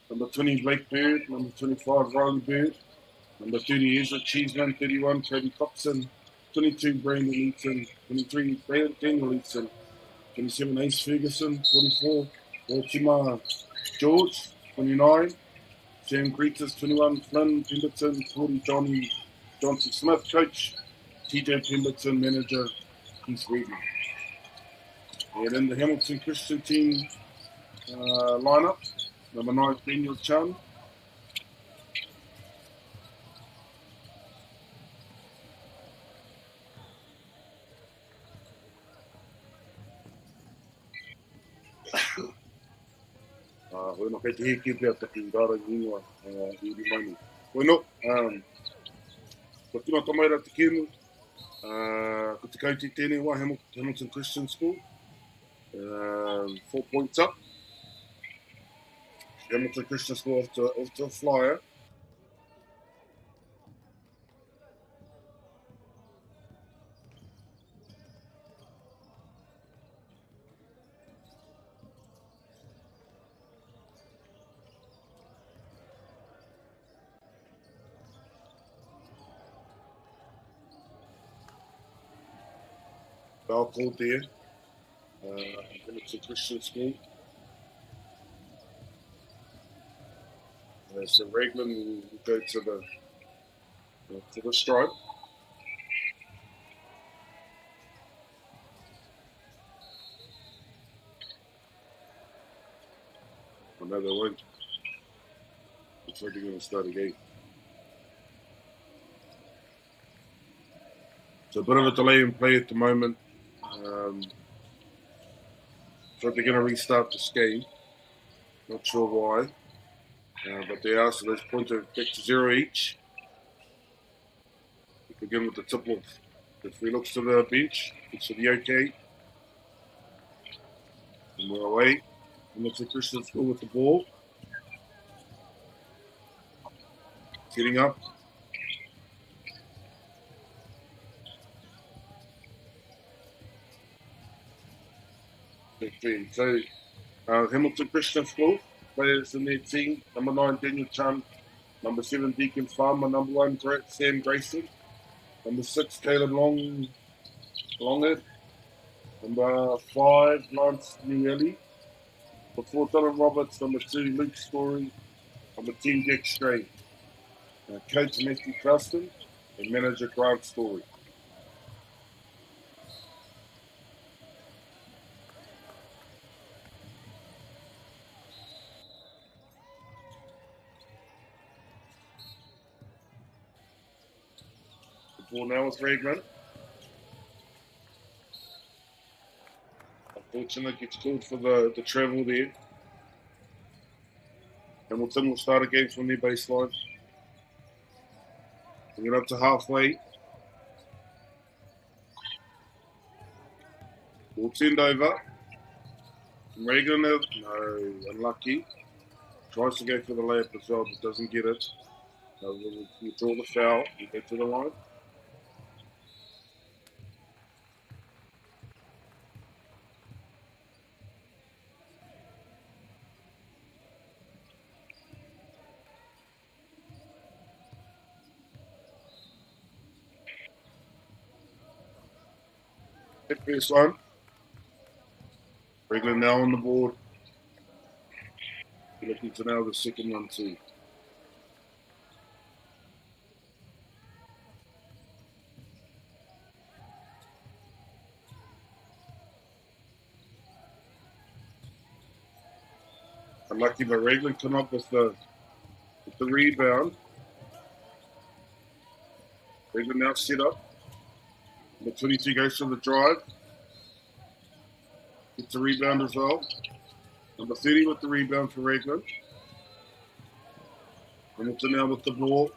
Number 20, Blake Bird. Number 25, Riley Bird. Number 30, Ezra Cheeseman. 31, Cody Coxon. 22, Brandon Eaton. 23, Daniel Eaton. 27, Ace Ferguson. 44, Baltimore George. 29, Sam Greetus. 21, Flynn Pemberton. 40, Johnson Smith, coach. TJ Pemberton, manager. Keith Redman. And in the Hamilton Christian team lineup, number 9, Daniel Chan. We're not going to hear you about the Dara Yingwa, Iri Mani. We're not, Kotuna Tomaira Te Kenu, ko te kauti tēnei wā Hamilton Christian School, 4 points up. Hamilton Christian School off to a flyer. Bell called there. Hamilton Christian School. So Raglan will go to the stripe. I know they won't. Looks like they're going to start again. So a bit of a delay in play at the moment. So they're going to restart this game. Not sure why. But they are, so let's point it back to 0 each. We begin with the tip off. If we look to the bench, it's to the OK. And we're away. And it's a Christian School with the ball. Getting up. So, Hamilton Christian School, players in their team. Number 9, Daniel Chan. Number 7, Deacon Farmer. Number 1, Sam Grayson. Number 6, Caleb Longhead. Number 5, Lance Newelly. Number 4, Donald Roberts. Number 2, Luke Story. Number 10, Jack Stray. Coach Matthew Preston. And manager Grant Story. The ball now is Raglan. Unfortunately, gets called for the travel there. Hamilton will start again from their baseline. Bring it up to halfway. Ball turned over. Raglan, no, unlucky. Tries to go for the layup as well, but doesn't get it. We'll draw the foul. We go to the line. Hit baseline. Raglan now on the board. We're looking to now the second one too. Unlucky, but Raglan come up with the rebound. Raglan now set up. Number 22 goes for the drive. Gets the rebound as well. Number 30 with the rebound for Raglan. Hamilton now with the ball.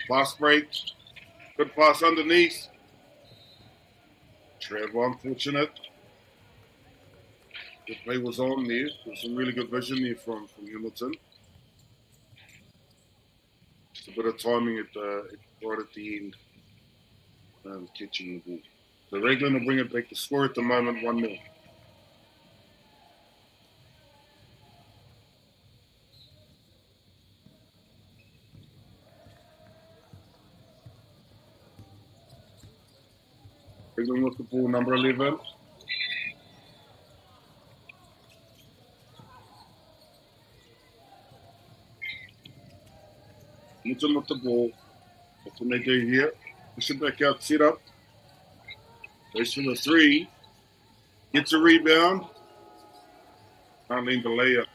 Pass break. Good pass underneath. Trevor, unfortunate. The play was on there. There's some really good vision there from Hamilton. Just a bit of timing right at the end. Catching the ball. So Raglan will bring it back. The score at the moment, 1-0. England with the ball, number 11. Hamilton with the ball. That's what they do here. Push it back out, set up. Goes for the 3. Gets a rebound. Can't leave the layup.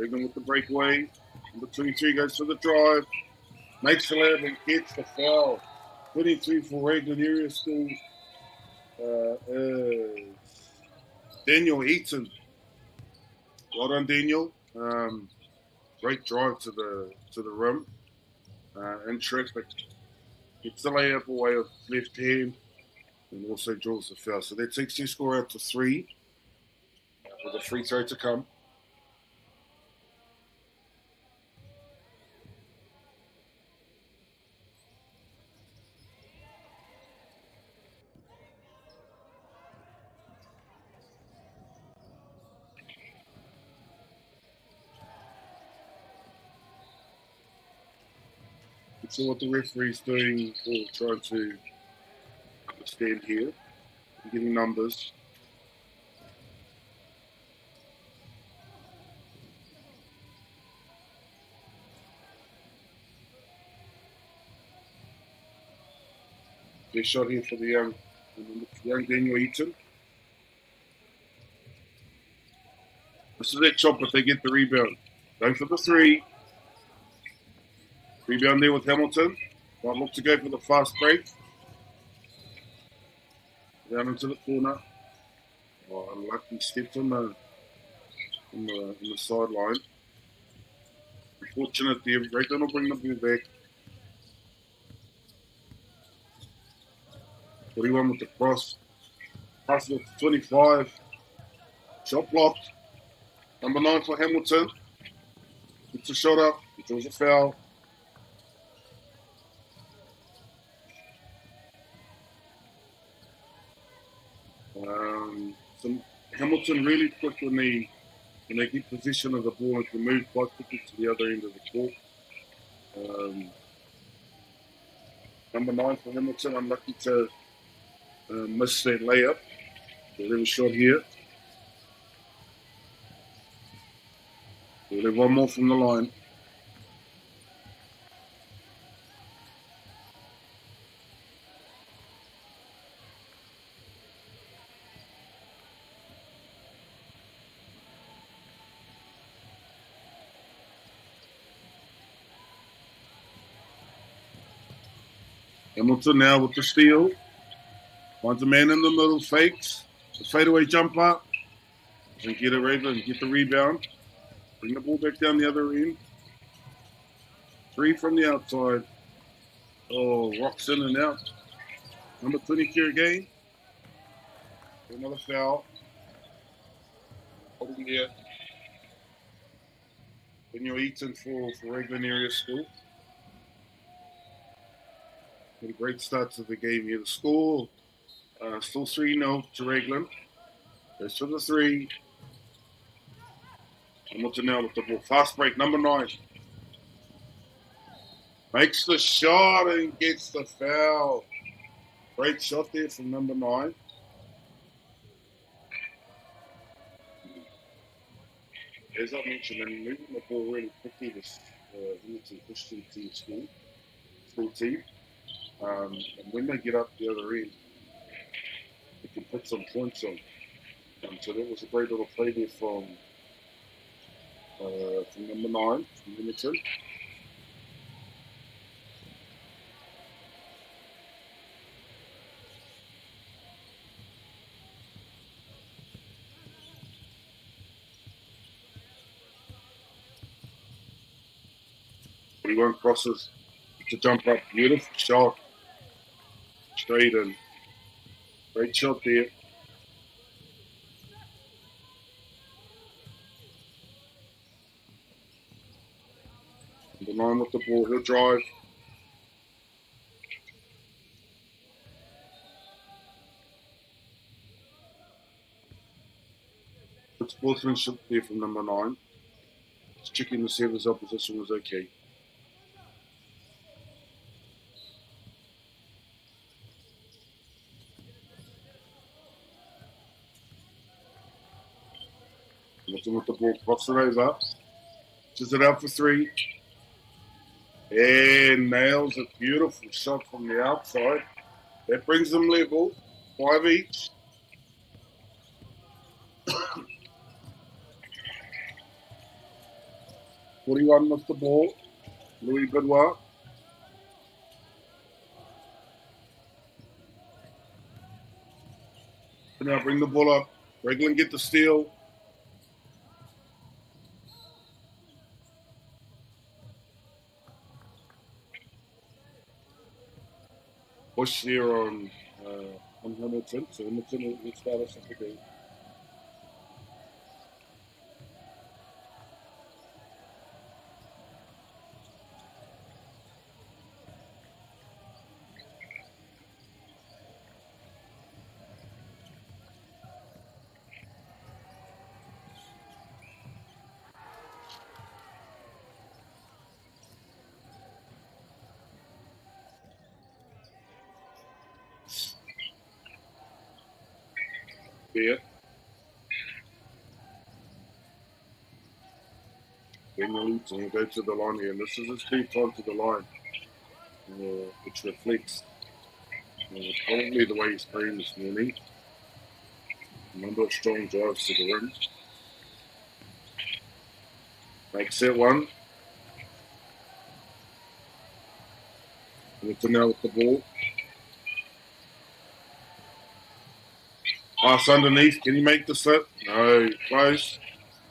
England with the breakaway. Number 23 goes for the drive. Makes the layup and gets the foul. 23 for Raglan Area School. Daniel Eaton. Well done, Daniel. Great drive to the rim. And traffic. Gets the layup away with left hand and also draws the foul. So that takes their score out to 3 with a free throw to come. So what the referee's doing or trying to understand here, getting numbers. Their shot here for the young Daniel Eaton. This is their chop if they get the rebound. Going for the 3. Rebound there with Hamilton. Might look to go for the fast break. Down into the corner. Oh, unlucky steps on the sideline. Unfortunate there. Raglan will bring the ball back. 41 with the cross. Pass with 25. Shot blocked. Number 9 for Hamilton. Gets a shot up. It was a foul. Hamilton really quick when they get possession of the ball and can move quite quickly to the other end of the court. Number 9 for Hamilton, unlucky to miss that layup. They'll have a shot here. They'll have one more from the line. Hamilton now with the steal. Finds a man in the middle, fakes. The fadeaway jumper. And get a Raglan, get the rebound. Bring the ball back down the other end. 3 from the outside. Oh, rocks in and out. Number 23 again. Another foul. Holding here. Daniel Eaton for Raglan Area School. Had a great start to the game here. The score still 3-0 to Raglan. Goes for the 3. Hamilton now with the ball. Fast break, number 9. Makes the shot and gets the foul. Great shot there from number 9. As I mentioned, they're moving the ball really quickly. This Hamilton Christian team school team. And when they get up the other end, they can put some points on. So that was a great little play there from number 9, from Hamilton. One crosses to jump up. Beautiful shot. Straight in. Great shot there. Number 9 with the ball. He'll drive. Good sportsmanship there from number 9. Just checking to see if his opposition was okay. Hamilton with the ball, cross it over. Just it out for 3. And nails a beautiful shot from the outside. That brings them level. 5 each. .41 with the ball. Louis Bidwa. Now bring the ball up. Reglan get the steal. Push here on Hamilton. So Hamilton will start us off again. Here. Then Hamilton go to the line here. And this is his key time to the line, which reflects probably the way he's playing this morning. A number of strong drives to the rim. Makes it 1. Hamilton now with the ball. Pass underneath. Can he make the slip? No. Close.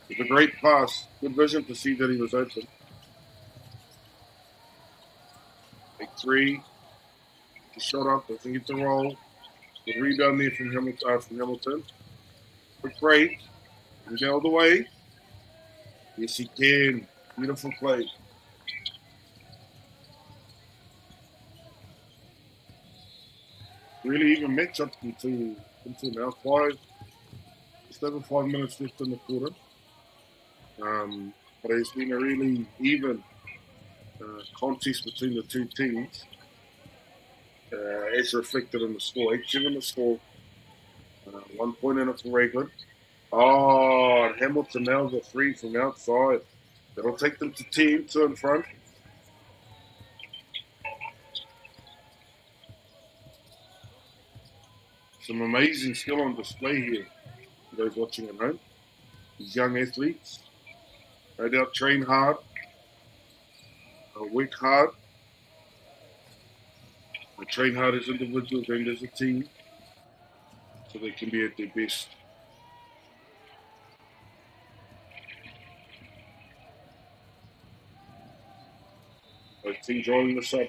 It's a great pass. Good vision to see that he was open. Big 3. He shot up. Doesn't get the roll. Good rebound there from Hamilton. Quick break. Can he get all the way? Yes, he can. Beautiful play. Really even matchup until now. 5. Just over 5 minutes left in the quarter. But it's been a really even contest between the two teams, as reflected in the score. 8-7 the score. 1 point in it for Reglan. Oh, and Hamilton nails a 3 from outside. That'll take them to 10, 2 in front. Some amazing skill on display here for those watching at home. These young athletes, no doubt, train hard, work hard. They train hard as individuals and as a team, so they can be at their best. Both teams rolling the subs.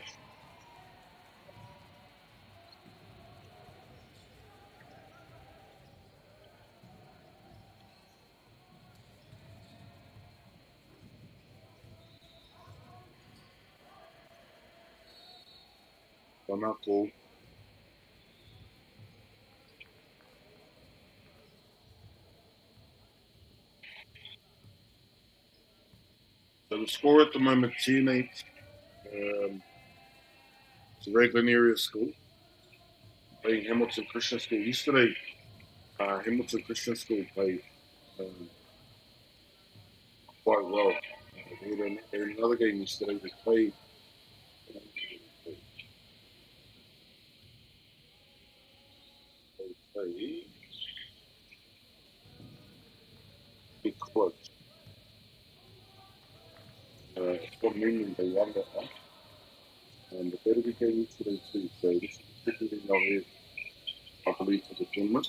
Cool. So the score at the moment, 10-8. It's a Reglan area school playing Hamilton Christian School. Yesterday, Hamilton Christian School played quite well. In another game yesterday, they played. Big close. From England, they won that one. And the better game yesterday too. So this is particularly now here, I believe, for the tournament.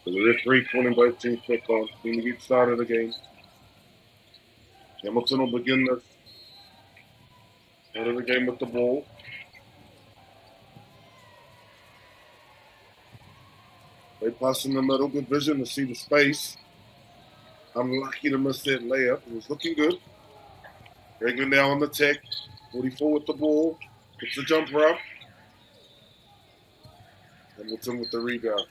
So the referee calling both teams back on. When we get started again, Hamilton will begin this out of the game with the ball. They pass in the middle, good vision to see the space. Unlucky to miss that layup. It was looking good. Regler now on the tech. 44 with the ball. Puts the jumper up. Hamilton with the rebound.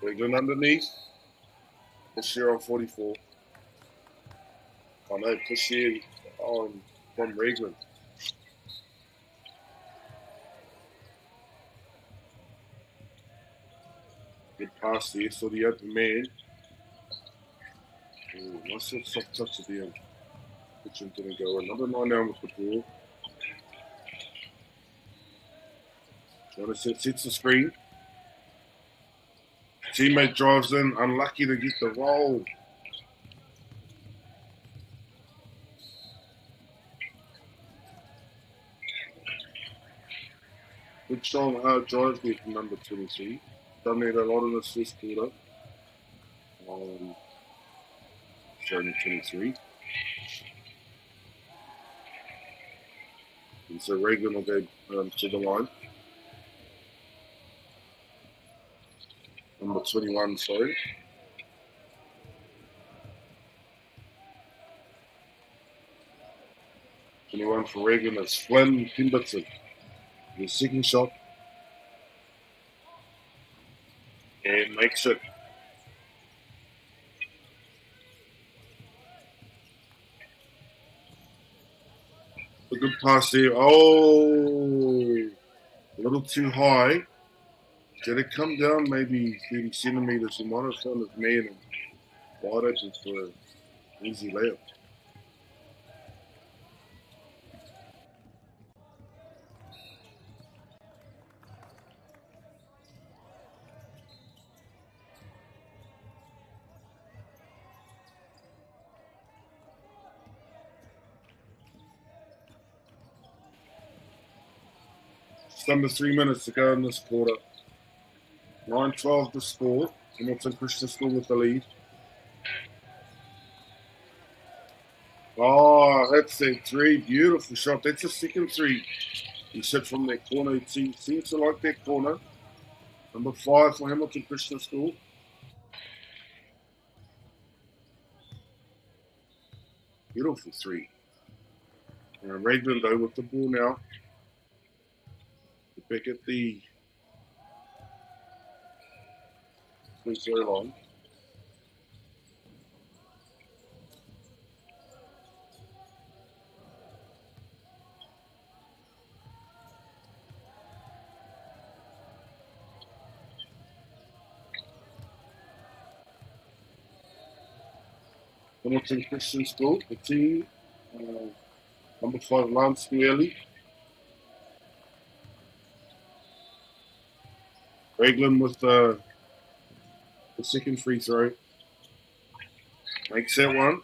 Regler underneath. This year on 44. Oh no, push here on from Regler. Good pass there, so the open man. Oh, nice little soft touch at the end. Which one didn't go in. Number 9 down with the ball. Jonathan sets the screen. Teammate drives in, unlucky to get the roll. Good strong hard drive there from number 23. Done that a lot in this first quarter. Showing 23. And so Reagan will go to the line. Number 21, sorry. For Reagan, it's Flynn Pemberton. The second shot. And makes it. A good pass there. Oh, a little too high. Did it come down maybe 30 centimeters? He might have found his man and wide open for an easy layup. It's under 3 minutes to go in this quarter. 9-12 to score. Hamilton Christian School with the lead. Oh, that's a 3. Beautiful shot. That's a second 3. He shot from that corner. He seems to like that corner. Number 5 for Hamilton Christian School. Beautiful 3. Ragland though with the ball now. Back at the free throw line. Hamilton Christian School, the team. Number 5, Lance Mueli. Ragland with the second free throw. Makes that one.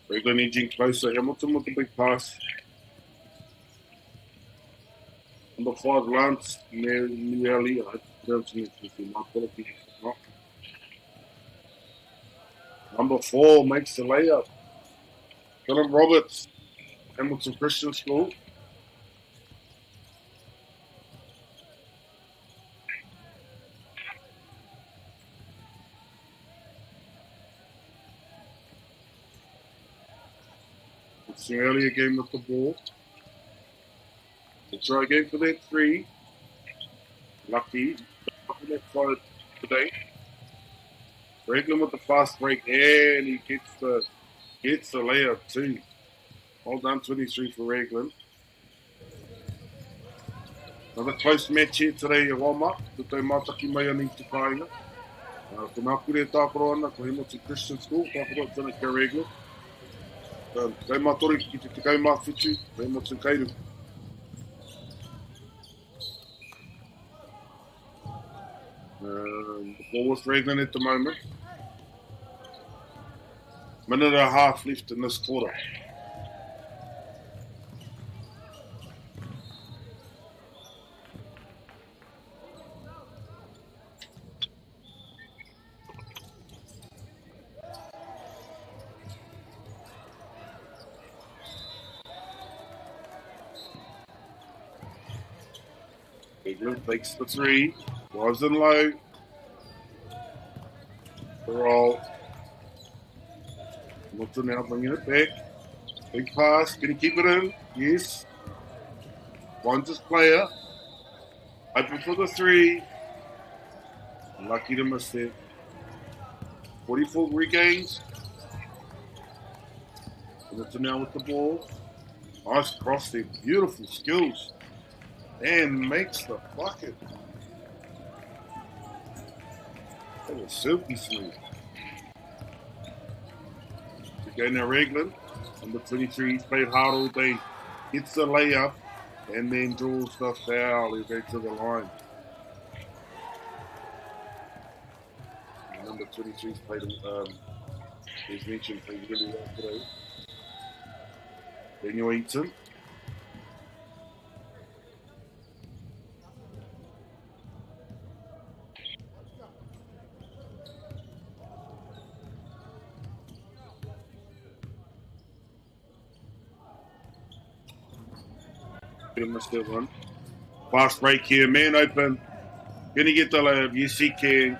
Ragland edging closer. Hamilton with the big pass. Number 5, Lance Mueli. I don't know if my apologies. Number 4 makes the layup. Philip Roberts, Hamilton Christian School. It's an earlier game with the ball. We'll try again for that 3. Lucky. That 5 today. Ragland with the fast break, and he gets the layup too. Well done, 23 for Ragland. Another close match here today, Wama. Te tau mātaki mai ani te kāinga. Te mākure tāparo ana ko Hamilton Christian School, tāparo tana ka Ragland. Te mātori ki te tekau māwhitu, te Hamilton Kairu. The ball with Ragland at the moment. Minute and a half left in this quarter. England takes the three, drives in low. The roll. Hamilton now bringing it back. Big pass, can he keep it in? Yes. Finds his player. Open for the three. Lucky to miss that. 44 regains. Hamilton now with the ball. Nice cross there. Beautiful skills. And makes the bucket. That was silky smooth. To go now, Raglan. Number 23, he's played hard all day. Hits the layup and then draws the foul. He'll go to the line. And number 23's played, as mentioned, played really well today. Daniel Eaton. Missed that one. Fast break here, man open. Can he get the layup? Yes, he can.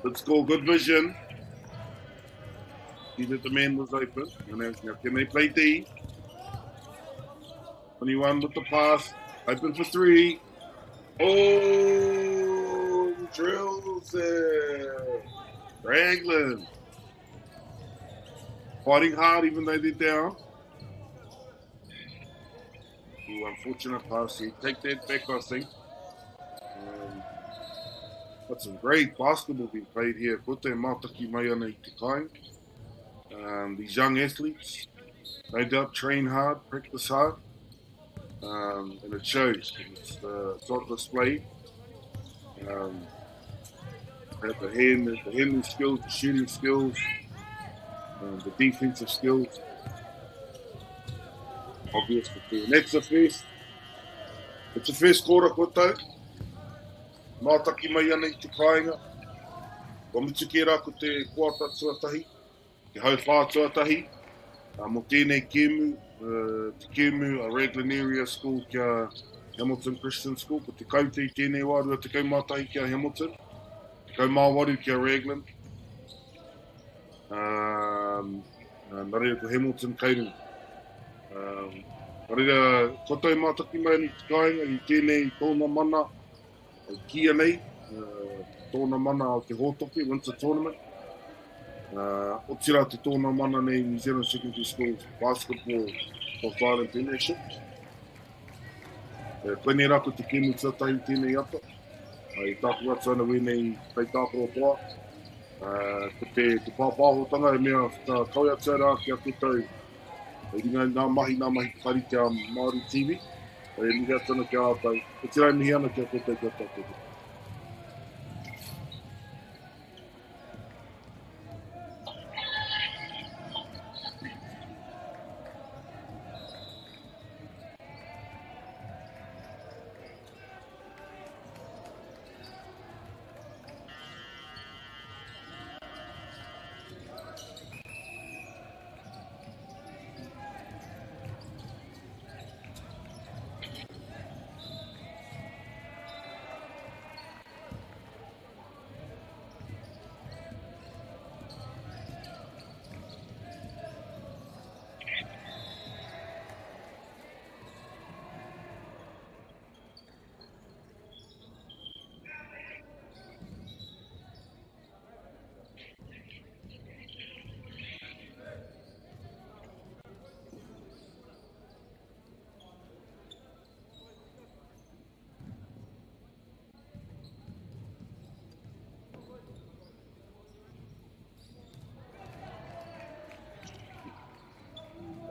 Good score, good vision. See that the man was open. Now can they play D? 21 with the pass. Open for three. Oh, drills there. Raglan. Fighting hard even though they're down. Ooh, unfortunate pass. So take that back, I think. Got some great basketball being played here. Ko te mātaki mai ana I te kai. These young athletes, no doubt, train hard, practice hard, and it shows. It's on display. The handling skills, the shooting skills, the defensive skills. Obviously, and that's the first. It's the first quarter, koto. Mātaki mai ana I te kāinga. Wamitu rā ko te kuata tuatahi, te hau whā tuatahi. Mo tēnei kēmu, te kēmu a Raglan Area School kia Hamilton Christian School, ko te kaute I tēnei wārua te kaumātahi kia Hamilton, te kaumāwaru kia Raglan. Nare ko Hamilton kairunga. Nare koto mātaki mai I te kāinga I tēnei tōna mana kia nei, tōna mana o te Hotoke, Winter Tournament. O tira te tōna mana nei New Zealand Secondary School Basketball of Ireland Premierships. Koe nei rako te kēmu tuatahi tēnei ata. I tāku atu ana wēnei kei tākoro toa. Ko te pāpāhotanga e mea kaui atu ara ki a koutou. E ringa nā mahi kari kia MΑORI TV. E ringa atu ana kia ātai. Ko tira mihi ana kia koutou kia tātou.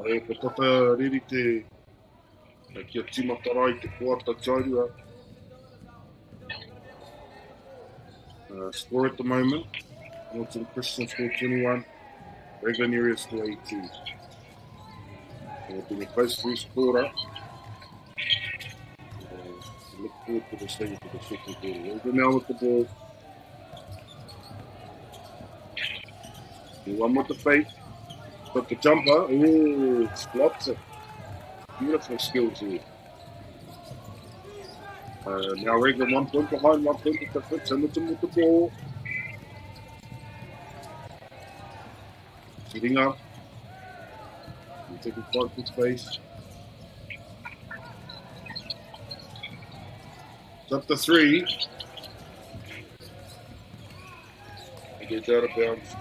E ko tata riri te kia timatara I te kuata taurua. Score at the moment, Hamilton Christian School 21, Regular area score 18. It'll be a close first quarter. Look forward to this thing for the second quarter. Regular now with the ball. One with the fake. Got the jumper. Ooh, blocks it. Beautiful skills here. Now Regular 1 point behind, 1 point with the fits. Hamilton with the ball. Sitting up. Taking 5 foot space. It's up to 3. He gets out of bounds.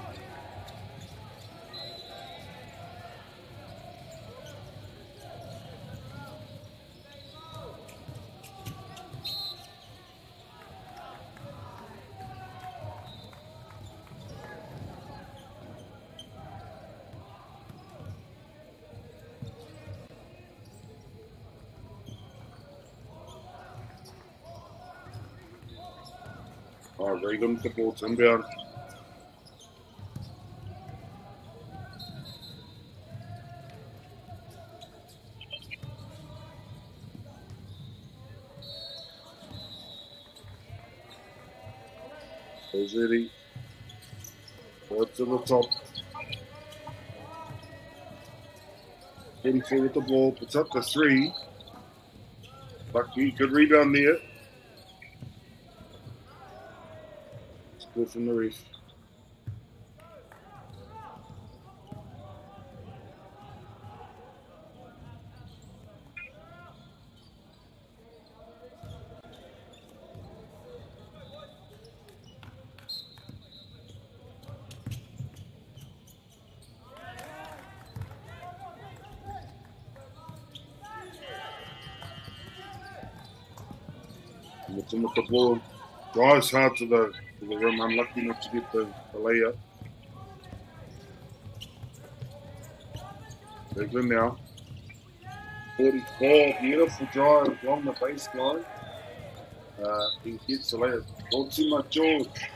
Reagan with the ball, it's inbound. Goes ready. Forward to the top. Heading forward with the ball, puts up to 3. Lucky, good rebound there. Score from the ref. Hamilton with the ball. Drives hard to the rim, unlucky not to get the layup. Regular now. 44, beautiful drive along the baseline. He gets the layup. Rotorua George.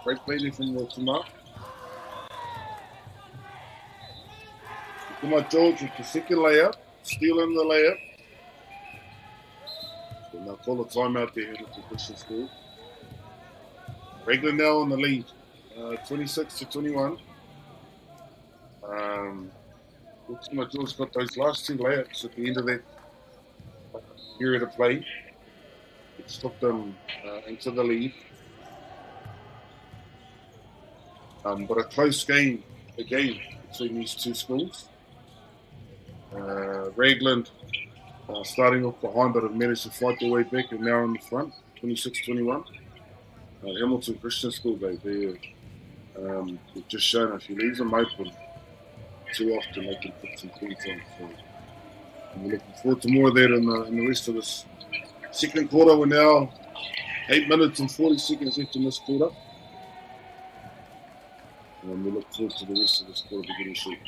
Great play there from Rotorua. Rotorua George with the second layup. Stealing the layup. And they'll call a timeout there at the Christian School. Regular now on the lead. 26-21. Rotorua George got those last 2 layups at the end of that period of play. It stopped them into the lead. But a close game again between these 2 schools. Ragland starting off behind, but have managed to fight their way back and now in the front, 26-21. Hamilton Christian School, they've just shown if you leave them open too often, they can put some points on. So we're looking forward to more of that in the rest of this second quarter. We're now 8 minutes and 40 seconds left in this quarter. And we look forward to the rest of this quarter beginning shortly.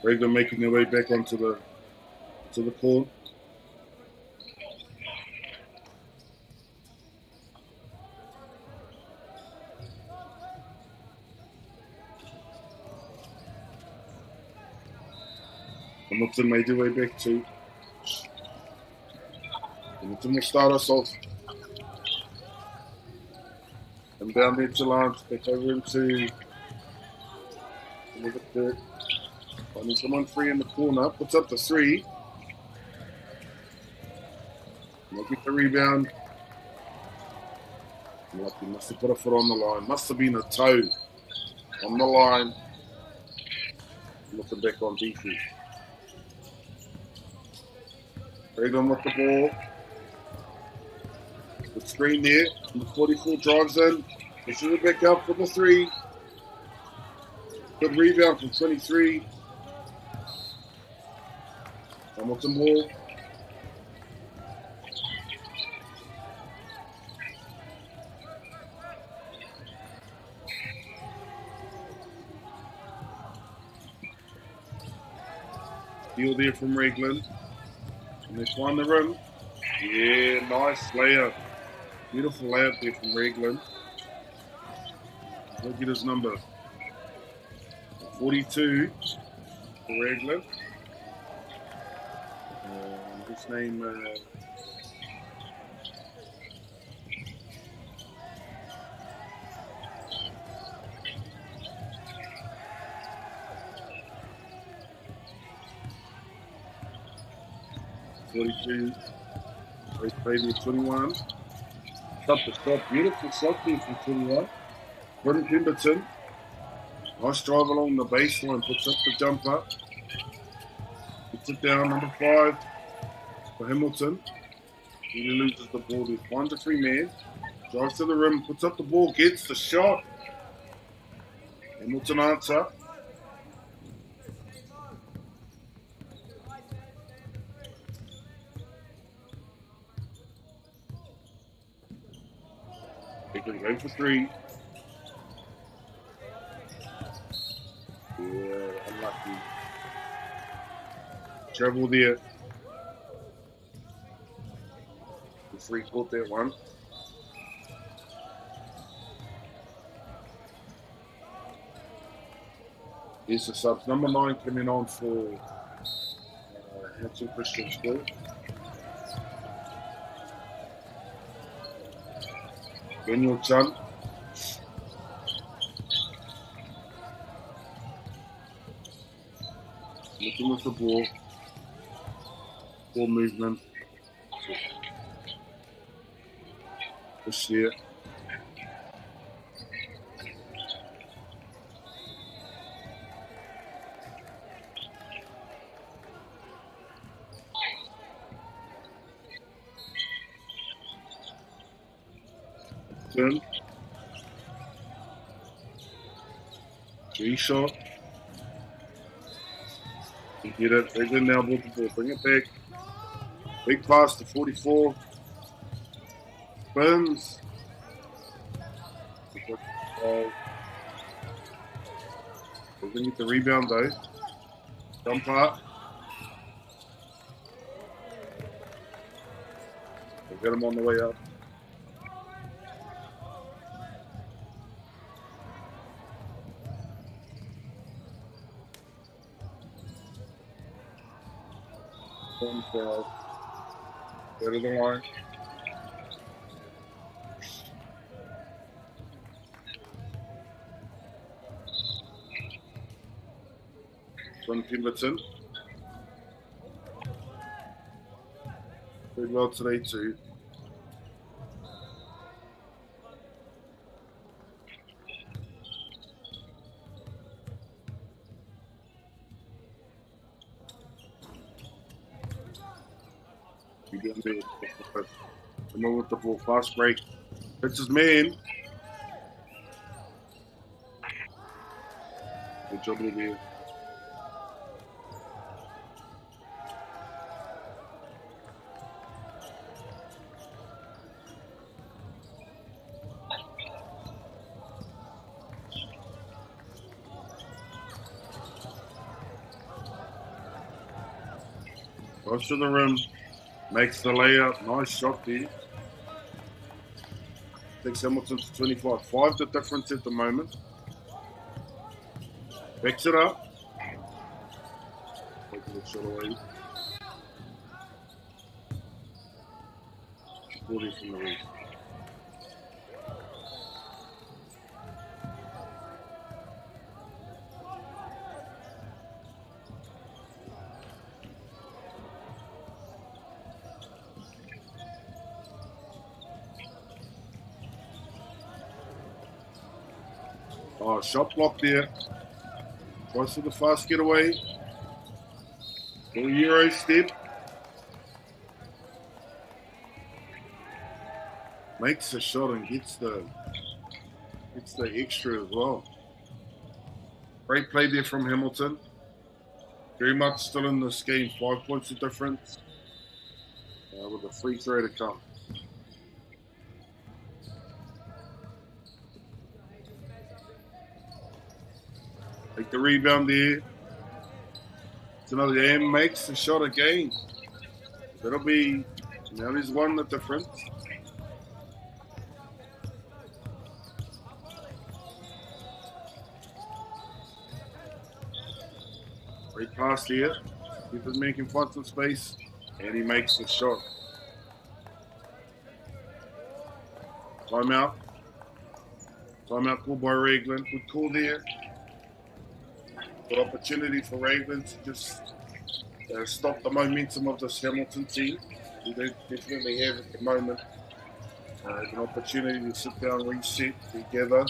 Regular making their way back onto the court. Hamilton made their way back to. Hamilton will start us off. And down there to Lance, back over into the court. Finding someone free in the corner. Puts up the 3. Look at the rebound. Lucky, must have put a foot on the line. Must have been a toe on the line. Looking back on defense. Reagan with the ball. Good screen there. The 44 drives in. Pushes it back up for the 3. Good rebound from 23. Hamilton ball. Steal there from Regland. And they find the rim. Yeah, nice layup. Beautiful layup there from Regland. Look at his number. 42 for Regland. His name... 42. Race baby 21. Up the shot. Beautiful shot there from 21. Gordon Pemberton. Nice drive along the baseline. Puts up the jumper. Puts it down. Number 5 for Hamilton. He loses the ball. There's 1 to 3 man. Drives to the rim. Puts up the ball. Gets the shot. Hamilton answer. They can go for 3. Yeah, unlucky. Travel there. The 3 caught that one. Here's the subs. Number 9 coming on for Hanson Christian School. Daniel Chun. Looking with the ball. Ball movement. This year. Turn. 3 shot. You get it. They're good now. Ball to ball. Bring it back. Big pass to 44. Burns. Doesn't get the rebound though. Jump up. They get him on the way up. One foul. Go to the line. From Pemberton. Played well today too. Come on with the ball, fast break. It's his man. Good job over here. Goes to the rim. Makes the layup. Nice shot there. Takes Hamilton to 25. 5 the difference at the moment. Backs it up. Taking the shot away. 40 from the reach. Oh, shot block there. Tries for the fast getaway. Little Euro step. Makes the shot and gets the extra as well. Great play there from Hamilton. Very much still in this game. 5 points of difference. With a free throw to come. Take the rebound there. It's another game. Makes the shot again. That'll be, now there's one the difference. Great pass here. Keeper's making find some space. And he makes the shot. Timeout. Timeout called by Raglan. Good call there. Good opportunity for Raglan to just stop the momentum of this Hamilton team. They definitely have at the moment an opportunity to sit down, reset together,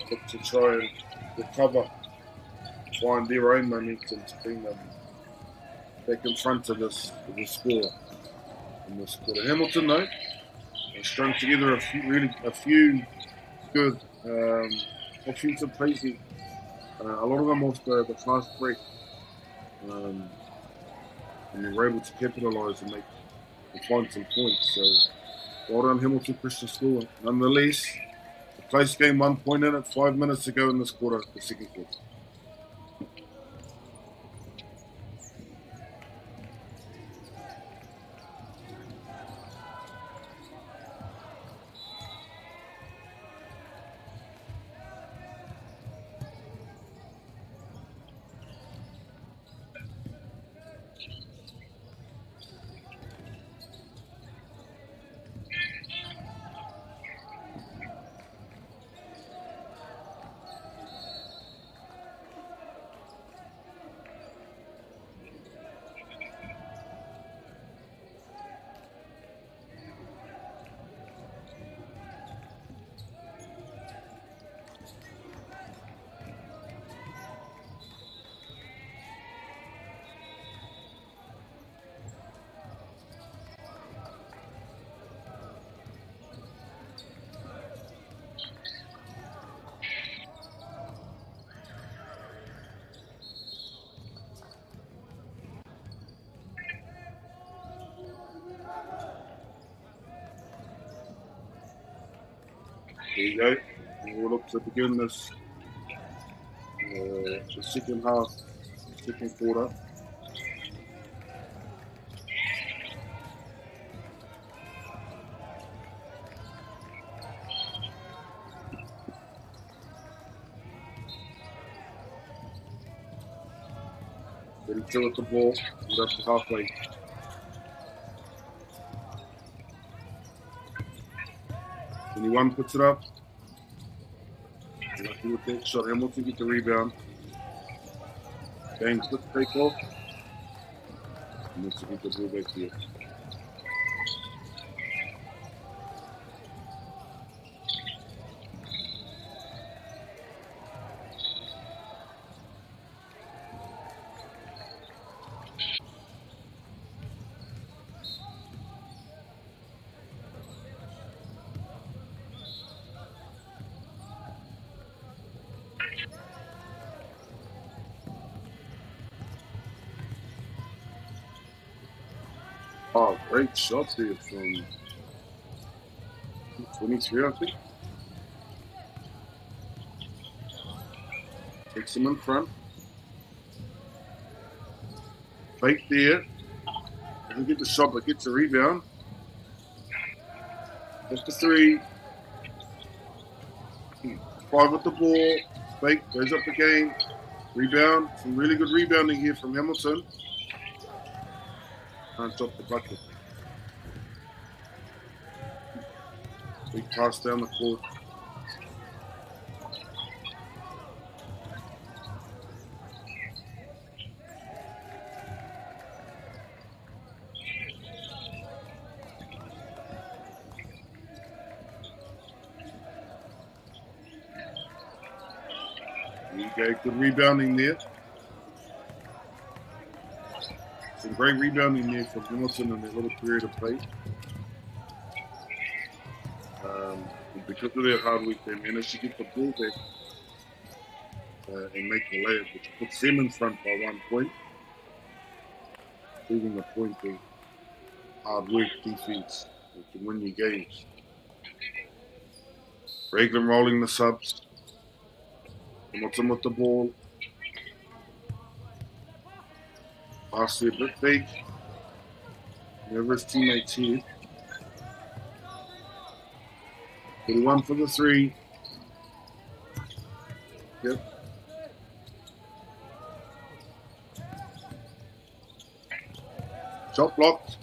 look to try and recover, find their own momentum to bring them back in front of this score in this quarter. Hamilton, though, has strung together a few good offensive plays. A lot of them off the fast break. And they were able to capitalise and find some points. So, well done, Hamilton Christian School. Nonetheless, the close game, 1 point in it 5 minutes ago in this quarter, the second quarter. There you go. We'll look to begin this the second half, second quarter. Getting two at the ball, and up to halfway. Anyone puts it up. Lucky with that shot. Hamilton get the rebound. Bang, quick take off. Hamilton get the ball back here. Oh, great shot there from 23, I think. Takes him in front. Fake there. Doesn't get the shot, but gets a rebound. That's the three. 5 with the ball. Fake, goes up again. Rebound. Some really good rebounding here from Hamilton. Can't drop the bucket. Big pass down the court. Okay, good rebounding there. Some great rebounding there from Hamilton in their little period of play. Because of their hard work, they managed to get the ball back and make the layup, which puts them in front by 1 point. Proving a point of hard work defense that can win your games. Raglan rolling the subs. Hamilton with the ball. Pass there, bit fake. Whoever his teammates here. 41 for the 3. Yep. Shot blocked.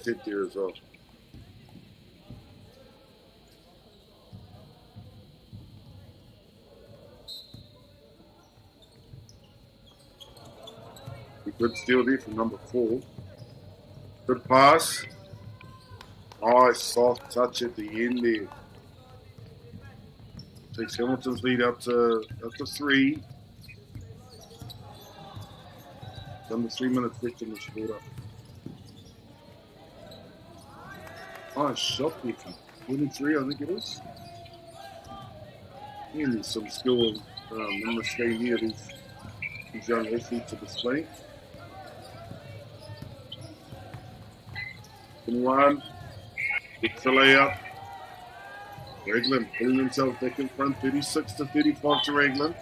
Hit there as well. Good steal there from number 4. Good pass. Nice soft touch at the end there. Takes Hamilton's lead up to 3. Under 3 minutes left in this quarter. Nice shot there from 23, I think it is. And there's some skill in this game here. These young athletes are displaying. 21. Gets the layup. Raglan pulling himself back in front. 36 to 35 to Raglan.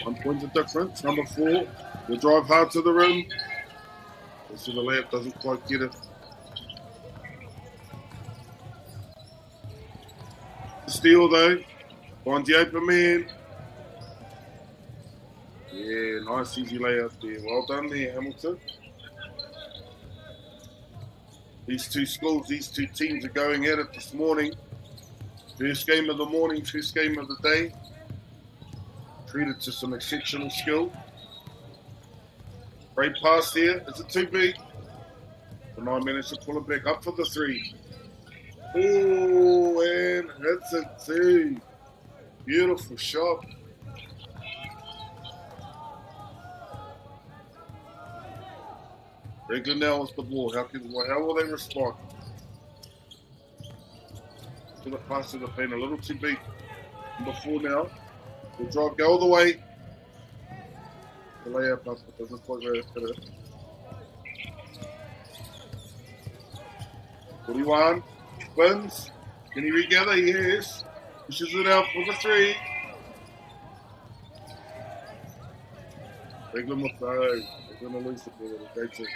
1 point of difference. Number 4. They drive hard to the rim. So the layup doesn't quite get it. Steal though. Finds the open man. Yeah, nice easy layup there. Well done there, Hamilton. These two schools, these two teams are going at it this morning. First game of the morning, first game of the day. Treated to some exceptional skill. Great pass there. Is it too big? The 9 minutes to pull it back up for the 3. Oh, and hits it too. Beautiful shot. Raglan now with the ball. How will they respond? To the pass to the paint, a little too big. Number 4 now. The drive, go all the way. The layup up, it doesn't quite hit it. 41. Spins. Can he regather? Yes. Pushes it out for the 3. Raglan with those. They're going to lose the ball. It'll go to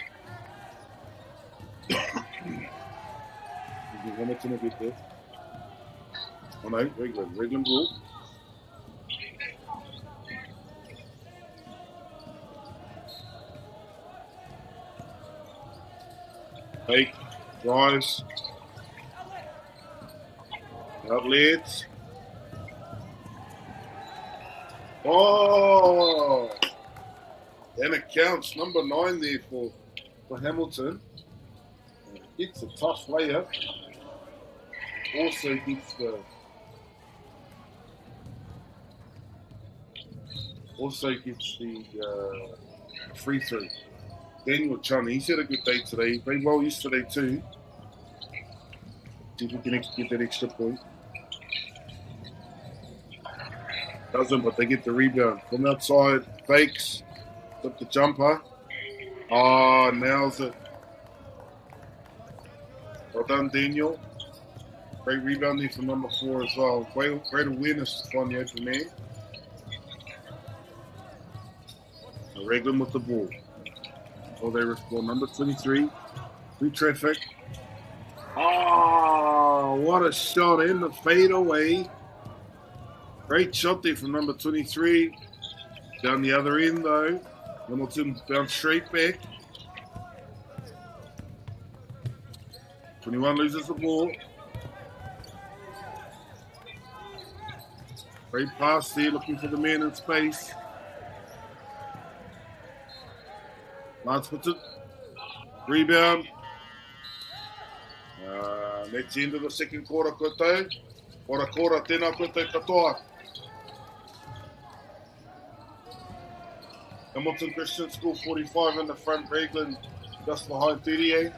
Hamilton a bit there. Oh no, Raglan ball. Fake, drives. Outlets. Oh! And it counts. Number 9 there for Hamilton. Gets a tough layup. Also gets the free throw. Daniel Chun, he's had a good day today. He played well yesterday too. See if he can get that extra point. Doesn't, but they get the rebound. From outside, fakes. Took the jumper. Oh, nails it. Well done, Daniel. Great rebounding from number 4 as well. Great awareness to find the open man. Raglan with the ball. Oh, they respond. Number 23. Free traffic. Oh, what a shot in the fadeaway. Great shot there from number 23. Down the other end, though. Hamilton bounced straight back. 21 loses the ball. Great pass there, looking for the man in space. Lance puts it. Rebound. That's the end of the second quarter, Koto. Ora kora, tēnā koe te katoa. Hamilton Christian School 45 in the front, Raglan just behind 38.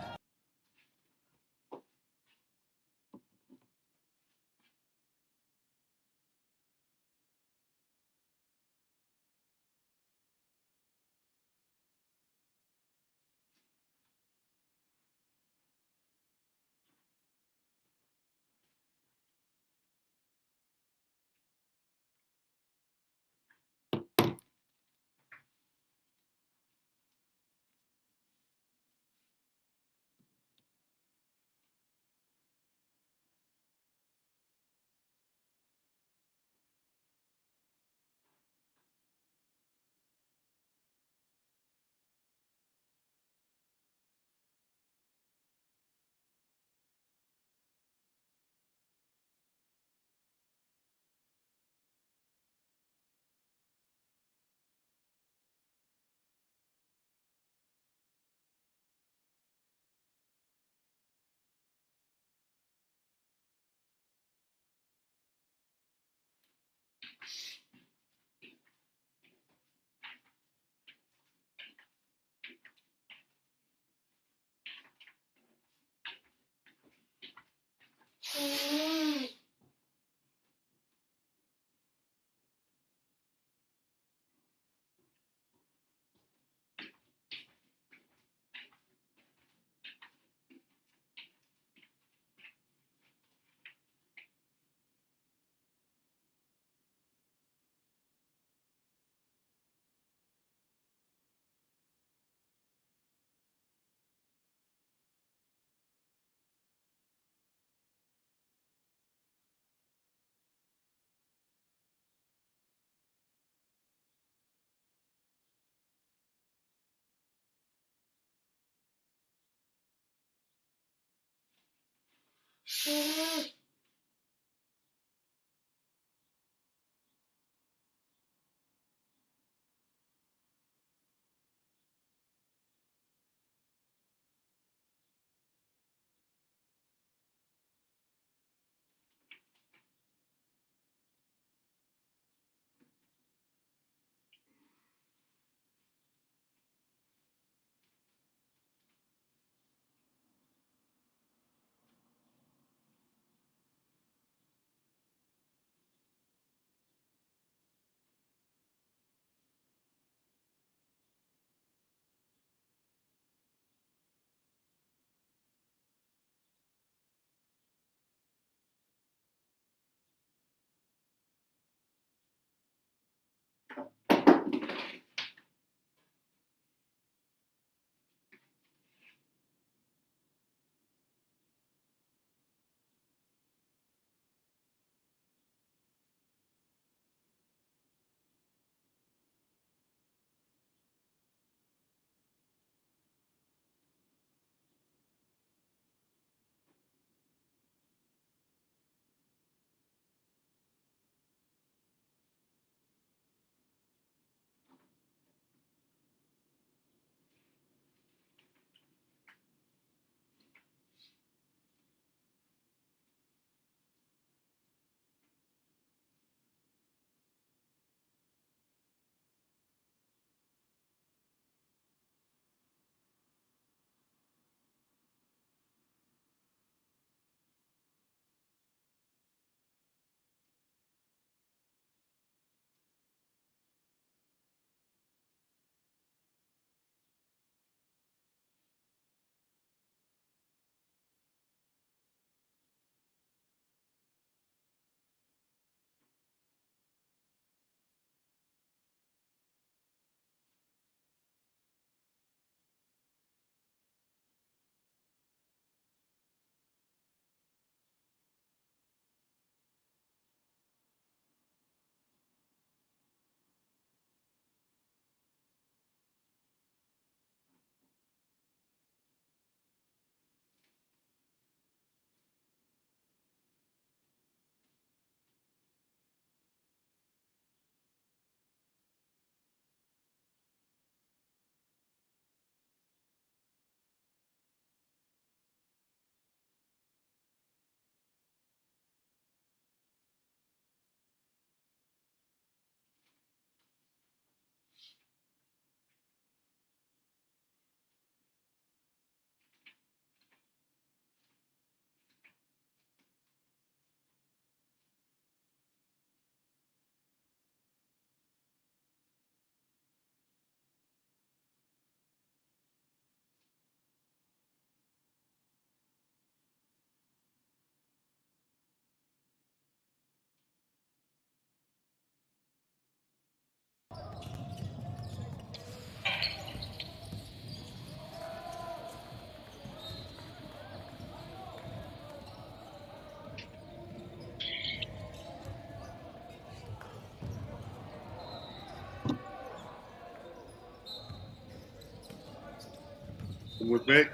And we're back.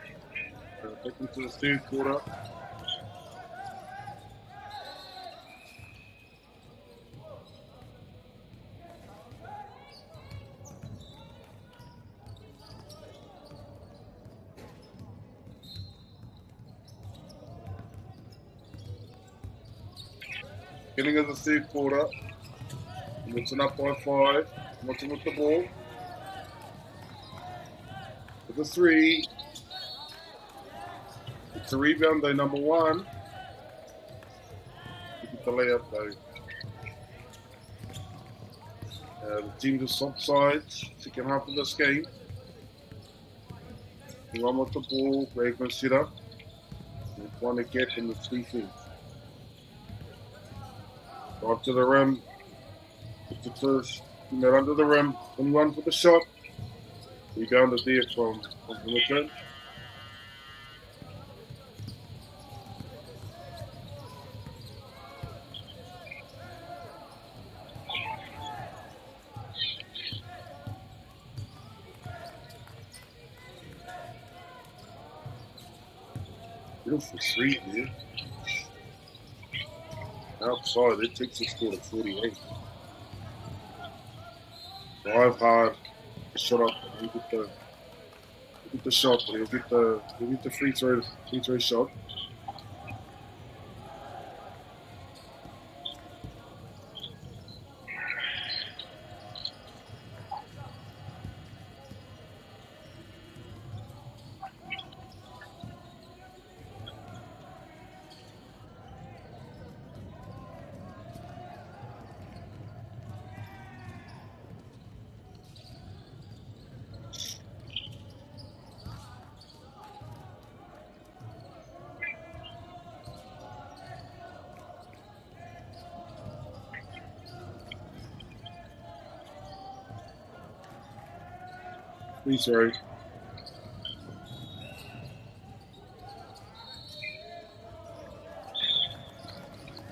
Back into the third quarter. Beginning of the third quarter. Hamilton up by 5. Hamilton with the ball. With the 3. It's a rebound though, number 1. Look at the layup though. The team just swap sides. Second half of this game. One with the ball. Bregman set up. And one a gap in the defense. Drive to the rim. It's the first. They're under the rim. 21 for the shot. Rebounded there from Hamilton. Beautiful 3 there. Outside, it takes the score to 48. Drive hard, shut up, and he'll get the shot, but he'll get the free throw shot. Free throw.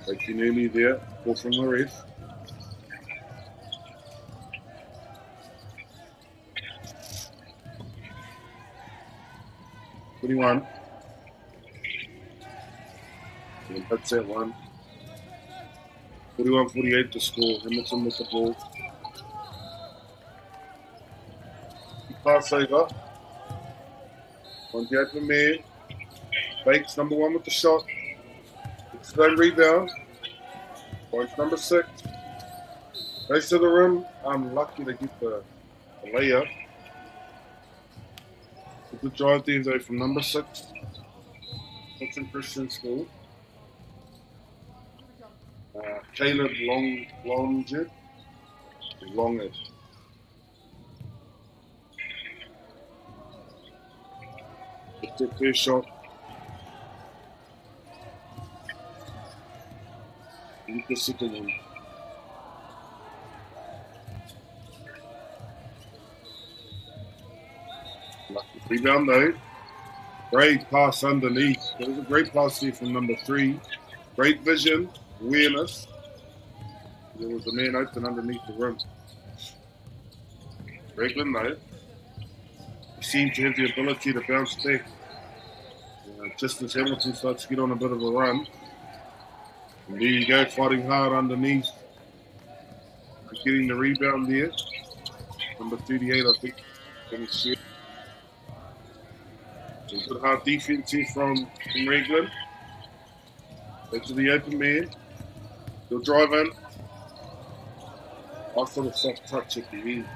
Breaking early there, ball from the ref. $21. And hits that one. 41-48 to score. Hamilton with the ball. Pass over. On the open man. Bakes number 1 with the shot. It's the rebound. Points number 6. Goes to the rim. Unlucky to get the layup. A good drive there though from number 6. Hamilton Christian School. Caleb Longed. It's the first shot. And the second one. Lucky rebound though. Great pass underneath. There was a great pass there from number 3. Great vision, awareness. There was a man open underneath the rim. Raglan though. He seemed to have the ability to bounce back. Just as Hamilton starts to get on a bit of a run. And there you go, fighting hard underneath. Getting the rebound there. Number 38, I think. Some good hard defense here from Raglan. Back to the open man. He'll drive in. Nice little soft touch at the end.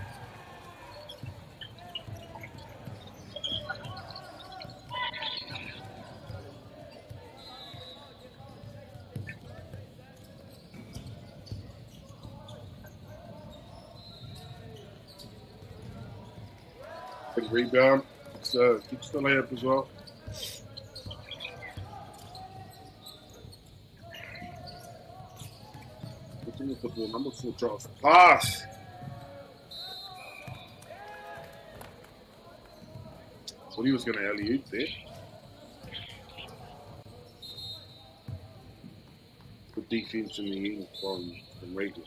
Good rebound. So gets the layup as well. Looking at the ball, number 4 drive. Pass! Thought he was going to alley-oop there. Good defense in the end from Regal.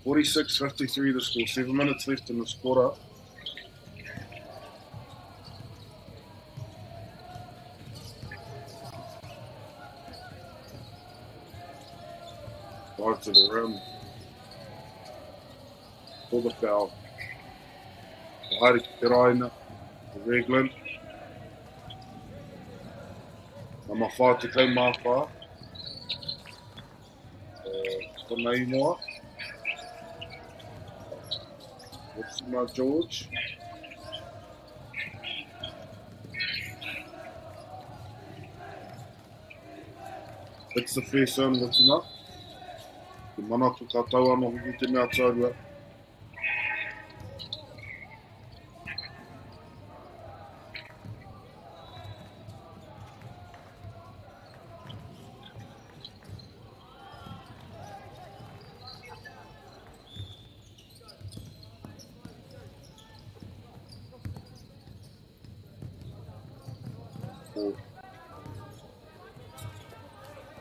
46-53 the score. 7 minutes left in this quarter. hard to the rim. For the foul. Haere ki te raina. Regland. Number 5 to Kei Mawha. Kona Imoa. What's George? It's the first one, what's enough? The manatu kataua no huki te mea taurua.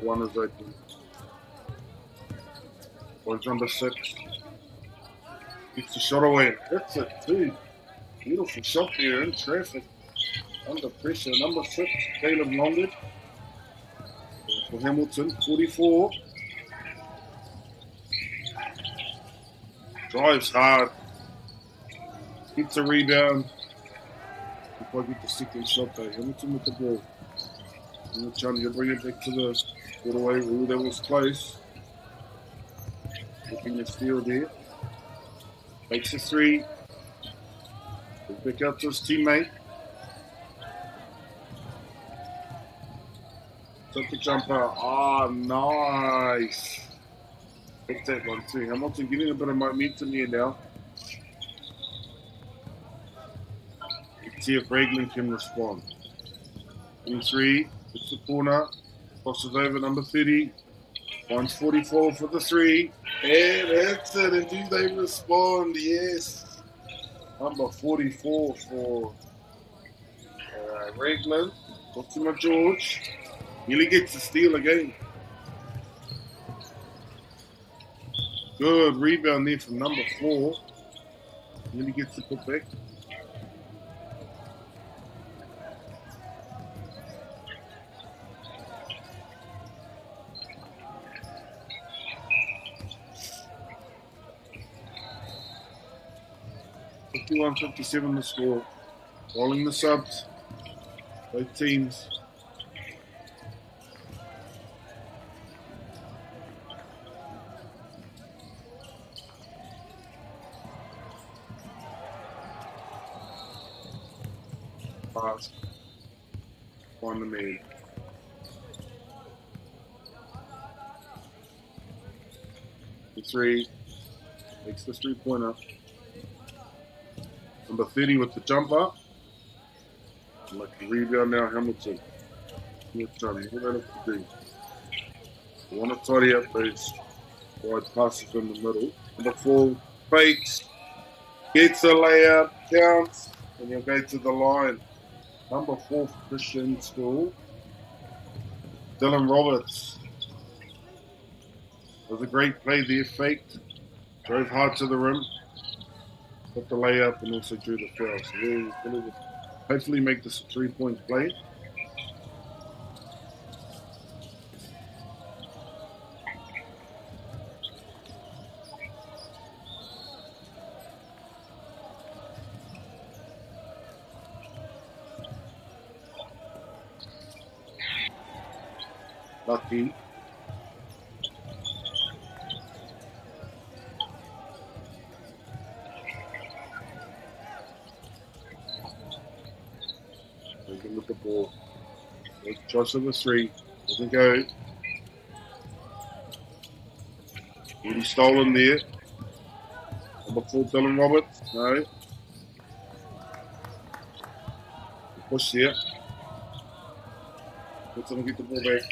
One is open. One's number 6. Gets the shot away. That's it too. Beautiful shot there in traffic. Under pressure. Number 6, Caleb Longwood. For Hamilton, 44. Drives hard. Gets a rebound. Before I get the second shot though. Hamilton with the ball. And trying to bring it back to the all the way. Ooh, that was close. Looking the steal there. Takes a 3. Goes back out to his teammate. Took the jumper. Ah, nice. Hit that one too. Hamilton getting a bit of momentum here now. Let's see if Raglan can respond. 23. It's the corner. Crosses over number 30. Finds 44 for the 3. And that's it. And do they respond? Yes. Number 44 for Raglan. Proxima George. Nearly gets the steal again. Good rebound there from number 4. Nearly gets the putback. $51-57 the score. Rolling the subs. Both teams. Pass. Find the man. The 3. Makes the 3-pointer. Number 30 with the jumper. Like the rebound now, Hamilton. What do they have to do? They want to tidy up those wide passes in the middle. Number 4 fakes. Gets a layup. Counts. And you'll go to the line. Number 4 for Christian School. Dylan Roberts. It was a great play there. Faked. Drove hard to the rim. Got the layup and also drew the foul. So we'll hopefully make this a 3-point play. Lucky. Taking with the ball. Josh on the 3. Doesn't go. Really stolen there. Number 4, Dylan Roberts. No. Push there. Let's get the ball back.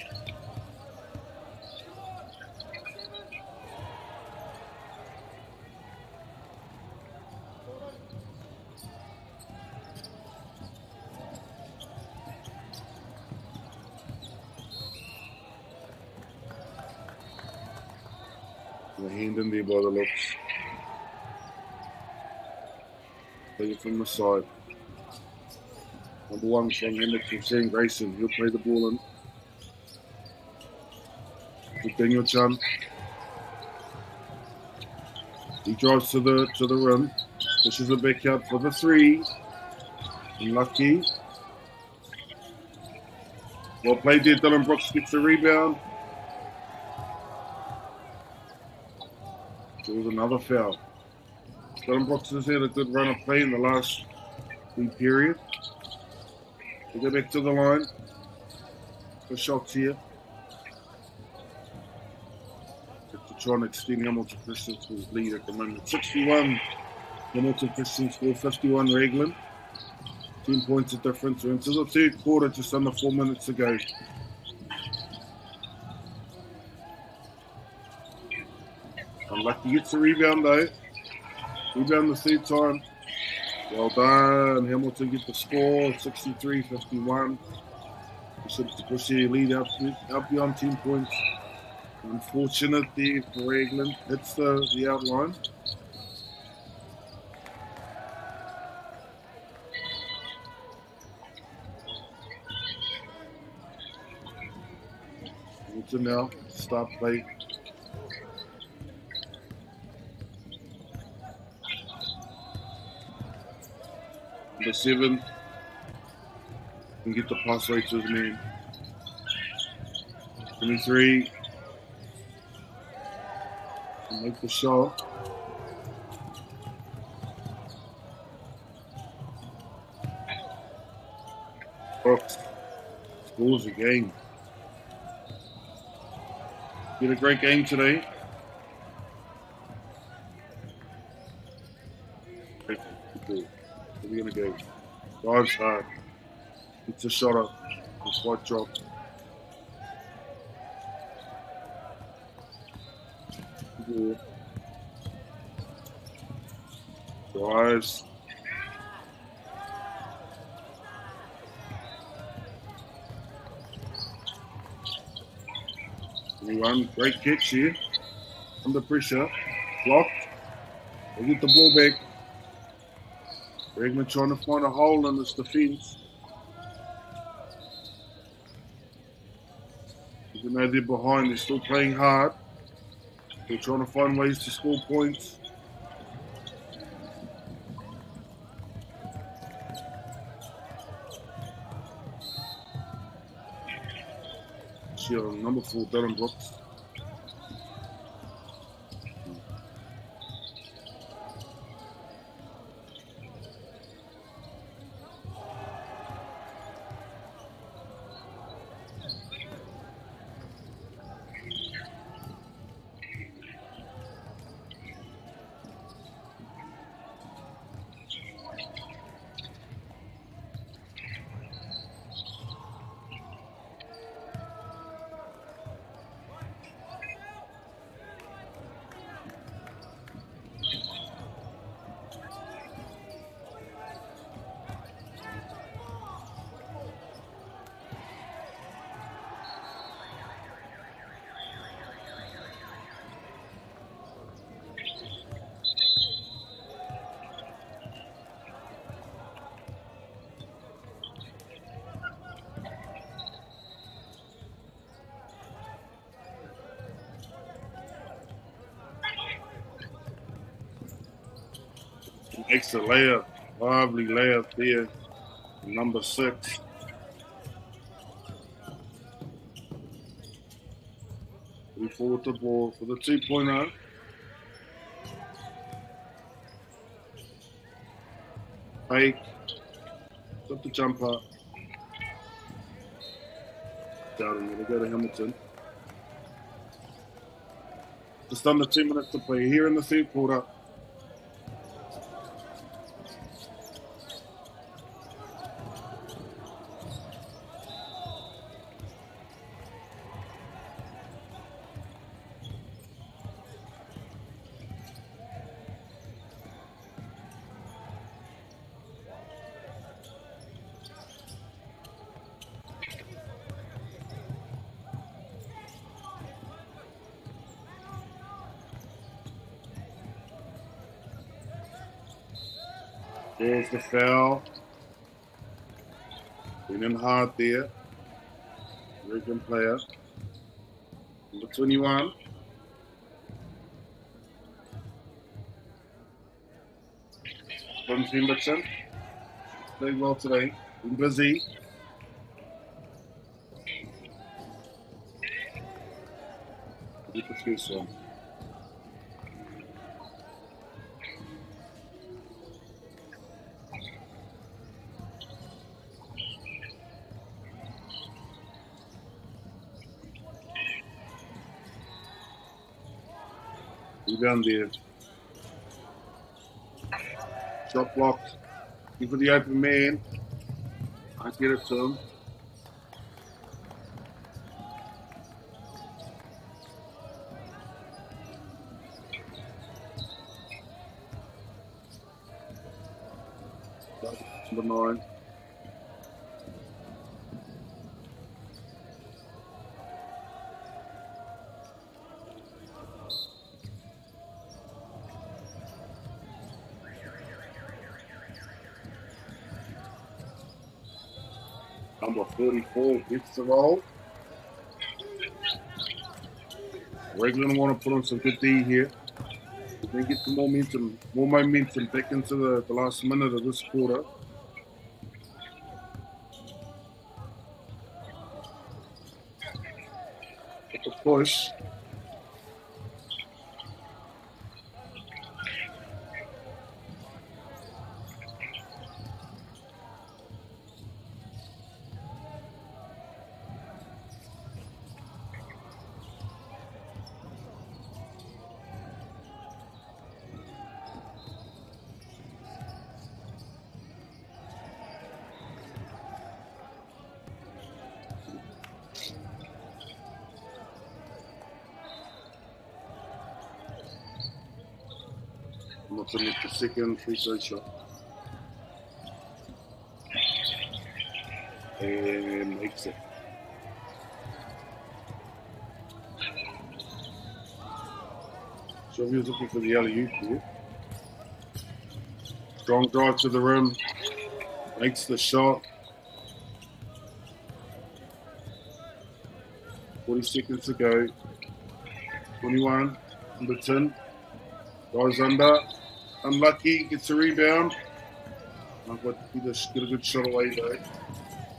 The hand in there by the looks. Take it from the side. Number 1 from Hamilton, Sam Grayson. He'll play the ball in. Daniel Chan. He drives to the rim. Pushes it back out for the three. Unlucky. Well played there. Dylan Brooks gets the rebound. There was another foul. Dylan Brooks has had a good run of play in the last period. We'll go back to the line. For shots here. To try and extend Hamilton Christian's lead at the moment. 61. Hamilton Christian score 51 Raglan. 10 points of difference. We're into the third quarter, just under 4 minutes to go. Unlucky gets the rebound though. Rebound the third time. Well done. Hamilton gets the score, 63-51. To push their lead out beyond 10 points. Unfortunate there for Raglan. Hits the outline. Hamilton now, start play. Number 7 can get the pass right to his man. 23 can make the shot. Brooks scores again. Did a great game today. Where are we going to go? Dives hard. Gets a shot up. It's white drop. Drives. Anyone? Great catch here. Under pressure. Blocked. They get the ball back. Raglan trying to find a hole in this defense. Even though they're behind, they're still playing hard. They're trying to find ways to score points. Number 4, Dylan Brooks. Extra layup, lovely layup there, number 6. We forward the ball for the 2-pointer. Fake, got the jumper. Down and we'll go to Hamilton. Just under 2 minutes to play here in the third quarter. There's the foul. Been in hard there. American player. Number 21. from Pemberton. Played well today. Been busy. Get the first one. Rebound there. Shot blocked. Give for the open man. I get it to him. Number 9. Number 44 gets the roll. We're going to want to put on some good D here. We're going to get some more momentum back into the last minute of this quarter. Get the push. I'm not going to make the second free throw shot. And makes it. So he was looking for the alley-oop here. Strong drive to the rim. Makes the shot. 40 seconds to go. 21. Number 10. Goes under. Unlucky. Gets a rebound. But he just get a good shot away though.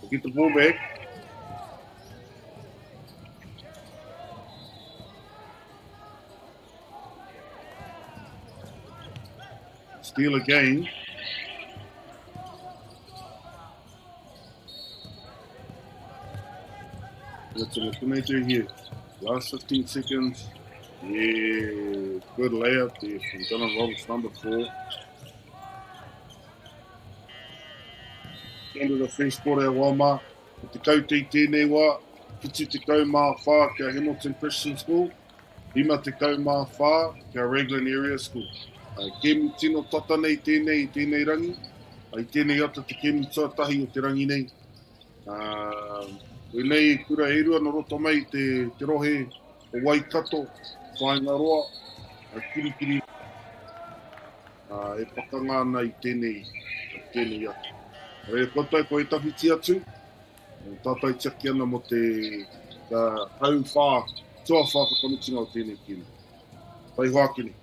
We'll get the ball back. Steal again. That's what can they do here? Last 15 seconds. Yeah, good layup there from Jonathan Roberts, number 4. End of the first quarter, Wama. Te kautei tēnei wā. Whitu te kau mā whā kia Hamilton Christian School. 5 te kau mā whā kia Raglan Area School. Kemi tino tata nei tēnei rangi. Ai tēnei ata te kemi tuatahi o te rangi nei. Koe nei kura e rua no roto mai te rohe o Waikato, Whaingaroa, Kirikiri. E pakanga ana i tēnei atu. Re kotai ko e tawhiti atu. Tātai tiaki ana mo te hau whā, tua whā whakamutinga o tēnei kiri. Tai hoakini.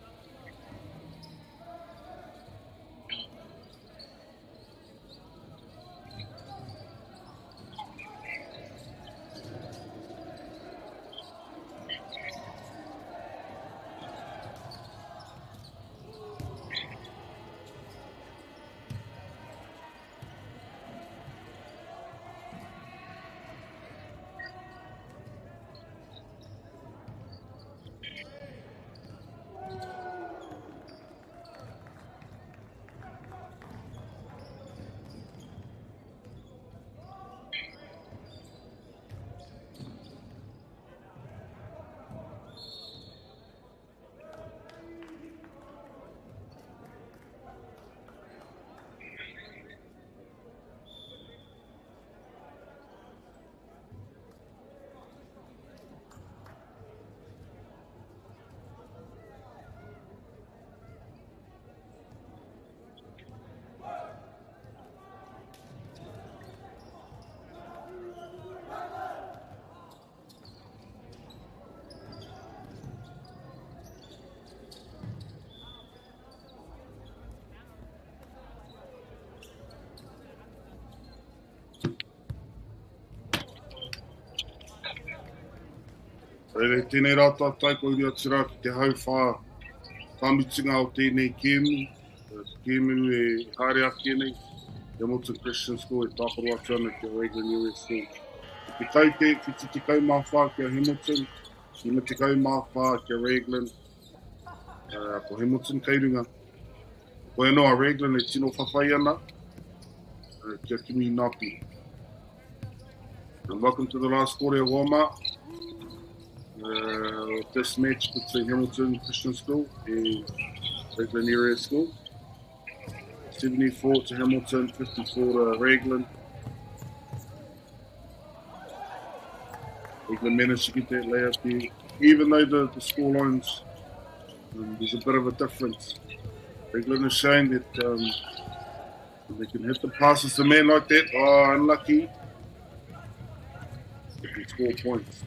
Rere, tēnei rā tātai ko iria tira ki te hau whā tāmitinga o tēnei kēmu. Kēmu e haere ake nei. Hamilton Christian School e tāparo atu ana ki Raglan Area School. Ki te kaute, ki te kau mā whā ki a Hamilton, ki me te kau mā whā ki a Raglan. Ko Hamilton kairunga. Ko e noa Raglan e tino whawhai ana. Kia kimi Napi. And welcome to the last quarter of warm-up. This match between Hamilton Christian School and Raglan Area School. 74 to Hamilton, 54 to Raglan. Raglan managed to get that layup there. Even though the score lines, there's a bit of a difference. Raglan has shown that they can hit the passes to man like that. Oh, unlucky. They can score points.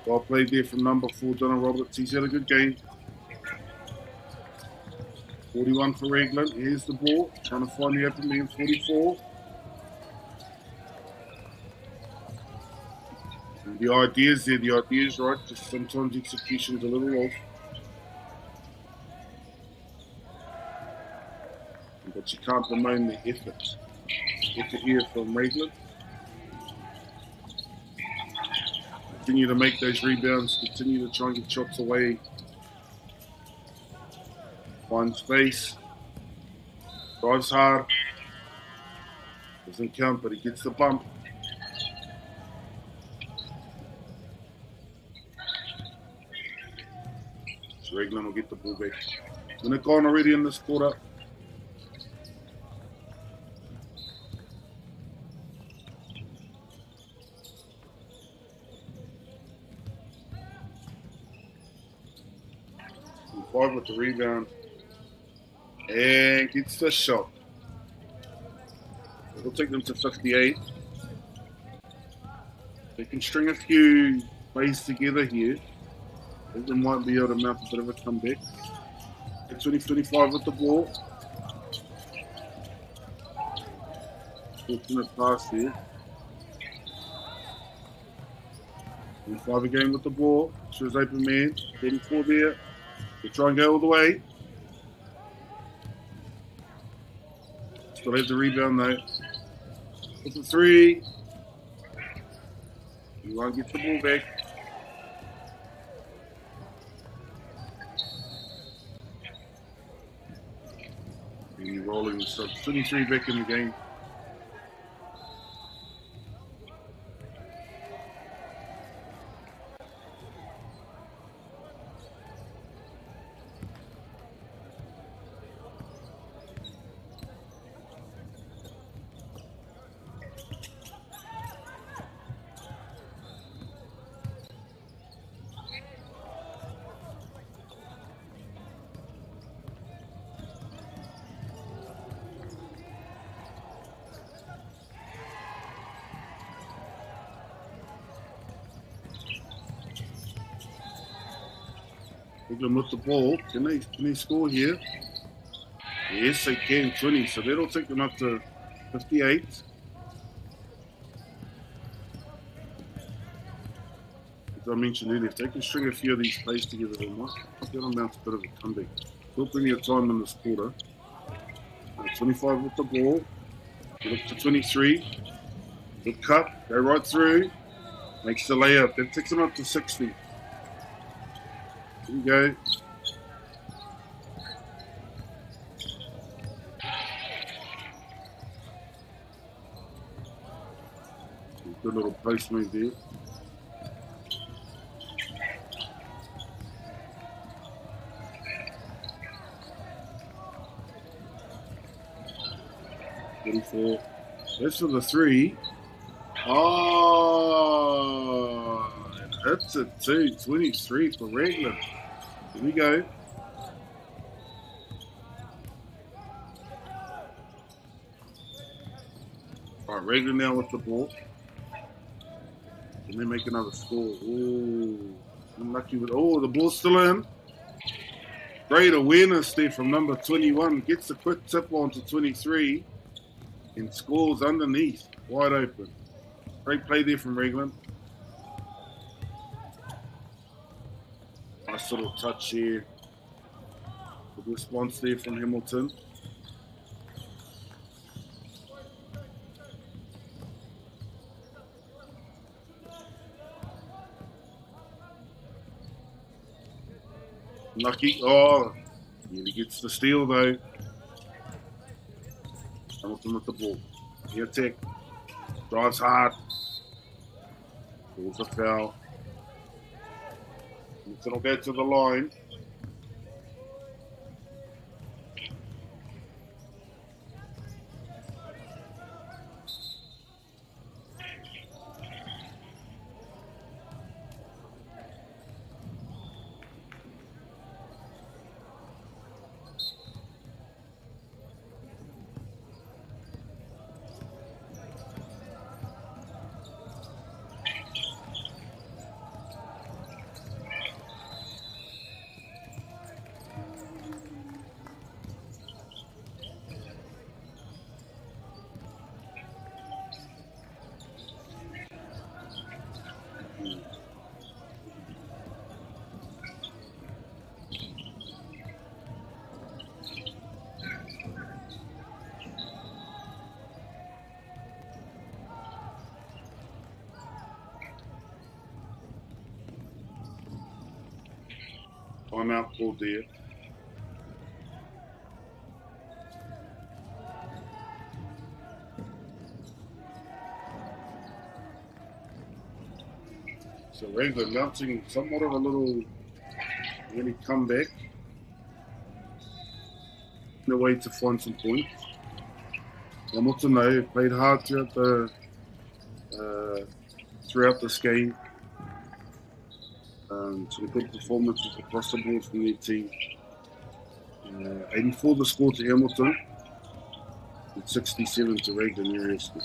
Well played there from number 4, Donald Roberts. He's had a good game. 41 for Raglan. Here's the ball. Trying to find the open man. 44. And the idea's there. The idea's right. Just sometimes execution's a little off. But you can't bemoan the effort. Effort here from Raglan. Continue to make those rebounds. Continue to try and get shots away. Find space. Drives hard. Doesn't count, but he gets the bump. So Raglan will get the ball back. Minute gone already in this quarter. And 5 with the rebound. And gets the shot. It'll take them to 58. They can string a few plays together here. They might be able to mount a bit of a comeback. 20-25 with the ball. Fortunate pass here. 25 again with the ball. Shows open man. 34 there. They try and go all the way. Still have the rebound though. With the 3. You won't get the ball back. And you're rolling. So 23 back in the game. Raglan with the ball. Can they score here? Yes, they can. 20. So that'll take them up to 58. As I mentioned earlier, if they can string a few of these plays together, they might get on down to a bit of a comeback. Still plenty of time in this quarter. 25 with the ball. Get up to 23. Good cut. Go right through. Makes the layup. That takes them up to 60. Here we go. Good little post move there. That's for the 3. Oh, and hits it too. 23 for Raglan. Here we go. All right, Raglan now with the ball. Can they make another score? Ooh, unlucky with. Oh, the ball's still in. Great awareness there from number 21. Gets a quick tip on to 23 and scores underneath. Wide open. Great play there from Raglan. Nice little touch here. Good response there from Hamilton. Lucky. Oh, he gets the steal though. Hamilton with the ball. He attack. Drives hard. Pulls a foul. Hamilton will go to the line. Timeout called there. So Raglan mounting somewhat of a little early comeback. In a way to find some points. Hamilton though played hard throughout this game. Some good performances across the board from their team. 84 the score to Hamilton, and 67 to Raglan area school.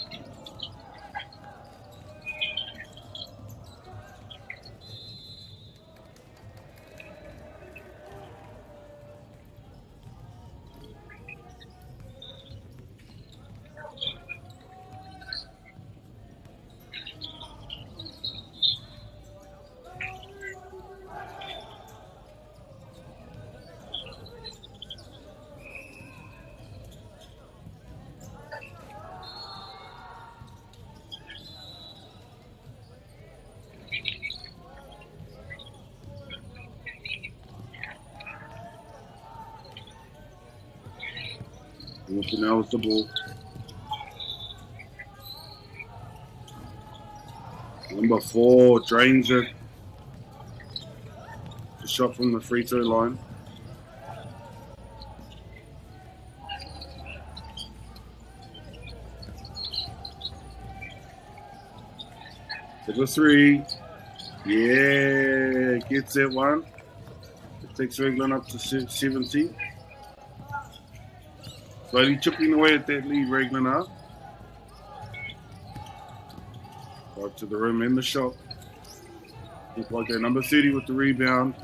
Hamilton now with the ball. Number 4 drains it. A shot from the free throw line. To the 3. Yeah, gets that one. It takes Raglan up to 70. Slowly chipping away at that lead, Raglan up. Right to the rim and the shot. Look like that. Number 30 with the rebound.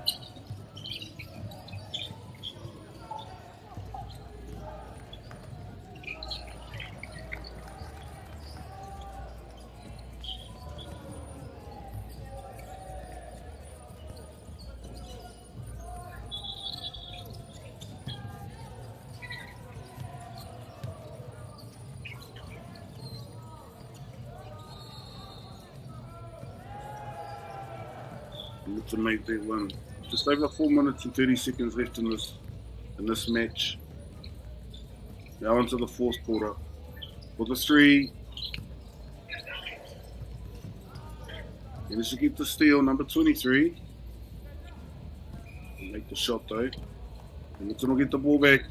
To make that win. Just over 4 minutes and 30 seconds left in this match. Now into the fourth quarter. For the 3. And this should get the steal, number 23. And make the shot though. Hamilton will get the ball back.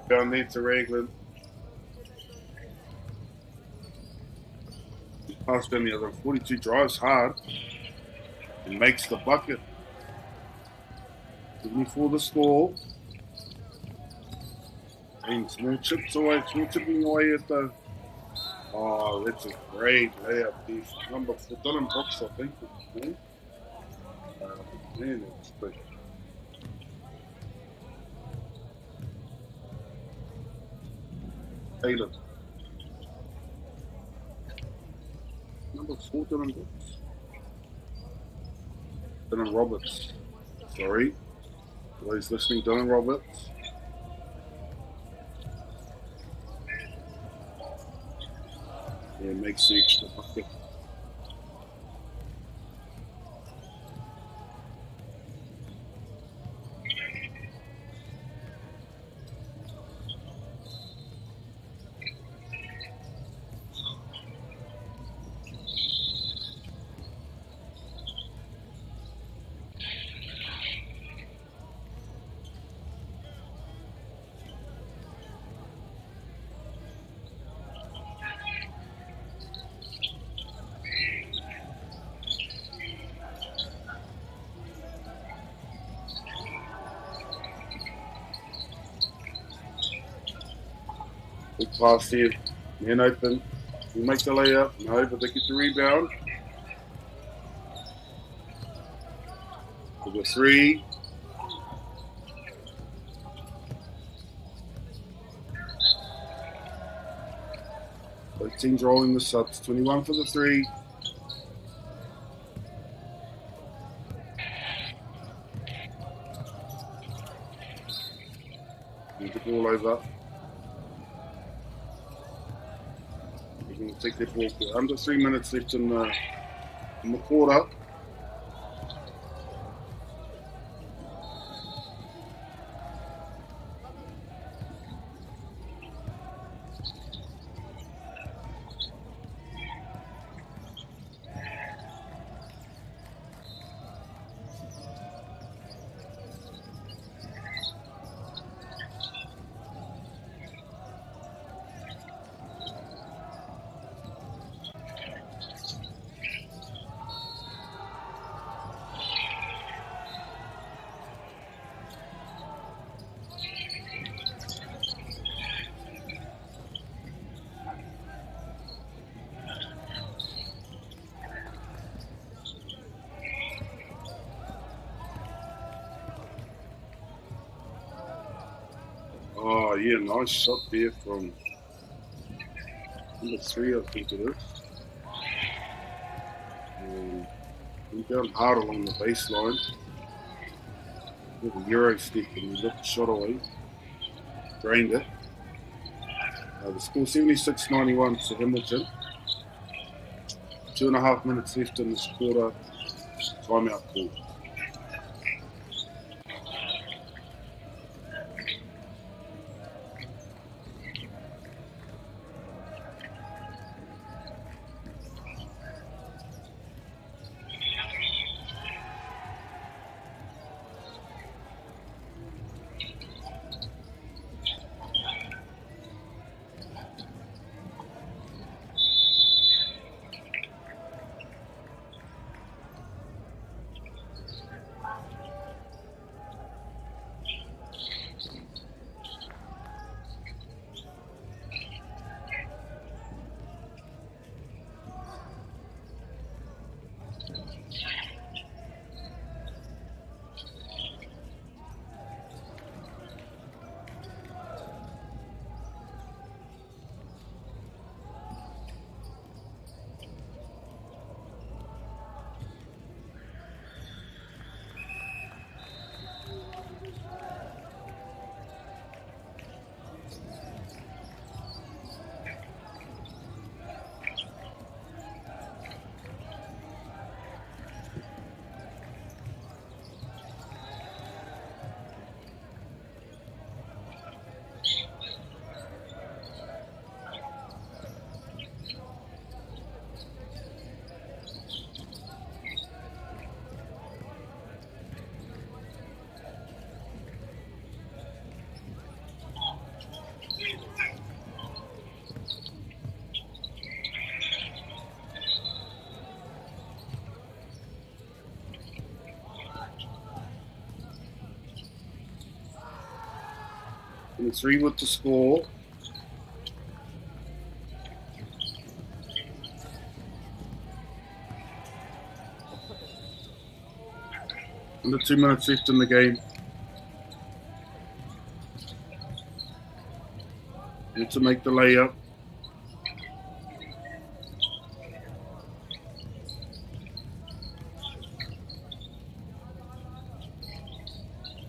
Down there to Raglan. Pass down the other 42, drives hard and makes the bucket. 74 the score. And small chipping away at the. Oh, that's a great layup there. Number 4, Dylan Brooks, I think. Man, that's big. Taylor. Number 4, Dylan Brooks. Dylan Roberts. Sorry. Always listening, Dylan Roberts. Yeah, makes the extra bucket. Big pass here. Man open. We make the layup. No, but they get the rebound. For the 3. Both teams rolling the subs. 21 for the 3. Move the ball over. They're going to take their ball. Under 3 minutes left in the quarter. Oh, yeah, nice shot there from number 3, I think it is. Went down hard along the baseline. With a Euro step and he looked the shot away. Drained it. The score 76-91 to Hamilton. 2.5 minutes left in this quarter. Timeout call. And 3 with the score. Under 2 minutes left in the game. Need to make the layup.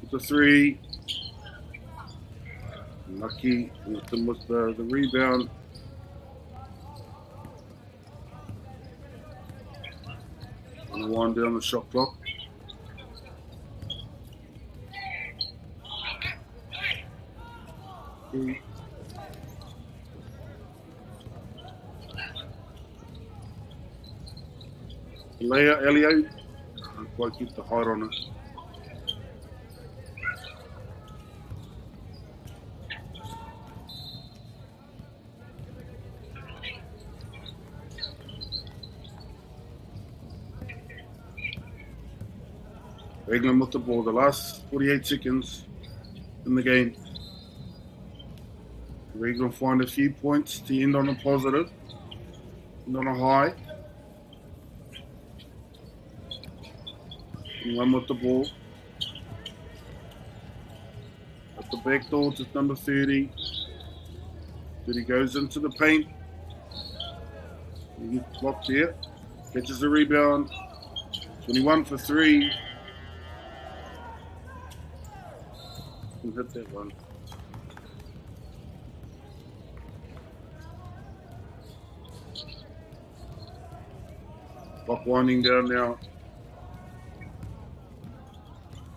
With the three. Lucky with the rebound. And wind down the shot clock. Leia, Elio, can't quite get the height on it. England with the ball, the last 48 seconds in the game. England find a few points to end on a positive, end on a high. England with the ball. At the back door to number 30. 30 goes into the paint. He gets blocked here. Catches the rebound. 21 for 3. Can hit that one. Clock winding down now.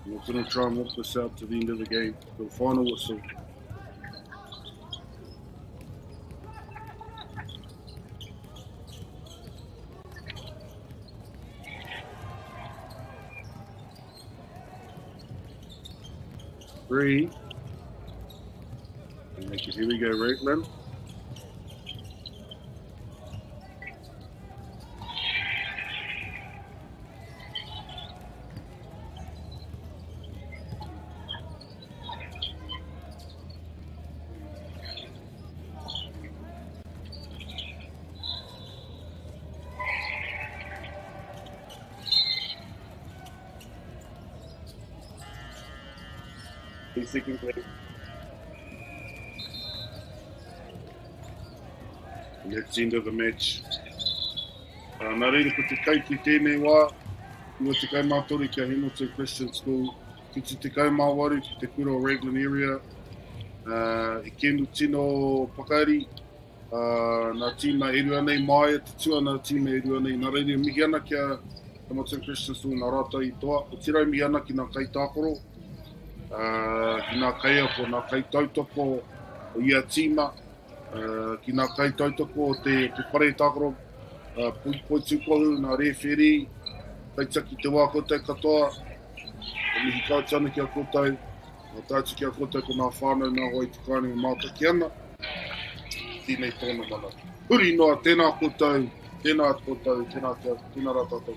We're going to try and walk this out to the end of the game. The final whistle. Three. Here we go, Raitland. Second play. And that's the end of the match. Nā reira ko te kai ki tēnei wā, no te kai mātori kia Hamilton Christian School, ki te kai MΑORI ki te kura o Raglan area, e kenu tino pakari, nā tīma e rua nei mai, te tua nā tīma e rua nei, nā reira mihi ana kia Hamilton Christian School, nā rātou i toa, o tirau mihi ana ki nā kai tākoro, ki nā kai apo, nā kai tautoko o ia tīma, ki nā kai tautoko o te whare tākoro, pui tūkohu, nā rewheri, kai taki te wā koutou katoa, o mihi kautana ki a koutou, nā tātu ki a koutou ko nā whānau, nā hoi te kāinga mātaki ana, tēnei tōna mana. Huri noa, tēnā koutou, tēnā koutou, tēnā rā tātou.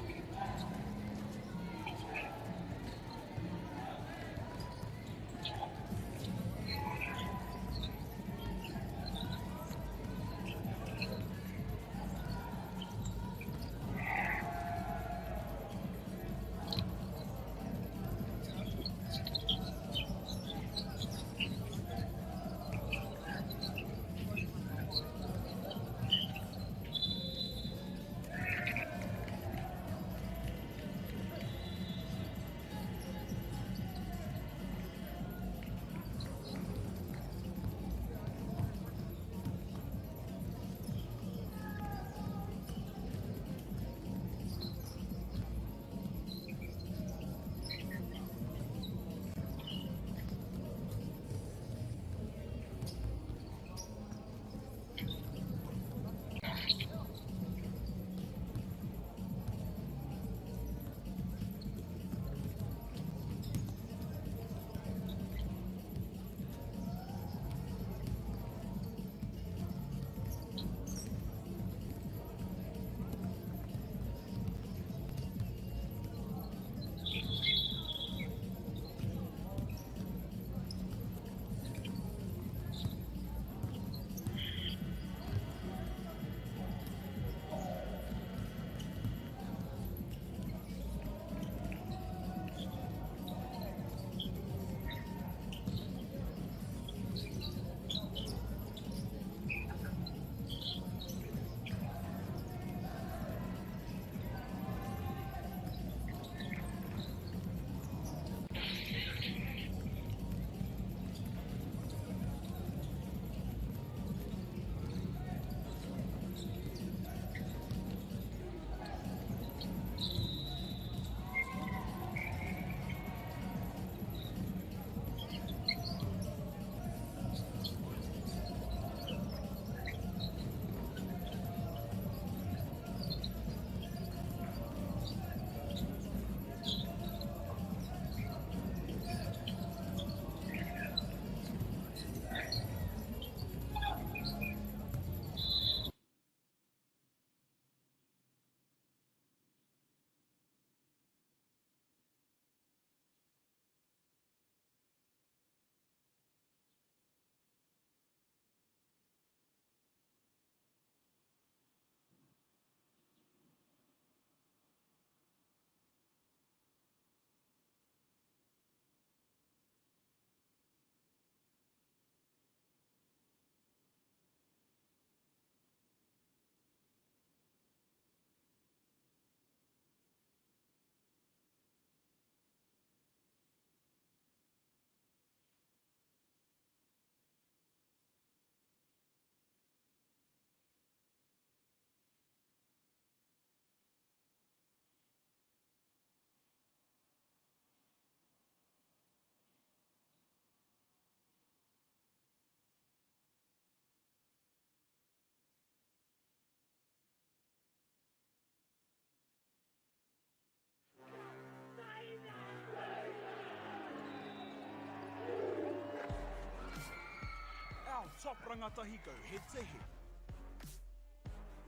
top rangatahi go head to head.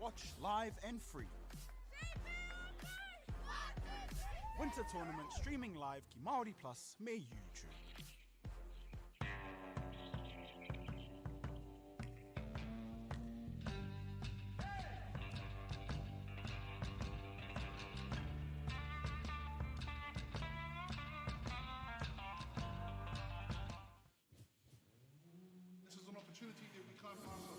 Watch live and free. Winter tournament streaming live ki MΑORI Plus me YouTube. This is an opportunity that we can't pass on.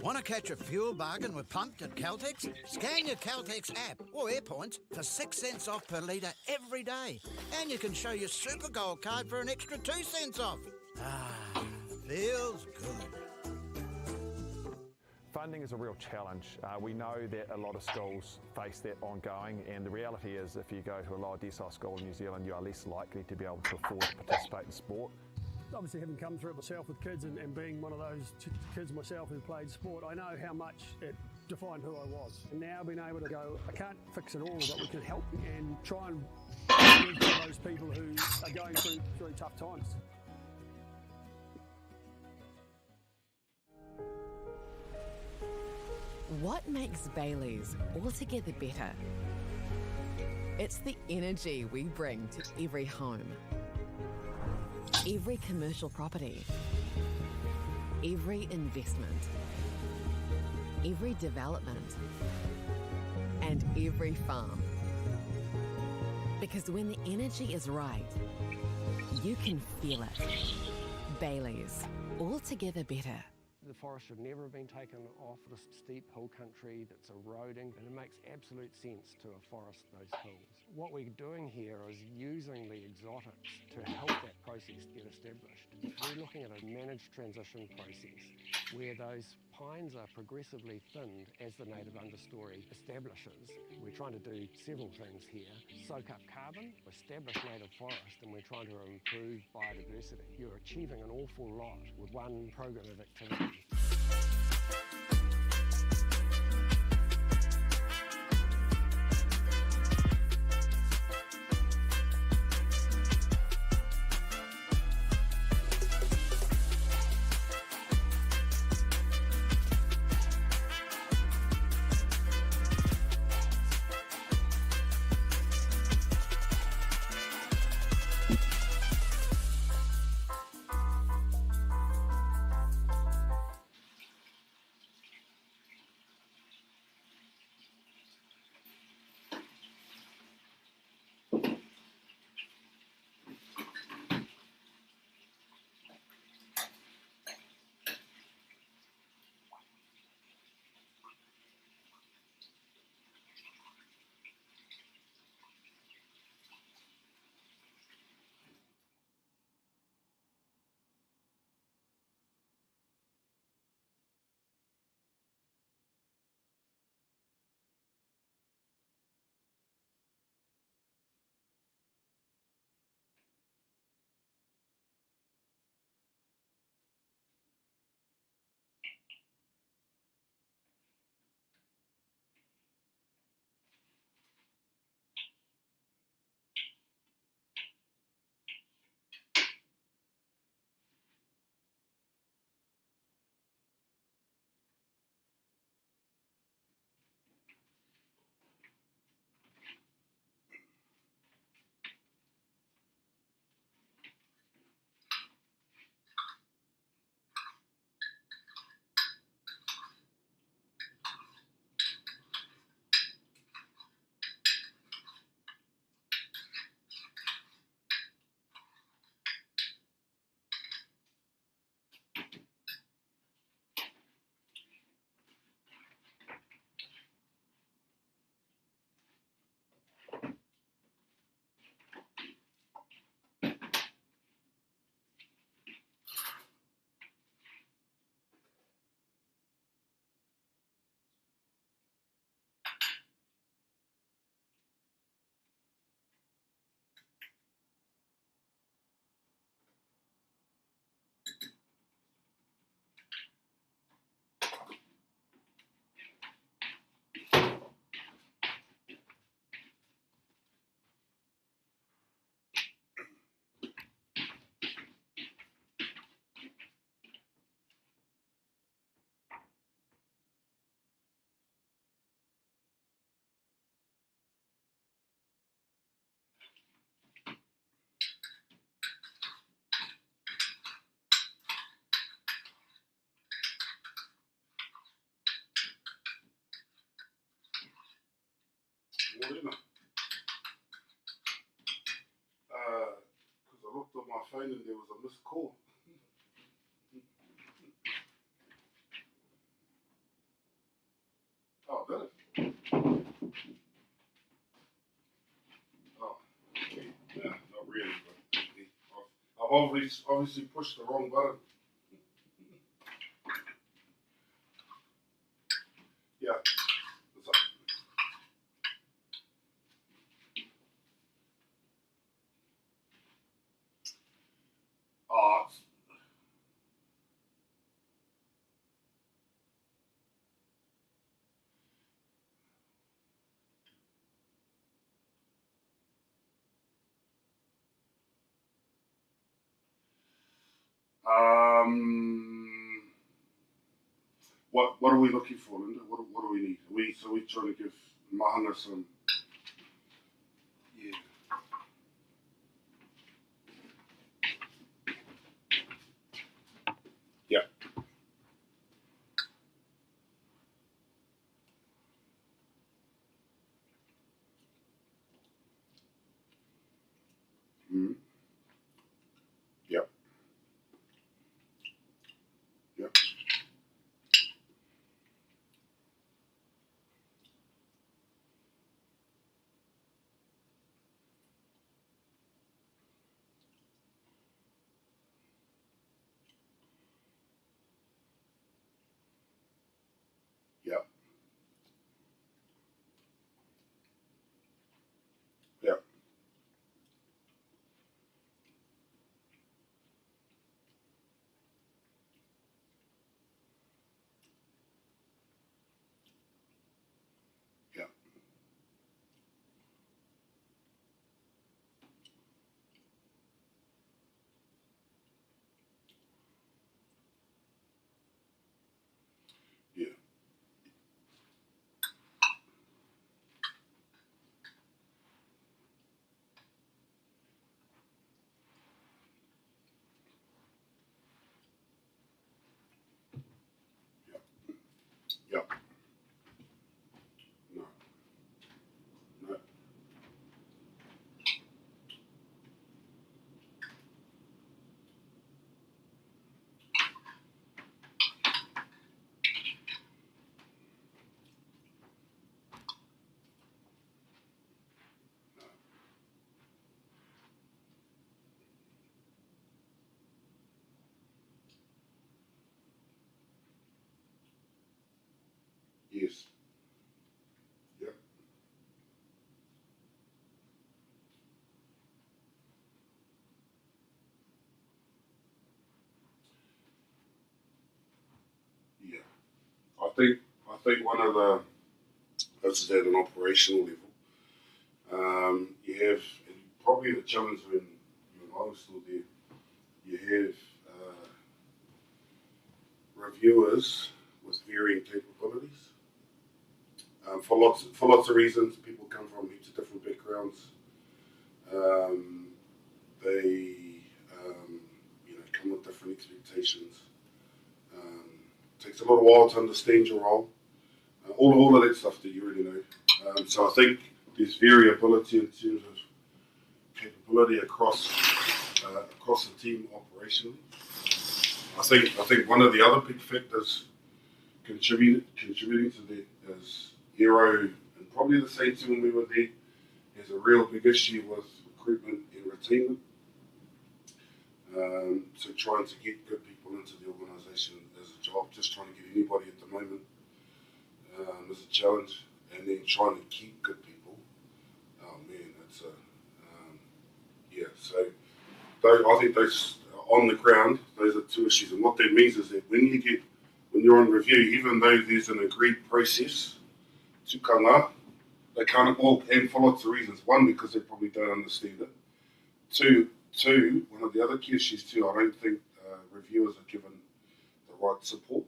Want to catch a fuel bargain with Pumped at Caltex? Scan your Caltex app or AirPoints for 6 cents off per litre every day. And you can show your Super Gold card for an extra 2 cents off. Ah, feels good. Funding is a real challenge. We know that a lot of schools face that ongoing, and the reality is if you go to a lower decile school in New Zealand, you are less likely to be able to afford to participate in sport. Obviously, having come through it myself with kids and being one of those kids myself who played sport, I know how much it defined who I was. And now being able to go, I can't fix it all, but we can help and try and work for those people who are going through tough times. What makes Bailey's altogether better? It's the energy we bring to every home, every commercial property, every investment, every development, and every farm. Because when the energy is right, you can feel it. Bailey's, altogether better. The forest should never have been taken off this steep hill country that's eroding, and it makes absolute sense to afforest those hills. What we're doing here is using the exotics to help that process get established. We're looking at a managed transition process where those pines are progressively thinned as the native understory establishes. We're trying to do several things here. Soak up carbon, establish native forest, and we're trying to improve biodiversity. You're achieving an awful lot with one program of activity. Morena. Because I looked on my phone and there was a missed call. Oh, did it? Oh, okay. Yeah, not really, but I've obviously pushed the wrong button. Yeah, what's up? Oh, what are we looking for, Linda? What do we need? We trying to give Mahana some. Yeah. Yeah. Mm-hmm. Yep. Yep. Yep. Yep. Yep. Yeah. Yep. Yep. No. No. Yes. Yep. Yeah. I think one of the this is at an operational level. You have and probably the challenge when you and I were still there. You have reviewers with varying capabilities. For lots of reasons, people come from heaps of different backgrounds. They come with different expectations. Takes a little while to understand your role. All of that stuff that you already know. So I think there's variability in terms of capability across the team operationally. I think one of the other big factors contributing to that is Hero, and probably the same team when we were there, has a real big issue with recruitment and retainment. So trying to get good people into the organisation is a job. Just trying to get anybody at the moment is a challenge, and then trying to keep good people. Oh man, it's a yeah. So I think those on the ground, those are two issues, and what that means is that when you're on review, even though there's an agreed process to come up, they can't all, and for lots of reasons. One, because they probably don't understand it. Two, one of the other key issues too, I don't think reviewers are given the right support.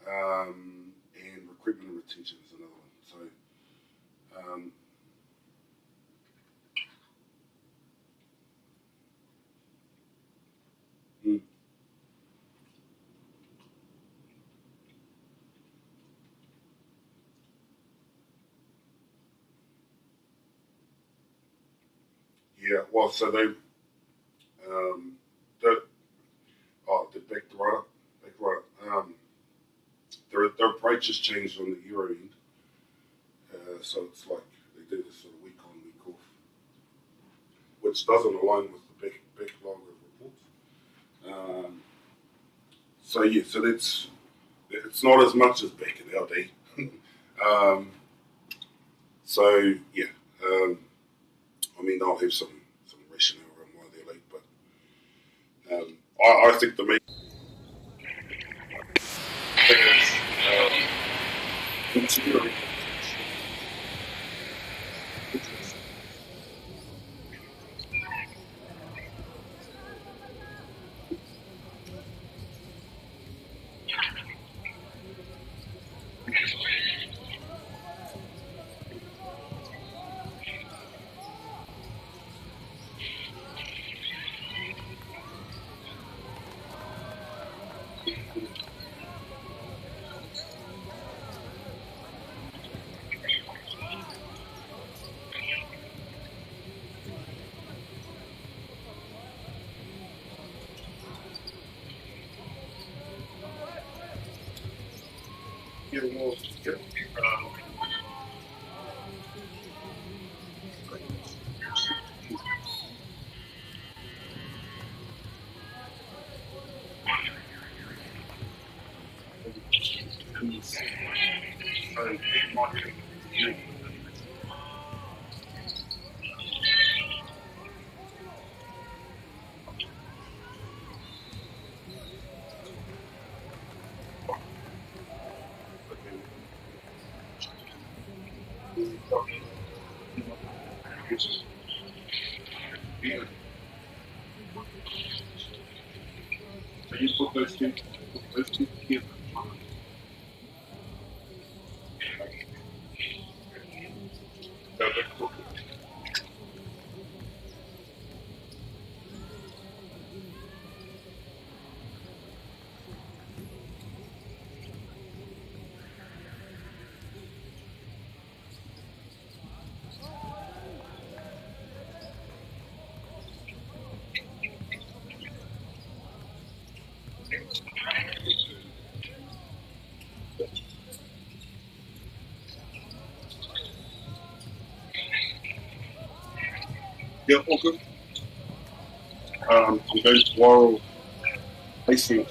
And recruitment and retention is another one. So, mm, Yeah, well, so they're back right up. Their approach has changed on the Euro end. So it's like they do this sort of week on, week off, which doesn't align with the backlog of reports. So it's not as much as back in our day. So yeah, I mean I'll have some rationale around why they're late, but I think the main thing is insecurity. Getting more secure. So you put those two together. Yeah, all good. I'm going tomorrow racing.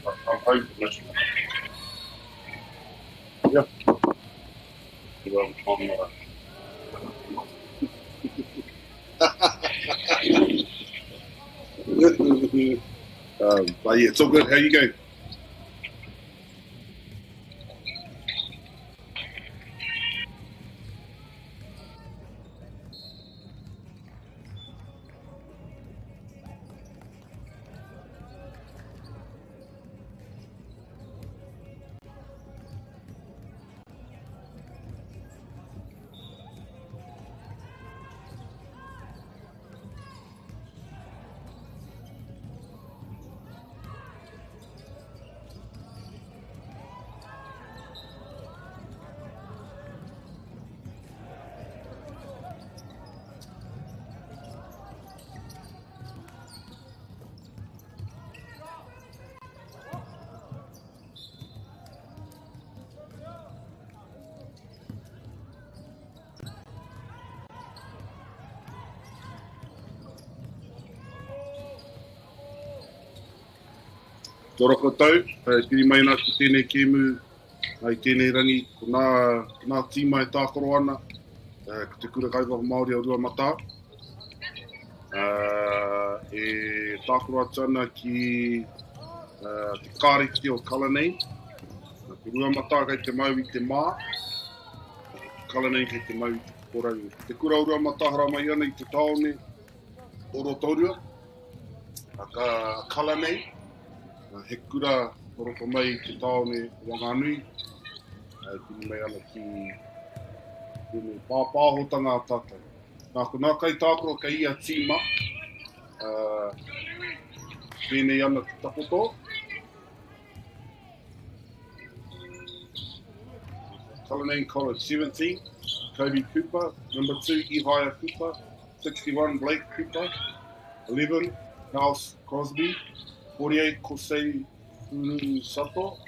I'm home for this. Yeah. But yeah, it's all good. How you going? Tōra koutou, tiri mai nā ki tēnei kēmu, ai tēnei rangi, ko nā tīma e tākoro ana, ko te kura kaiwaka Māori o Rua Mata. E tākoro atu ana ki te kāreti o Kalanei. Ko Rua Mata kei te mau i te mā, Kalanei kei te mau i te korangi. Te kura o Rua Mata hara mai ana i te taone o Rotorua, ka Kalanei. He kura horoko mai te taone Wanganui, tini mai ana ki tēnei pāpāhotanga tātou. Nā kai tākoro ka ia tīma, tēnei ana te tapoto. Cullinan College, 17, Kobe Cooper. Number 2, Ihaya Cooper. 61, Blake Cooper. 11, Carl Crosby. 48, Kosei Sato.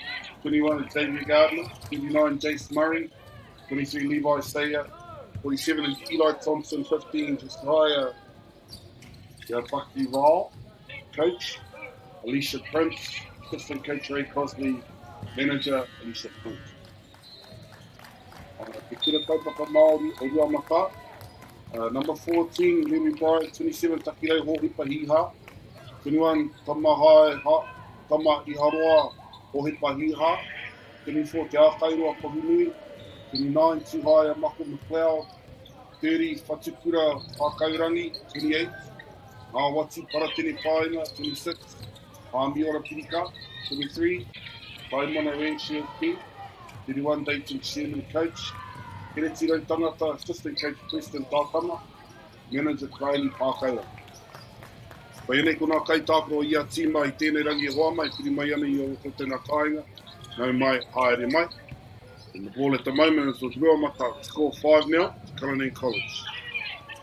21, Xavier Gardner. 29, Jace Murray. 23, Levi Sayer. 47, Eli Thompson. 15, Josiah Yabaki Val. Coach, Alicia Prince. Assistant coach, Ray Crosby. Manager, Alicia Prince. Te kura kaupapa Māori o Rua Maka. Number 14, Lemmy Bryant. 27, Takirei Hohipa Hiha. 21, Tama Iharoa Hohipa Hiha. 24, Te Ākairua Kohunui. 29, Tihaya Mako McLeod. 30, Whatukura Whakaurangi. 28, Ngāwati Paratene Paina. 26, Māmiora Pirika. 23, Paimana Ranchfield King. 31, Dayton Chairman Coach. Here Tiro Tangata, Assistant Coach Preston Tātama. Manager Kylie Pākaira. Pai nei ko nā kai tāpro ia tīma I tēnei rangi hoa mai, piri mai ana I o tēnā kāinga. Nau mai, haere mai. And the ball at the moment is with Rua Mata. Score 5 now, Cullinan College.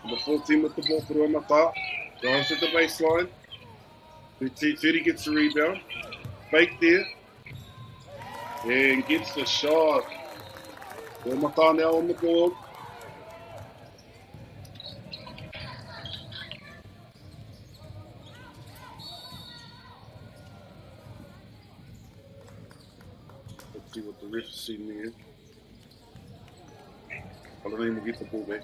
Number 14 with the ball for Rua Mata. Drives at the baseline. 30 gets the rebound. Fake there. And gets the shot. Rua Mata now on the board. Let's see what the ref's seen there. Cullinan will get the ball back.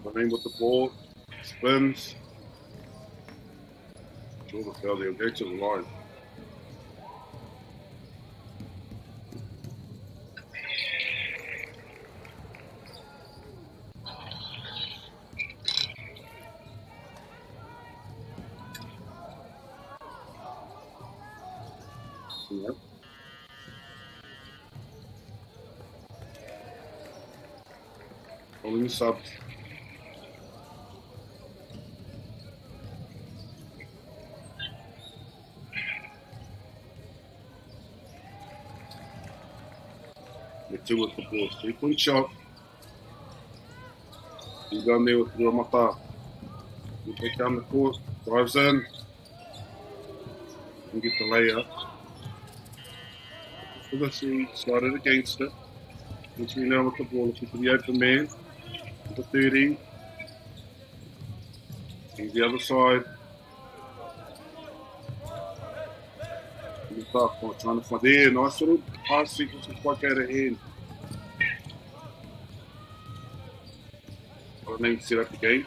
Cullinan with the ball. Spins. Draw the foul there. Go to the line. Yep. Calling the subs. The 2 with the ball. 3-point shot. He's down there with Rua Mata. He take down the court. Drives in. And get the layup. For the three. Started against it. Looks me now with the ball. Looking for the open man. With the 30. He's the other side. Trying to find there. Nice little pass sequence with quite out of hand. I need to set up the game.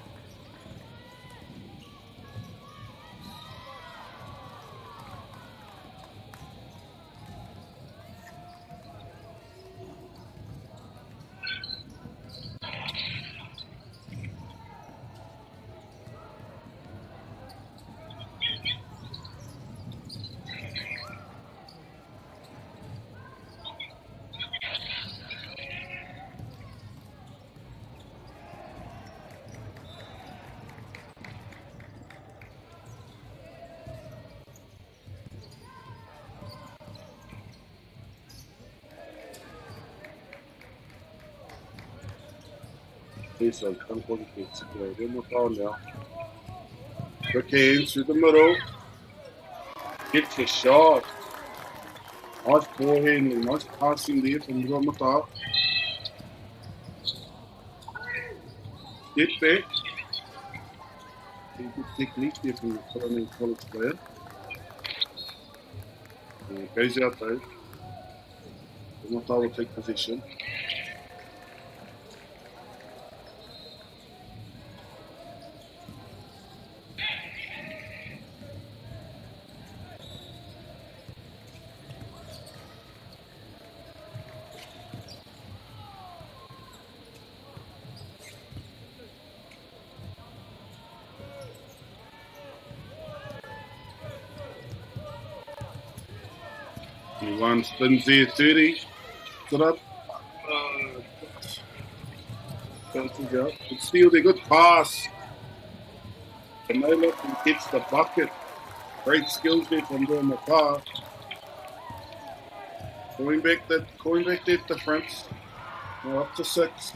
So come for the kids. One more foul now. Quick hands through the middle. Gets the shot. Nice ball handling. Nice passing there from Rua Mata. Get back. Good technique there from the Cullinan College player. It goes out though. Rua Mata will take possession. 21 spins there, 30. Stood up. Bounces out. Good steal there, good pass. And no look, he hits the bucket. Great skills there from doing the car. Going back that difference. Now up to 6.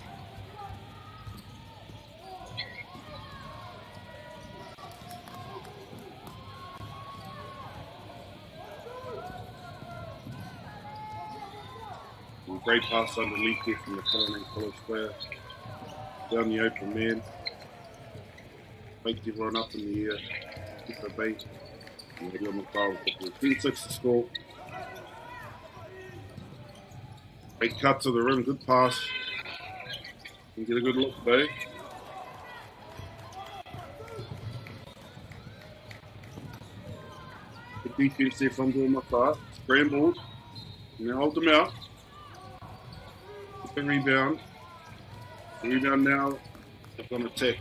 Great pass underneath there from the Colony College player. Down the open man. Makes everyone up in the air. Get the bait. And they're on the foul. 10-6 to score. Great cut to the rim. Good pass. Can get a good look though. Good defense there from Duamata. Scrambled. Now hold them out. The rebound. The rebound now. Up on attack.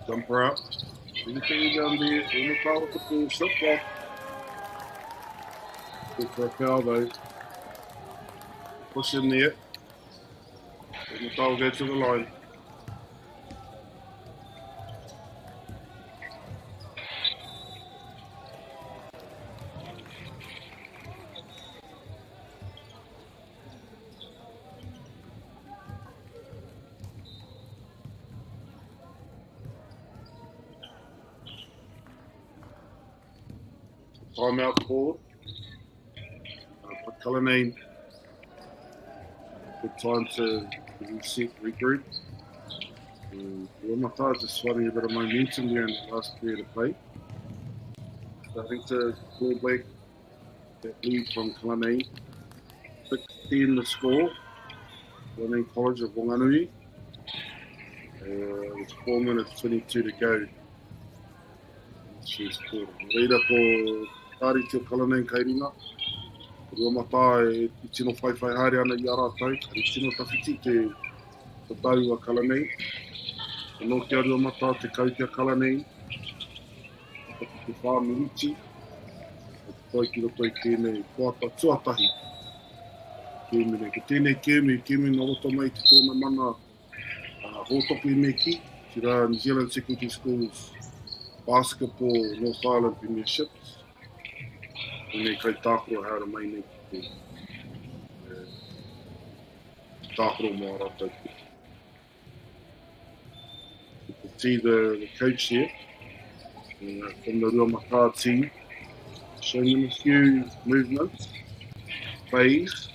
Jumper up. Bring the rebound there. In the foul with the full shot clock. Good for a foul though. Push in there. And the foul go to the line. Timeout called. For Cullinane. Good time to reset, regroup. Wamata just finding a bit of momentum there in the last period of play. Starting to pull back that lead from Cullinane. 16 the score. Cullinane College of Wanganui. With 4 minutes 22 to go. She's cool. Reira ko Tari te Cullinane Kairinga. Wamata e tino whaiwhai haere ana i ara tau. Kari tino tawhiti te tau a Cullinane. No te aru mata te kautia Cullinane. Te wha miniti. Toi ki roto i tēnei kuata tuatahi. Kēmine. Ko tēnei kēmi na roto mai te tōna mana hōtoku i me ki. Ki rā New Zealand Secondary Schools Basketball North Island Premierships. Nei kai tākoro haere mai nei ki te tākoro mō rātou. You can see the coach here from the Ruamaka team, showing them a few movements, plays,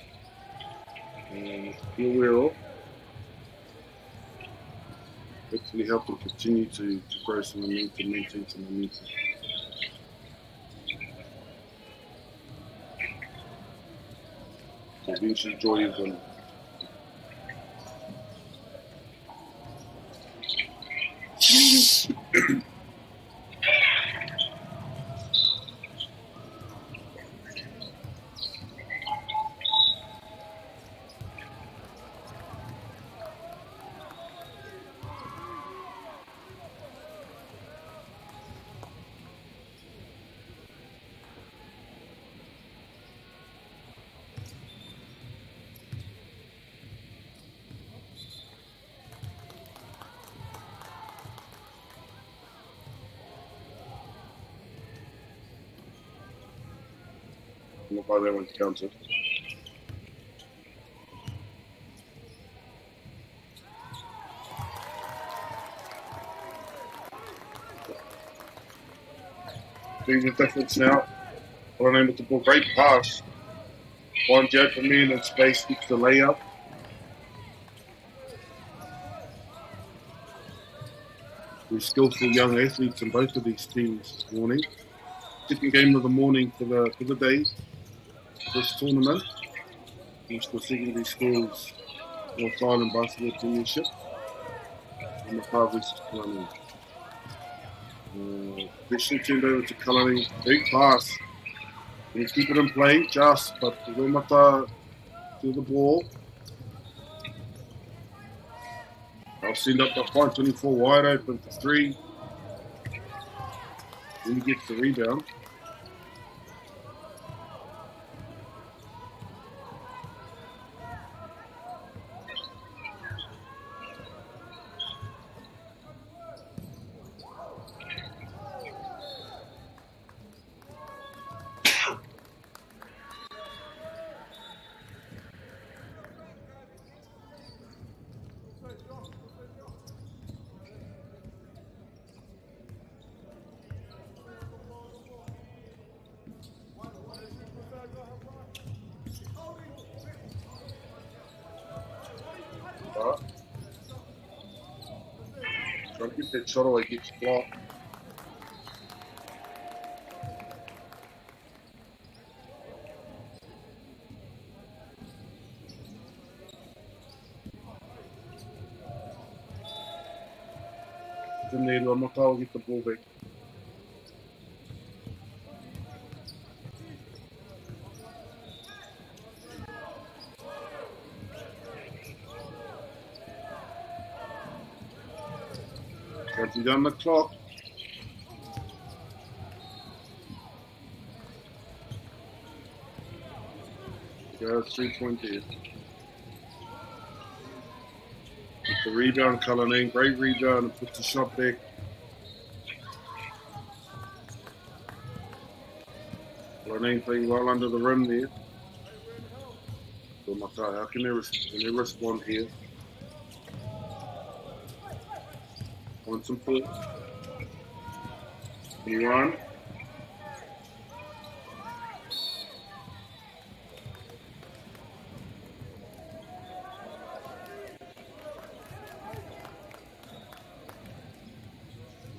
to be aware of. Hopefully help them continue to grow some momentum, maintain some momentum. So eventually joy is on. Look how they went to counter. Doing the difference now. Cullinane with the ball. Great pass. Finds the open man in space, gets the layup. We're skillful young athletes in both of these teams this morning. Second game of the morning for the day. This tournament, National Secondary Schools North Island Basketball Premiership, and the Car versus Cullinane. Possession turned over to Cullinane. Big pass. Going to keep it in play, just, but the Ruamata to the ball. I'll send up the 524 wide open for 3. Then he gets the rebound. Try to get that shot away, gets blocked. Then there, Maka will get the ball back. Counting down the clock. Go 3-point there. Get the rebound, Cullinane. Great rebound and puts the shot back. Cullinane playing well under the rim there. So Maka, how can they respond here? Want some pull. 21.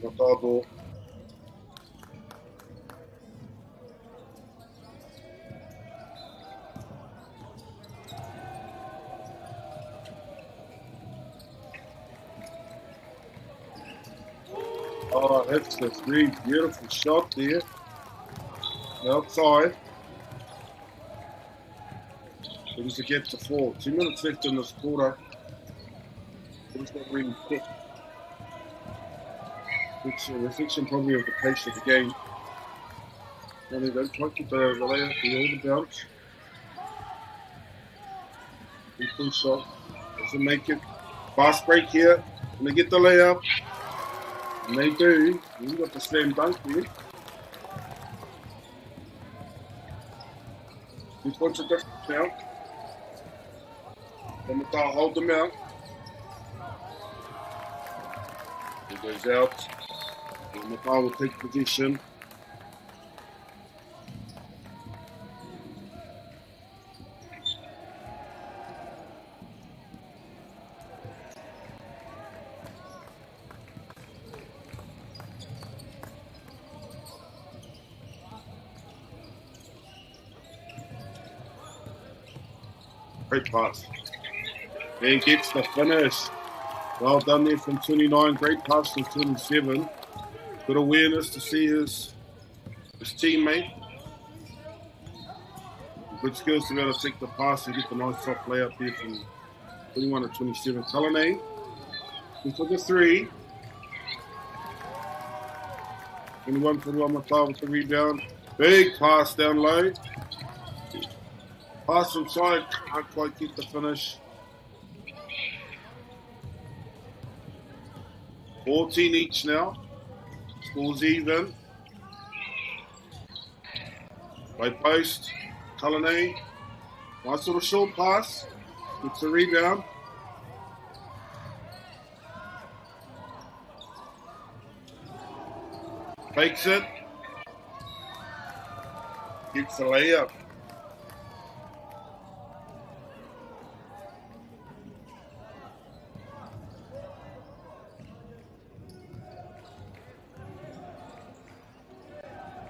Not our ball. Oh, that's a really beautiful shot there. Outside. Brings to get to 4. 2 minutes left in this quarter. It's not really quick. It's a reflection probably of the pace of the game. And they don't quite get the layup, the bounce. Big full shot. Doesn't make it. Fast break here. And they get the layup. And they do. You've got the slam dunk there. 2 points of difference now. Maka hold them out. He goes out. And Maka will take position. Great pass. There gets the finish. Well done there from 29. Great pass from 27. Good awareness to see his teammate. Good skills to be able to take the pass and get the nice soft layup there from 21 to 27. Cullinane. He took a 3. 21 for Maka with the rebound. Big pass down low. Pass from side, can't quite get the finish. 14 each now. Scores even. By post, Cullinane. Nice little short pass. Gets the rebound. Fakes it. Gets the layup.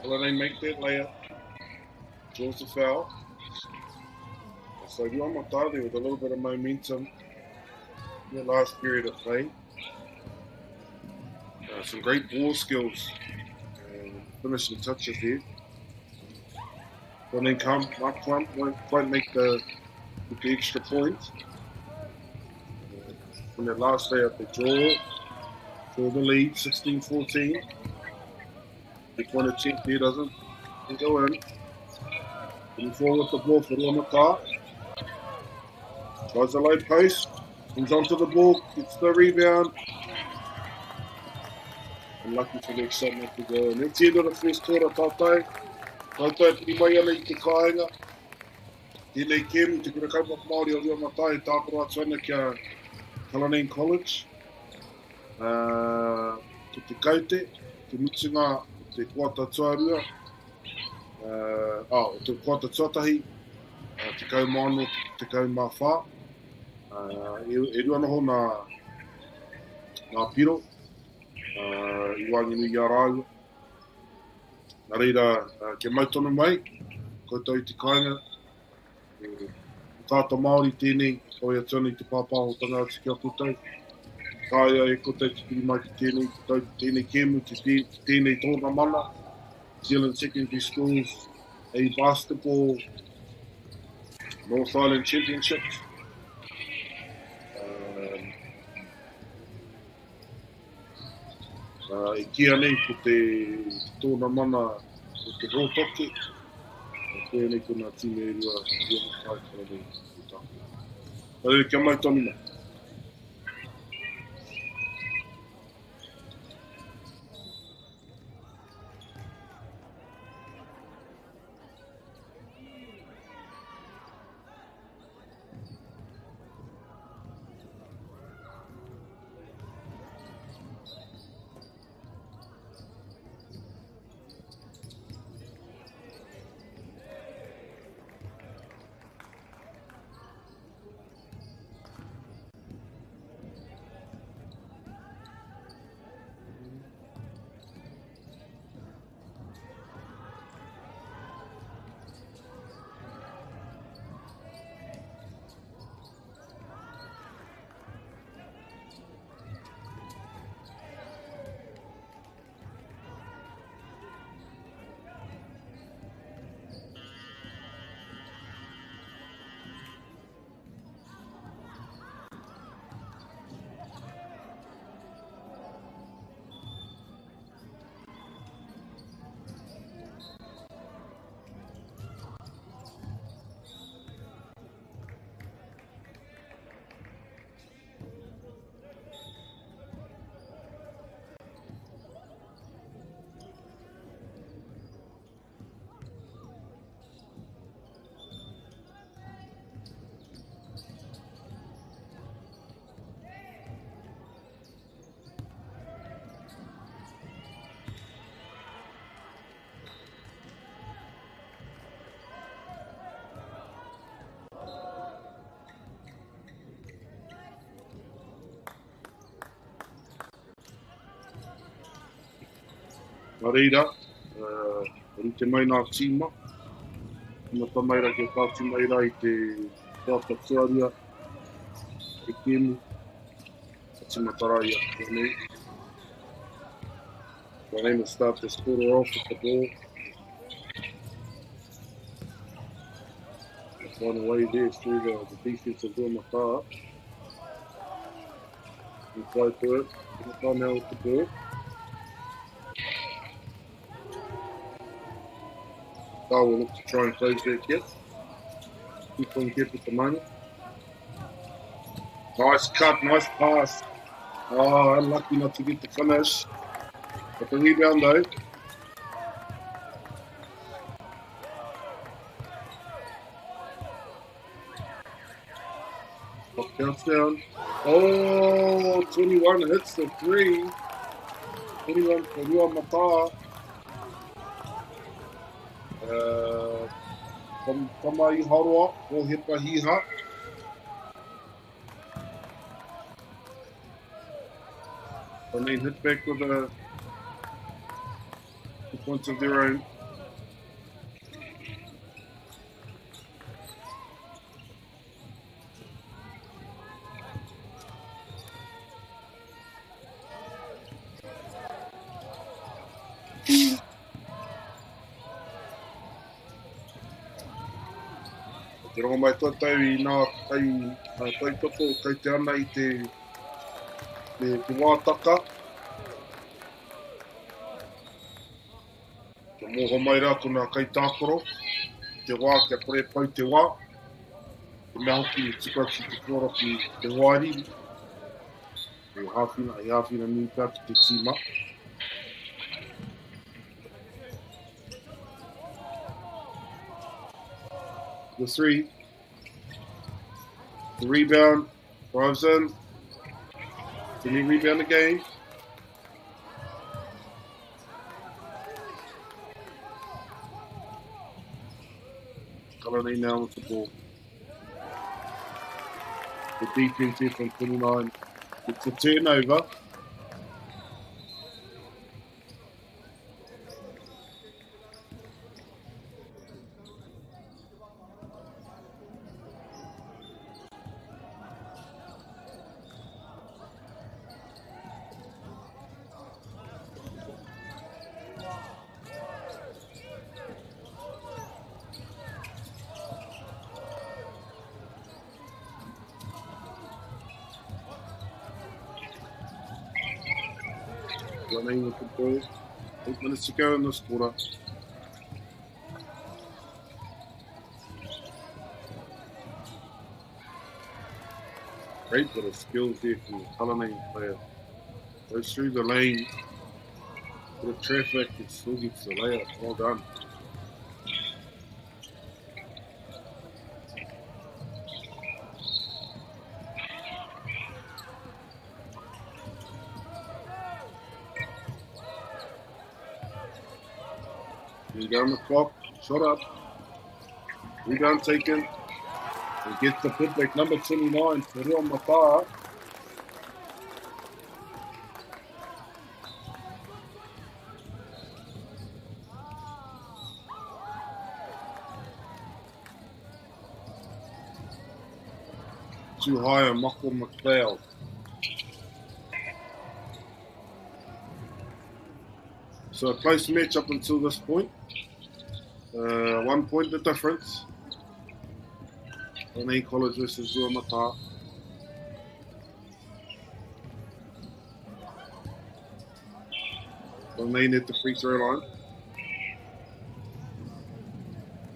Cullinane make that layup. Draws the foul. So you on my thought there with a little bit of momentum in the last period of play. Some great ball skills. Finishing touches here. And then Mark Trump won't quite make the extra point. on their last day at the draw for the lead, 16-14. The corner check there doesn't go in. Coming forward with the ball for Rotorua. Tries a low post, comes onto the ball, gets the rebound. Unlucky for the excitement to go. And that's the end of the first quarter, tātou. Tātou piri mai ana I te kāinga. Tēnei kēmu, te kura kaupapa Māori o Rio Matai, tāpura atu ana kia Cullinan College. Ko te kaute, te mutunga, o te kuata tuarua. O te kuata tuatahi, te kaumano, te kaumawha. E rua noho nā piro. I wangi nui a rāua. Nā reira, ke mautonu mai, koutou I te kāinga. Tātou Māori tēnei, koi atu ana I te pāpāho tanga atu ki a koutou. Kāia e koutou te piri mai ki tēnei kēmu, ki tēnei tōna mana. New Zealand Secondary Schools, A Basketball, North Island Championships. E kia nei ko te tōna mana o te Rotorua. Koe nei ko nā tīme e rua Matai kara nei i tāku. Tāre kia mai tonu mai. Nā reira, rite mai nā tīma. Mata mai ra ke tāti mai ra I te tāta tuarua. E kēmu. Ati matarai a tēnei. My name is start this quarter off with the ball. Find a way there through the defense of Rotorua. And play for it. Rotorua now with the ball. Rotorua will look to try and close their gap. Keep on gap at the moment. Nice cut, nice pass. Oh, unlucky not to get the finish. But the rebound though. Counts down. Oh, 21 hits the three. 21 for Mata. Kamai Haroa, o Hepa Hiha. And they hit back with the points of their own. Te rongo mai tōtau I nā tai toko kei te ana I te te wātaka. Kia mōho mai rā tōna kai tākoro. Te wā kia kore pau te wā. Te mea hoki e tika ki te kora ki te wāriri. E hāwhina nui pēr ki te tīma. The 3. The rebound. Drives in. Can he rebound again? Kalani now with the ball. The defense here from 29. It's a turnover. Running with the ball. 8 minutes to go in this quarter. Great bit of skills there from the Kalani player. Goes through the lane. Bit of traffic, it still gets the layup. Well done. Down the clock, shot up, rebound taken, and gets the putback, number 29, Rotorua Mapaa. Too high on Michael McLeod. So a close match up until this point. 1 point the difference. Onei College versus Rotorua. Onei at the free throw line.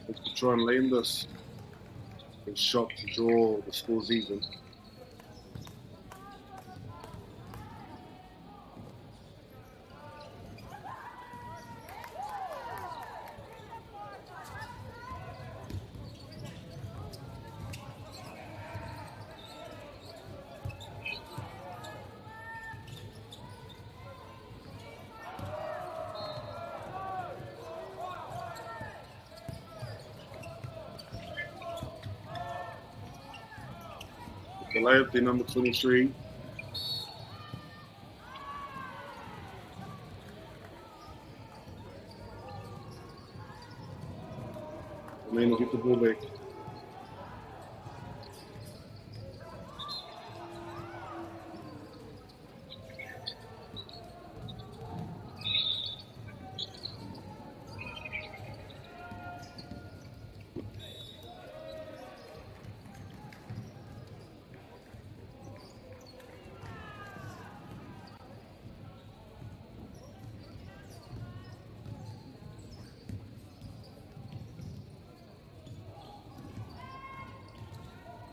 Let's try and land this shot to draw the scores even. The layup, the number 23. And then he'll get the ball back.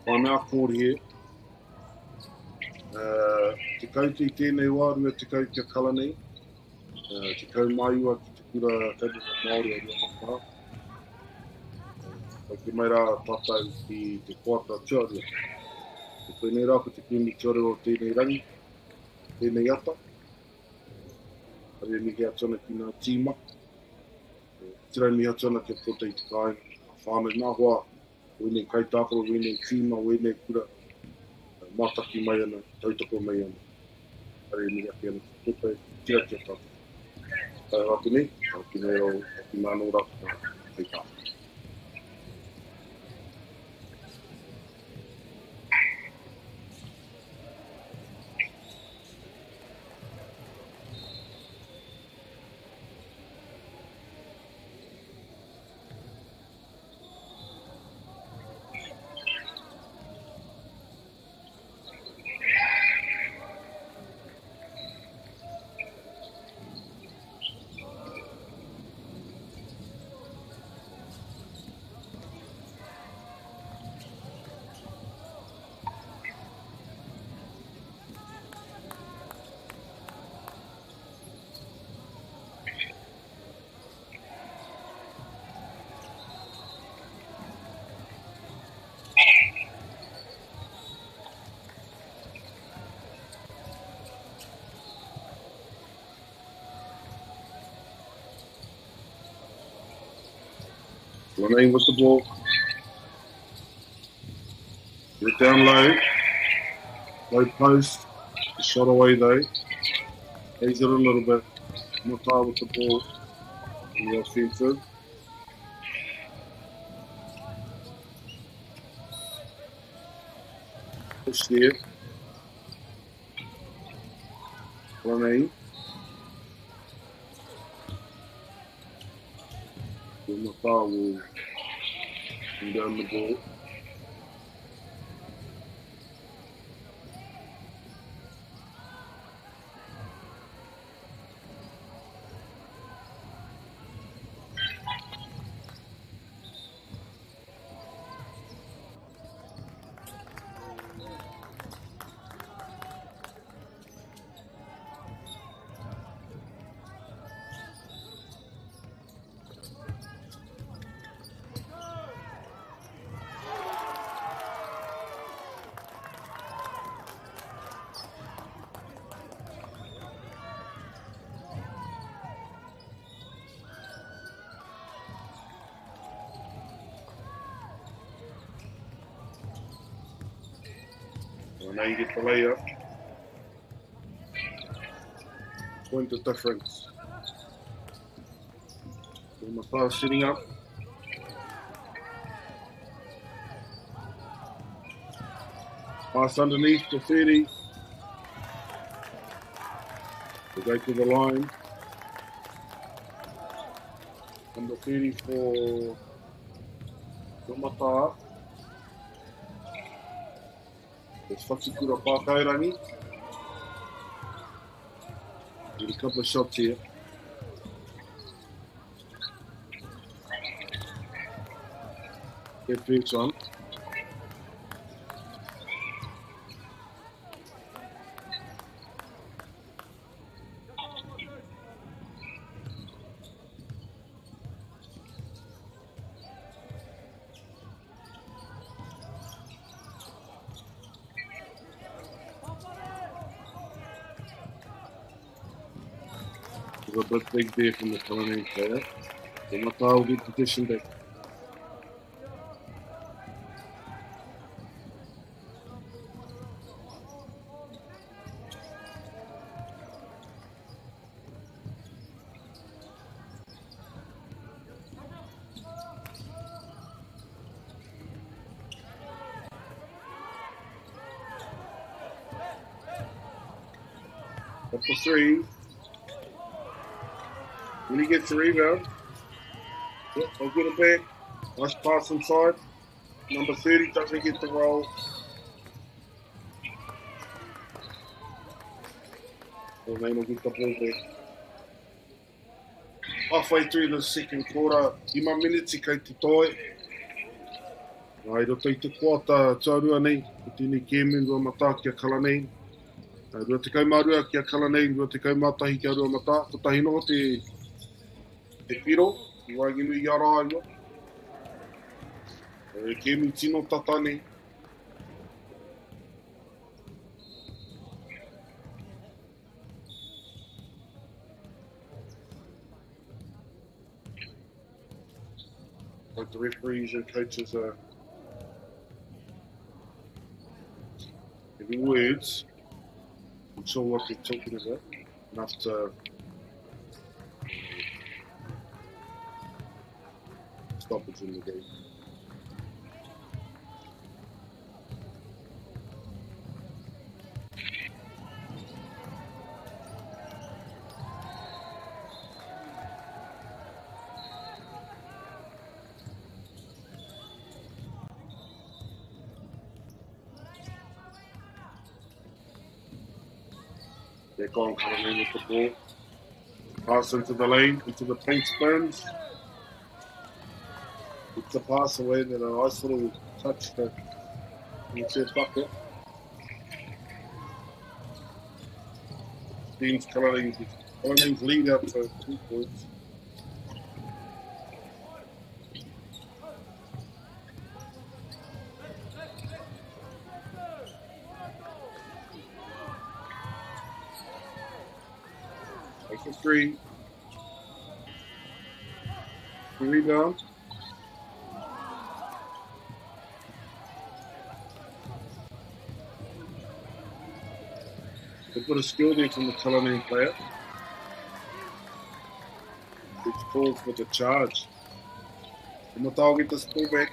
I'm out forward here. Te kauti tēnei wārua te kau kia Kalani. Te kau maiua ki te kura kaupapa Māori a Ria Mapaa. Ka mai rā tātou ki te kuata tiaria. Te koenei rā ko te kumi tiaria o tēnei rangi, tēnei ata. Hare mi hea tana ki ngā tīma. Tirau mi hea tana kia pota I te kai. Whānau nā hoa. Wene kai tākoro, wene tīma, wene kura, mātaki mai ana, tautako mai ana. Hare mi ake ana, tupe, tia kia tātou. Tai rātu nei, ki nei rau, ki māno rātu, kai tātou. Lane with the ball. Get down low. Low post. Shot away though. Plays it a little bit. Mata with the ball in the offensive. Push there. Lane. Mata will bring down the ball. And now you get the layup. Point of difference. Mata sitting up. Pass underneath to 30. They go to the line. Number 30 for Mata. There's Whakikura Pākairangi. Need a couple of shots here. Get first one. A bit big there from the Colonel player. So Mata will get position back. Up for three. When he gets the rebound, yep, I'll get it back. Nice pass inside. Number 30 doesn't get the roll. Well, then we'll get the ball back. Halfway through the second quarter, 5 minutes I kei te toi. Ai roto I te kuata taurua nei, ko tēnei kēmen rua mata kia kala nei. Rua te kaumārua kia kala nei, rua te kaumātahi kia rua mata. Ko tahi no te piro, I waiginu I ara ai roa. Kēmi tino tata nei. Like the referees and coaches are giving words. I'm sure what they're talking about. Enough to stoppage in the game. They're going coming in with the ball. Pass into the lane, into the paint spins. It's a pass away, then a nice little touch to into the bucket. Dean's Cunning's lead up to 2 points. Take a three. Rebound. They've got a skill there from the Cullinan player. It's called for the charge. And Matau get this ball back.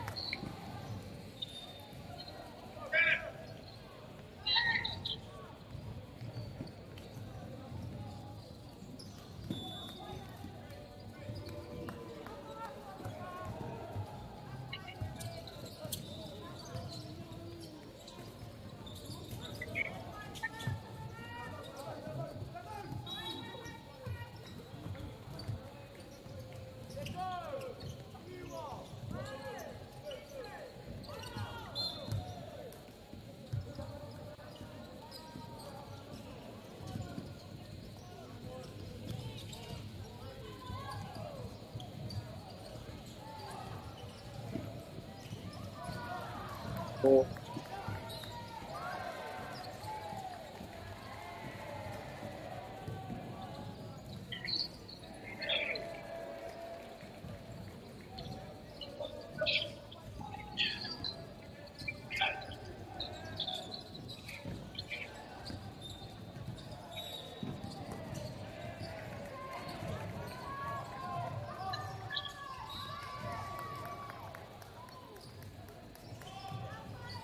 Four.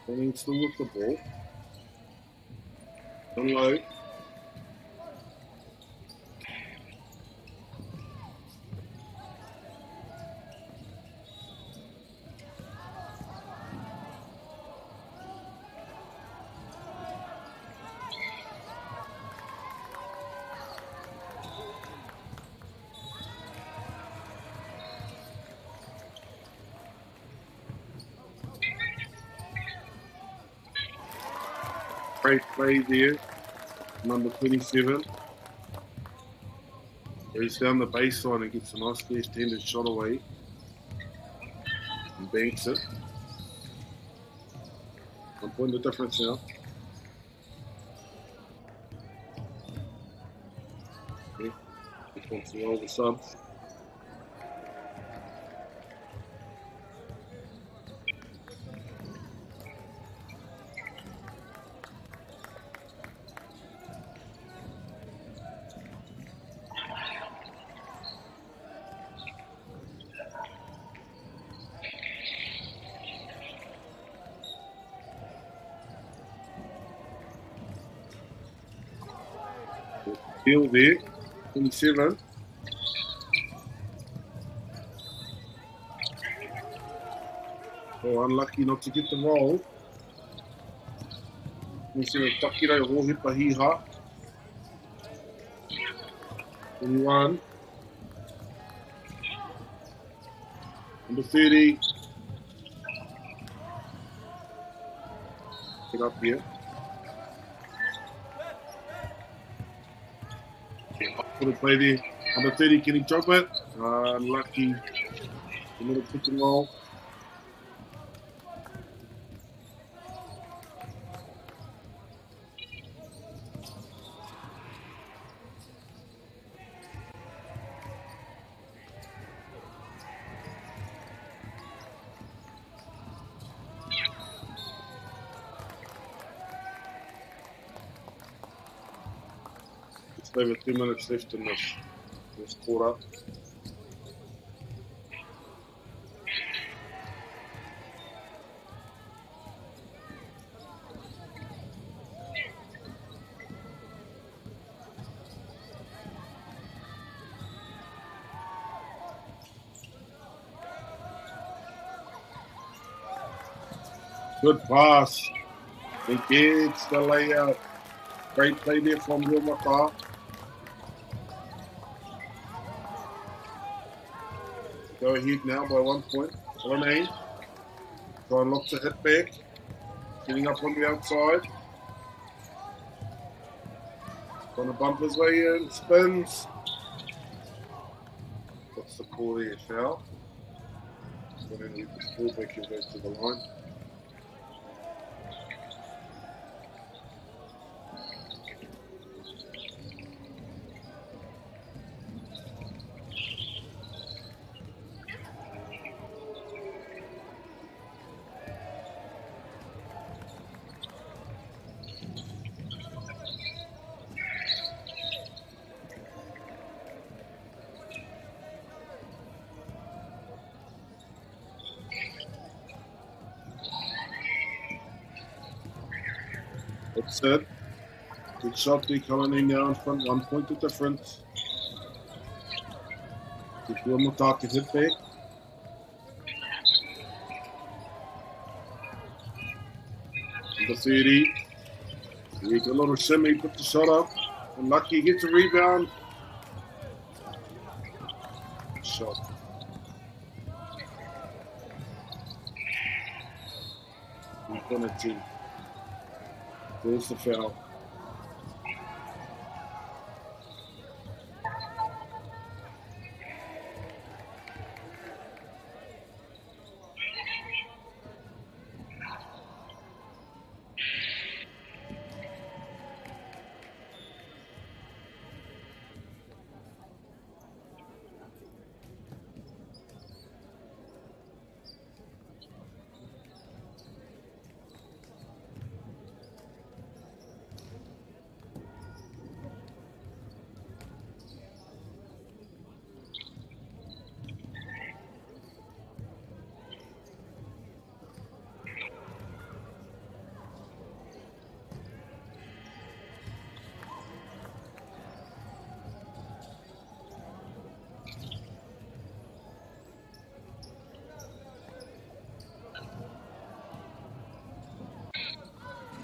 Running still with the ball. On low. Great play there, number 27. He's down the baseline and gets a nice left-handed shot away. And banks it. 1 point of difference now. Okay. Just wants to roll the subs. Deal there, 27. Oh, unlucky not to get the roll. 27, Takira Hohipa Hiha. 21. Number 30. Get up here. Put it play there. Number 30, Kenny Chocolate. Unlucky. A little pick and roll. Over 2 minutes left in this quarter. Good pass. He gets the layout. Great play there from Wilmaka. Go ahead now by 1 point. Lene. Try and lock the hit back. Getting up on the outside. Trying to bump his way in. Spins. What's the call there? Foul. So then leave this ball back and go to the line. Puts it. Good shot there, Colony now in front, 1 point of difference. Good Tuamataki hit back. Number 30. He gets a little shimmy, puts the shot up. And Lucky gets a rebound. Shot. Infinity. There's the foul.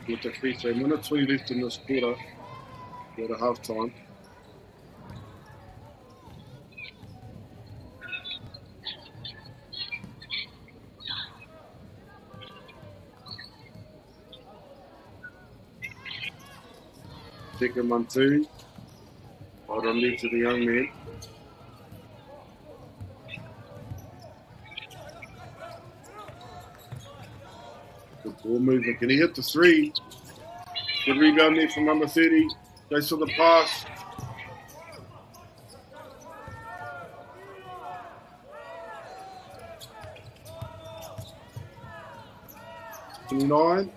With the free throw, minute 20 left in this quarter. Go to half time. Second 1-2. Hold on there to the young man. Good ball movement. Can he hit the three? Good rebound there from number 30. Goes for the pass. Nine.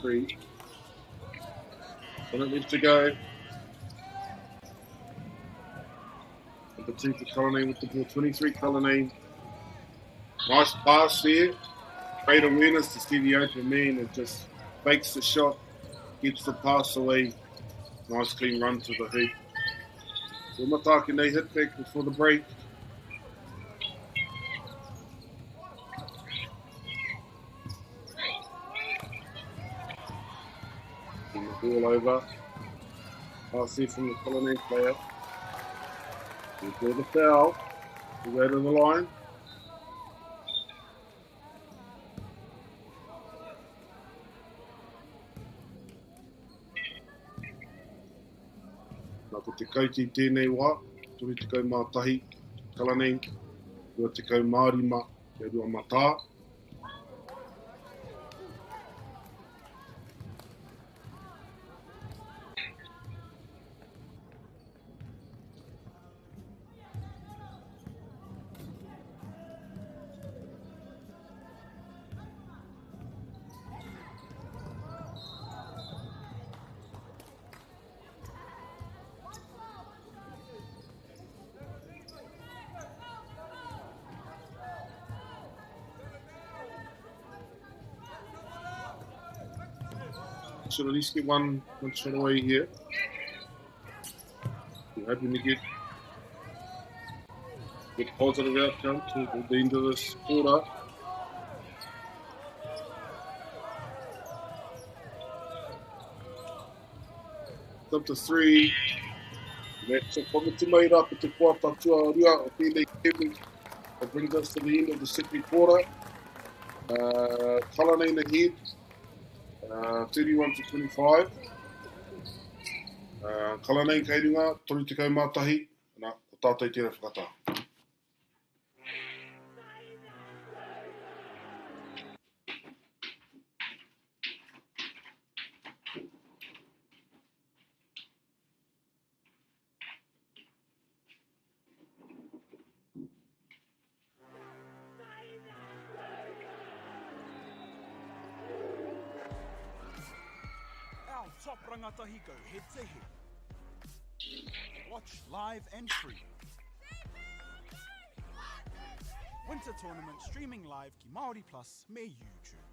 3. Minute left to go. Number 2 for Colony with the ball. 23 Colony. Nice pass there. Great awareness to see the open man and just fakes the shot, gets the pass away. Nice clean run to the hoop. Umataki, they hit back before the break. And the ball over. Pass there from the Colony player. We draw the foul. We go to the line. Nā ko te kauti tēnei wā, turi te kau mātahi, Kalaneng, ua te kau Māori ma, te rua matā. Should at least get one shot away here. We're hoping to get positive outcome to the end of this quarter. Up to 3. That's a committee made up at the quarter to Rotorua. That brings us to the end of the second quarter. Colony ahead. 31 to 25. Kalanei kei runga, tori te kau mātahi, nā, o tātou tēnā whakatā. Top rangatahi go head to head. Watch live and free. Winter tournament streaming live ki Māori Plus me YouTube.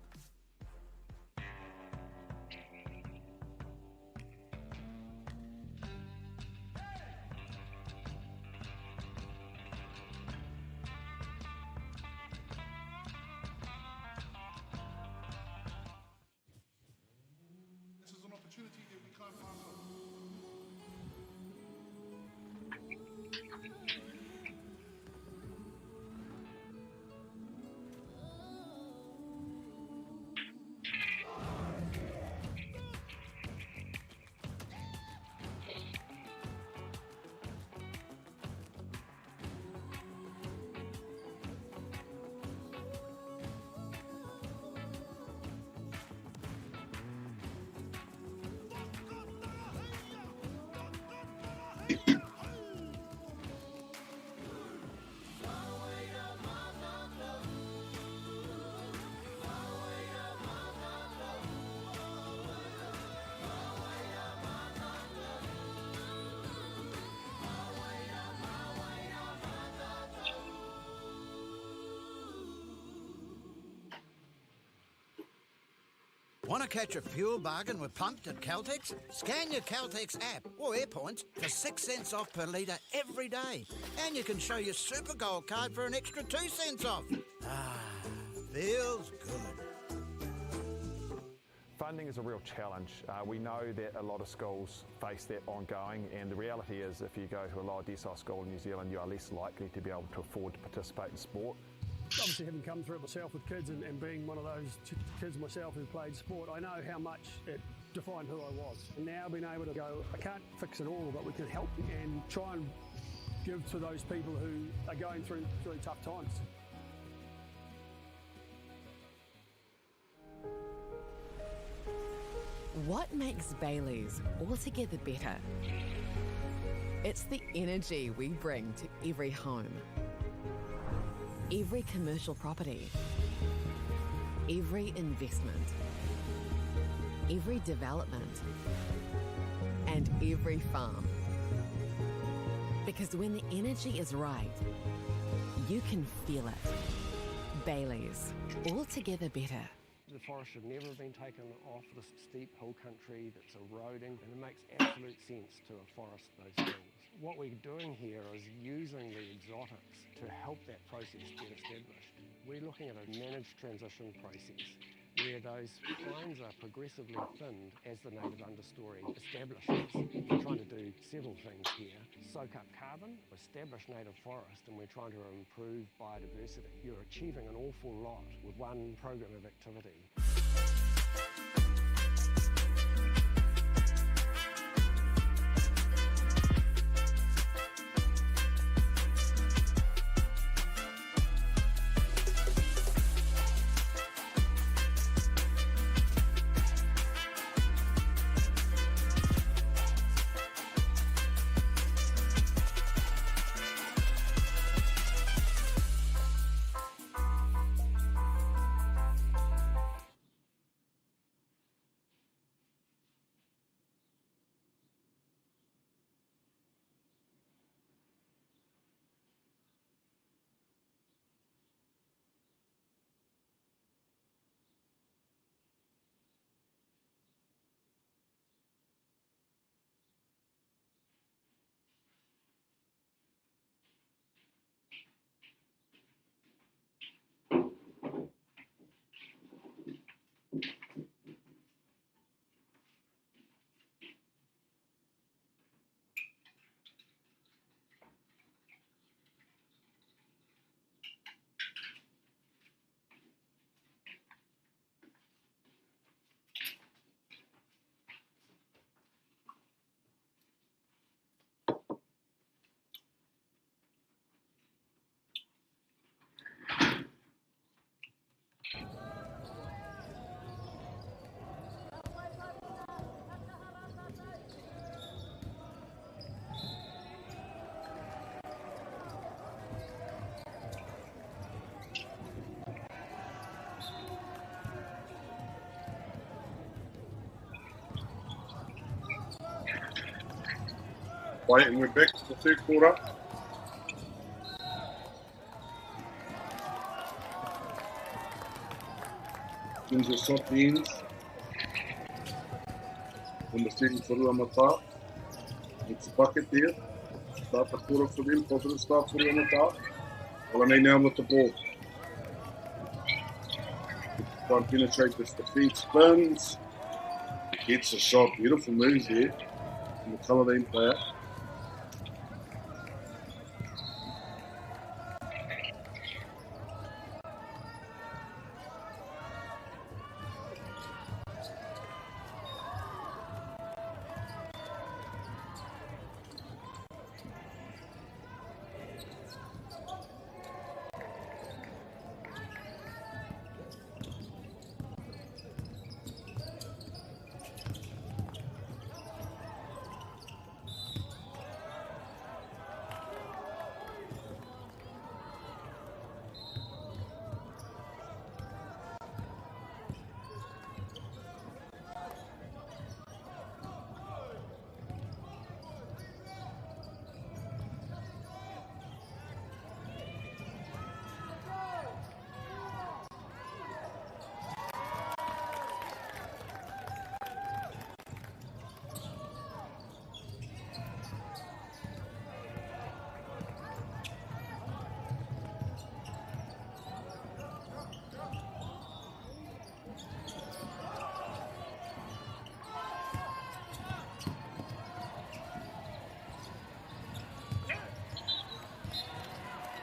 Want to catch a fuel bargain with pumped at Caltex? Scan your Caltex app or AirPoints for 6 cents off per litre every day. And you can show your Super Gold card for an extra 2 cents off. Ah, feels good. Funding is a real challenge. We know that a lot of schools face that ongoing, and the reality is if you go to a lower decile school in New Zealand, you are less likely to be able to afford to participate in sport. Obviously, having come through it myself with kids and being one of those kids myself who played sport, I know how much it defined who I was. And now being able to go, I can't fix it all, but we can help and try and give to those people who are going through really tough times. What makes Bailey's altogether better? It's the energy we bring to every home, every commercial property, every investment, every development, and every farm. Because when the energy is right, you can feel it. Bailey's, altogether better. The forest should never have been taken off the steep hill country that's eroding, and it makes absolute sense to afforest those hills. What we're doing here is using the exotics to help that process get established. We're looking at a managed transition process where those pines are progressively thinned as the native understory establishes. We're trying to do several things here. Soak up carbon, establish native forest, and we're trying to improve biodiversity. You're achieving an awful lot with one program of activity. Right, and we're back to the third quarter. Things are soft ends. Number 30 for Rotorua. It's a bucket there. Start the quarter for them. Positive start for Rotorua. Olane now with the ball. Try and penetrate this defense. Spins. Gets a shot. Beautiful moves there from the Cullinane player.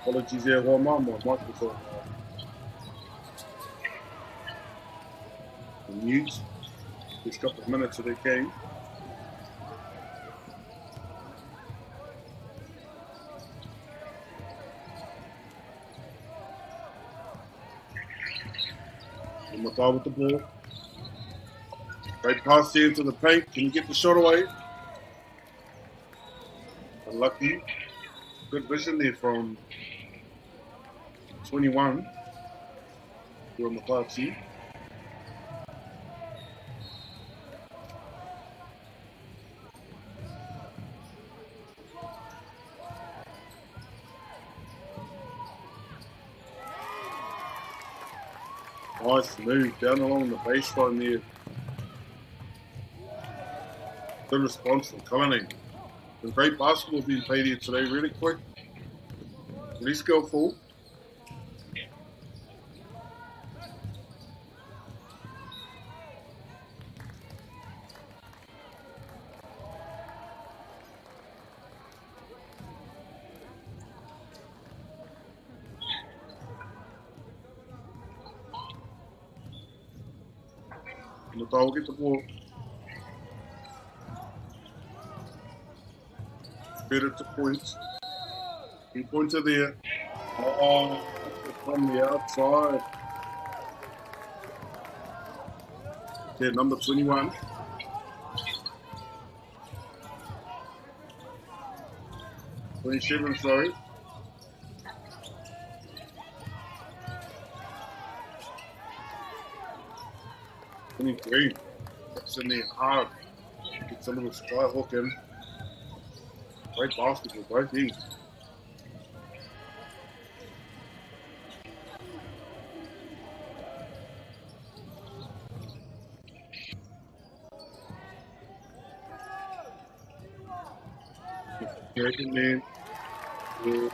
Apologies there, my microphone. Mute. This couple of minutes of the game. Matar with the ball. Great pass there into the paint. Can you get the shot away? Unlucky. Good vision there from 21. You're on the 5C. Nice move down along the baseline there. Good response from Cullinan. Some great basketball being played here today, really quick. Really skillful. Natal will get the ball. Better to points. 3 points are there. Oh, from the outside. Okay, number 21. $27, sorry. Great. That's in there hard. Get some of the sky hook in. Great basketball, both teams. Good man. Good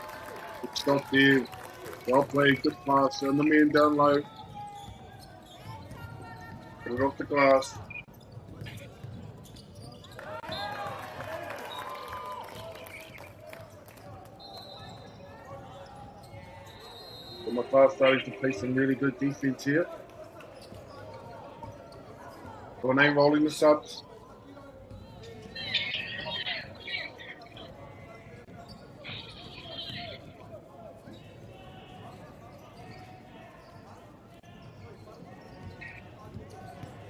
stop there. Well played, good pass. And the man down low. Put it off the glass. So my class starting to play some really good defense here. Cornet rolling the subs.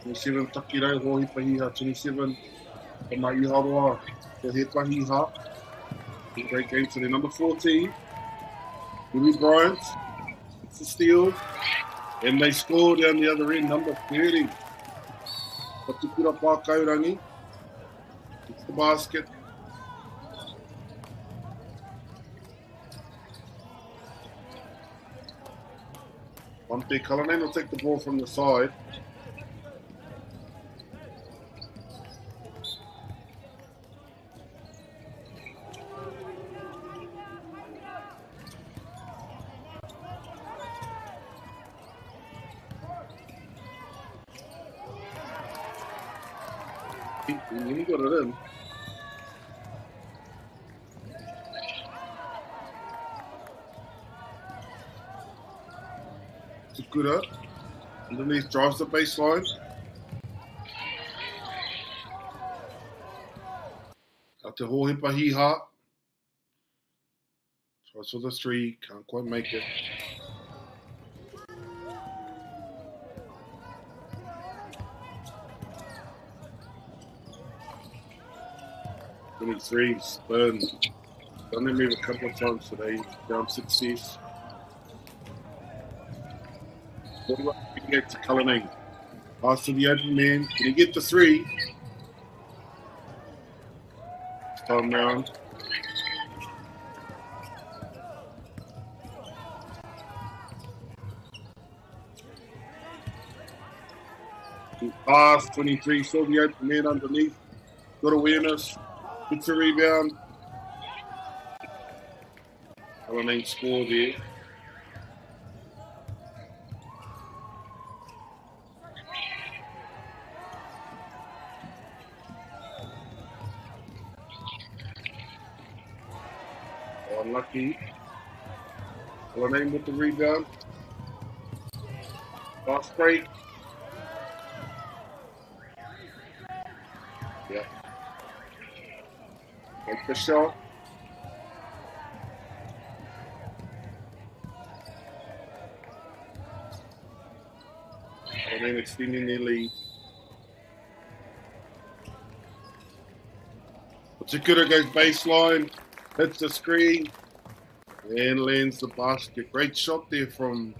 Twenty-seven Takirau, Hohi Pahiha, 27. Maiharoa, Hohi Pahiha. Great game today. Number 14, Louis Bryant. It's a steal. And they score down the other end, number 30. Patukura Pākaurangi. It's the basket. Monte Cullinan will take the ball from the side. He got it in. Takura underneath drives the baseline. Out to Hohi Pahiha. Tries for the 3, can't quite make it. Threes, burn. Done them move a couple of times today. Down success. What do I get to Cullinan? Pass to the open man. Can he get the 3? Time round. Pass 23. Saw the open man underneath. Good awareness. Gets a rebound. Cullinan score there. Unlucky. Cullinane with the rebound. Fast break. Yeah. Take the shot. Cullinane extending their lead. Takura goes baseline, hits the screen, and lands the basket. Great shot there from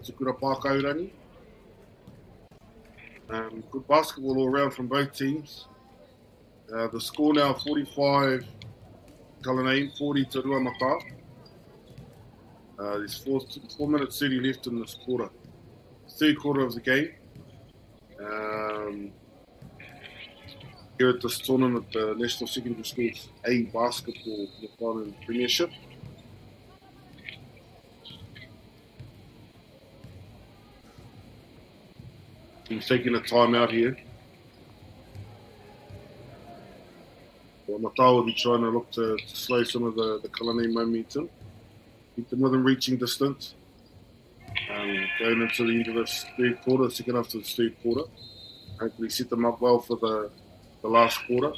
Takura Pākaurangi. Good basketball all around from both teams. The score now 45 Cullinane, 40 to Ruamaka. There's 4 minutes 30 left in this quarter. Third quarter of the game. Here at this tournament, the National Secondary Schools A basketball final Premiership. He's taking a timeout here. Well, Matau will be trying to look to slow some of the Cullinane momentum. Keep them within reaching distance. Going into the end of this third quarter, second half of the third quarter. Hopefully set them up well for the last quarter.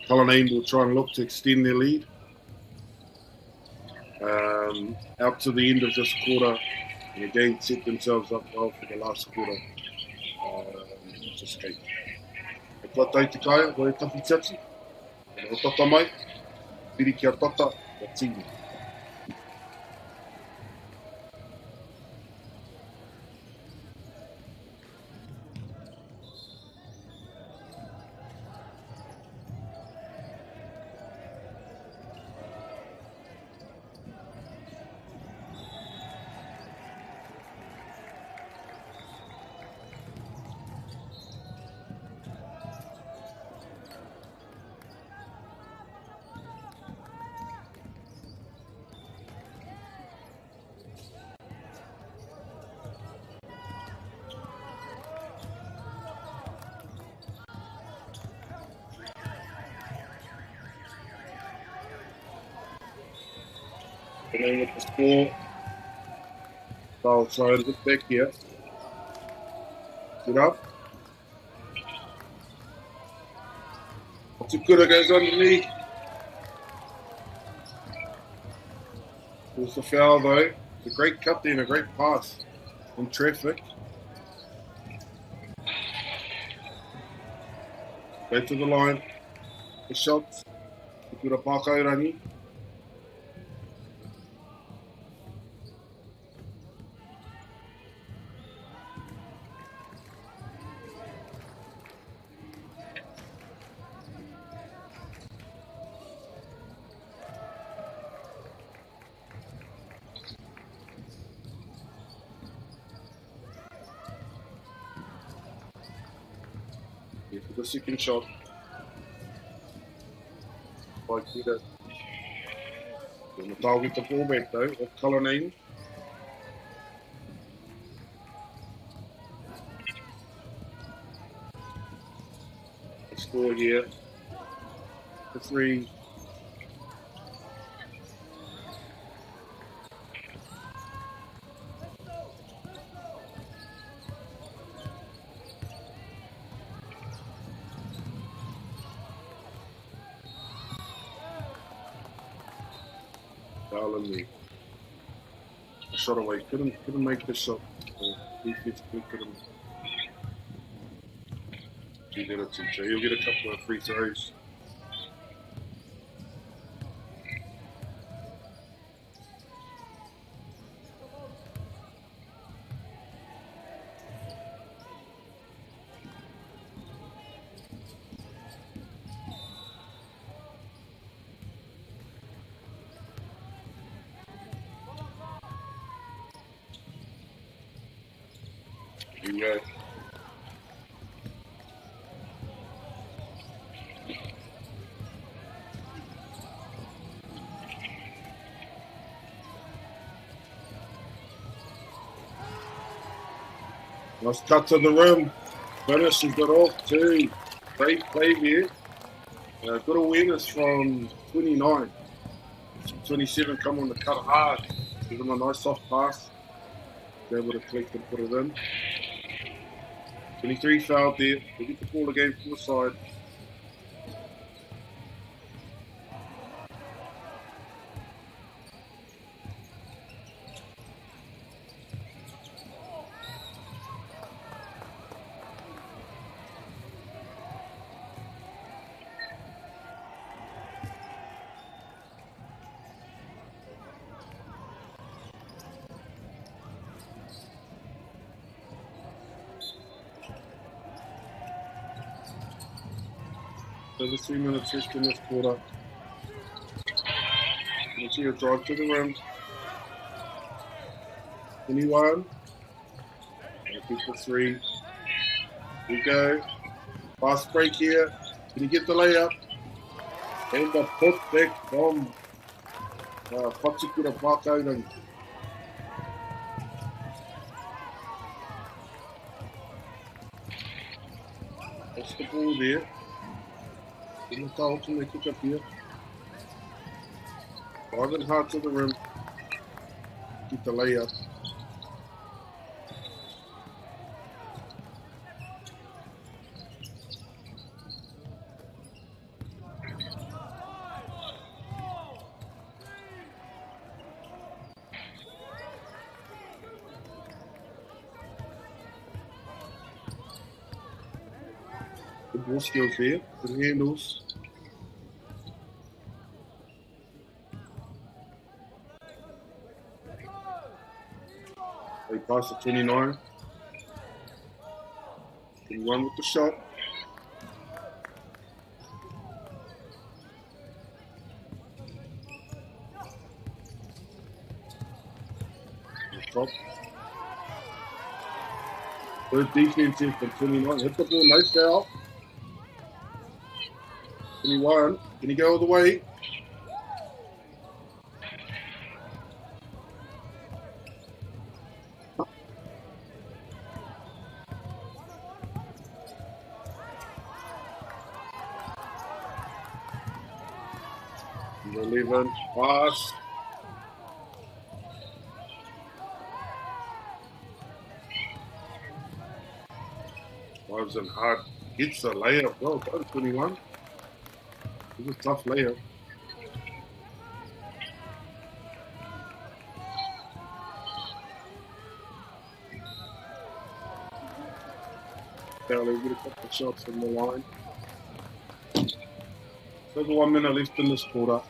Cullinane will try and look to extend their lead out to the end of this quarter, and again set themselves up well for the last quarter. Just escape. E kua tau te kaia, koe tapu tiati. E o tata mai, piri kia tata, kia tini. With the score, I'll try and get back here. Get up. Takura goes underneath. There's the foul though. It's a great cut there and a great pass in traffic. Go to the line. The shots. Takura Pākaurangi. For the second shot. Like that. Matau with the ball back though, of Cullinane. The score here. The three. A shot away, couldn't make the shot. Defensively couldn't do that at him. So he'll get a couple of free throws. Yeah. Nice cut to the rim. Finishes it off too. Great play here. Good awareness from 29. 27 come on the cut hard. Give him a nice soft pass. He's able to collect and put it in. 23 fouled there. We'll get the ball again from the side. Over 3 minutes left in this quarter. You see a drive to the rim. 21. And keep the 3. Here we go. Fast break here. Can you get the layup? And the putback from Whatukura Pākaurangi. That's the ball there. In the foul can they kick up here. Driving hard to the rim. Get the layup. Good ball skills there. Good handles. They pass to 29. 21 with the shot. Top. Good defense here from 29. Hit the ball, no foul. 21. Can he go all the way? Number 11. Pass. Drives in hard. Gets the layup. Well done, 21. It's a tough layup. Barely get a couple of shots from the line. There's 1 minute left in this quarter.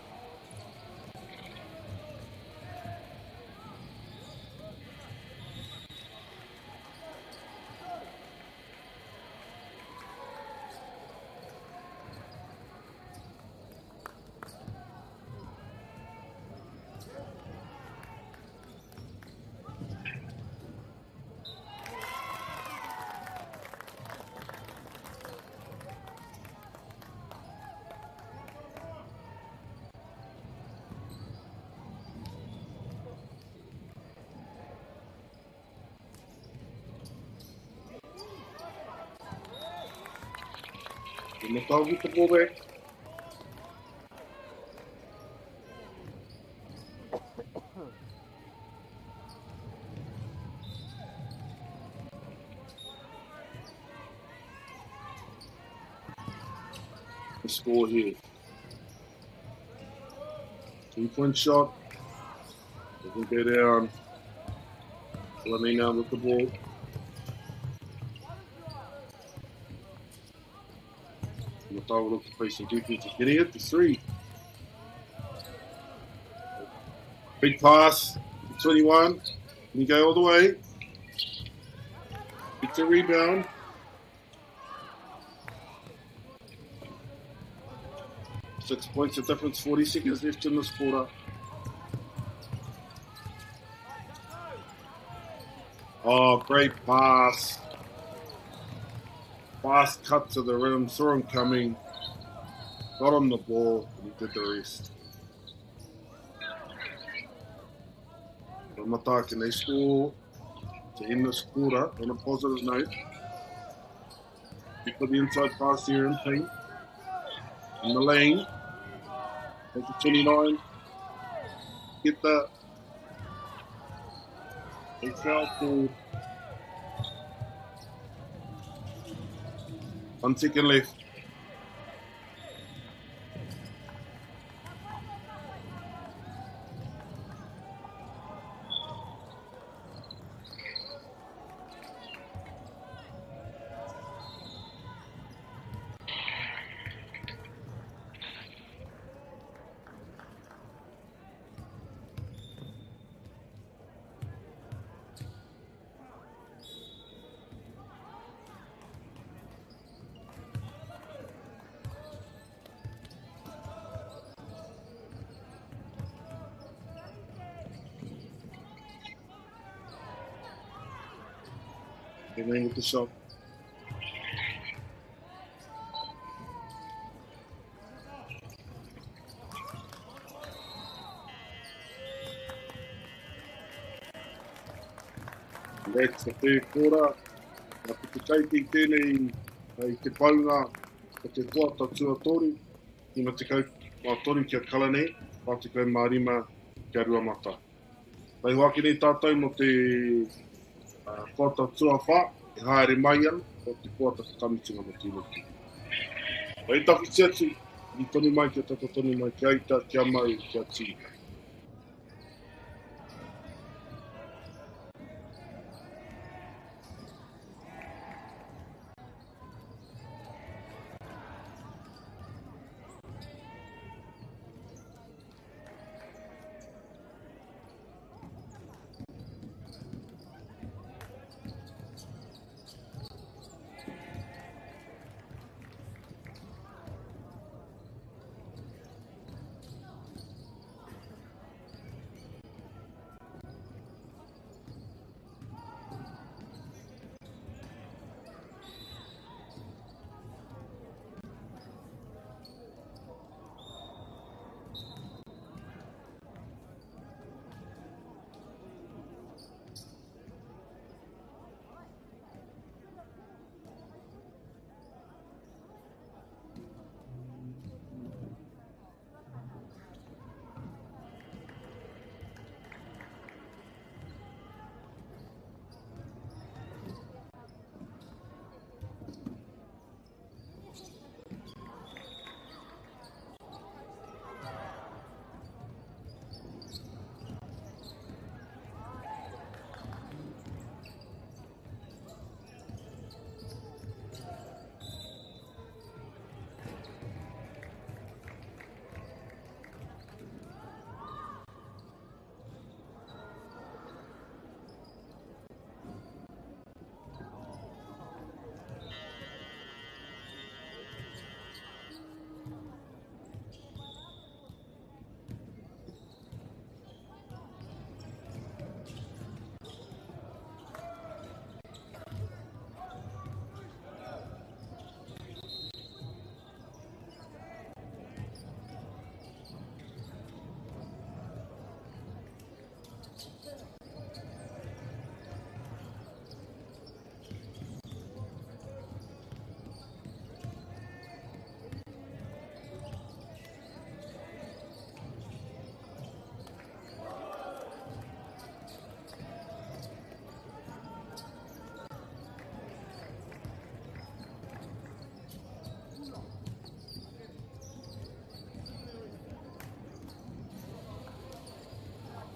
And McDowell get the ball back. The score here. 3-point shot. Doesn't go down. Lamina with the ball. McDowell looks to play some defense. Can he hit the 3? Big pass. 21. Can he go all the way? Gets a rebound. Six points of difference, 40 seconds left in this quarter. Oh, great pass. Fast cut to the rim, saw him coming, got on the ball, and he did the rest. Mata, can they score to end this quarter on a positive note? They put the inside pass here in pink. In the lane. Take the 29. Get the They fell forward. 1 second left. Get in with the shot. That's the third quarter. Nā putu kaiti tēnei i te paunga o te huata tuatori. I te kau tori kia Kalane, pā te kau mārima kia Ruamata. Tai hoaki nei tātou mo te huata tuawha, e haere mai ana, o te huata tamitinga mo tūnaki. Hei taki tiatu, i tonu mai kia tata tonu mai kia ita, kia mau, kia tika.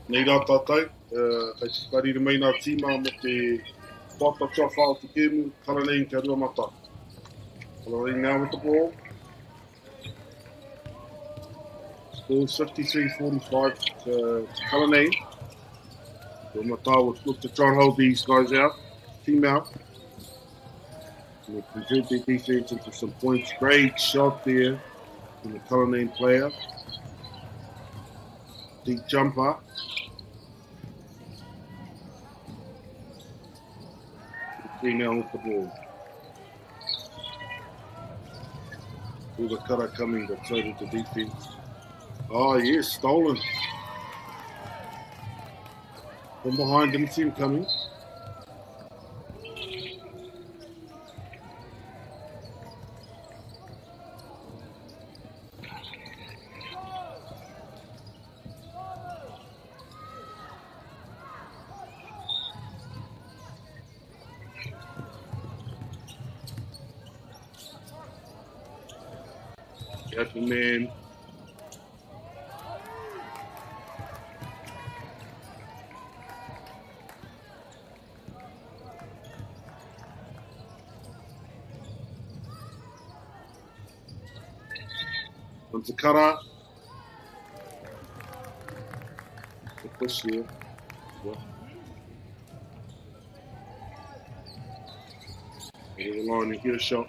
Nei rā tātou, kei te kariri mai nā tīma mo te whata tuawha o te kēmu, Kalane kia Ruamata. Kalane now with the ball. Score 53-45 to Kalane. Ruamata would look to try and hold these guys out, team out. And they convert their defense into some points. Great shot there from the Kalane player. Deep jumper. Three now with the ball. All the cutter coming, but so did the defense. Oh yes, stolen. From behind, didn't see him coming. Open man. Onto Kara. The push here. Yeah. Over the line and get a shot.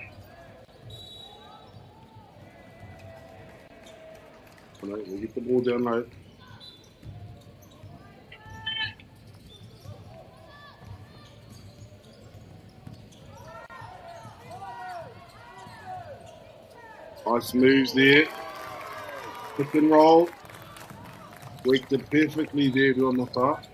Alright, we'll get the ball down low. Nice moves there. Pick and roll. Worked it perfectly there on the top.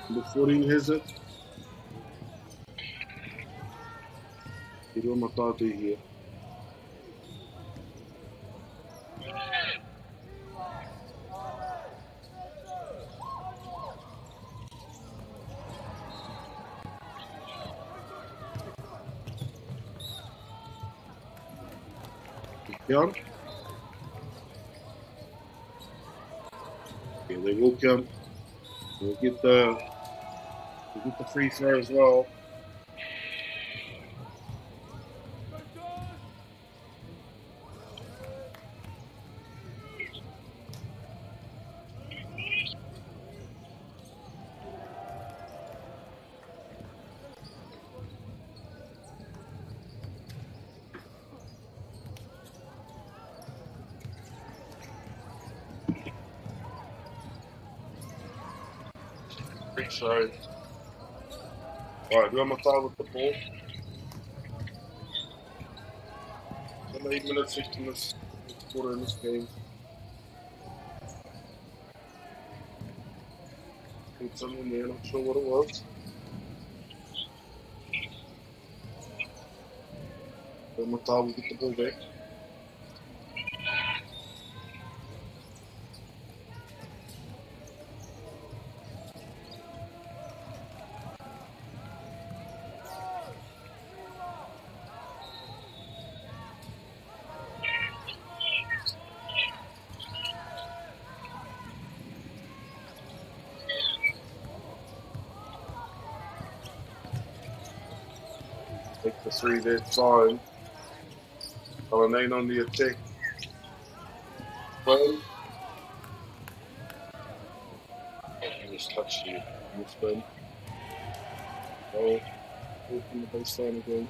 Number 14 has it. Get on my thought here. Down. Okay, they will come. We'll get the free throw as well. So, alright, we're on my side with the ball. 8 minutes, 6 minutes, quarter in this game. Put something there, not sure what it was. We're on my side, we'll get the ball back. Take the 3 there, fine. Nine on the attack. Well, just touch you. Spin. Oh, open the baseline again.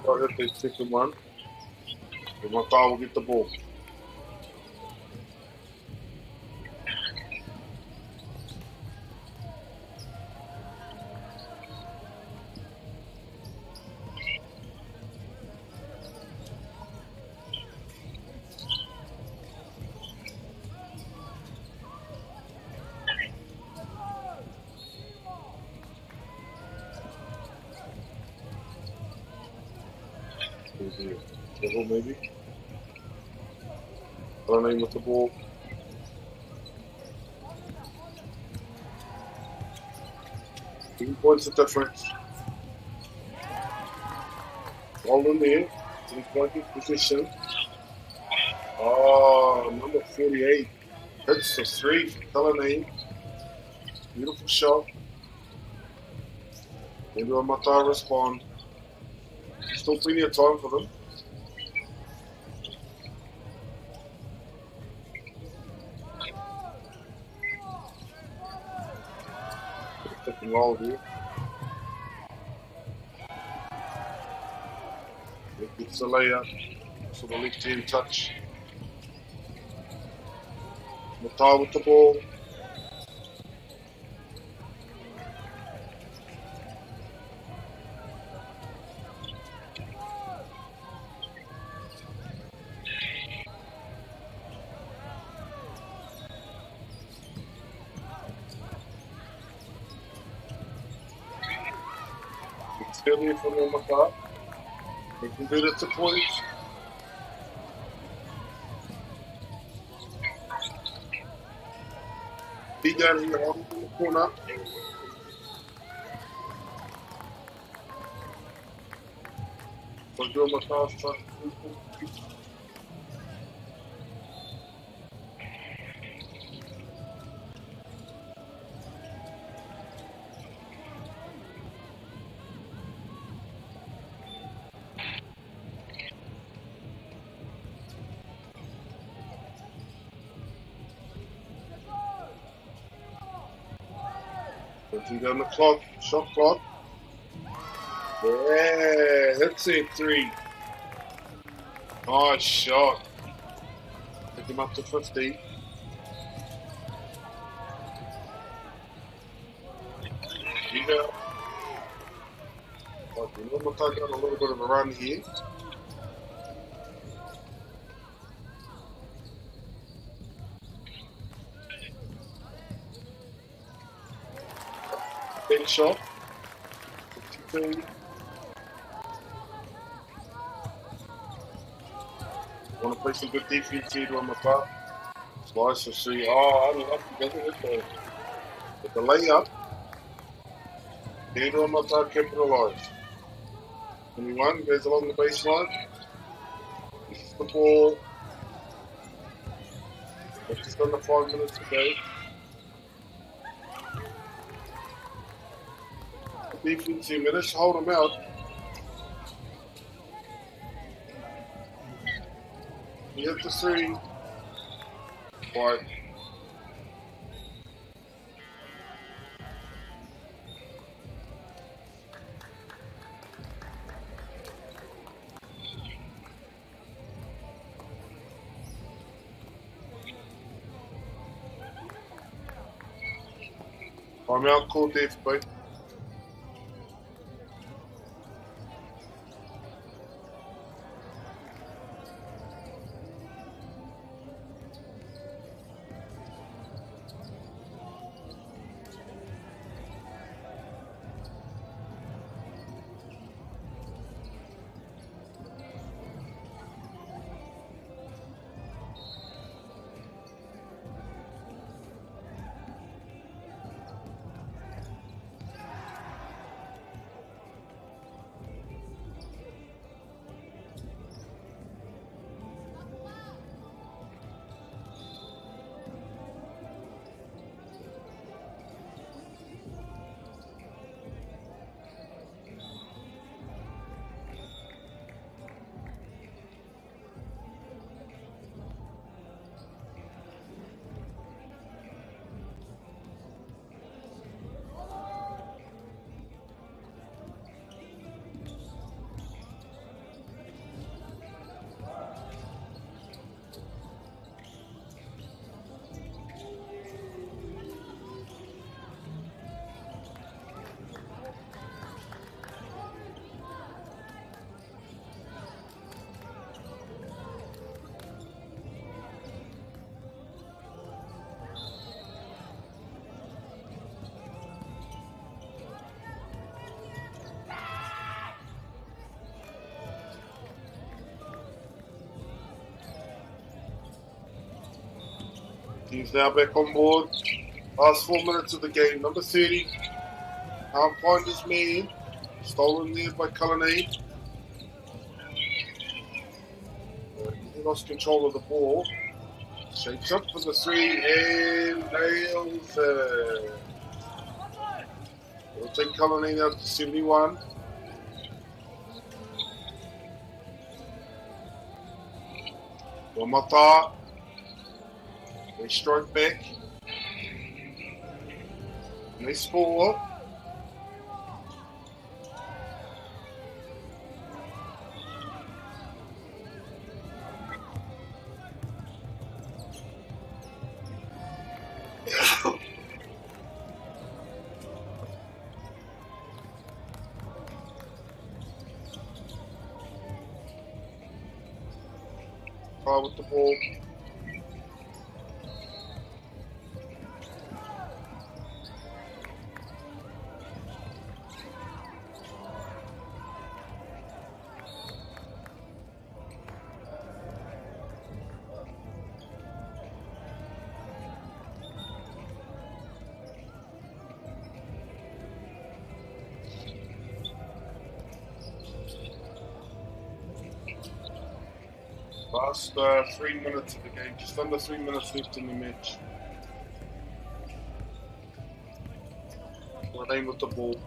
Go ahead, take second one. And my car will get the ball. Dribble maybe. Running with the ball. Two points of difference. Ball in there. 3-point position. Oh, number 48 hits the 3 for Cullinane. Beautiful shot. Maybe Mata respond. Still plenty of time for them. pick and roll here. It gets the layup. So the left hand touch. Matai with the ball. It's earlier for the Matai. They convert it to points. Be down here on in the corner. So Joe Matai's trying to do. Putting down the clock, shot clock. Yeah, that's it, 3. Nice shot. Take him up to 50. Yeah. Okay, we'll take on a little bit of a run here. Big shot. 52. Want to play some good defense here on the top. Slice of C. Oh, unlucky. Doesn't hit the layup. Pedro Mata capitalized. 21 goes along the baseline. This is the ball. It's just under 5 minutes to go. Defense here, minutes. Hold them out. He hit the 3. Quiet. I'm out called there for both. He's now back on board. Last 4 minutes of the game. Number 30. Can't find his man. Stolen there by Cullinane. He lost control of the ball. Shakes up for the 3 and nails it. We'll take Cullinane out to 71. Mata. They strike back. And they score. now with the ball. Last 3 minutes of the game, just under 3 minutes left in the match. My name with the ball.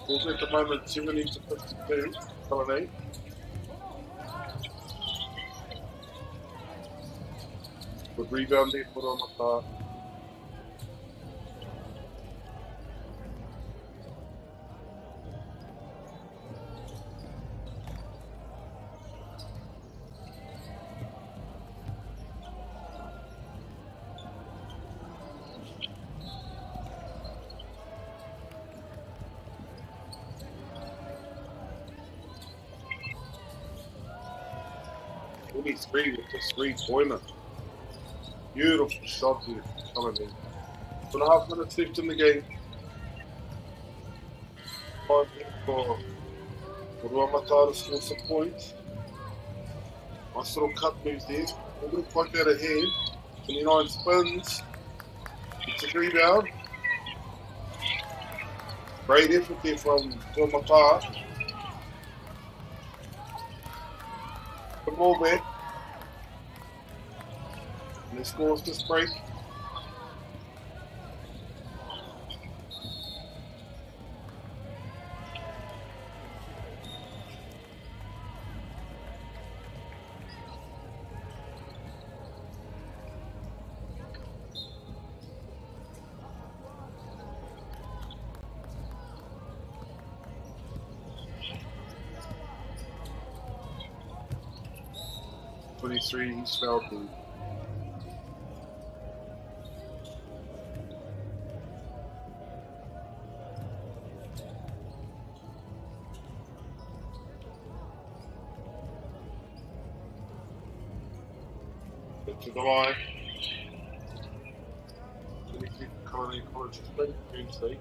Ball's at the moment 70 to 52. Colony. Good rebound there, put on the part. Only 3 with the 3-pointer. Beautiful shot here, coming in. 2.5 minutes left in the game. 5 for Rotorua to score some points. Nice little cut move there. A little poke out of hand. 29 spins. It's a rebound. Great effort there from Rotorua. The ball back. And they score off this break. He's fouled me. Get to the line. Colony College is Green State.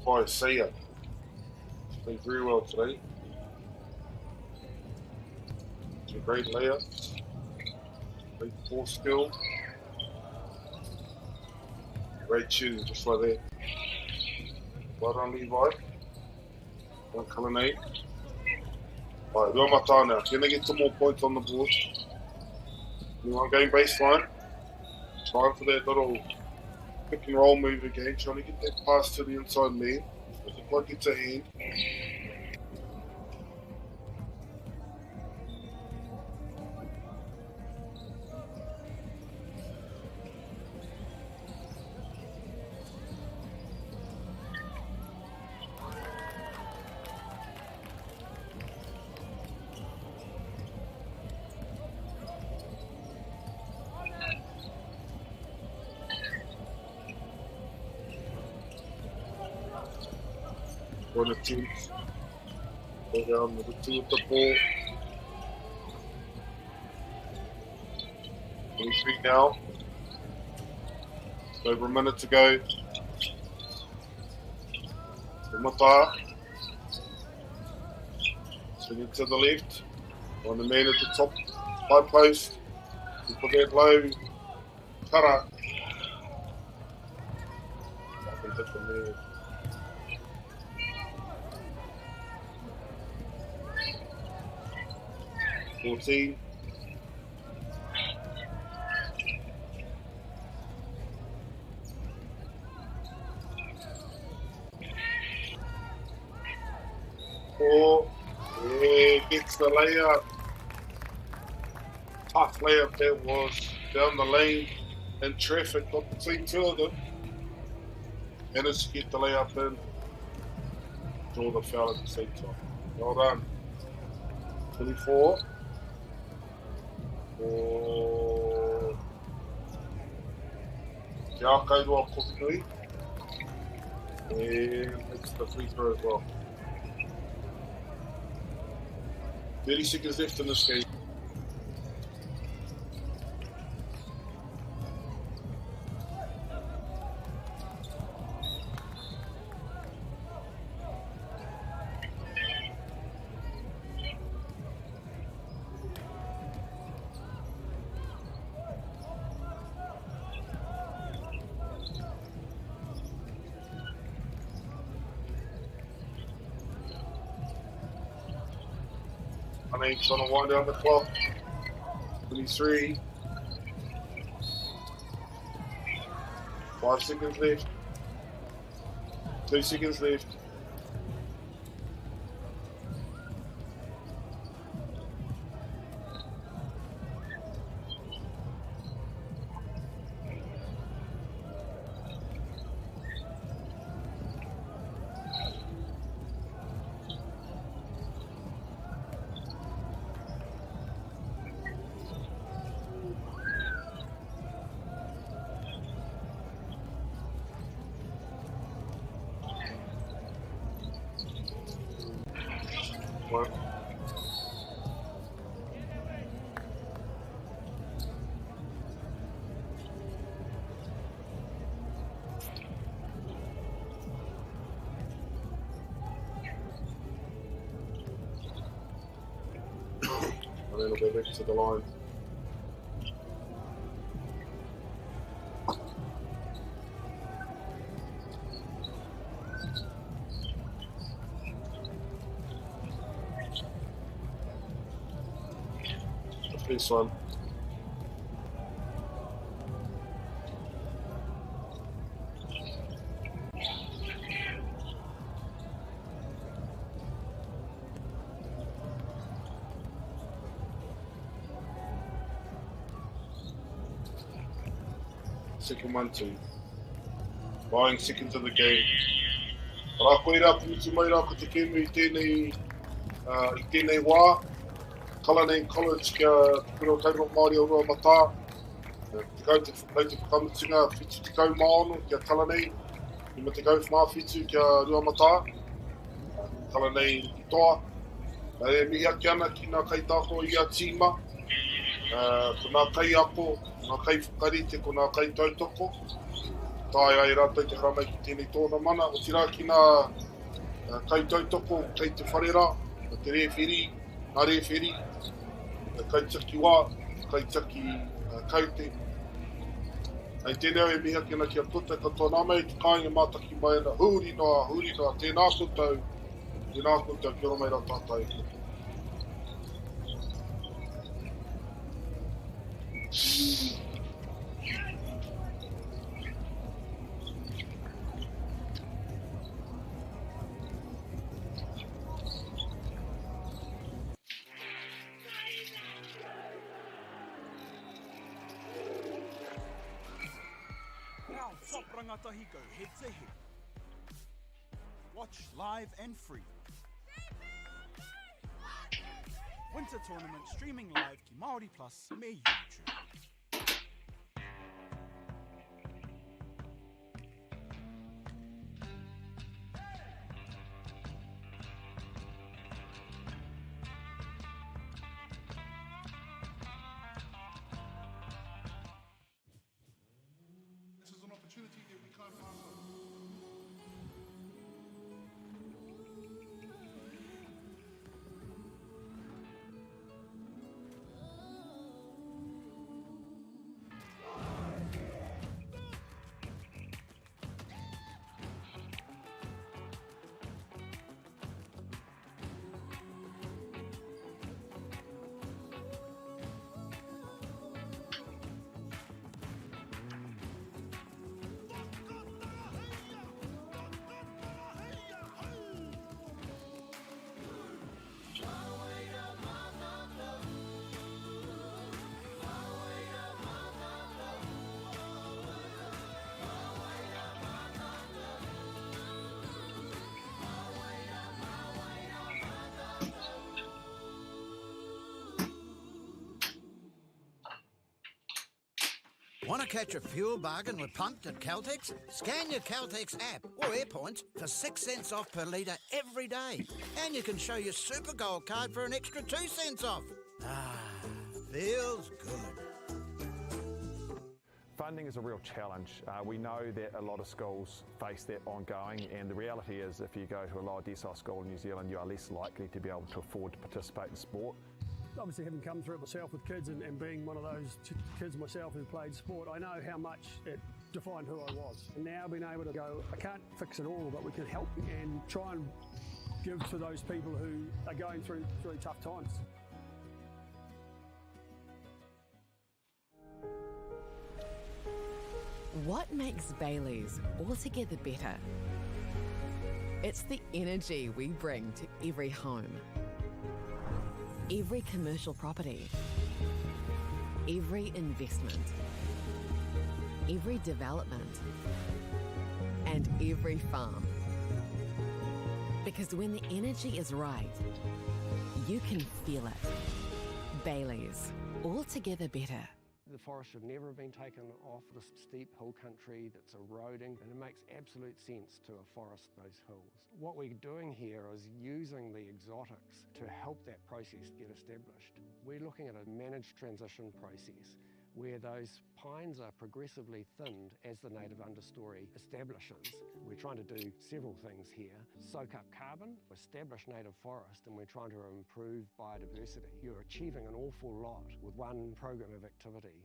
By Sia. Played very well today. Some great layups. Great ball skill. Great shooting just like that. Well done, Levi. One Colony. Right, we're on my time now. Can they get some more points on the board? Anyone going baseline? Trying for that little pick and roll move again, trying to get that pass to the inside lane. The clock gets ahead. One of two. Go down with the 2 with the ball. 23 now. Over a minute to go. Mata. Swinging to the left. On the man at the top. High post. Put that low. Kara. I can hit the man. 14. Yeah, gets the layup. Tough layup that was down the lane and traffic got between 2 of them. Managed to get the layup in. Draw the foul at the same time. Well done. 24. For Te ākairua Kohinui. And makes the free throw as well. 30 seconds left in this game. Trying to wind down the clock. 23. 5 seconds left. 2 seconds left. One. And then we'll go back to the line. This one. Second 1-2. Buying seconds of the game. Rā koe rā putu mai rā ko te kēmu I tēnei wā. Cullinan College kia puro kairo Māori o rua mata. Te kau te whakamutunga whitu te kau maono kia Cullinan. I ma te kau whāwhitu kia rua mata. Cullinan I toa. E mihi ake ana ki nā kai tāko I a tīma. Ko nā kai ako, nā kai whakarite, ko nā kai tautoko. Tai ai rātou te haramai ki tēnei tōna mana. O tira ki nā kai tautoko, kai te wharera, te rewhiri, nā rewhiri. Kai taki wā, kai taki kaute. Ai tēnei e mihi ake ana ki a puta katoa nā mai te kāinga mātaki mai ana. Huri noa, tēnā koutou, kia ora mai rā tātai. Now top rangatahi go head to head. Watch live and free. Winter tournament streaming live ki MΑORI Plus me YouTube. This is an opportunity that we can't pass on. Want to catch a fuel bargain with pumped at Caltex? Scan your Caltex app or AirPoints for 6 cents off per litre every day. And you can show your Super Gold card for an extra 2 cents off. Ah, feels good. Funding is a real challenge. We know that a lot of schools face that ongoing, and the reality is if you go to a lower decile school in New Zealand, you are less likely to be able to afford to participate in sport. Obviously, having come through it myself with kids and being one of those kids myself who played sport, I know how much it defined who I was. And now being able to go, I can't fix it all, but we can help and try and give to those people who are going through really tough times. What makes Bailey's altogether better? It's the energy we bring to every home, every commercial property, every investment, every development, and every farm. Because when the energy is right, you can feel it. Bailey's, altogether better. The forest should never have been taken off the steep hill country that's eroding, and it makes absolute sense to afforest those hills. What we're doing here is using the exotics to help that process get established. We're looking at a managed transition process where those pines are progressively thinned as the native understory establishes. We're trying to do several things here. Soak up carbon, establish native forest, and we're trying to improve biodiversity. You're achieving an awful lot with one program of activity.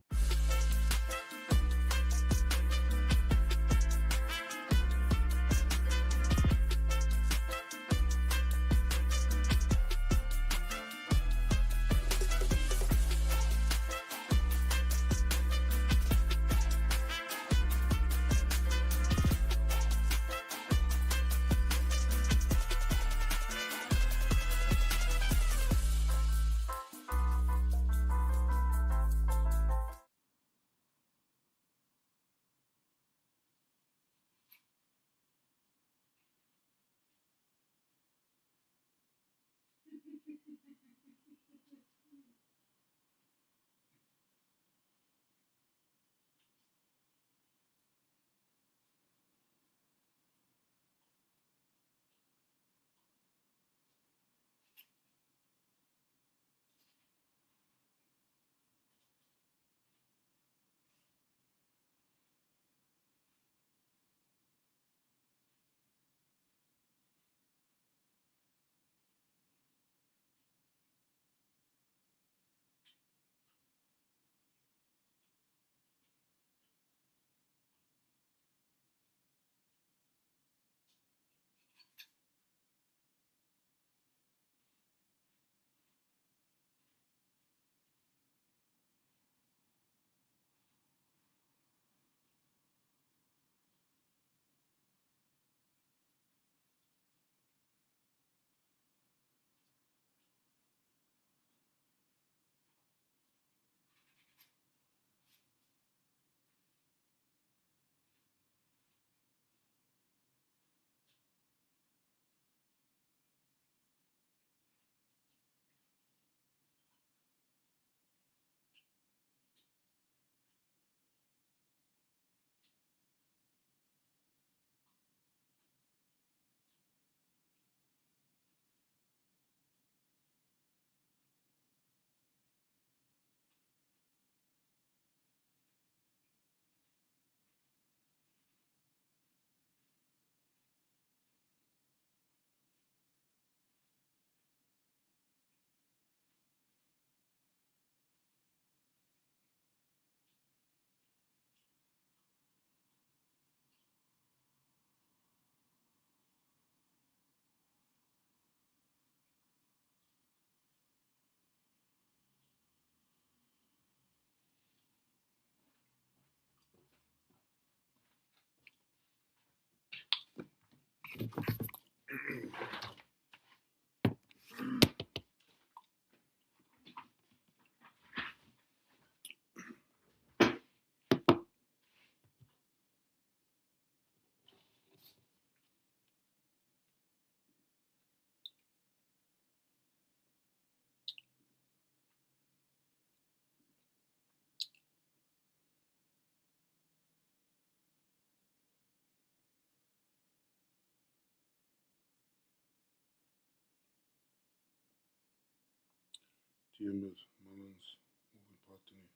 Tiamat, Mullins, Morgan Patini,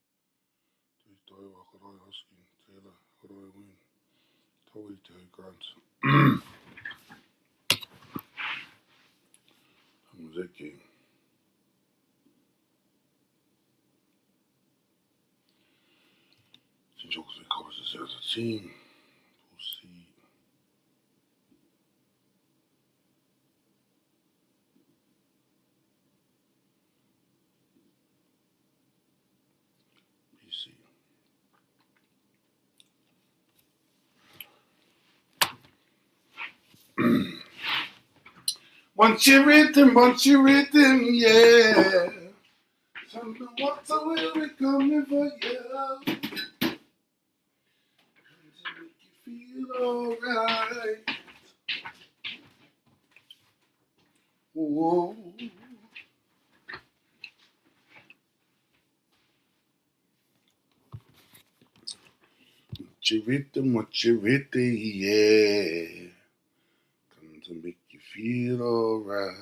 Te Tau, Hakarai Husky, Taylor, Hakarai Win, Taui Te Hau Grant. How was that game? Since Oxford covers us as a team, we'll see. PC. Once you rhythm, yeah. Something what's the way we coming for you. To make you feel alright. Whoa. What you rhythm, yeah. Come to make you feel alright.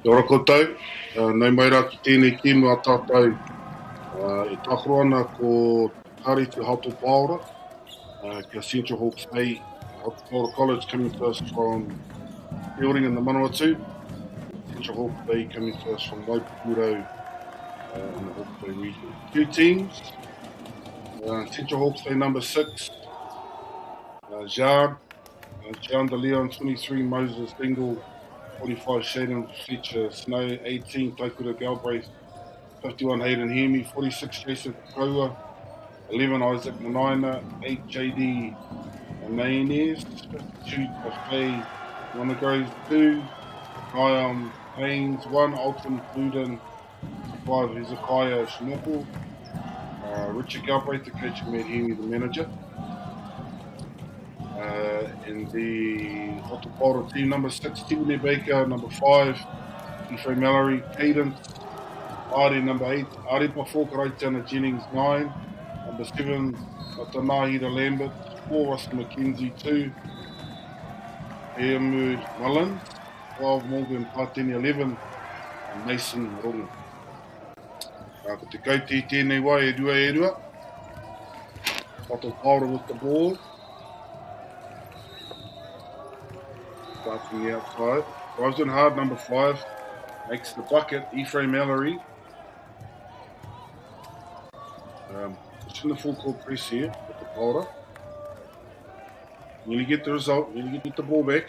Kia ora koutou, nei mai rā ki tēnei kēmu a tātou e tākoro ana ko Tāriti Hato Paora, kia Central Hawke's Bay, Hato Paora College coming to us from Fielding in the Manawatu, Central Hawke's Bay coming to us from Waipukuro in the Hawke's Bay region. Two teams, Central Hawke's Bay number 6, Jean de Leon 23, Moses Dingle 45, Shaden Fletcher Snow 18, Taikura Galbraith 51, Hayden Hemi 46, Jason Kakoua 11, Isaac Manaina 8, JD Mayonnaise 52, Buffet Monagroves 2, Kyle Haynes 1, Alton Fluden 5, Hezekiah Schmorkel, Richard Galbraith, the coach, and Matt Hemi, the manager. In the Rotorua team, number 6, Tiwini Baker, number 5, Ephraim Mallory, Cadence, Ari, number 8, Ari Pafoka, Jennings, 9, number 7, Matanahi the Lambert, 4, Russell McKenzie, 2, Eamud Mullins, 12, Morgan Patini, 11, and Mason Runga. Ko te kauti tēnei wai e rua. Tato Paora with the ball. Starting the outside. Drives in hard, number 5. Makes the bucket, Ephraim Mallory. Just in the full court press here with the Paora. Nearly get the result, nearly get the ball back.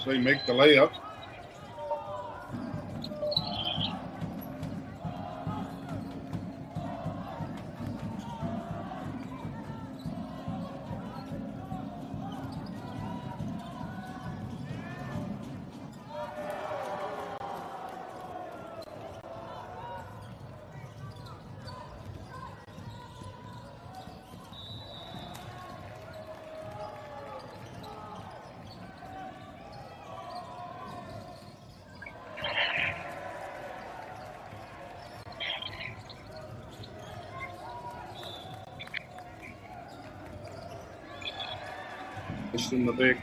They make the layup. Pushed in the back.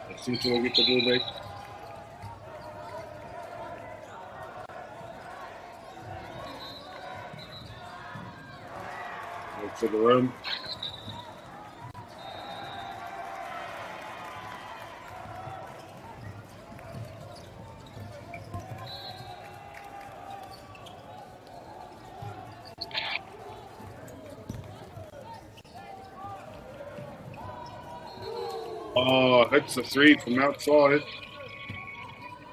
I think we'll get the ball back. Back to the room. Oh, hits a 3 from outside.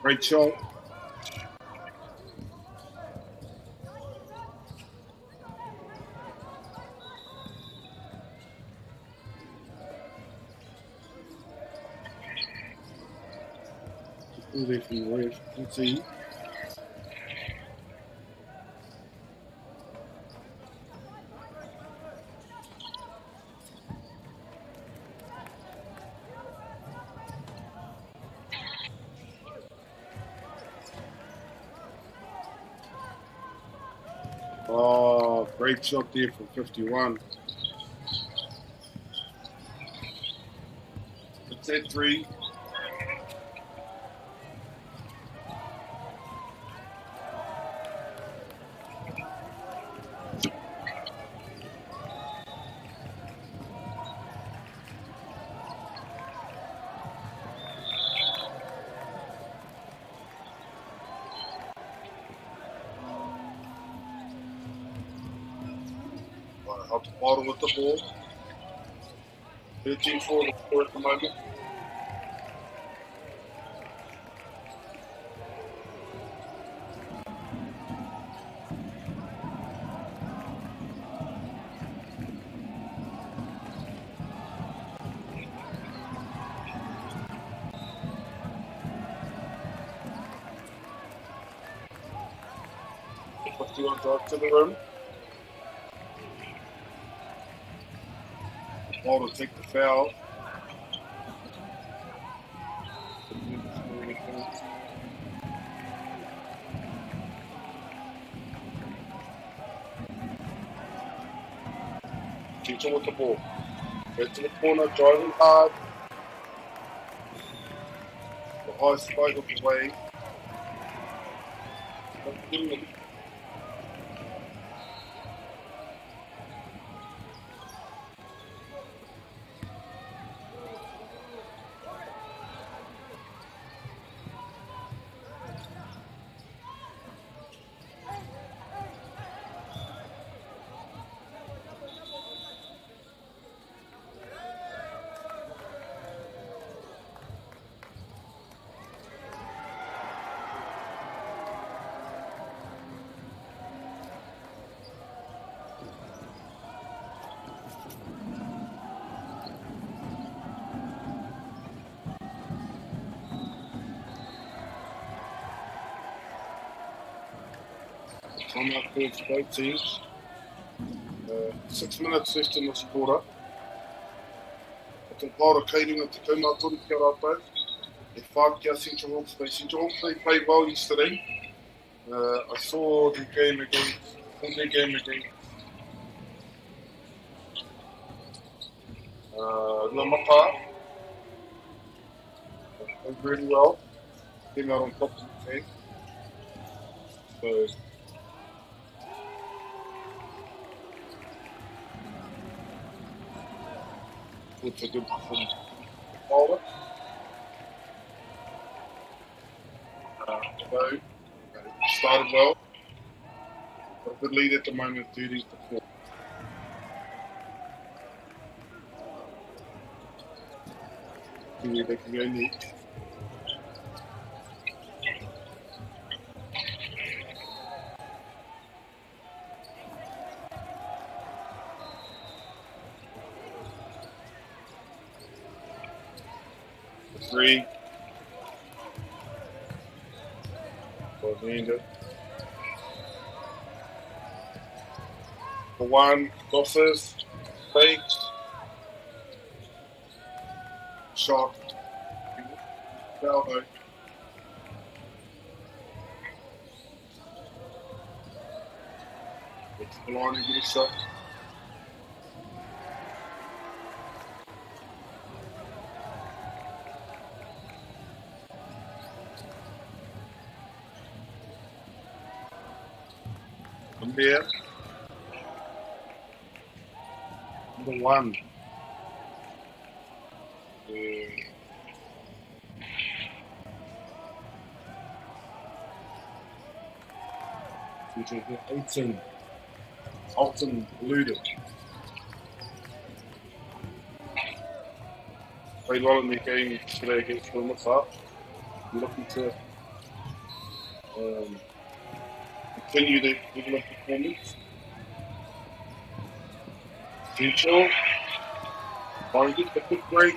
Great shot. All there from the left. Let's see. Oh, great shot there from 51. It's that 3. Up the bottom with the ball. 13-4 at the moment. 51 drive to the rim. Ball to take the foul. Teacher with the ball. Get to the corner, driving hard. The high spike of the way. Time out for both teams. 6 minutes left in this quarter. Te Paura kairinga te kaumātori kia rātou. E whākia Central Hawke's Bay. Central Hawke's Bay played well yesterday. I saw the game against Lamapa. Played really well. Came out on top of the game. So it's a good performance. Paula. So, started well. Got a good lead at the moment, 30-4. They can go neat. Three. For one, crosses, fakes, shot, foul though. It's the line and get a shot. There. Number one. Featuring 18. Alton Luder. Played well in the game today against Rotorua. I'm looking to continue the level of performance. Potential. Try and get the quick break.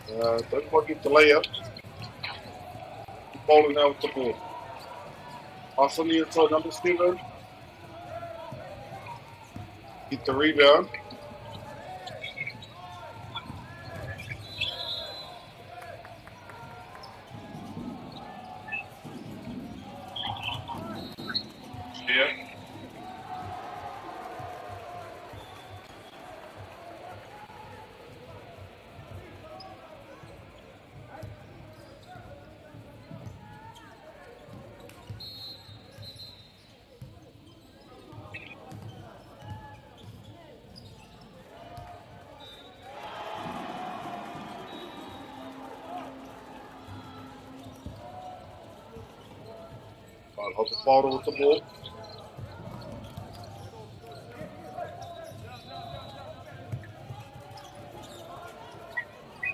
Don't quite get the layup. Bowling now with the ball. Pass on the inside, number 7. Get the rebound. I'll hold the ball with the ball.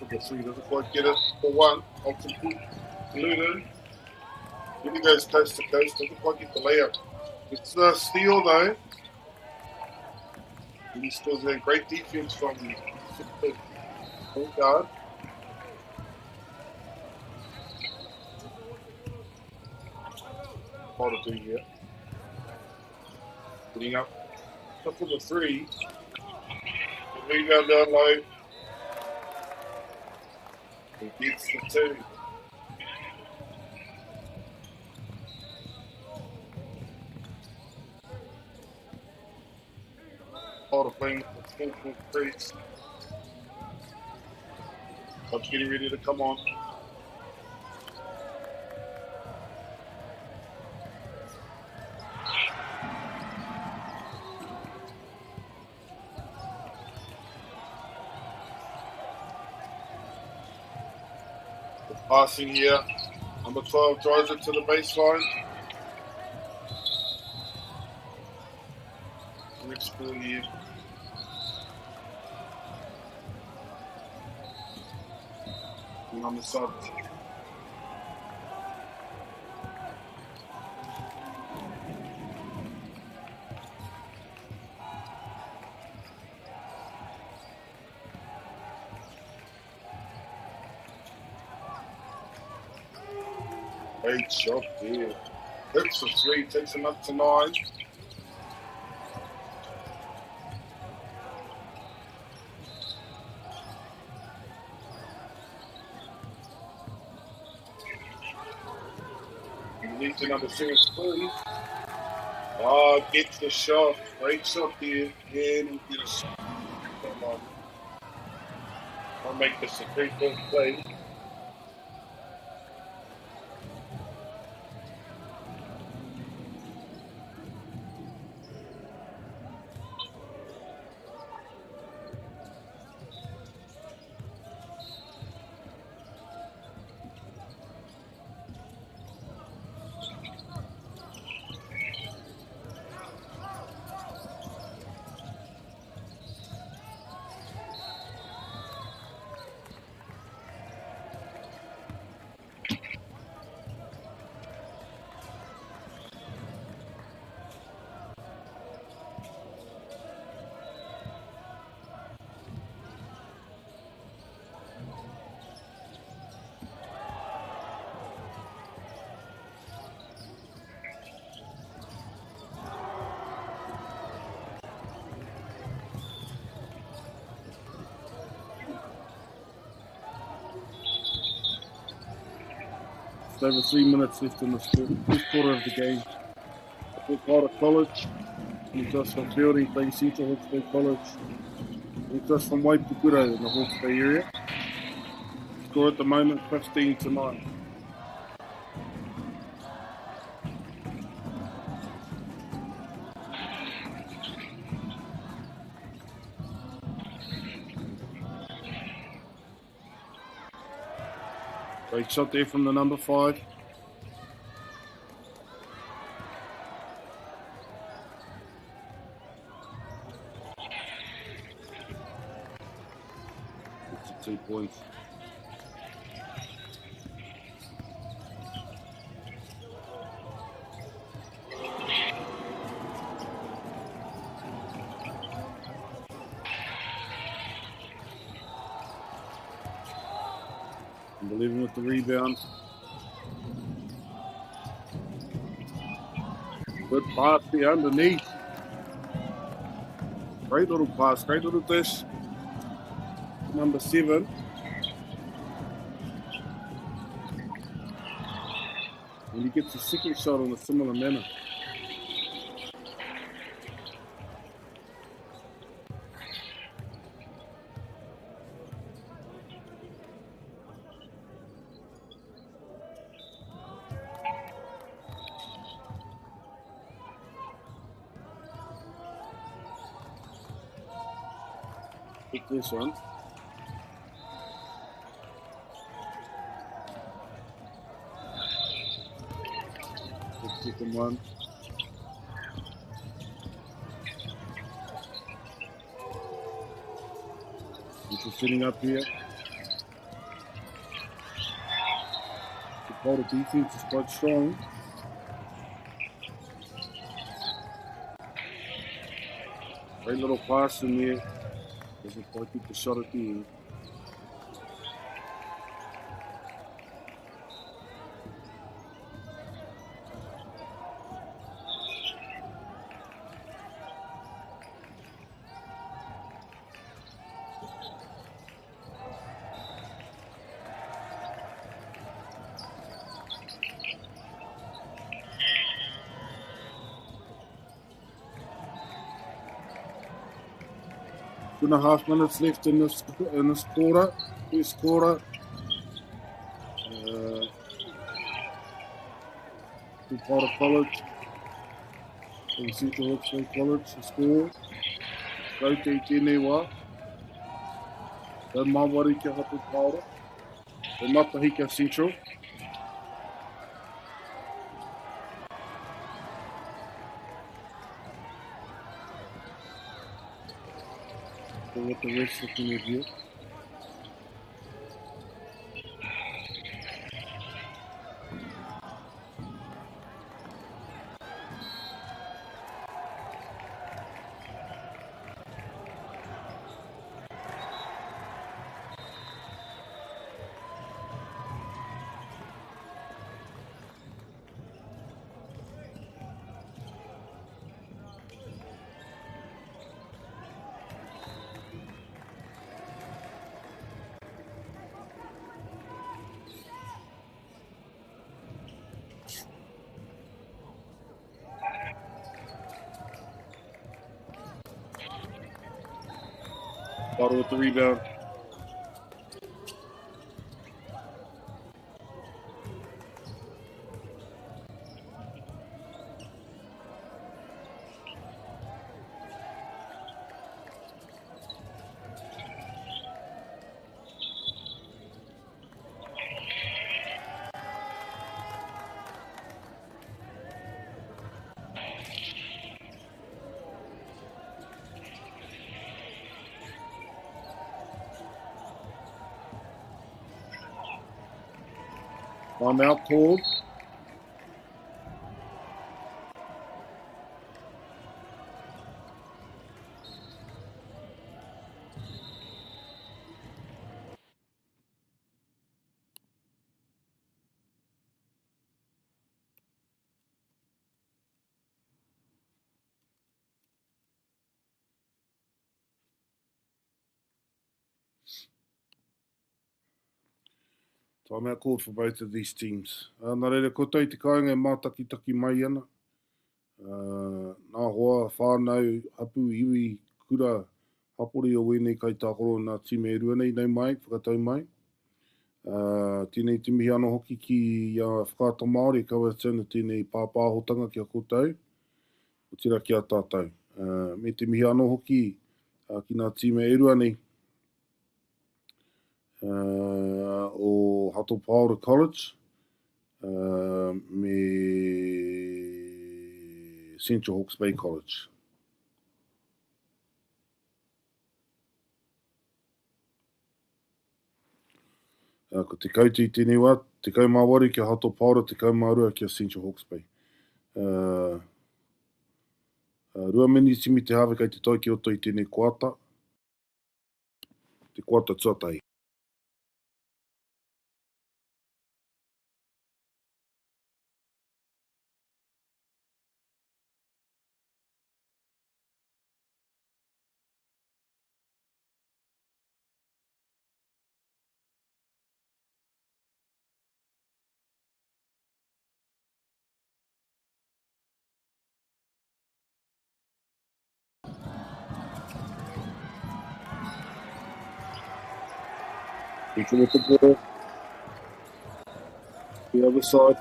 The 3 doesn't quite get it for 1. Alton Luder. Then he goes coast to coast, doesn't quite get the layup. It's a steal though. And he scores a great defense from the point guard. What to do here. Getting up. Up for the 3. The rebound down low. He gets the 2. Hold playing with the 4-3s. Club's getting ready to come on. Passing here. Number 12 drives it to the baseline. Next ball here. And on the side. Great shot there. Hits for 3, takes him up to 9. He leads to number 7, please. Oh, gets the shot. Great shot there. And he get a shot. Come on. I'll make this a 3-point play. Over 3 minutes left in the first quarter of the game. Fort Carter College, and just from Fielding playing Central Hawke's Bay College, and just from Waipukura in the Hawke's Bay area. Score at the moment 15-9. Great shot there from the number 5. It's 2 points. Leaving with the rebound. Good pass there underneath. Great little pass, great little dish. Number 7. And he gets a second shot in a similar manner. Pick this one. The second one. He's sitting up here. The Carter defense is quite strong. Great little pass in there. Doesn't quite get the shot at the end. 2.5 minutes left in this quarter. First quarter. Rotorua College. And Central Hawke's Bay College to score. Kau te I tēnei wā. Kau MΑORI kia hatu paora. Kau matahi kia Central. So what the rest looking at here. Bottle with the rebound. Timeout called. Timeout called for both of these teams. Nā reira, ko tau te kāinga e mātaki mai ana. Nā hoa whānau hapu iwi kura hapori o wēnei kai tākoro nā tīme e rua nei mai, whakatau mai. Tēnei te mihi anō hoki ki whakāta Māori, kaua tēnei tēnei pāpāhotanga ki a koutou. O tira ki a tātou. Me te mihi anō hoki ki nā tīme e rua nei. O Rotorua College, me Central Hawke's Bay College. Ko te kauti I tēnei wā, te kau MAORI kia Rotorua, te kau Mārua kia Central Hawke's Bay. Rua minitimi te hawe kai te toi ki oto I tēnei kuata. Te kuata tuatai. Taking with the ball. The other side.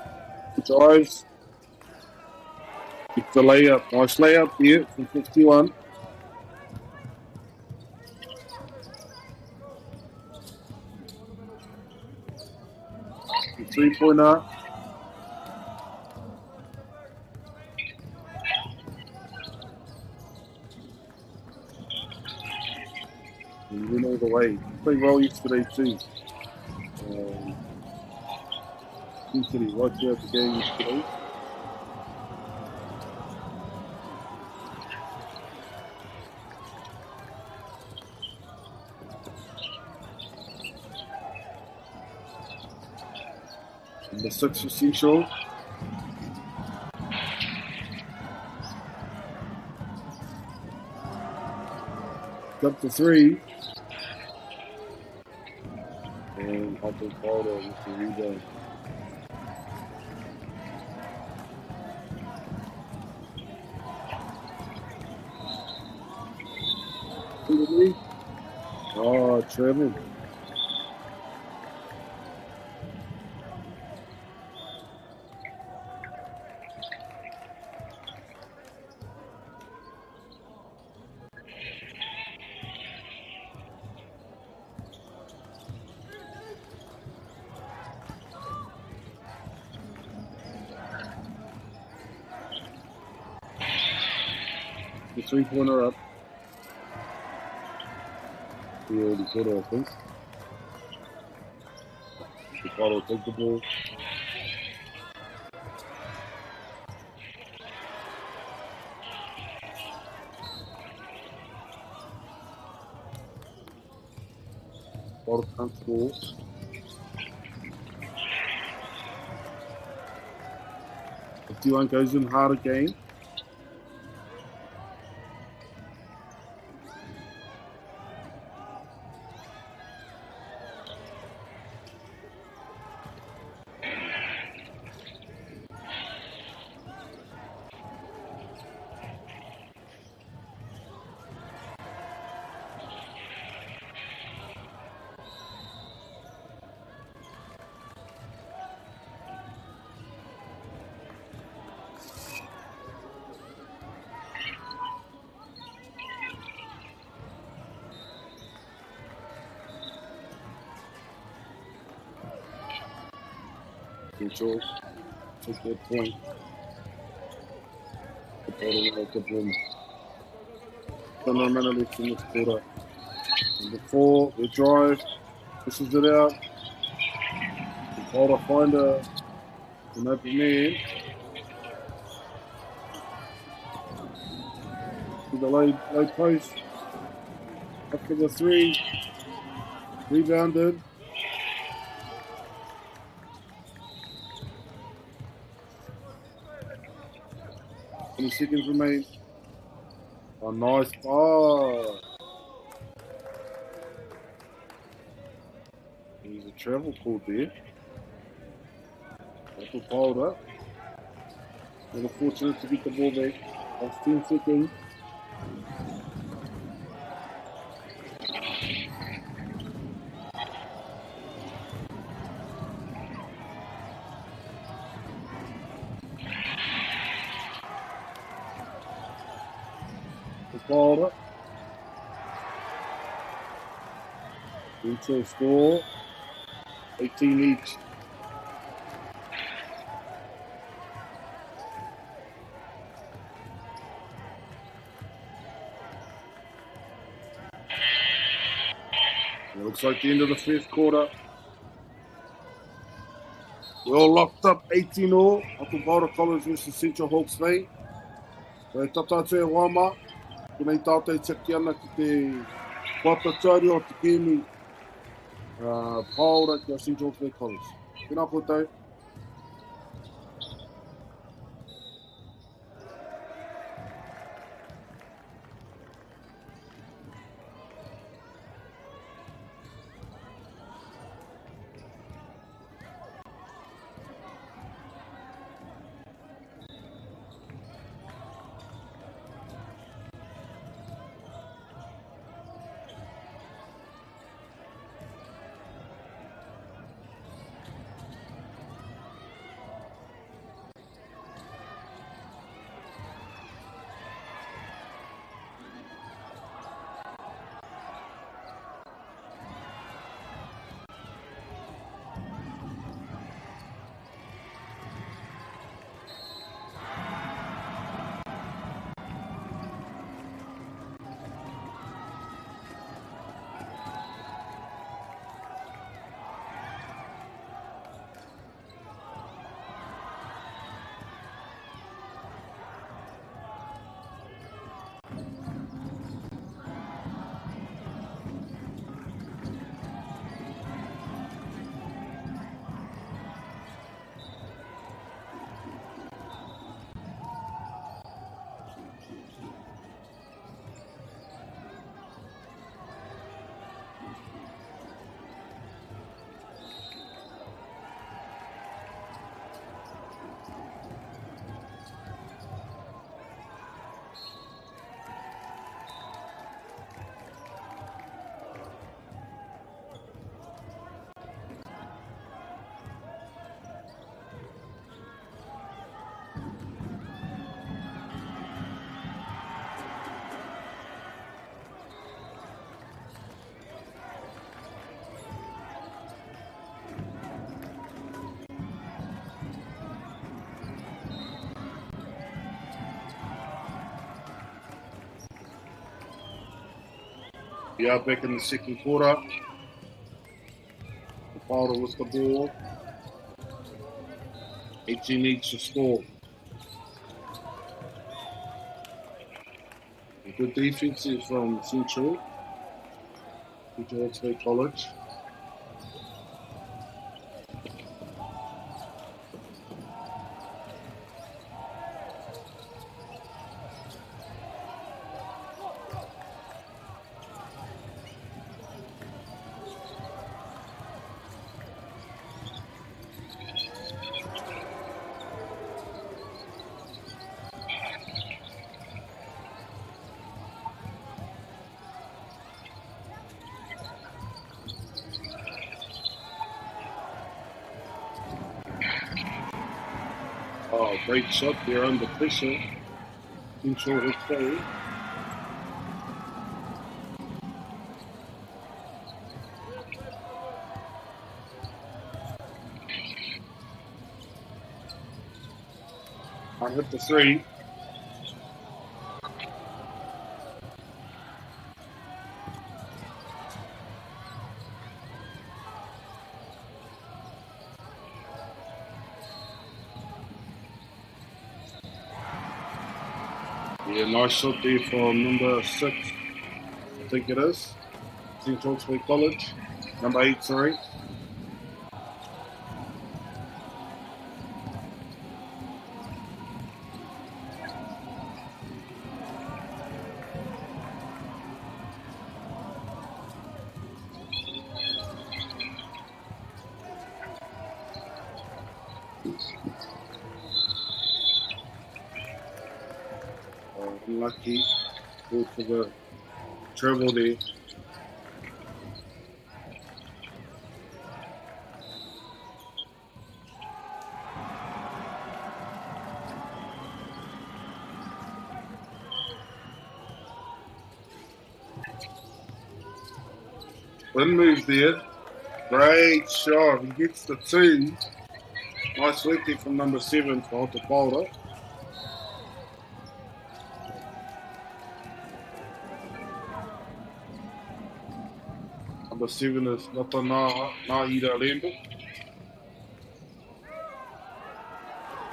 Drives. It's the layup. Nice layup here from 51. The 3-pointer. He went all the way. He played well yesterday too. He right throughout the game yesterday. Number 6 for Central. Up to 3. And Hunter Carter with the rebound. travel. The 3-pointer up. He already got it, I think. The ball will take the ball. Ball can't score. T1 goes in hard again. Control. Take that point. The ball will take them. Fundamentally from this quarter. Number 4, the drive. Pushes it out. The ball to find an open man. To the low post. Up for the 3. Rebounded. 20 seconds remain. Oh, nice pass. There's a travel called there. Apple fouled up. And unfortunate to get the ball back. That's 10 seconds. Fouled up. Retail score. 18 each. It looks like the end of the 5th quarter. We're all locked up 18 all. Apple Boulder College versus Central Hawke's Bay. Wai tata te wama. Kuna I tātou teki ana ki te whakatari o te kēmi Paora ki a Central Hawke's Bay College. Tēnā koutou. We are back in the second quarter. The Paora with the ball. 18 needs to score. A good defense here from Central Hawke's Bay College. Oh, great shot there under pressure. Central Hawke's Bay. I hit the three. Yeah, nice shot there from number 6, I think it is. Central Hawke's Bay College. Number 8, sorry. Unlucky. Good for the treble there. One move there. Great shot. He gets the 2. Nice work there from number 7 for Rotorua. Number 7 is Naira Lambert.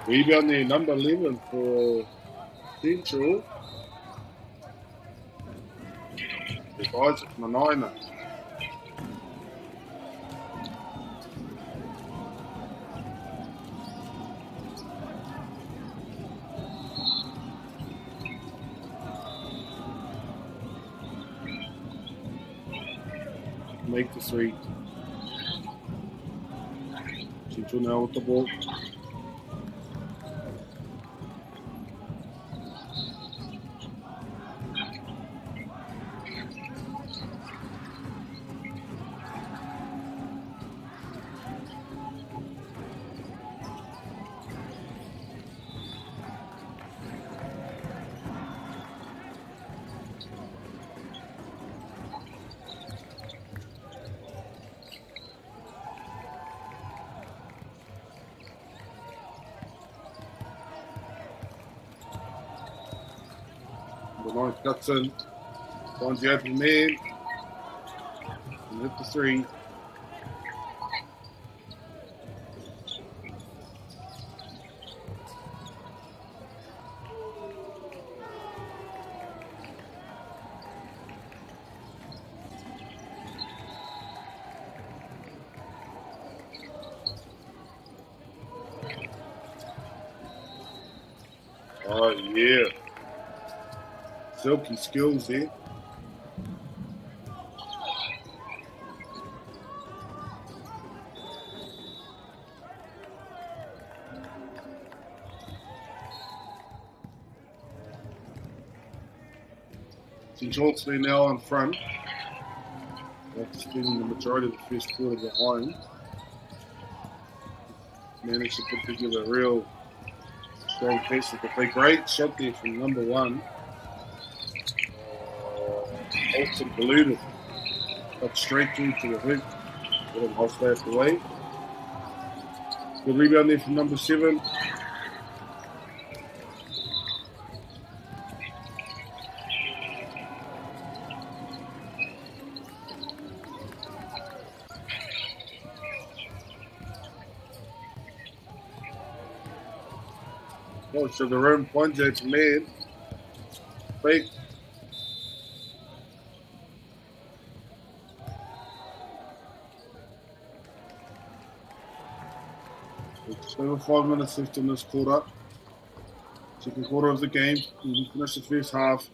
Rebound there, number 11 for Central. It's Isaac Manaina. Make the 3. Central now with the ball. Number 9 cuts in, finds the open man, and hit the 3. Oh yeah. Silky skills there. Central Hawke's Bay now in front. After spending the majority of the first quarter behind. Managed to put together a real strong pace with the play. Great shot there from number 1. Olsen polluted. Got straight through to the hoop. I'll stay out the way. Good rebound there from number 7. Oh, so the room points at man. Fake. It's over 5 minutes left in this quarter. Second quarter of the game. We finished the first half.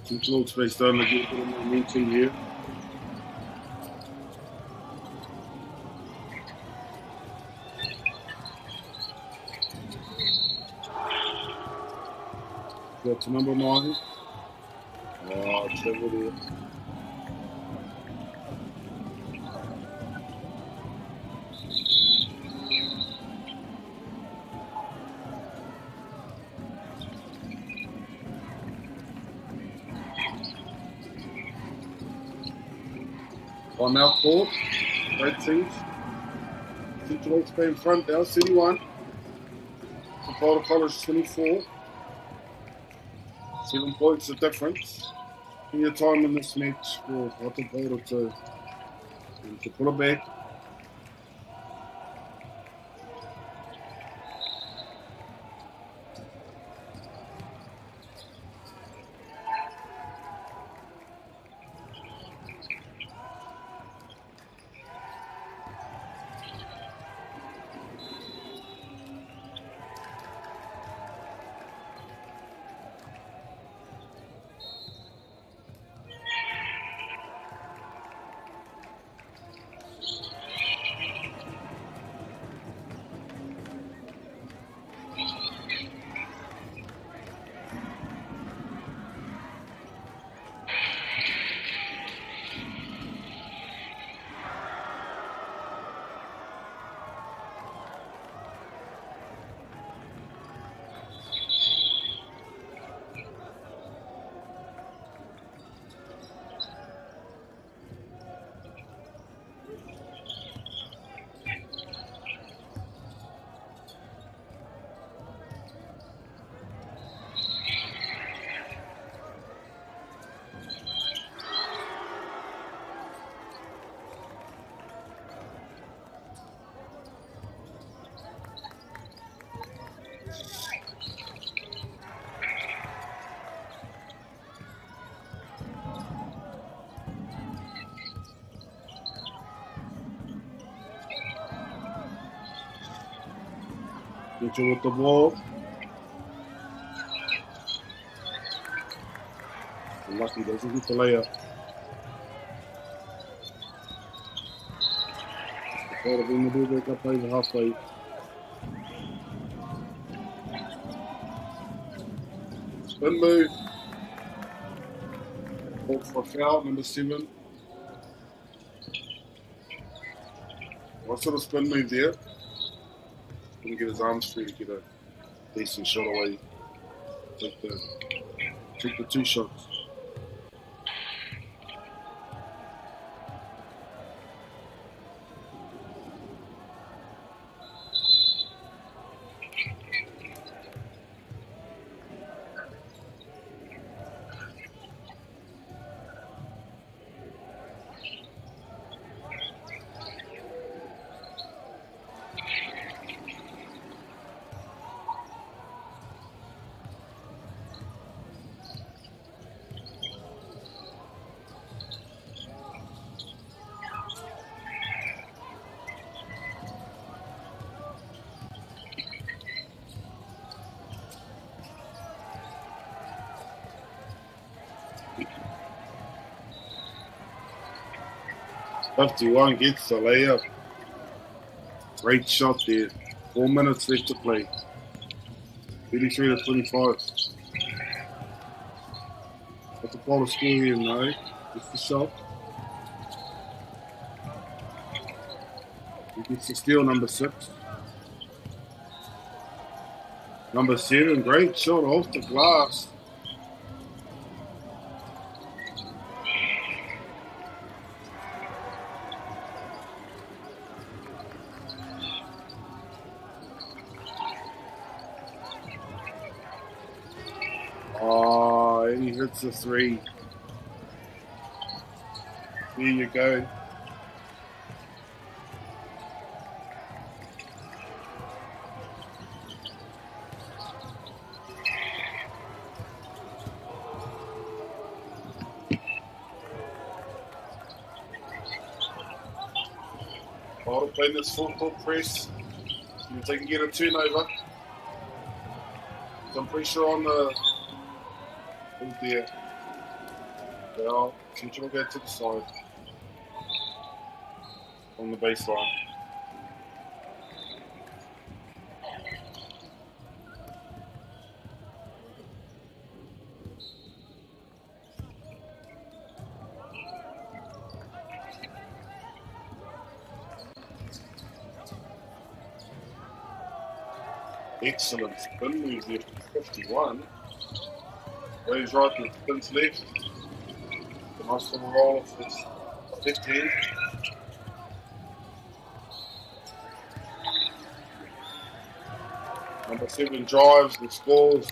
Some close space starting to get a bit of momentum here. Got to number 9. Oh, it's over there. On our court, red teams. Central Hawke's Bay in front now, City 1. Kapora College 24. 7 points the difference. Plenty of time in this match for Rotorua to pull it back. Mitchell with the ball. Lucky doesn't get the layup. Thought of him to do back up over halfway. Spin move. Called for a foul, number 7. What sort of spin move there? Going to get his arms free to get a decent shot away. Take the 2 shots. One gets the layup. Great shot there. 4 minutes left to play. 33-25. Got the ball to score here now. Just the shot. He gets the steal, number 6. Number 7, great shot off the glass. Oh, and he hits the 3. There you go. Bottle playing this full court press. See if they can get a turnover. Some pressure on the. Oh dear. Well, Teacher will go to the side. On the baseline. Excellent spin move there for 51. Goes right to spins left. The nice little roll off his left hand. Number 7 drives and scores.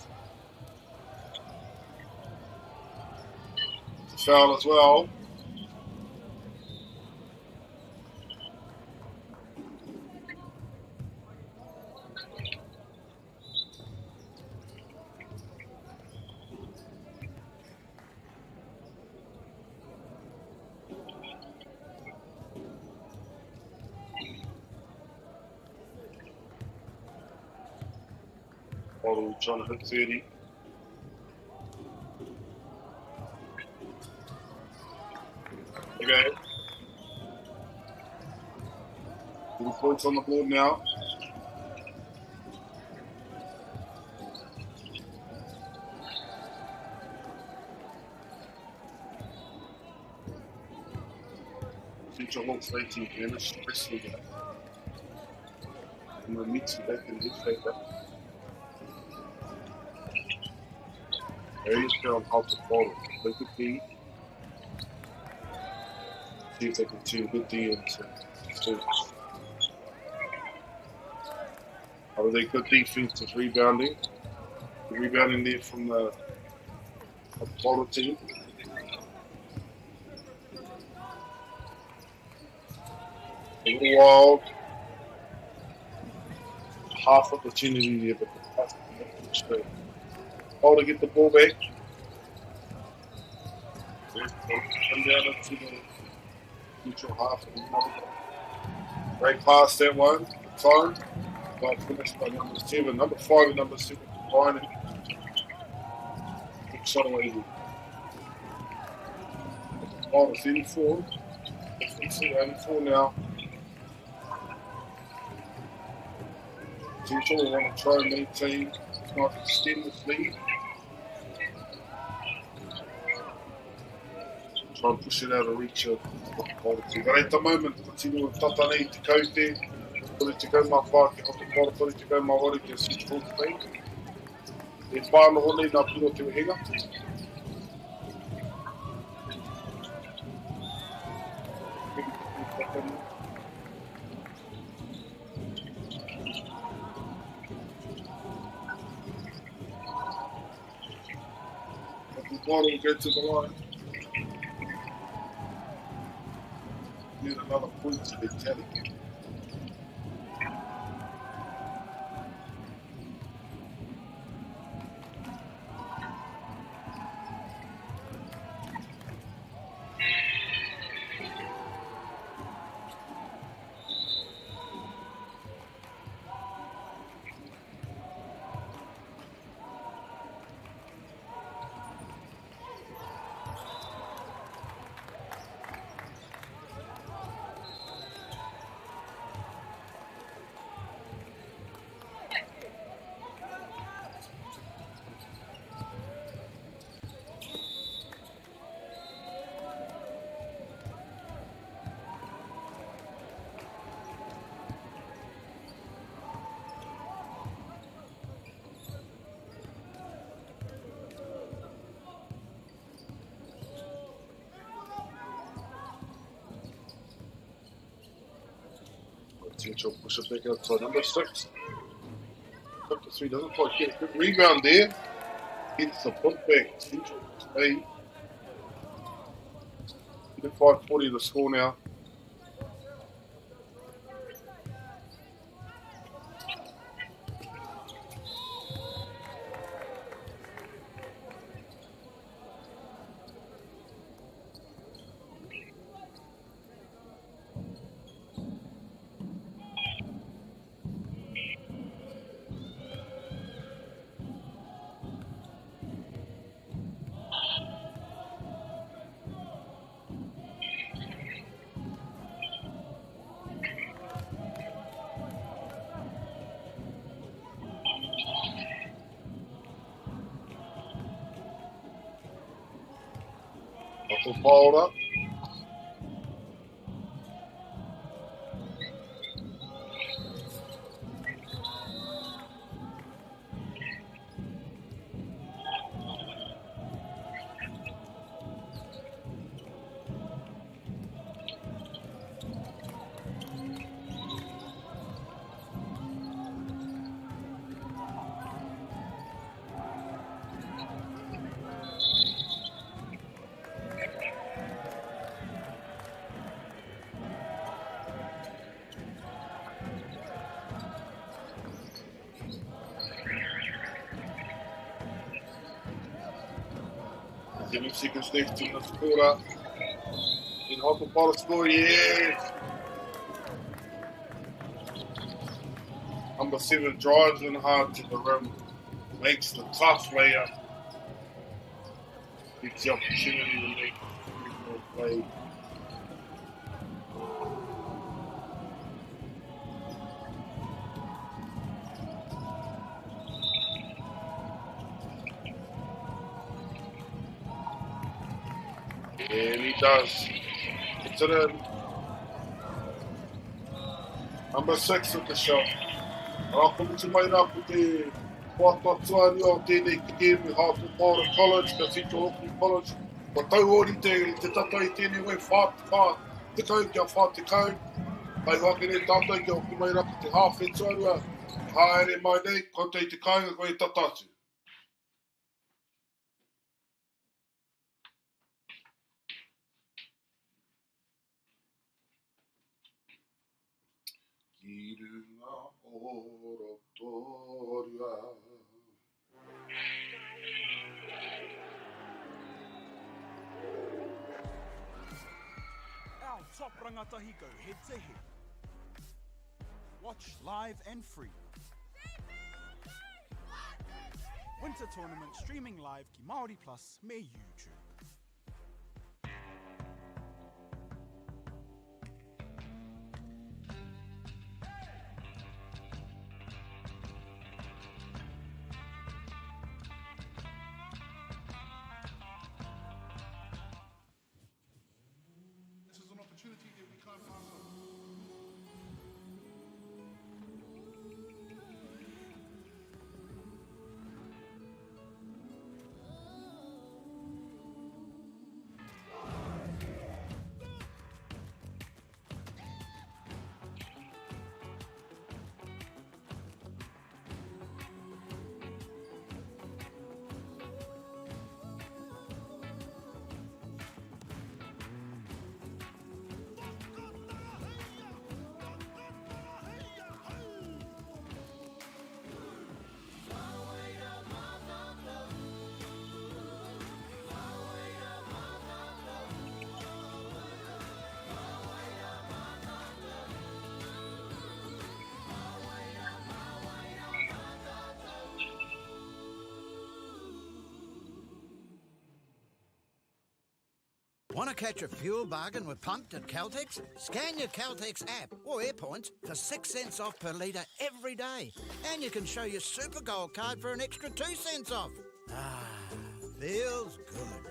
It's a foul as well. While we're trying to hit 30. Okay. 4 points on the board now. Future Hawks 18 damage, wrestling it. And we'll meet back in his favor. Early on half the ball. They could be. See if they can turn good D into students. Are they good defensive rebounding? The rebounding there from the Apollo team. A little wild. Half opportunity there, but the pass is straight. Oh, to get the ball back. Come down into the neutral half. Great pass that one. Time. Got finished by number 7. Number 5 and number 7 combining. Good shot away there. Oh, 34. It's 84 now. Central will want to try and maintain, if not extend this lead. Try and push it out of reach of the quality. But at the moment, continue with Tatane to go there. Put it to go my park, off the ball, put it to go MΑORI, to switch full speed. E whāno hone nā piro te wehenga. The ball will get to the line. Need another point to be telling. Central push it back out to number 6. 53 doesn't quite get a good rebound there. Gets the put back. Central A. 5:40 the score now. Buckle fouled up. Seven seconds left in the quarter. In Hotopola score, yes. Number 7 drives in hard to the rim. Makes the tough layup. Gets the opportunity to make a play. And he does. It's it in. Number 6 with the shot. Welcome to my up with the Whakatuari o tēnei te game with Hotopola College, ka Central Auckland College. Ko tau ori te tata i tēnei wei whā te kau kia whā te kau. Pai hoki ne tātou ki o ki mai raka te hāwhetuarua. Haere mai nei, ko te kaunga koe tatatu. Ki runga o Rotorua. Our top rangatahi go head to head. Watch live and free. Winter tournament streaming live ki MΑORI Plus me YouTube. This is an opportunity that we can't pass on. Want to catch a fuel bargain with Pumped at Caltex? Scan your Caltex app or AirPoints for 6 cents off per litre every day. And you can show your Super Gold card for an extra 2 cents off. Ah, feels good.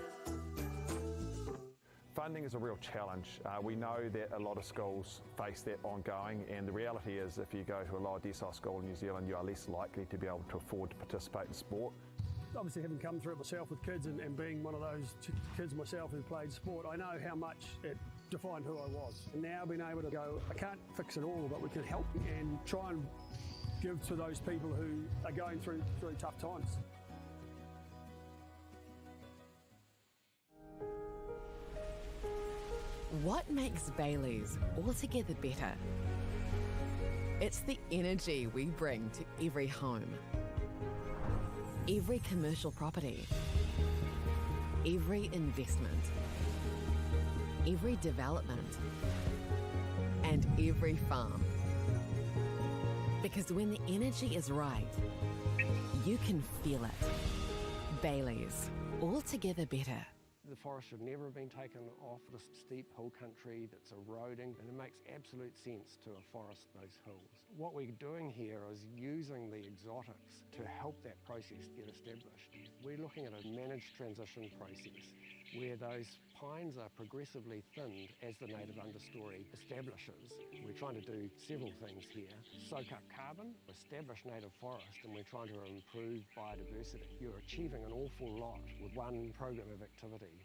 Funding is a real challenge. We know that a lot of schools face that ongoing, and the reality is if you go to a lower decile school in New Zealand, you are less likely to be able to afford to participate in sport. Obviously, having come through it myself with kids and being one of those kids myself who played sport, I know how much it defined who I was. And now being able to go, I can't fix it all, but we can help and try and give to those people who are going through tough times. What makes Bailey's altogether better? It's the energy we bring to every home, every commercial property, every investment, every development, and every farm. Because when the energy is right, you can feel it. Bailey's, altogether better. The forest should never have been taken off this steep hill country that's eroding, and it makes absolute sense to afforest those hills. What we're doing here is using the exotics to help that process get established. We're looking at a managed transition process where those pines are progressively thinned as the native understory establishes. We're trying to do several things here. Soak up carbon, establish native forest, and we're trying to improve biodiversity. You're achieving an awful lot with one program of activity.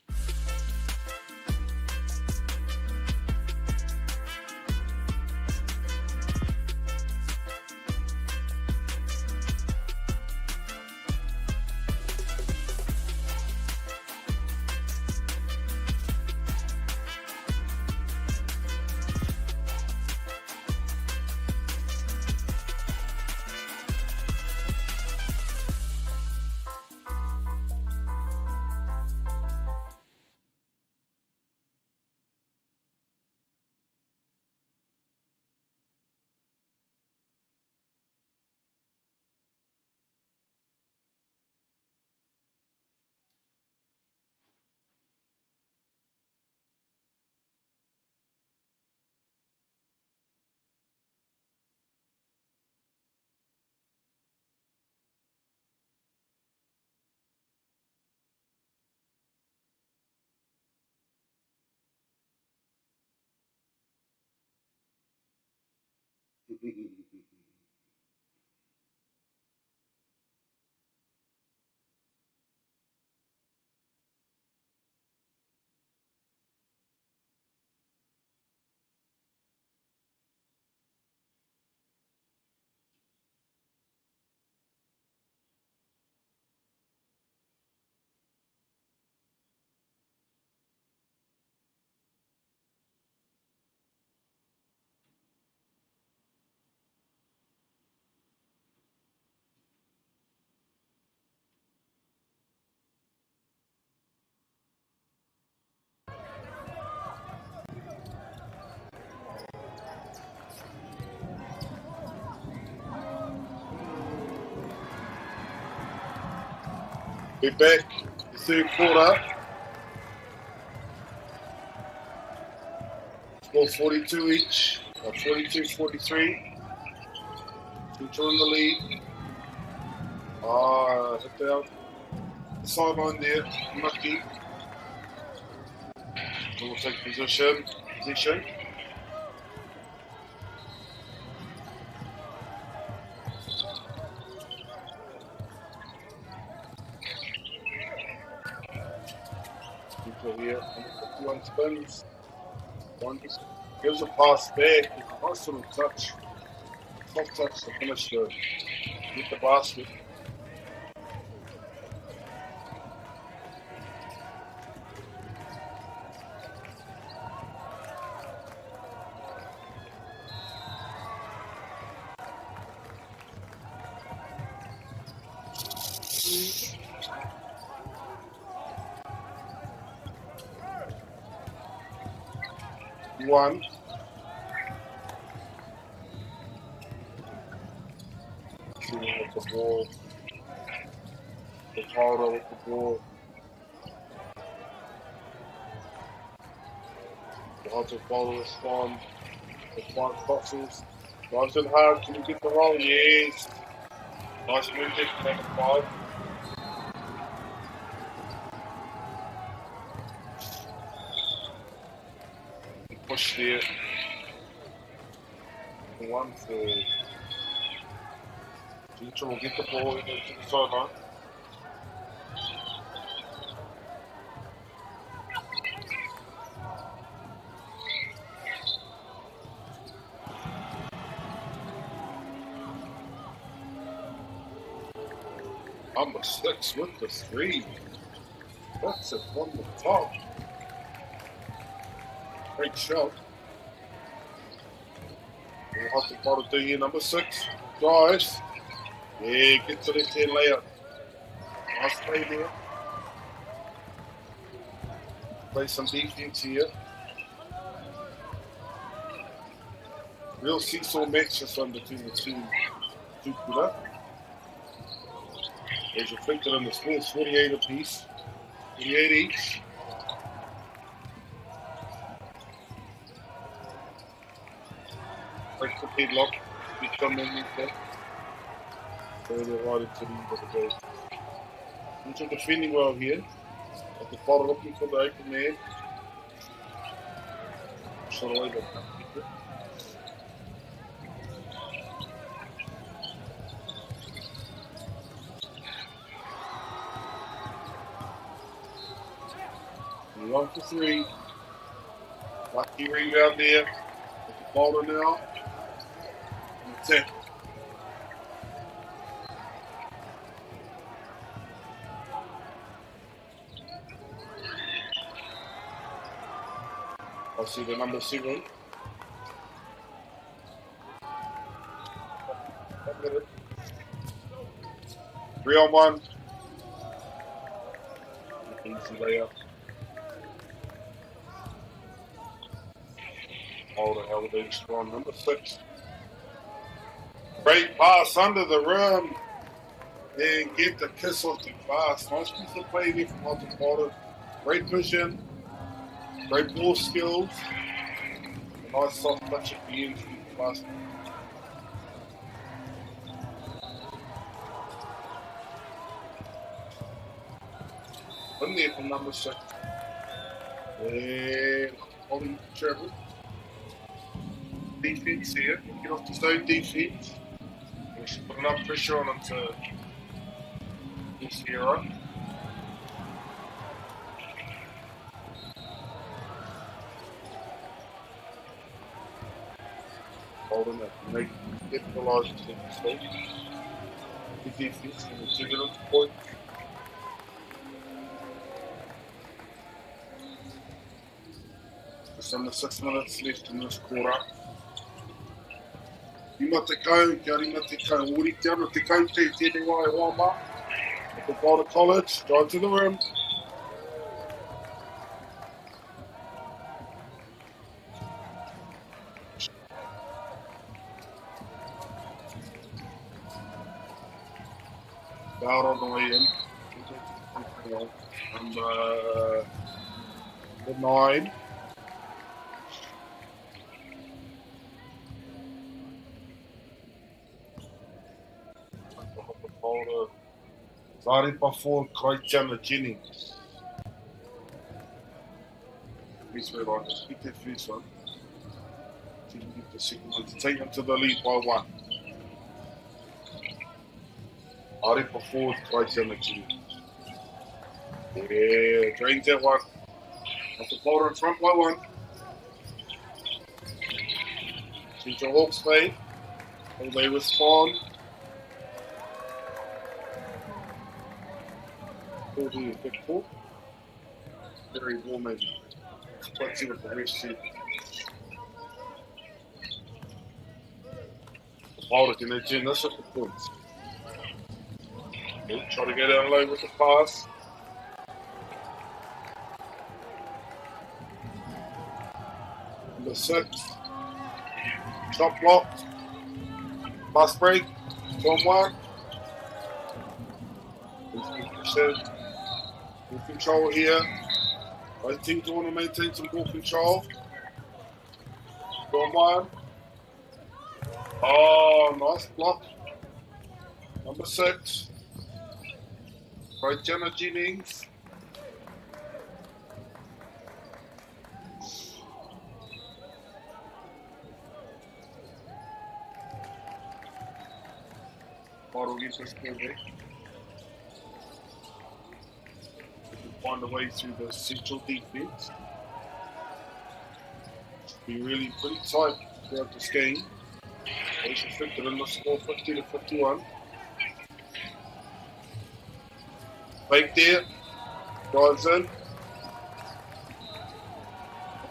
We're back, the third quarter. Score 42 each, 42-43. Central in the lead. Hit down the sideline there, Mucky. We'll take position. Here, 51 spins. One gives a pass back. Nice little touch. Soft touch to finish get the basket. One. Shooting with the ball. Rotorua with the ball. The Hunter follow respond. The front foxes. Drives it hard. Can you get the roll? Yes. Nice move there to make it 5. Push there. 1 for Future will get the ball into the sideline. Number 6 with the 3. That's it from the top. Great shot. We'll have to bottle do here. Number 6 drives. Yeah, gets to left hand layout. Nice play there. Play some defense here. Real seesaw match this one between the two good. As reflected in the scores, 48 apiece. 48 each. Break the headlock. Big come in with that. Further right into the end of the game. Into defending well here. At the bottom looking for the open man. Shot away, but can't keep it. And 1 for 3. Lucky rebound there. At the bottom now. And that's it. I see the number 7. 1 minute. 3 on 1. Easy layup. Oh, the hell, they strong. Number 6. Great pass under the rim. And get the kiss off the glass. Nice piece of play there from Walter Potter. Great vision. Great ball skills. A nice soft touch at the end to the glass. In there from number 6. And Ollie Trevor. Defense here. Get off the zone defense. We should put enough pressure on him to this hero. Holding it. Make capitalize the mistake. The defense and the 2 minute point. Just under 6 minutes left in this quarter. Ima te kau, kia rima te kau. Ori te ana te kau te tēnei wā e wāma. At the Boulder College, drive to the rim. Foul on the way in. Number 9. Started before Christiana Jennings. Please wait on this. Get that first one. Didn't get the second one to take them to the lead by 1. Started before Christiana Jennings. Yeah, drains that one. Off the ball in front by 1. Central Hawks play. Will they respond? Big 4. Very warm and quite see what the rest see. Boulder can edge in this at the points. Okay, try to go down low with the pass. Number 6. Shot blocked. Pass break. 2 on 1. Ball control here. Both teams want to maintain some ball control. 2 on 1. Oh, nice block. Number 6. By Jenna Jennings. Bottle gets this kill there. Find a way through the central defense. Be really pretty tight throughout this game. They should fit it in the score 50 to 51. Fake there. Drives in.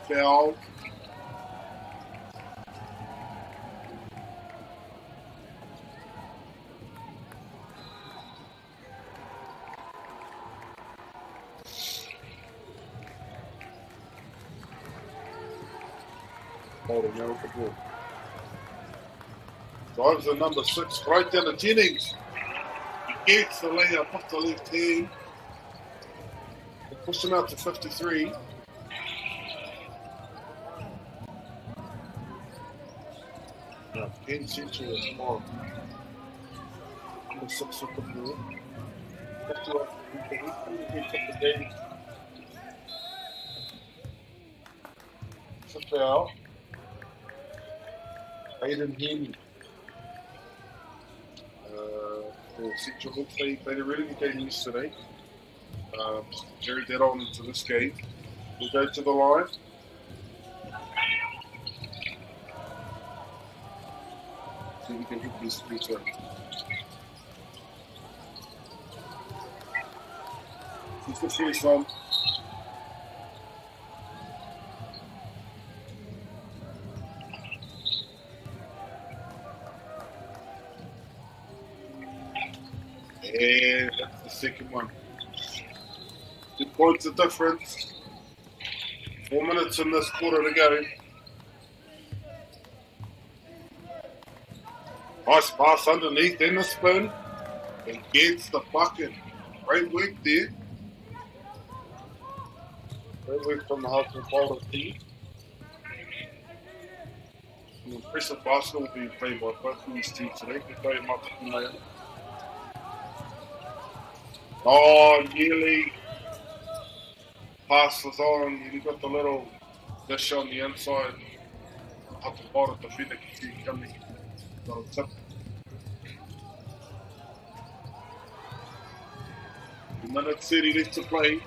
Foul. Holding out the ball. Drives the number 6 right down to Jennings. He gets the layup off the left hand. They push him out to 53. Now, Ken Central is on. Number 6 with the ball. Back to the game. It's a foul. Aiden Henry. For Central Hawks, they played a really good game yesterday. Carried that on into this game. We'll go to the line. See if we can hit this free throw. He's the first one. And that's the second one. 2 points of difference. 4 minutes in this quarter to go. Nice pass underneath in the spin. And gets the bucket. Great work there. Great work from the Hudson Boulder team. An impressive basketball being played by both of these teams today. Good day, Martin. Oh, nearly pass was on. You got the little dish on the inside. Up the bottom, the defender can see it coming. Little tip. Minute 30 left to play.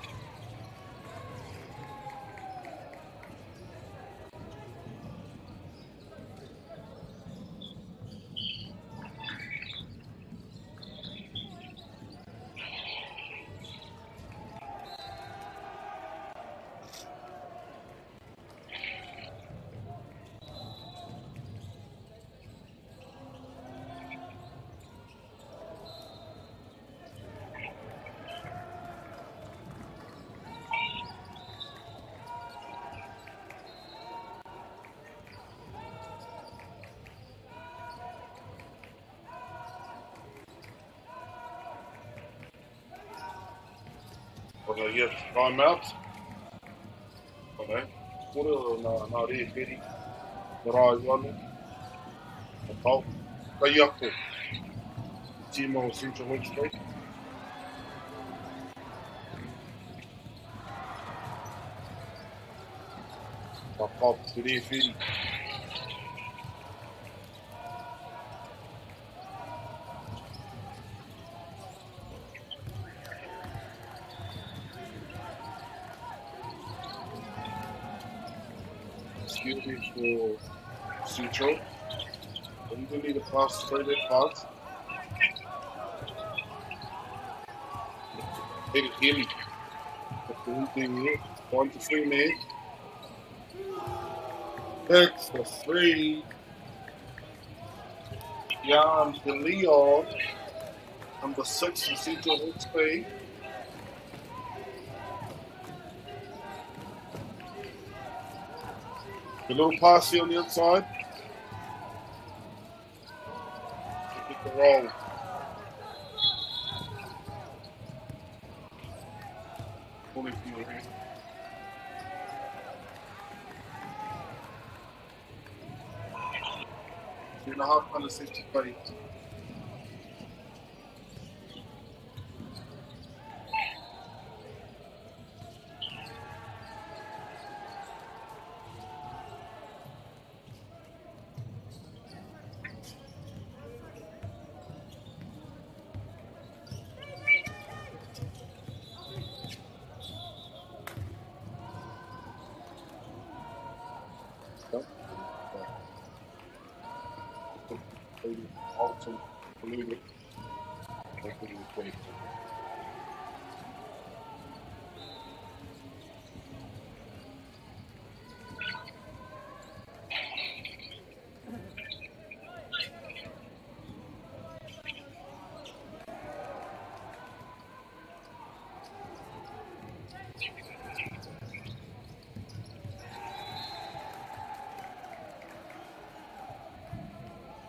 Well, yes, time out. Okay. Puro na MΑORI peri. Rai wale. Atau kaya ko. Timo Central Hawks play. Atau peri peri. For Central. I'm going to need a pass through that pass. Take it Haley. That's the one thing here. 1 to 3 man. That's the 3. Jan De Leon. Number 6 for Central Hawks play. A little pass here on the inside. Get the roll. Pulling for your hand. 2.5 minutes left to play.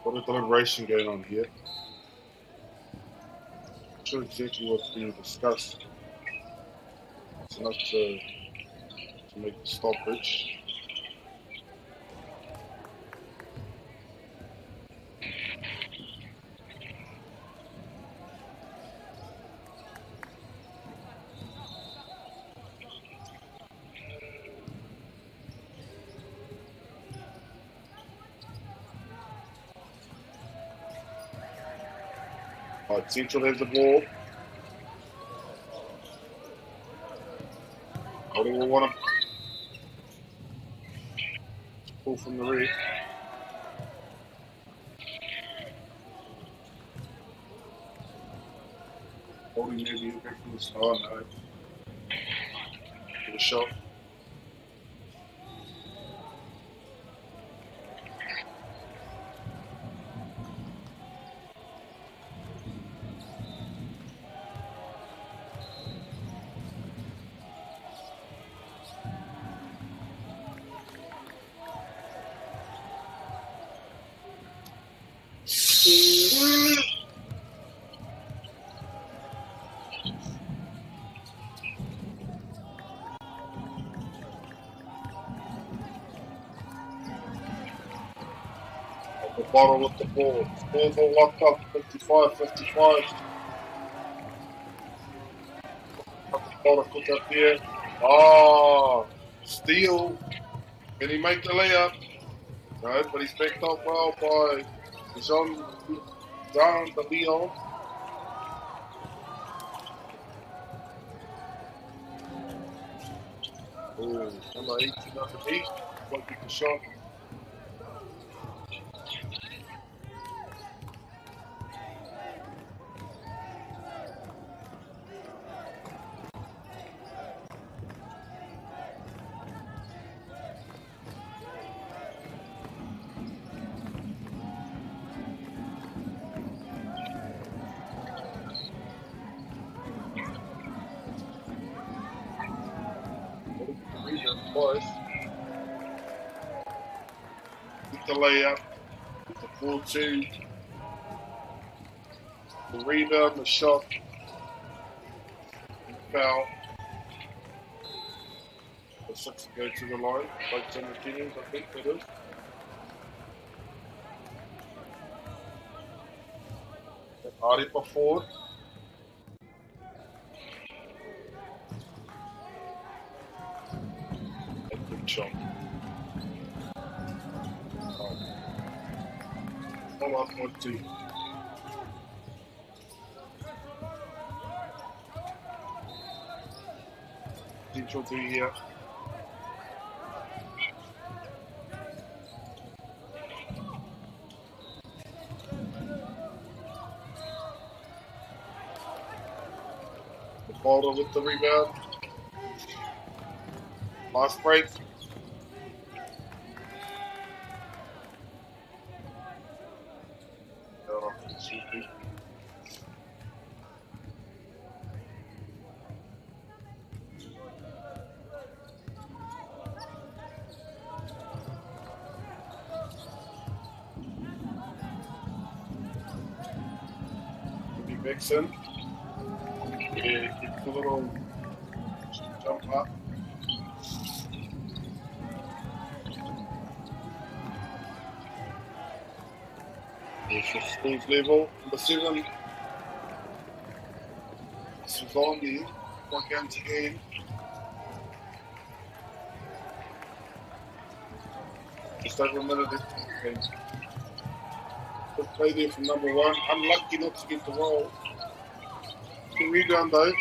Got a deliberation going on here. Not sure exactly what's being discussed. It's enough to make the stoppage. Right, Central has the ball. MΑORI will want to pull from the rear. MAORI maybe back from the start now. Get a shot. The bottom with the ball. Ball's all locked up. 55-55. Bottom put up there. Steal. Can he make the layup? No, but he's backed up well by Jean down the Leon. Oh, number 18 underneath. Won't get the shot. Twice. Get the layup, get the 4-2, the rebound, the shot, and foul. The 6 go to the line, like some opinions, I think that is. Arepa forward. Shot. Follow up 1-2. Central 3 here. The ball with the rebound. Last break. Vixen. Yeah, keep the little jump up. This is School's level. Number 7. This is on there. 1 game to game. Just over a minute into the game. Good play there from number 1. Unlucky not to get the roll. Good rebound though.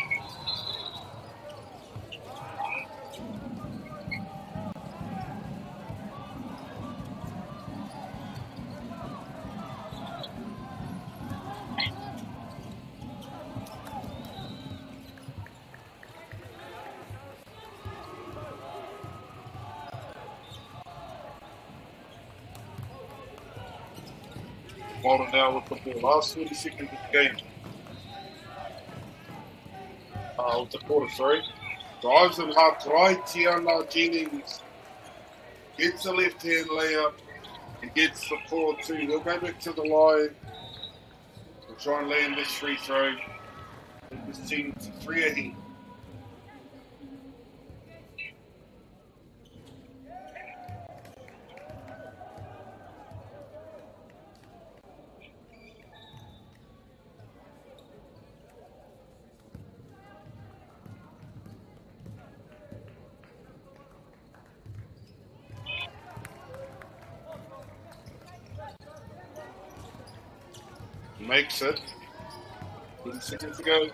Bottom now with the ball. Last 30 seconds of the game. With the quarter, sorry. Drives in half right, Tiana Jennings. Gets a left hand layup. He gets the 4-2. He'll go back to the line. We'll try and land this free throw. Take this team to 3 ahead. Makes it. 30 seconds to go.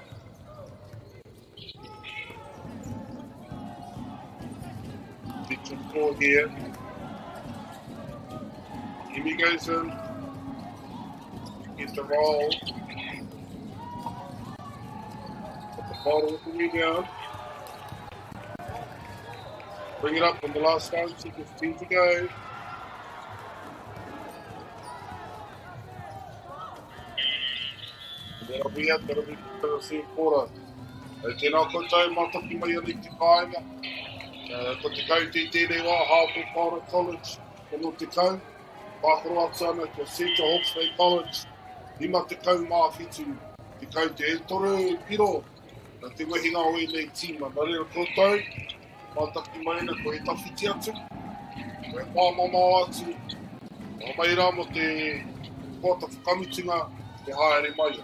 Section 4 here. Jimmy goes in. Gets the roll. Put the bottle with the rebound. Bring it up on the last 5 seconds. 10 to go. That'll be it. That'll be the same quarter. Tēnā koutou, mātoki mai anei te kāinga. Ko te kau te tēnei wā, Harvard Para College, kono te kau. Whākaro atu ana ko Central Hawke's Bay College. 5 te kau mā whitu, te kau te e toru piro. Nā te wehinga o e nei tīma. Nā reo koutou, mātoki mai ana ko e tawhiti atu. Ko e pāmamau atu. Nā mai rā mo te kōta whakamitinga, te haere mai.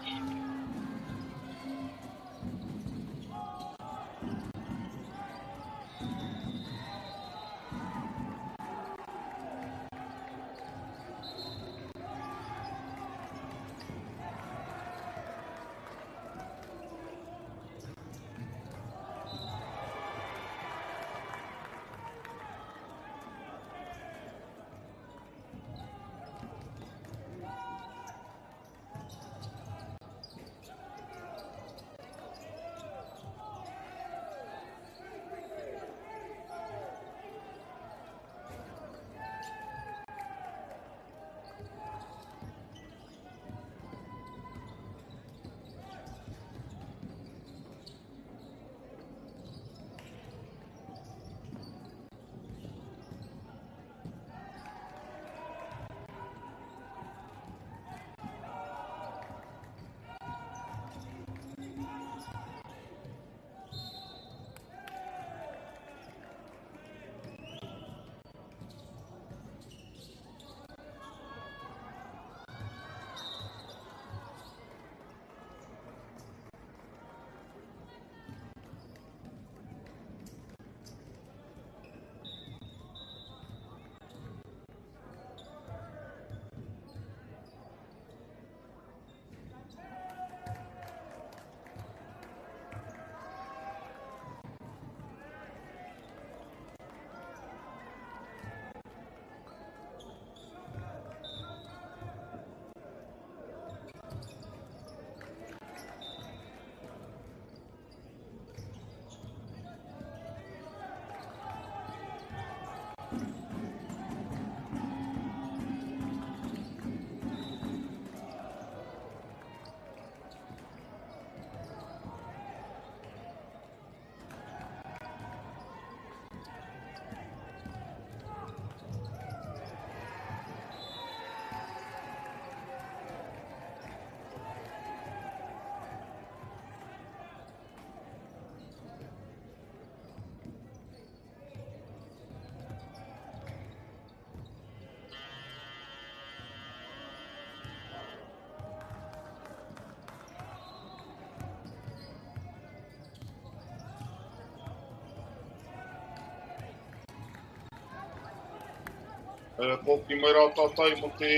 Ko ki mai rā tātai mo te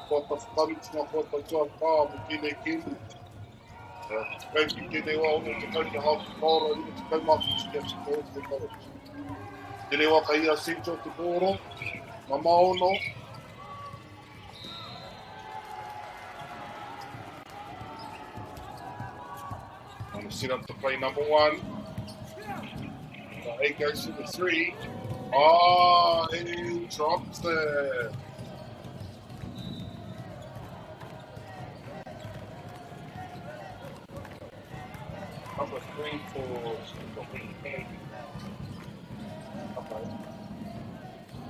kōta whakamitinga kōta tua pā mo tēnei kēmu. Kau ki tēnei wā ono te kau ki Harvard Para, ina te kau māwhiti ki a Central Hawke's Bay College. Tēnei wā ka ia Central te kōro, ma maono. I'm set up to play number 1. Eight goes to the 3. Oh, he drops there. Number 3 for okay.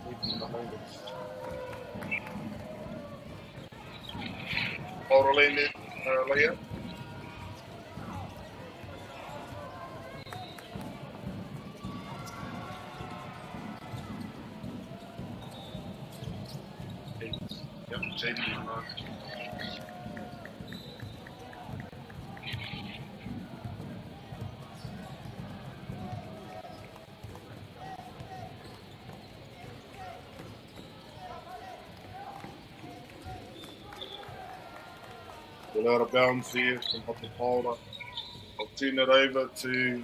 Leaving the holders. MΑORI there, Leah. Yep, JD. Well, out of bounds here from Rotorua. I'll turn it over to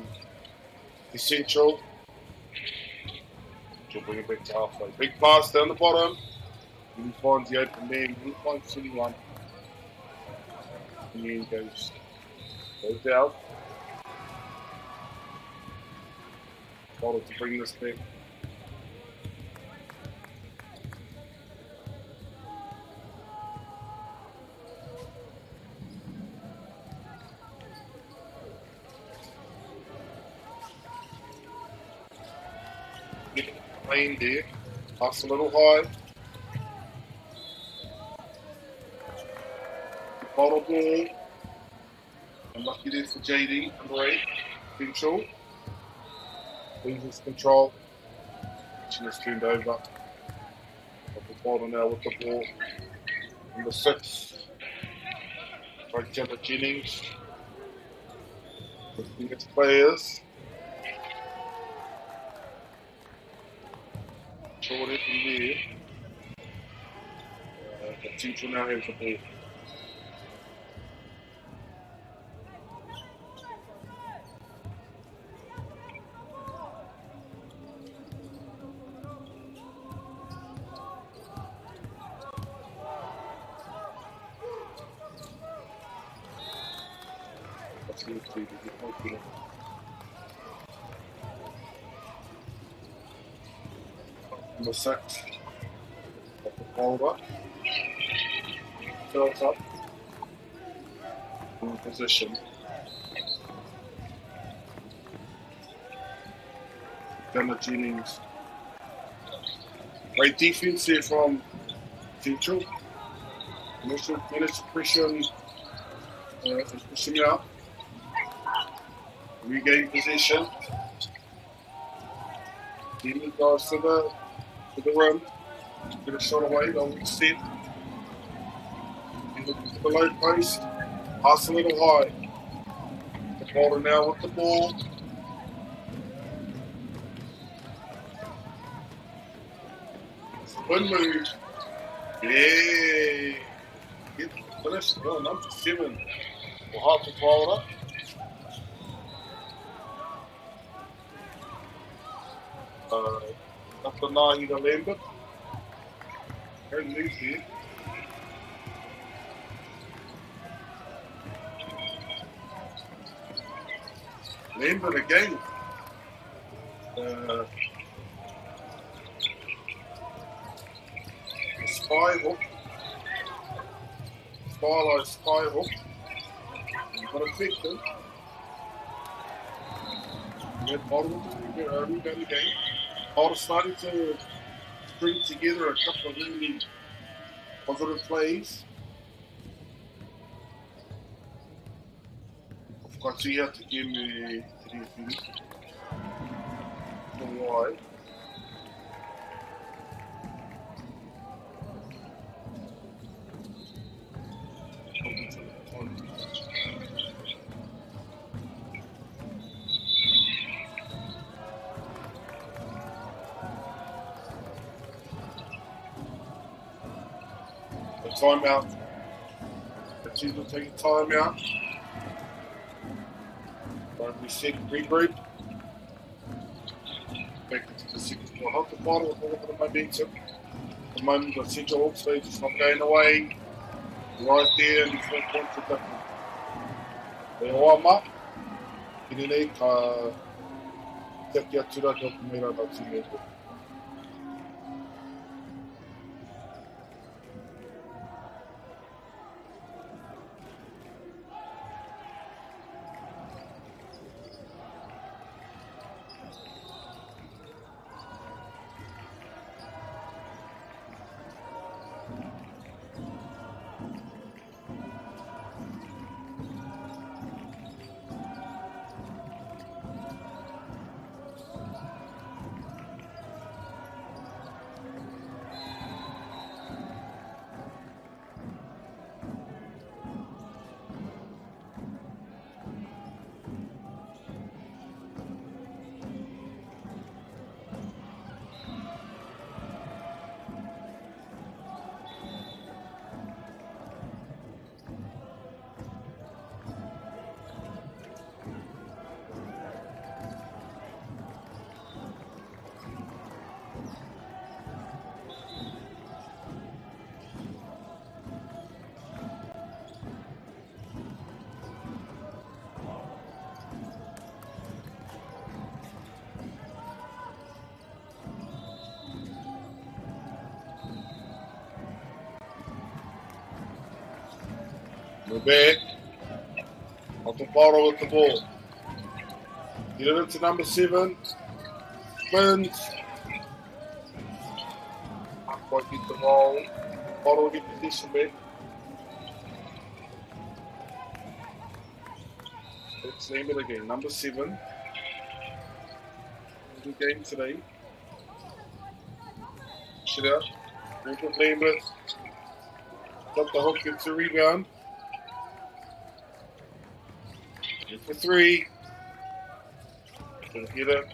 the Central. She'll bring it back to halfway. Big pass down the bottom. And he finds the open man. He finds anyone. And then he goes out. Bottle to bring this back. Get it clean there. Pass a little high. Bottle ball. Unlucky there for JD, number 8. Central. Loses control. She has turned over. Got the bottle now with the ball. Number 6. Right down to Jennings. Looking at players. So what happened there? The Central now has the ball. Number 6. Got the ball up. Fills up. In position. Down to Jennings. Great defense here from Central. Initial suppression is pushing out. Regain possession. Jennings goes to the rim. Get a shot away, they'll extend. In the low post. Pass a little high. The ball now with the ball. One move. Yeah. Get finished. Oh, number 7. We'll have to follow it up. Number 9, the Lambert. Very loose here. Lambert again. Spy hook. Spy hook. Got a victim. That bottom rebound again. All starting to string together a couple of really positive plays. I've got to see how to give me wide. Timeout. The teams will take a timeout. Reset, regroup. Back into the second quarter. Help the final with a little bit of momentum. At the moment, the Central Hawks lead is not going away. Right there, and 4 points are different. They warm up. In the league, Tekia Tura to Kumera about 2 minutes. We're back. Rotorua with the ball. Get it into number 7. Spins. Can't quite get the roll. Rotorua get possession back. Let's name it again. Number 7. Good game today. Shit out. Good Lambert. Got the hook, gets a rebound. In for 3. Gonna get it.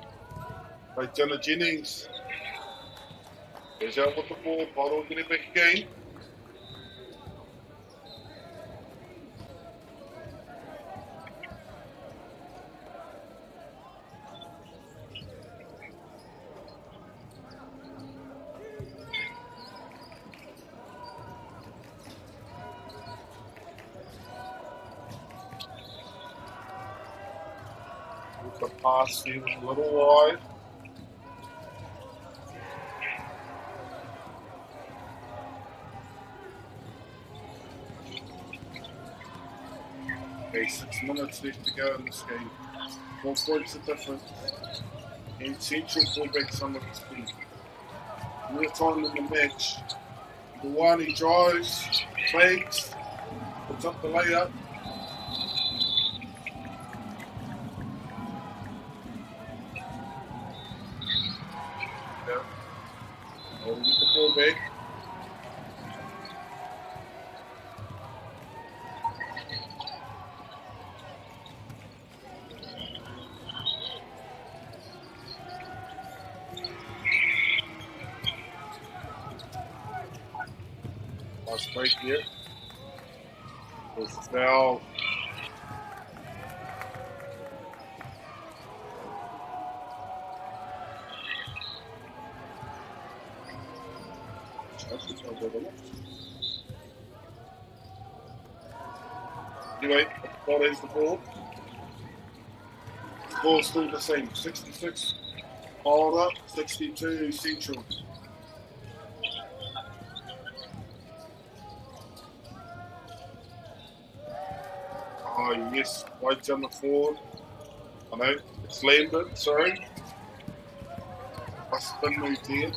By Jenna Jennings. Goes out with the ball. Bottle get it back again. The pass here was a little wide. Okay, 6 minutes left to go in this game. 4 points of difference. And Central pull back some of his speed. More time in the match. The one he drives, fakes, puts up the layup. We'll get the ball back. Nice break here. There's the foul. Anyway, ball is the ball. The ball's still the same. 66 followed up, 62 Central. Oh yes, White's on the forward. I know, it's Lambert, sorry. Must have been moved here.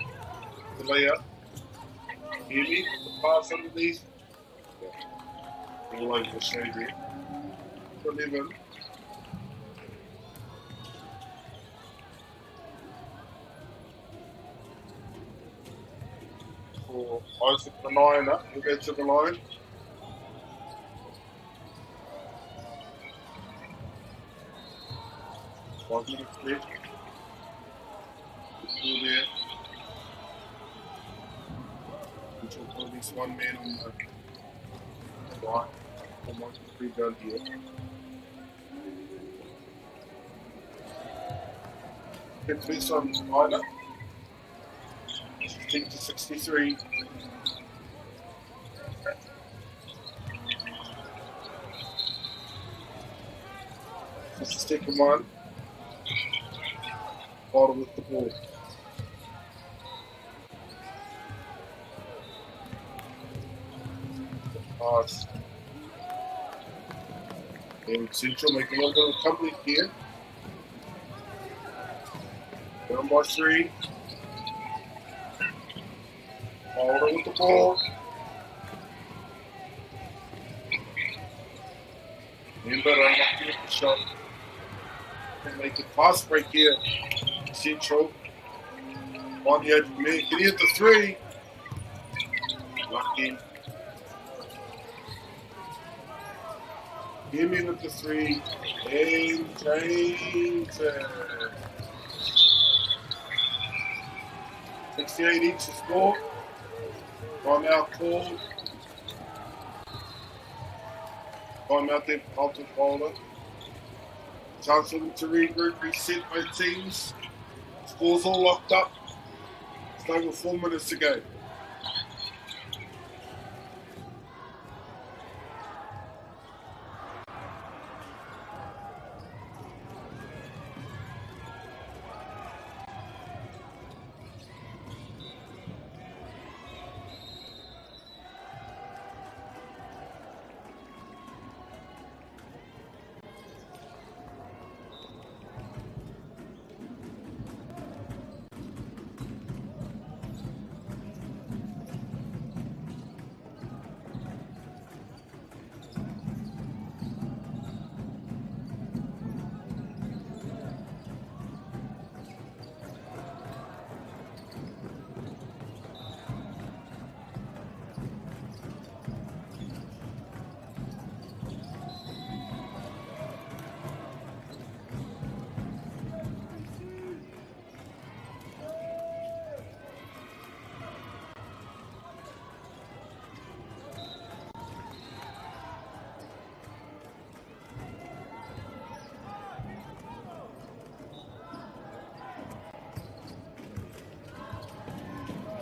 The layup. Hear me? The pass underneath. Yeah. All over the shade there. 11. For Isaac the 9-er. We'll go to the line. Five minutes left. Still there. Which will put at least one man on the line. Almost pretty done here. Get this on Ida. 16 to 63. This is second one. Bottom with the ball. Pass. And Central making a little bit of comeback here. Down by 3. Alder with the ball. Remember, I'm not getting the shot. Can make a fast break here. Central. On the edge of me. Can he hit the 3? Lucky. Give me with the 3. And James. 68 each to score. Timeout called. Timeout there for Alton Bowler. Chance for them to regroup, reset both teams. Scores all locked up. It's over 4 minutes to go.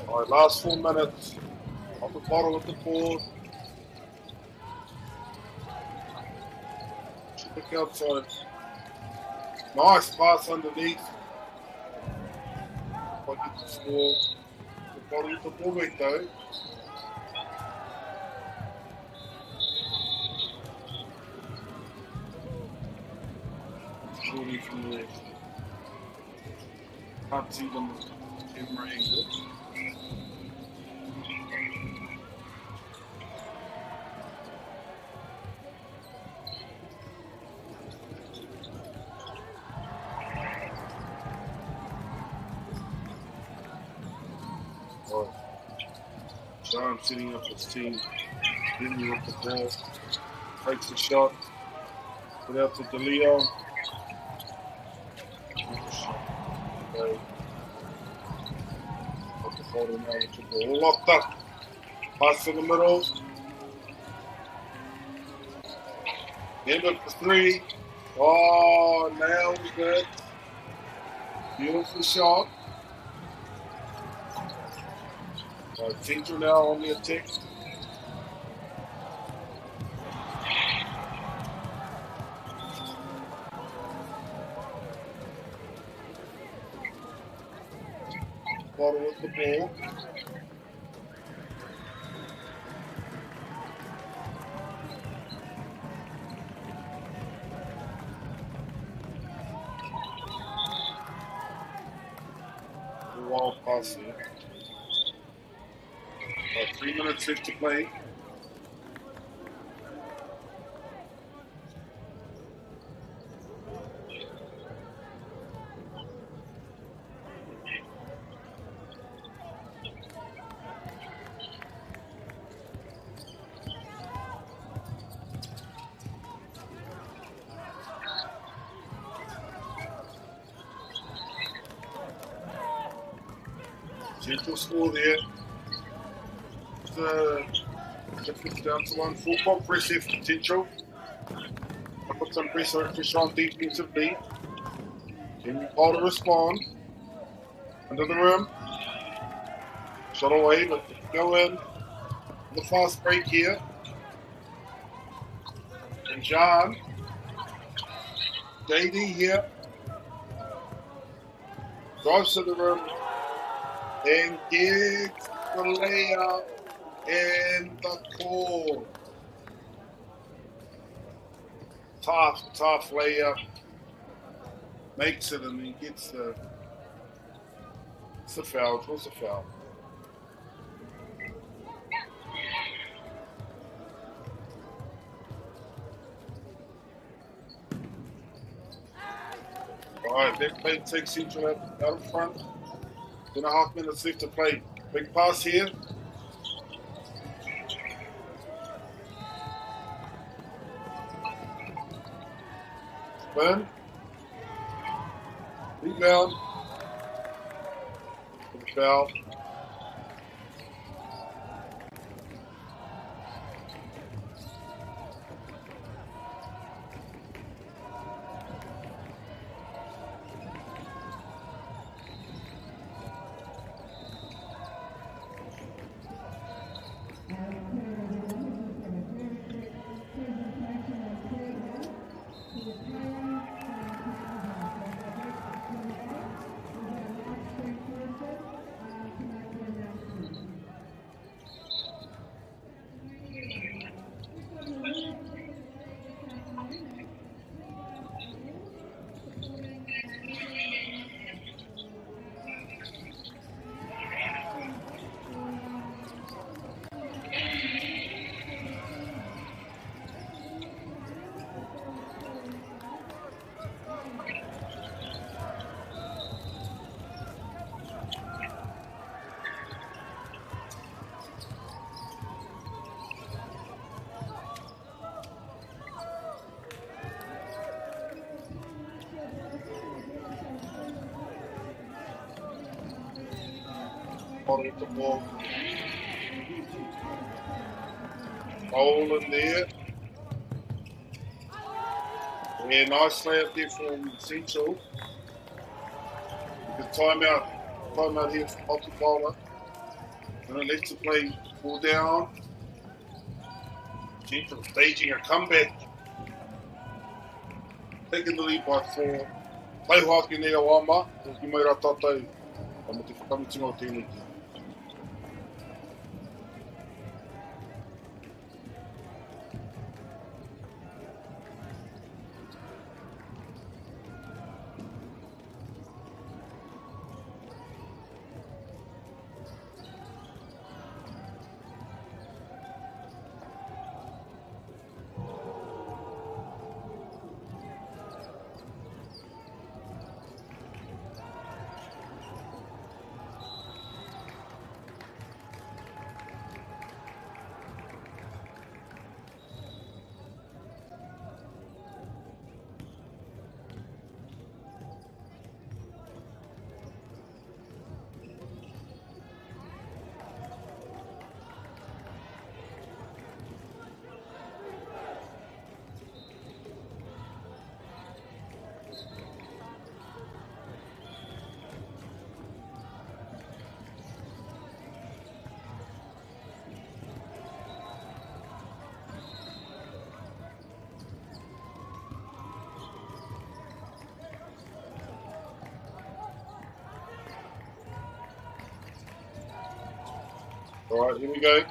All right, last 4 minutes. Off the bottle with the ball. Look outside. Nice pass underneath. If I get the score. The bottle with the ball back though. Surely from there. Can't see them camera angle. Right. Sean sitting up his team, Jimmy with the ball, takes the shot, put out to DeLeo. Okay. Got the ball now with the ball locked up. Pass in the middle. End up for 3. Oh, nailed it. Beautiful shot. Central now on the attack. Bottle with the ball. A wild pass here. 3 minutes left to play. Central score there. Difference down to 1. Full court press here for Central. I put some pressure on defensively. Can hold to respond. Under the rim. Shot away, but go in. The fast break here. And John. JD here. Drives to the rim. And gets the layup. And the call. Tough layup. Makes it and he gets the. It's a foul. It was a foul. Alright, that play takes Central out in front. 2.5 minutes left to play. Big pass here. Burn. Rebound. Good foul. With the ball. Hole in there. Yeah, nice layup there from Central. The timeout here for Multi Bowler. And left to play, ball down. Central staging a comeback. Taking the lead by 4. Play hockey nea wama. Ki mai rā tātou. Tamo te whakamutinga o tēnei ki. Alright, here we go.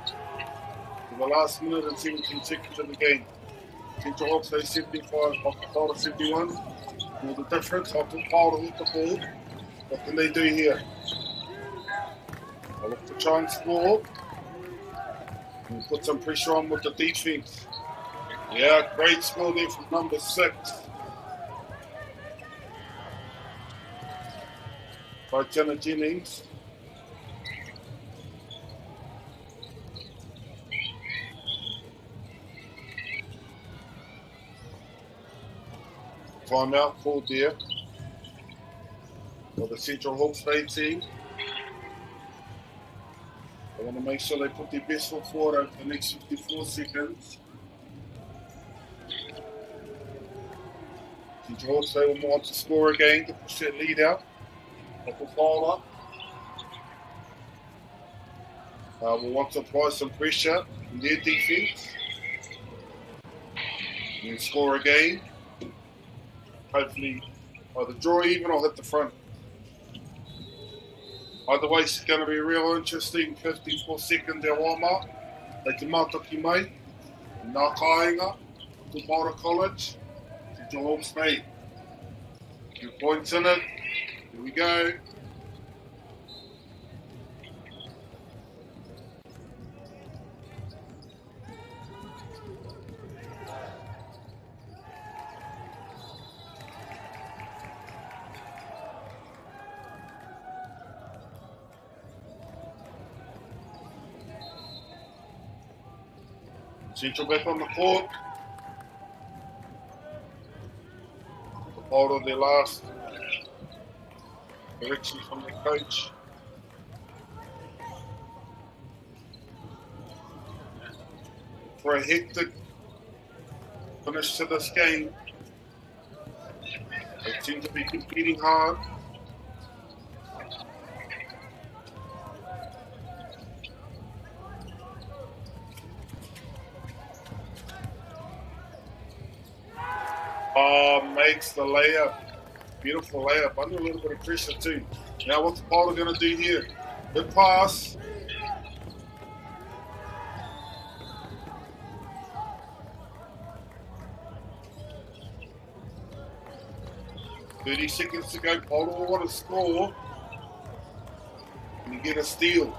In the last minute and 17 seconds of the game. Central Hawks, they 75, Whakapara 71. All the difference, Whakapara hit the ball. What can they do here? They look to try and score. And put some pressure on with the defense. Yeah, great score there from number 6. By Jenna Jennings. Timeout called there for the Central Hawks Bay team. They want to make sure they put their best foot forward over the next 54 seconds. Central Hawks, they will want to score again to push that lead out. Whakapara will want to apply some pressure in their defense and score again. Hopefully either draw even or hit the front. Either way, it's going to be a real interesting 54 seconds there warm-up. They can mātaki mai, nā kāinga, to Māora College, to Hawke's Bay. 2 points in it. Here we go. Central back on the court. The part of their last direction from their coach. For a hectic finish to this game. They seem to be competing hard. Makes the layup. Beautiful layup. Under a little bit of pressure too. Now what's Paula going to do here? Good pass. $30 seconds to go. Paula will want to score. Can you get a steal?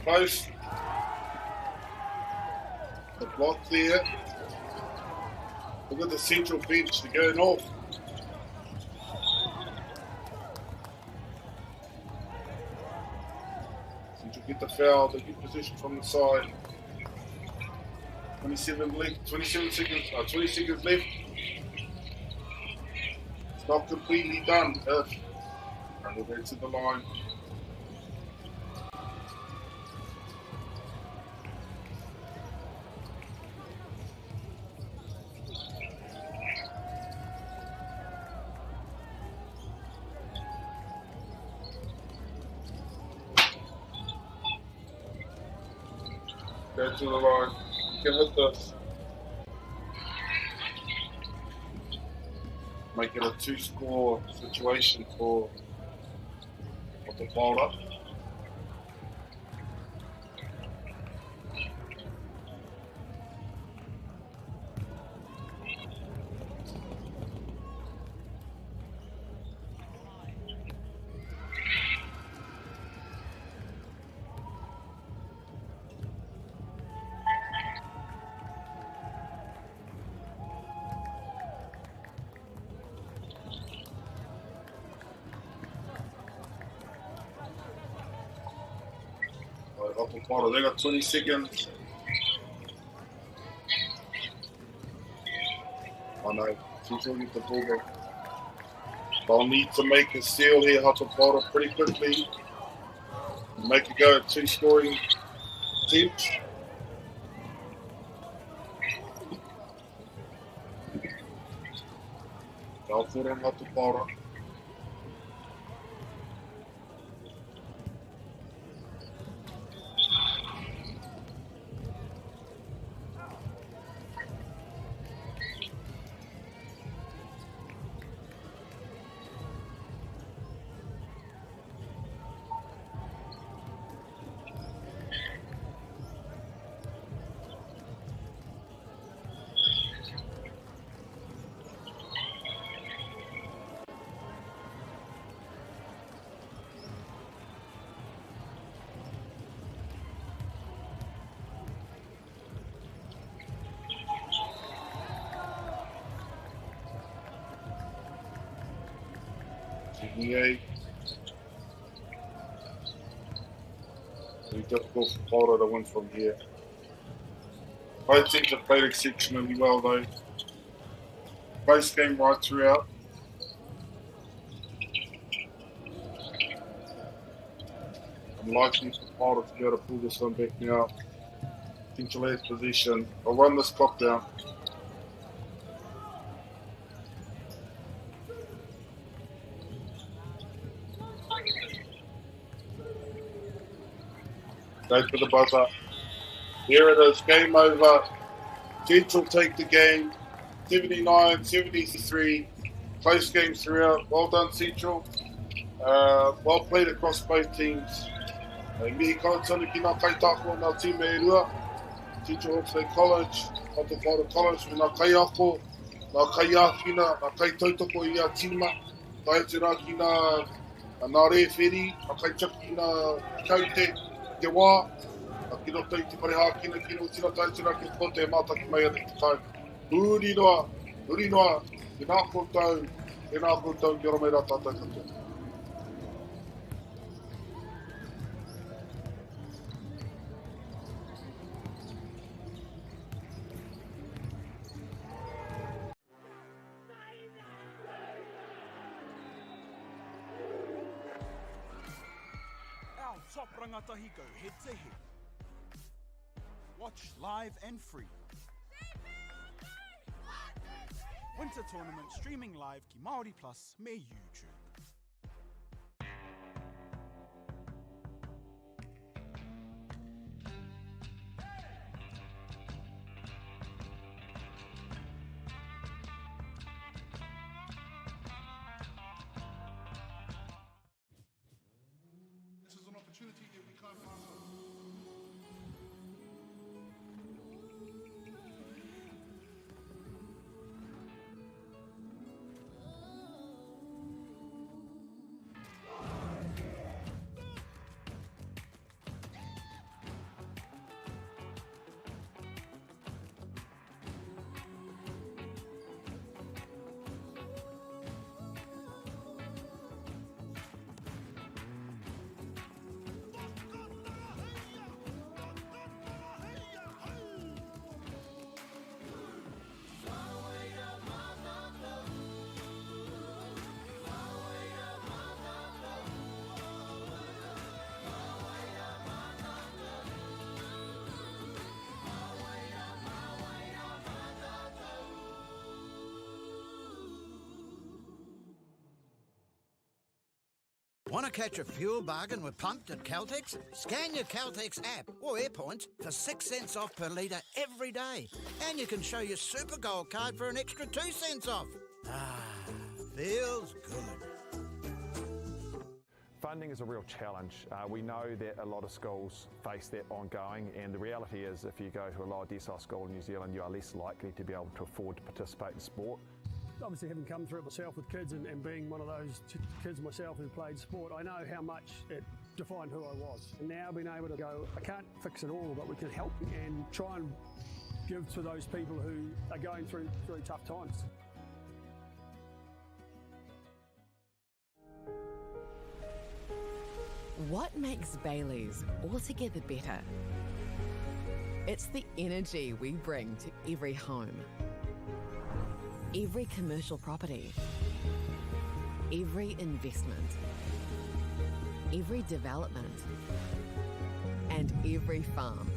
Close. The block there. Look at the central bench. They're going off. Central get the foul. They get position from the side. 27 left. 27 seconds. 20 seconds left. It's not completely done. And we'll go to the line. Go to the line. You can hit this. Make it a 2-score situation for the bowler. Off the bottle, they got 20 seconds. I know, she's going to get the ball back. They'll need to make a steal here, hot the bottle pretty quickly. Make it go at 2-scoring attempts. They'll put on hot the bottle. Very difficult for Florida to win from here. Both teams have played exceptionally well though. Close game right throughout. Unlikely for Florida to be able to pull this one back now. Potential edge position. I'll run this clock down. Go for the buzzer. Here it is, game over. Central take the game. 79-73. Close game throughout. Well done, Central. Well played across both teams. Mihi kautana ki ngā kaitako ngā tīme e rua. Central Hawke's Bay College, Rotorua College, me ngā kai ako, ngā kai āwhina, ngā kai tautoko i a tīma. Tai te rā ki ngā rewheri, ngā kai chaki ki ngā kaute, te wā. Ki roto i te pareha kina ki no tira tai te rā ki ko te mātaki mai ane te tau. Uri noa, ki ngā koutou, ki ora mai rā tātou katoa. Our top rangatahi go head to head. Watch live and free. Winter tournament streaming live ki MΑORI Plus me YouTube. This is an opportunity that we can't pass on. Want to catch a fuel bargain with pumped at Caltex? Scan your Caltex app or AirPoints for 6 cents off per litre every day. And you can show your Super Gold card for an extra 2 cents off. Ah, feels good. Funding is a real challenge. We know that a lot of schools face that ongoing, and the reality is if you go to a lower decile school in New Zealand, you are less likely to be able to afford to participate in sport. Obviously, having come through it myself with kids and being one of those kids myself who played sport, I know how much it defined who I was. And now being able to go, I can't fix it all, but we can help and try and give to those people who are going through tough times. What makes Bailey's altogether better? It's the energy we bring to every home, every commercial property, every investment, every development, and every farm.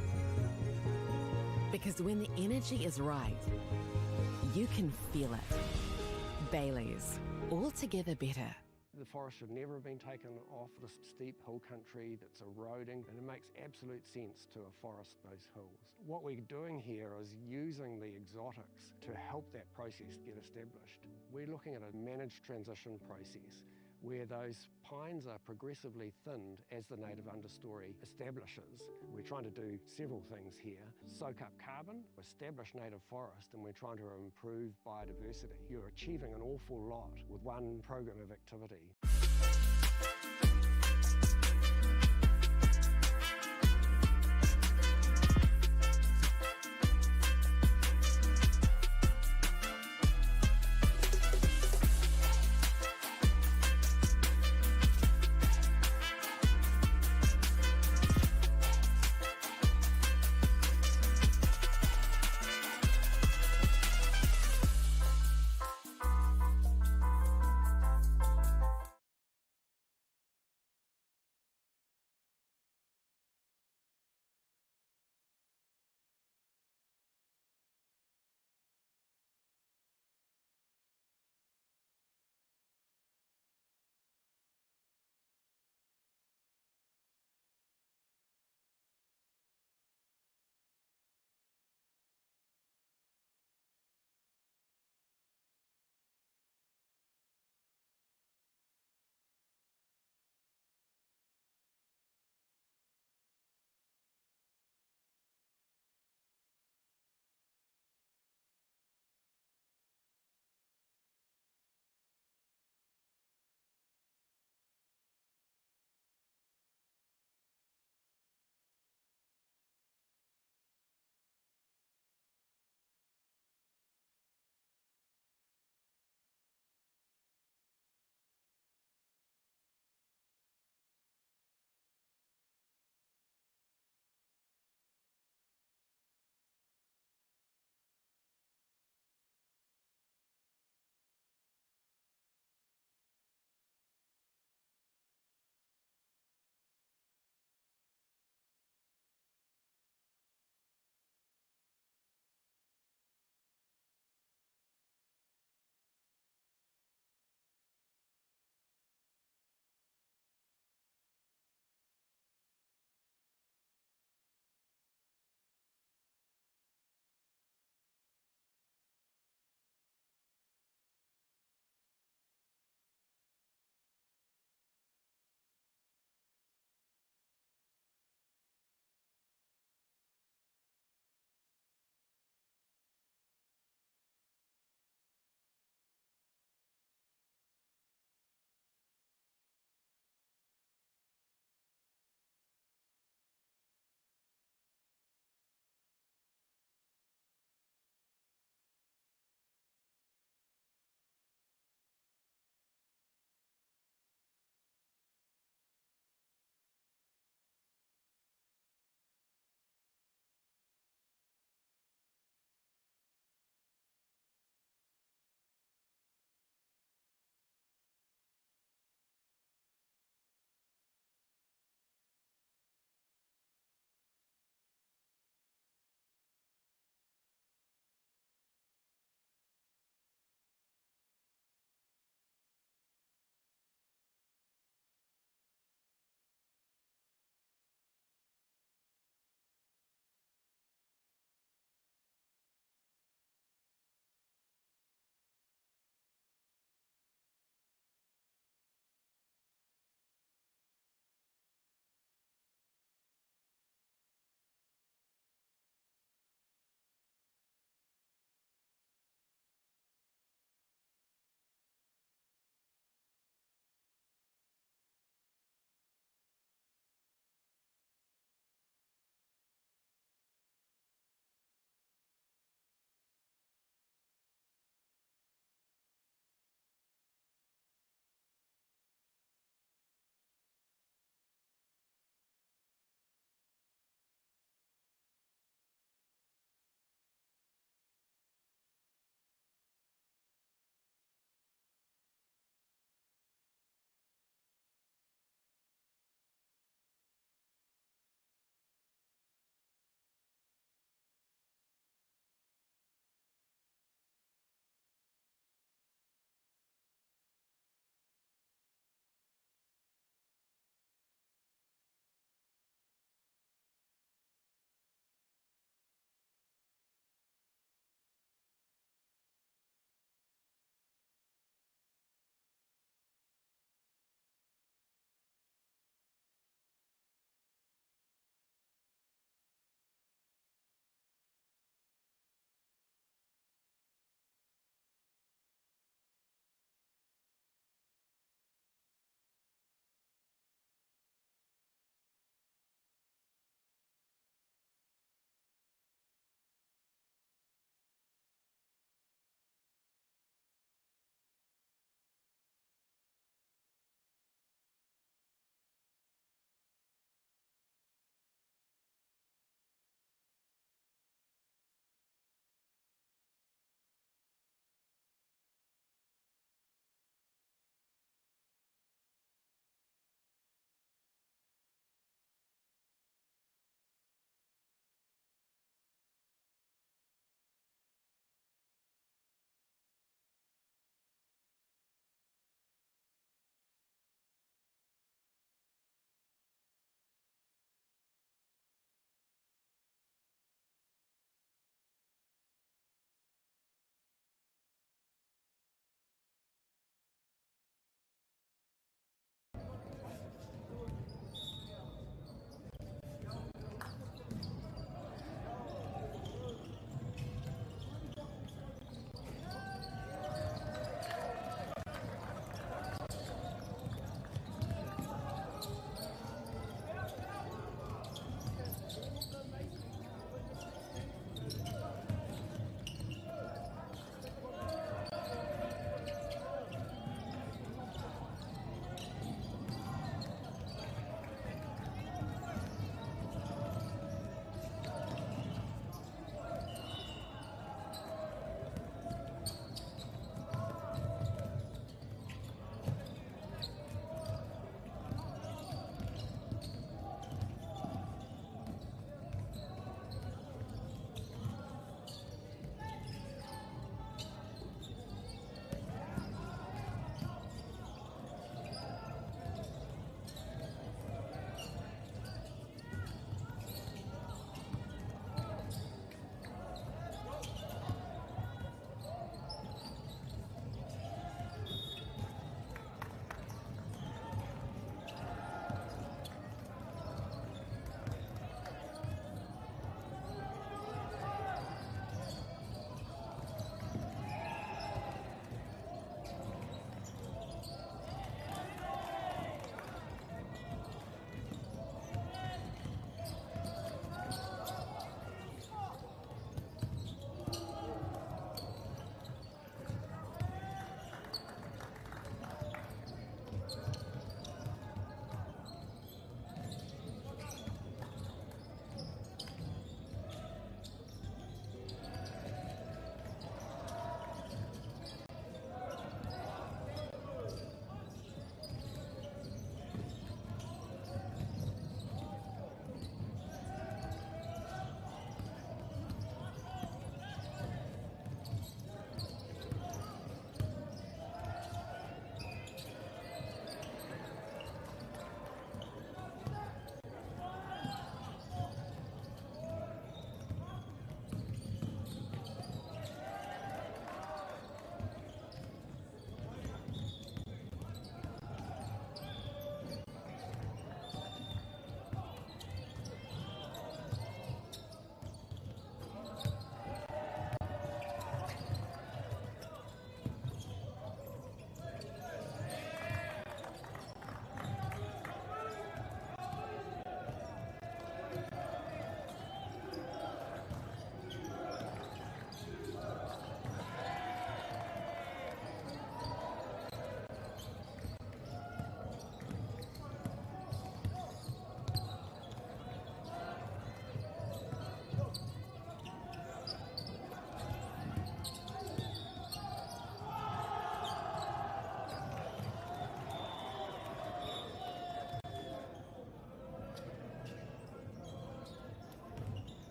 Because when the energy is right, you can feel it. Bailey's, altogether better. The forest should never have been taken off the steep hill country that's eroding, and it makes absolute sense to afforest those hills. What we're doing here is using the exotics to help that process get established. We're looking at a managed transition process where those pines are progressively thinned as the native understory establishes. We're trying to do several things here. Soak up carbon, establish native forest, and we're trying to improve biodiversity. You're achieving an awful lot with one program of activity.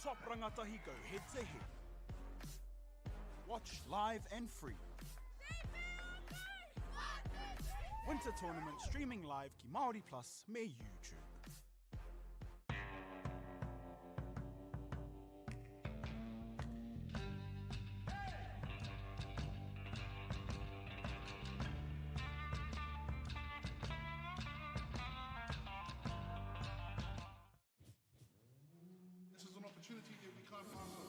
top rangatahi go head to head. Watch live and free. Winter tournament streaming live ki MΑORI Plus me YouTube. This is an opportunity that we can't pass on.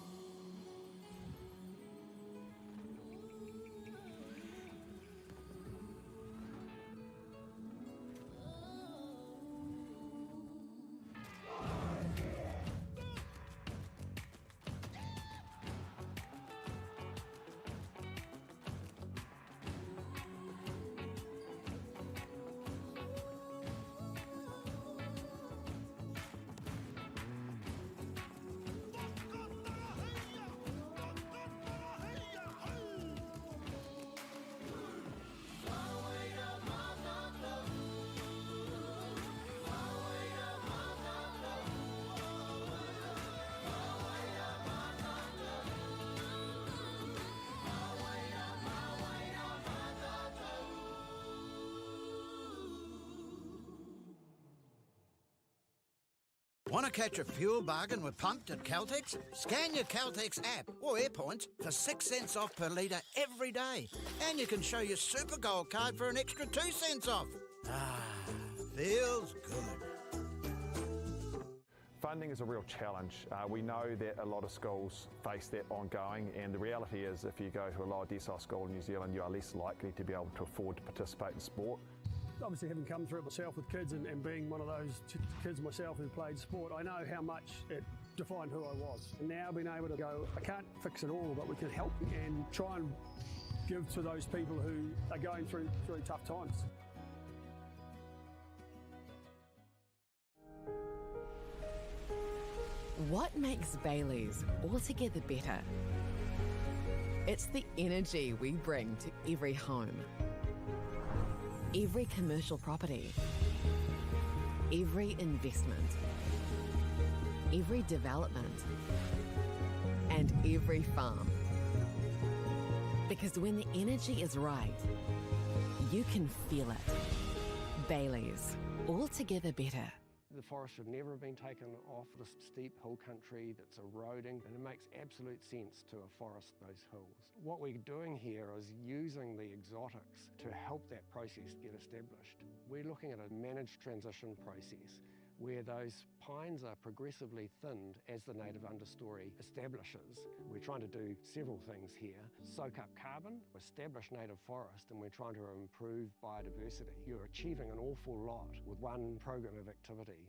Want to catch a fuel bargain with Pumped at Caltex? Scan your Caltex app or AirPoints for 6 cents off per litre every day. And you can show your Super Gold card for an extra 2 cents off. Ah, feels good. Funding is a real challenge. We know that a lot of schools face that ongoing, and the reality is if you go to a lower decile school in New Zealand, you are less likely to be able to afford to participate in sport. Obviously, having come through it myself with kids and being one of those kids myself who played sport, I know how much it defined who I was. And now being able to go, I can't fix it all, but we can help and try and give to those people who are going through tough times. What makes Bailey's altogether better? It's the energy we bring to every home, every commercial property, every investment, every development, and every farm. Because when the energy is right, you can feel it. Bailey's, altogether better. The forest should never have been taken off the steep hill country that's eroding, and it makes absolute sense to afforest those hills. What we're doing here is using the exotics to help that process get established. We're looking at a managed transition process where those pines are progressively thinned as the native understory establishes. We're trying to do several things here. Soak up carbon, establish native forest, and we're trying to improve biodiversity. You're achieving an awful lot with one program of activity.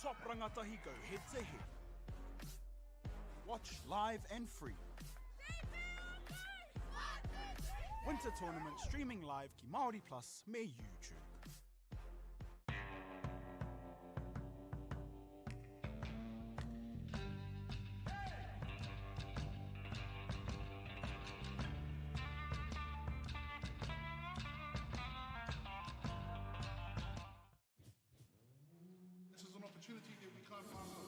top rangatahi go head to head. Watch live and free. Winter tournament streaming live ki MΑORI Plus me YouTube. This is an opportunity that we can't pass on.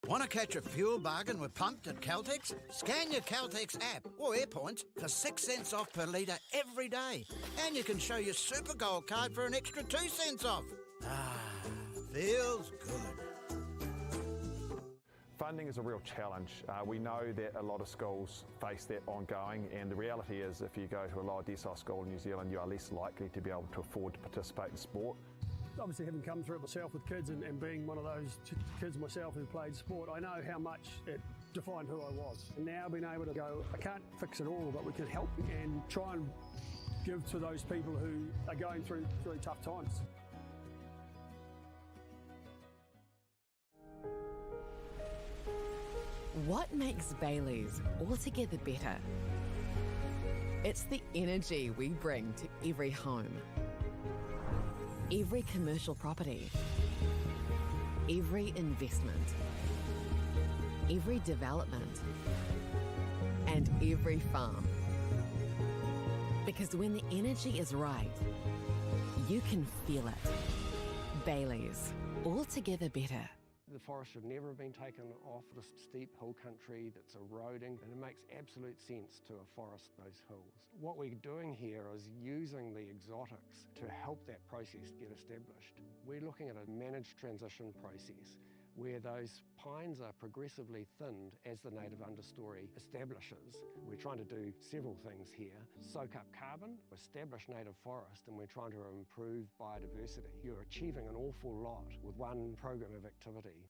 Want to catch a fuel bargain with Pumped at Caltex? Scan your Caltex app or AirPoints for 6 cents off per litre every day. And you can show your Super Gold card for an extra 2 cents off. Ah, feels good. Funding is a real challenge. We know that a lot of schools face that ongoing, and the reality is if you go to a lower decile school in New Zealand, you are less likely to be able to afford to participate in sport. Obviously, having come through it myself with kids and being one of those kids myself who played sport, I know how much it defined who I was. And now being able to go, I can't fix it all, but we can help and try and give to those people who are going through really tough times. What makes Bailey's altogether better? It's the energy we bring to every home, every commercial property, every investment, every development, and every farm. Because when the energy is right, you can feel it. Bailey's, altogether better. The forest should never have been taken off the steep hill country that's eroding, and it makes absolute sense to afforest those hills. What we're doing here is using the exotics to help that process get established. We're looking at a managed transition process where those pines are progressively thinned as the native understory establishes. We're trying to do several things here. Soak up carbon, establish native forest, and we're trying to improve biodiversity. You're achieving an awful lot with one program of activity.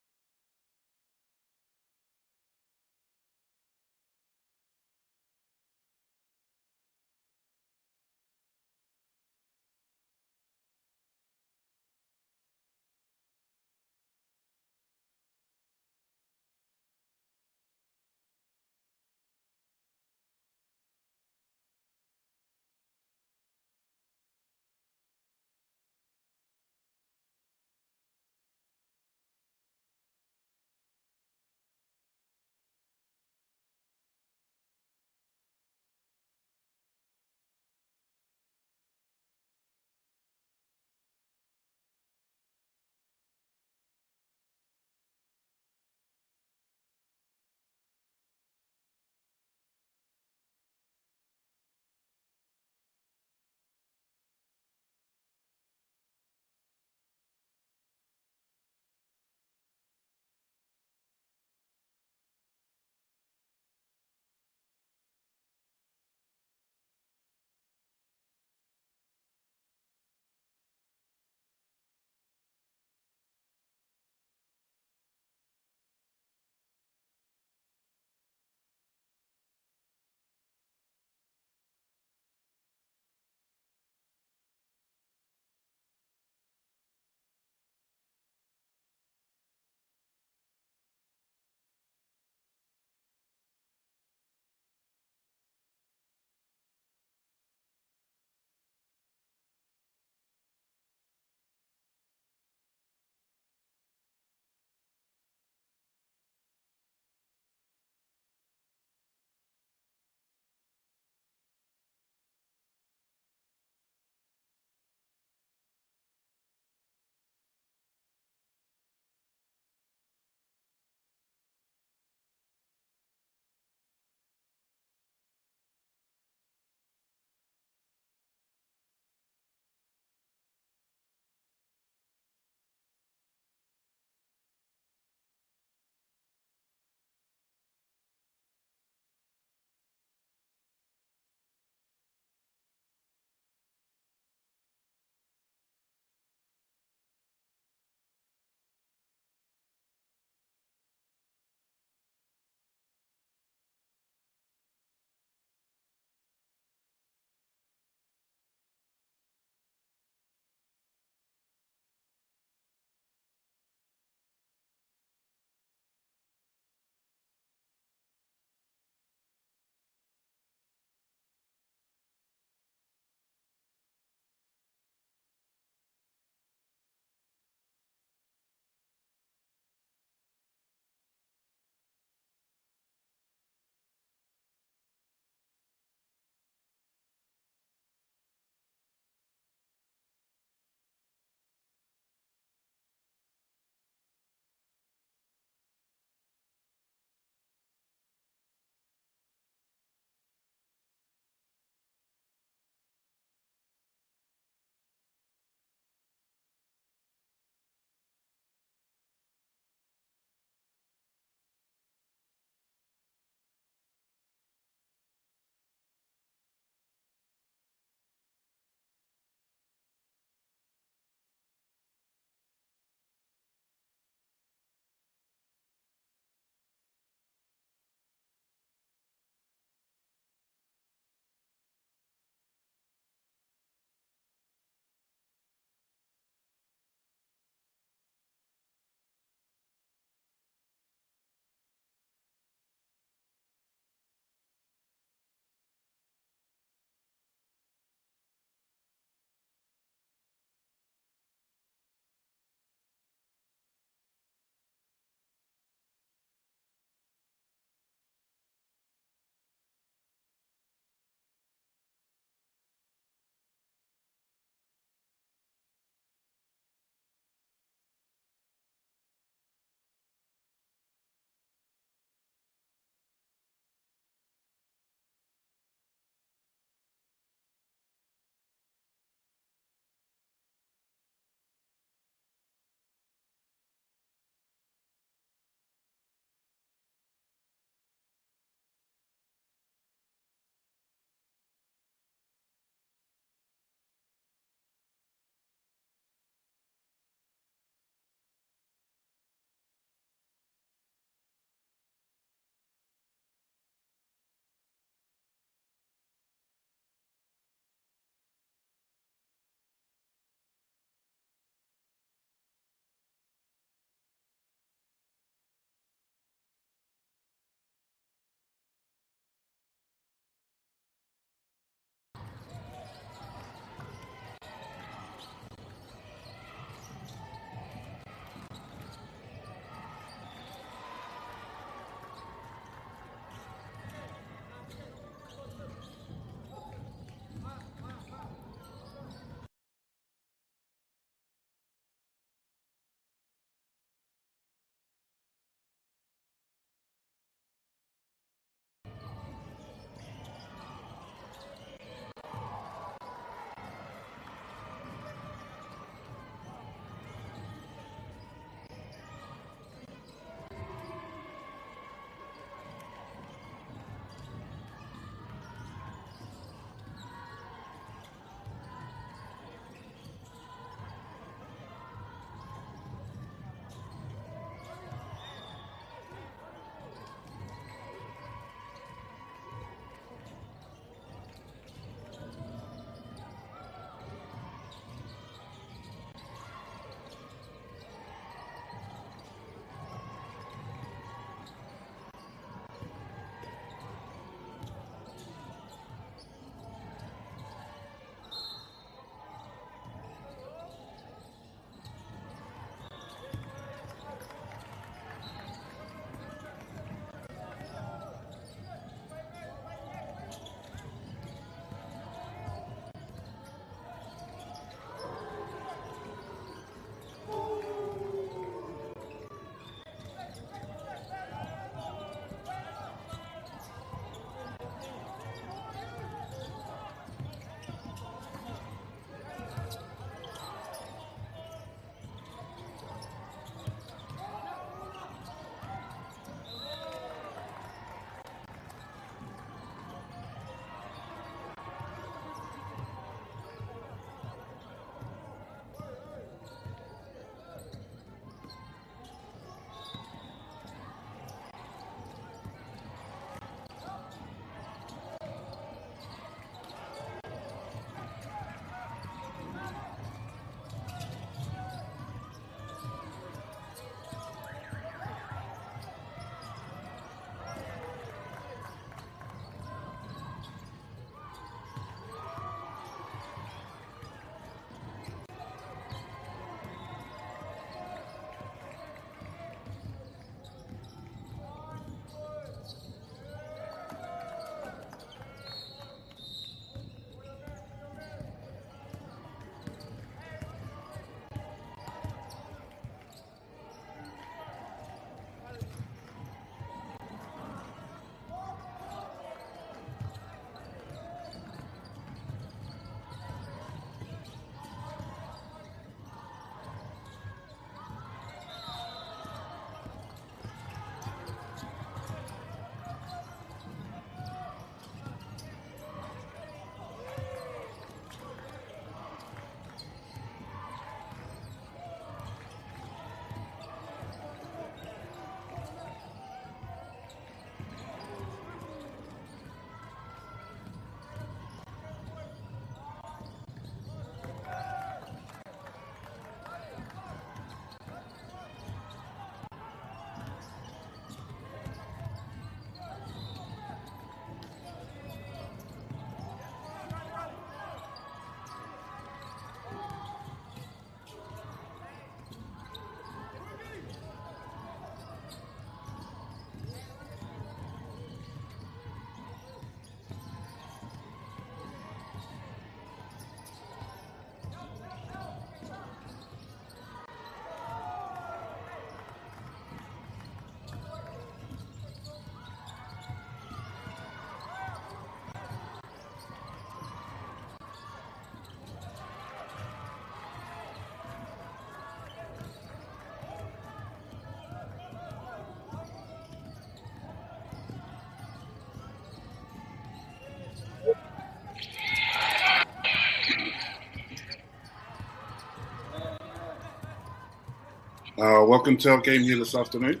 Welcome to our game here this afternoon.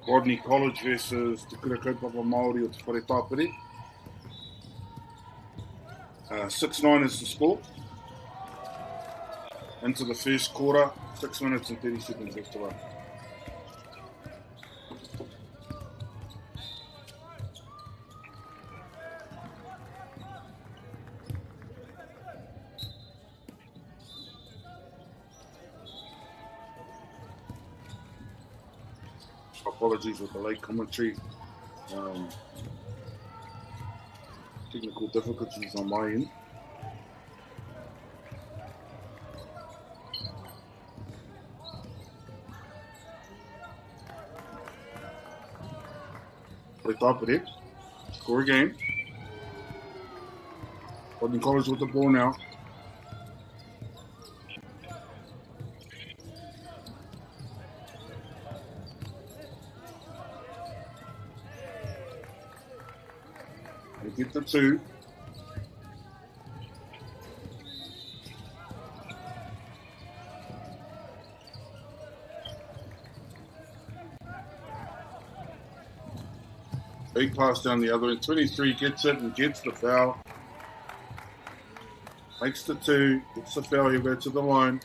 Rodney College versus Te Kura Kaupapa Māori o Te Whare Tāpiri. 6-9 is the score. Into the first quarter, 6 minutes and 30 seconds left to run. Apologies with the late commentary. Technical difficulties on my end. Right top of it. Score again. Rodney College with the ball now. They get the 2. Big pass down the other end. 23 gets it and gets the foul. Makes the 2. Gets the foul. He'll go to the line.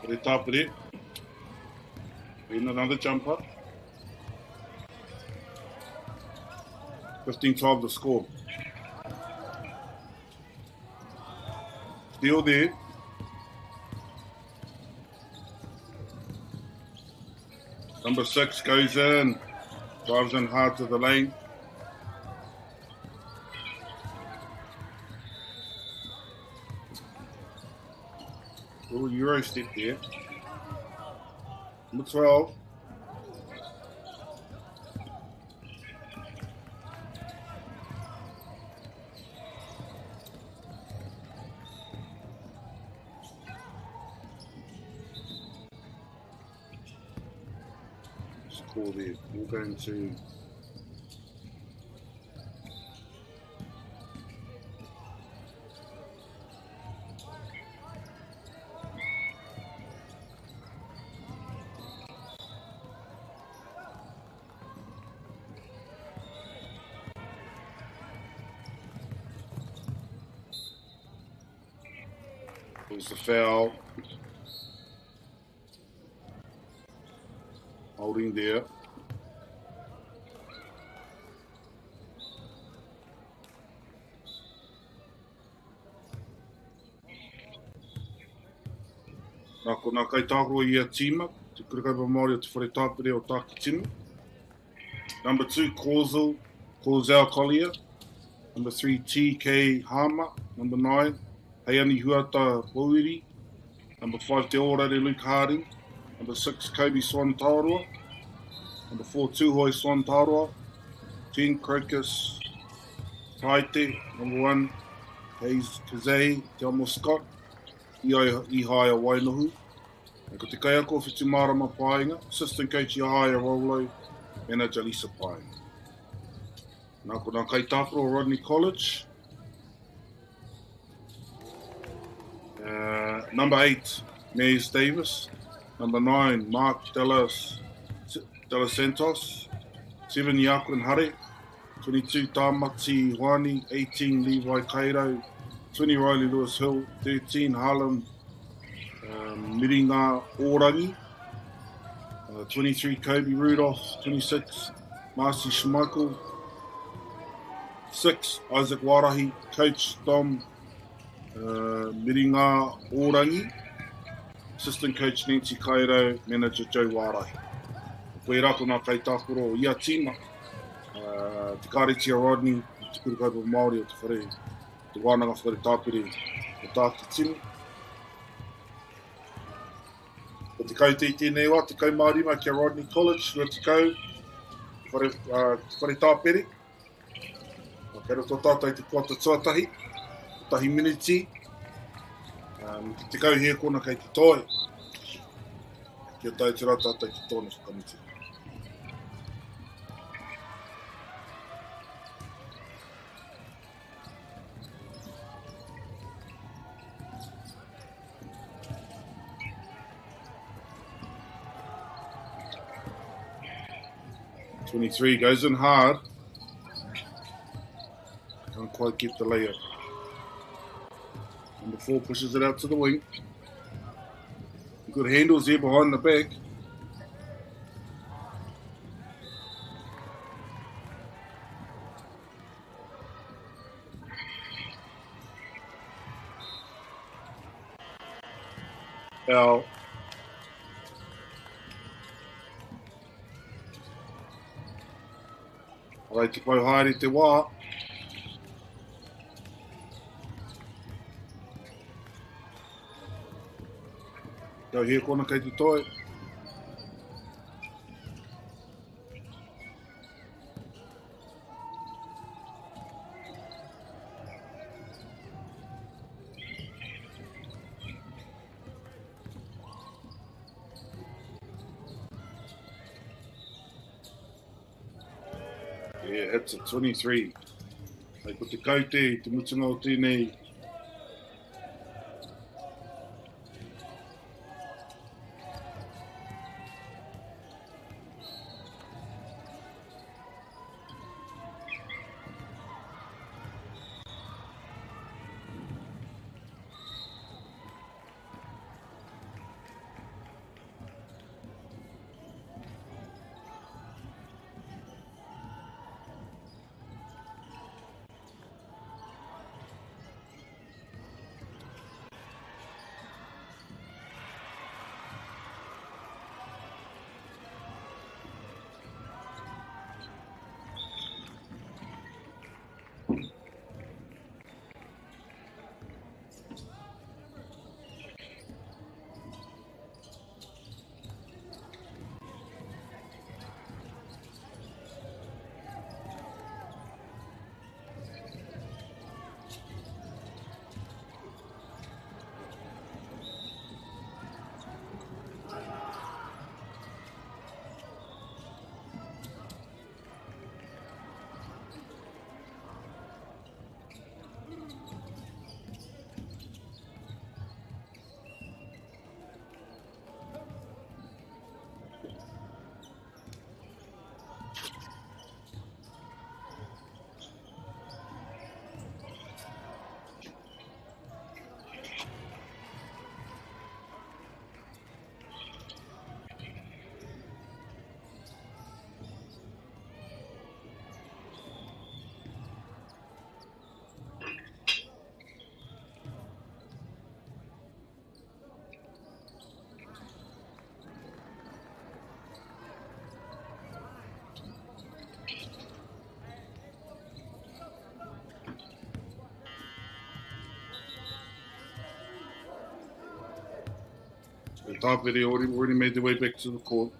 At the top of it. In another jumper. 15-12 the score. Still there. Number 6 goes in. Drives in hard to the lane. Little Euro step there. Number 12. Score there. We're going to There's the foul. Holding there. Nā kai tākua i a tīma, Te Kura Kaupapa Māori o Te Whare Tāpiri o Tāki Tinu. Number 2, Causal Collier. Number 3, T.K. Hama. Number 9, Heiani Huata Pauiri. Number 5, Te Ōrare Luke Harding. Number 6, Kobe Swan Taurua. Number 4, Tuhoi Swan Taurua. 10, Crocus Taite. Number 1, Hayes Kazei, Te Amo Scott. Ihaya Wainohu. Ko te kaiako whitu marama pāinga. Assistant coach Ihaya Rolo. Manager Lisa Pāinga. Nā ko nā kai tāpuro Rodney College. Number 8, Mays Davis. Number 9, Mark Della Santos. 7, Yakun Hare. 22, Tamati Huani. 18, Levi Cairo. 20, Riley Lewis Hill. 13, Harlem Miringa Orangi. 23, Kobe Rudolph. 26, Marcy Schmeichel. 6, Isaac Warahi. Coach Dom Miringa Orangi. Assistant Coach Nancy Cairo. Manager Joe Warahi. Koe rako nā kai tākoro ia tīma. Te kāretia Rodney, te kurukaupa Māori o te whare, te wānanga whare tāpere o tāki tini. O te kau te tēnei wā, te kau mārima kia Rodney College, rua te kau, whare tāpere. Kei roto tātai te kuata tuatahi, tahi miniti. Te kau hea kona kei te toi. Kia tai te rā tātai ki tōna whakamiti. Twenty-three goes in hard. Can't quite get the layup. Number 4 pushes it out to the wing. Good handles there behind the back. Foul. Alai te pau haere te wā. Kau hea kona kei te toi. Yeah, hits at 23. Hei ko te kaute, te mutunga o tēnei. The top video already made their way back to the court.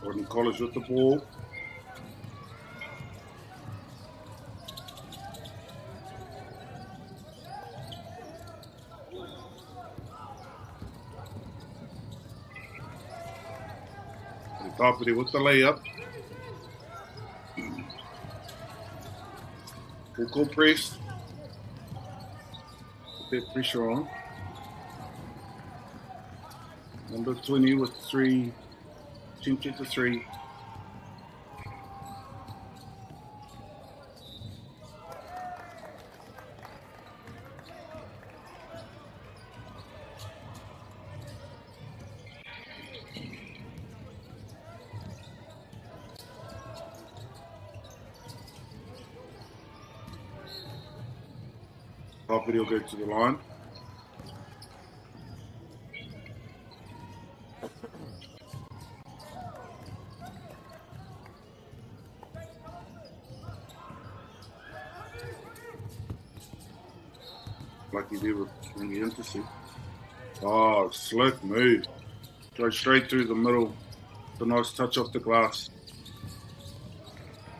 Rodney College with the ball. Tapere with the layup. Full court press. Put that pressure on. Number 20 with 3. Attempt at the 3. Tapere will go to the line. Lucky there with the intercept. Oh, slick move. Go straight through the middle. It's a nice touch off the glass.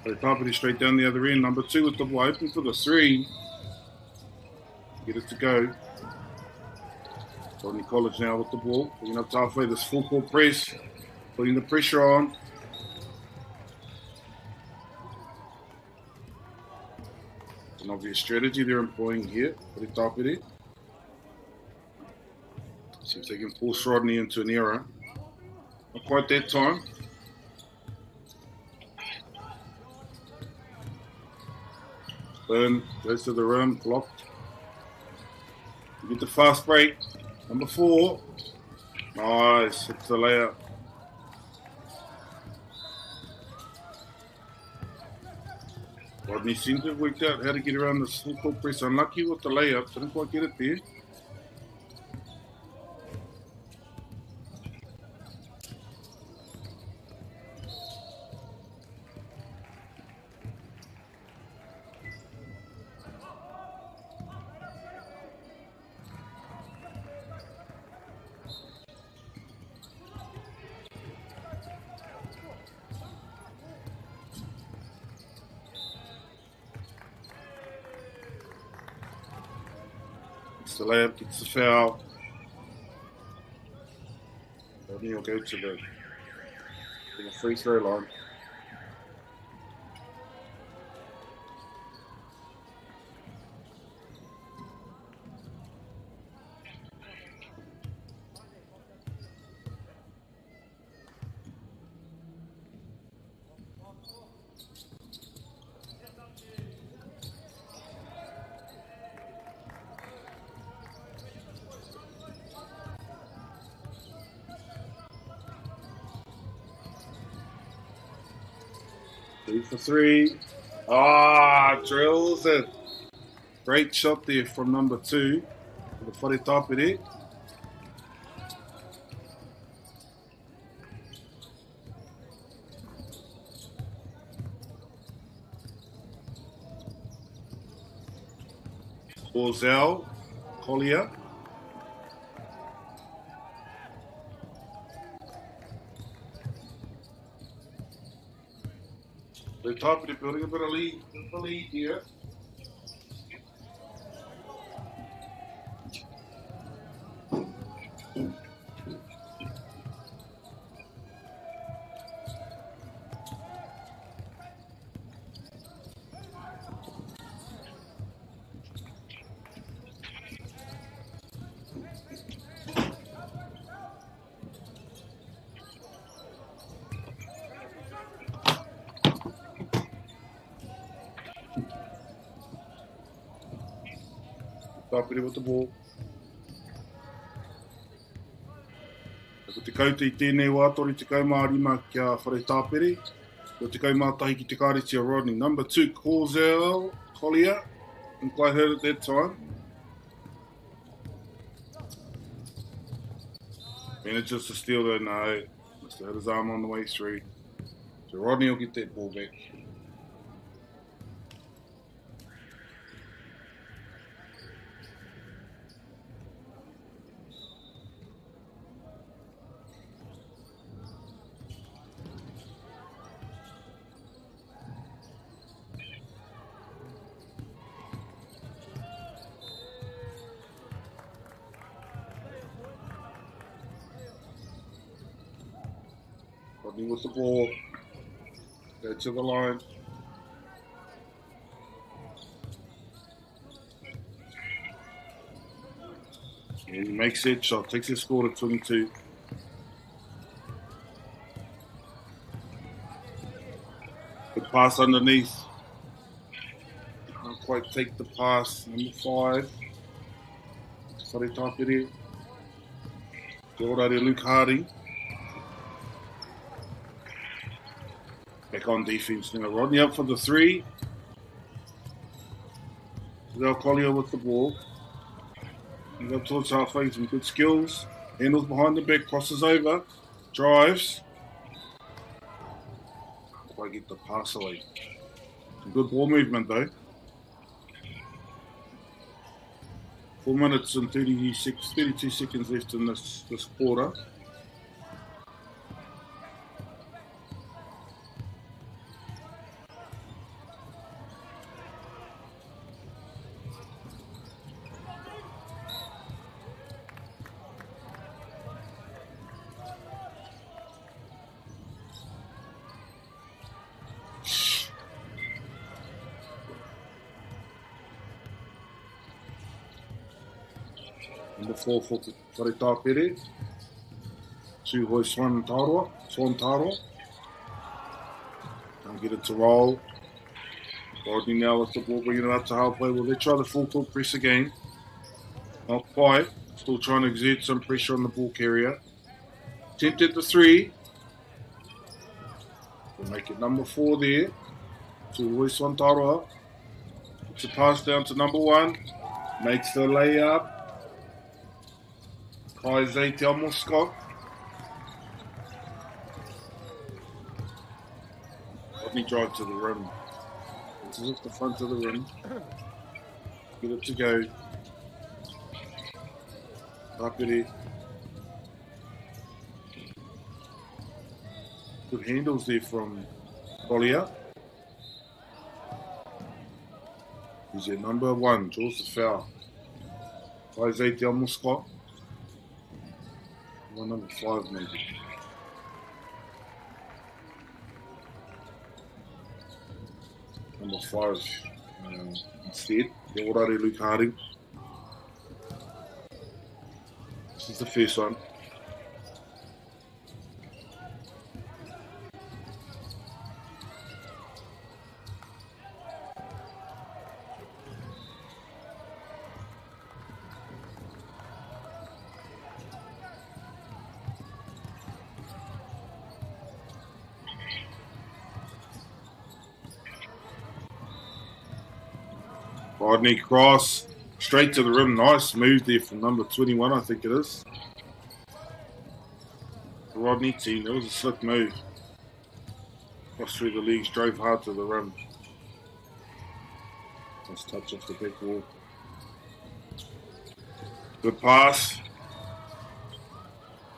So Tapere straight down the other end. Number 2 with the ball open for the 3. Get it to go. Rodney College now with the ball. Putting up halfway this full court press. Putting the pressure on. An obvious strategy they're employing here for the Tapere. See if they can force Rodney into an error. Not quite that time. Burn goes to the rim, blocked. You get the fast break. Number 4. Nice, hits the layup. Rodney seems to have worked out how to get around the full court press. Unlucky with the layup, didn't quite get it there. Gets the layup, gets the foul. Rodney will go to the free throw line. Two for 3. Drills it. Great shot there from number 2 for the Whare Tapere. Orzell, Collier. The Tapere building a bit of lead here. Tapere with the ball. Ko te koutou I tēnei wā tori te kaumārima kia Whare Tapere. Ko te kaumātahi ki te kāreti a Rodney. Number 2, Corzell, Collier. Didn't quite hurt at that time. Manages to steal though, no. Must have had his arm on the way through. So Rodney will get that ball back. Rodney with the ball. Go to the line. And he makes it shot, takes his score to 22. Good pass underneath. Can't quite take the pass. Number 5. Sorry, Tapiri. Jorari Luke Hardy. Back on defense now. Rodney up for the 3. Zell Collier with the ball. He got towards halfway, some good skills. Handles behind the back, crosses over, drives. Can't quite get the pass away. Some good ball movement though. 4 minutes and 32 seconds left in this quarter. Number 4 for Tapiri. 2 hoi Swan Taroa. Can't get it to roll. Rodney now with the ball, bringing it up to halfway. Will they try the full court press again? Not quite. Still trying to exert some pressure on the ball carrier. Attempted the 3. We'll make it number 4 there. To hoi Swan Taroa. It's a pass down to number 1. Makes the layup. Isaiah Telmo Scott. Rodney drive to the rim. This is off the front of the rim. Get it to go. Tapiri. Good handles there from Collier. He's your number 1. Draws the foul. Isaiah Telmo Scott. Number 5 maybe. Number 5 instead. Yorari Luke Harding. This is the first one. Rodney cross, straight to the rim. Nice move there from number 21, I think it is. The Rodney team, that was a slick move. Crossed through the legs, drove hard to the rim. Nice touch off the back wall. Good pass.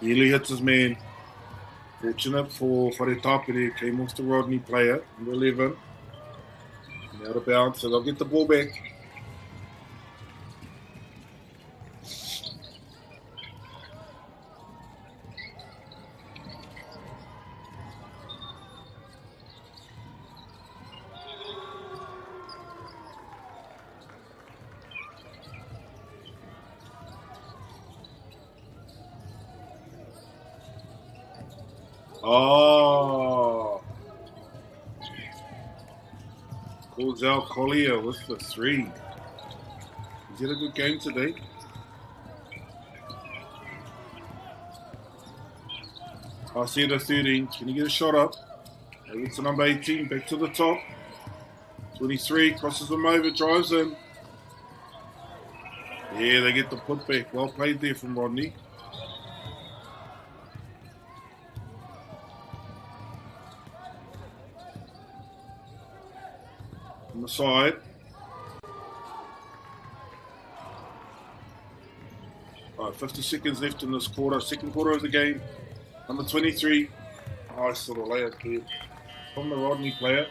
Nearly hits his man. Fortunate for Tapiri, came off the Rodney player, number 11. And out of bounds, so they'll get the ball back. Oh, calls out Collier with the 3. He's had a good game today. I see the 13. Can he get a shot up? Maybe it's the number 18. Back to the top. 23 crosses him over, drives in. Yeah, they get the putback. Well played there from Rodney. On the side. All right, 50 seconds left in this quarter. Second quarter of the game. Number 23. Nice little layup here from the Rodney player.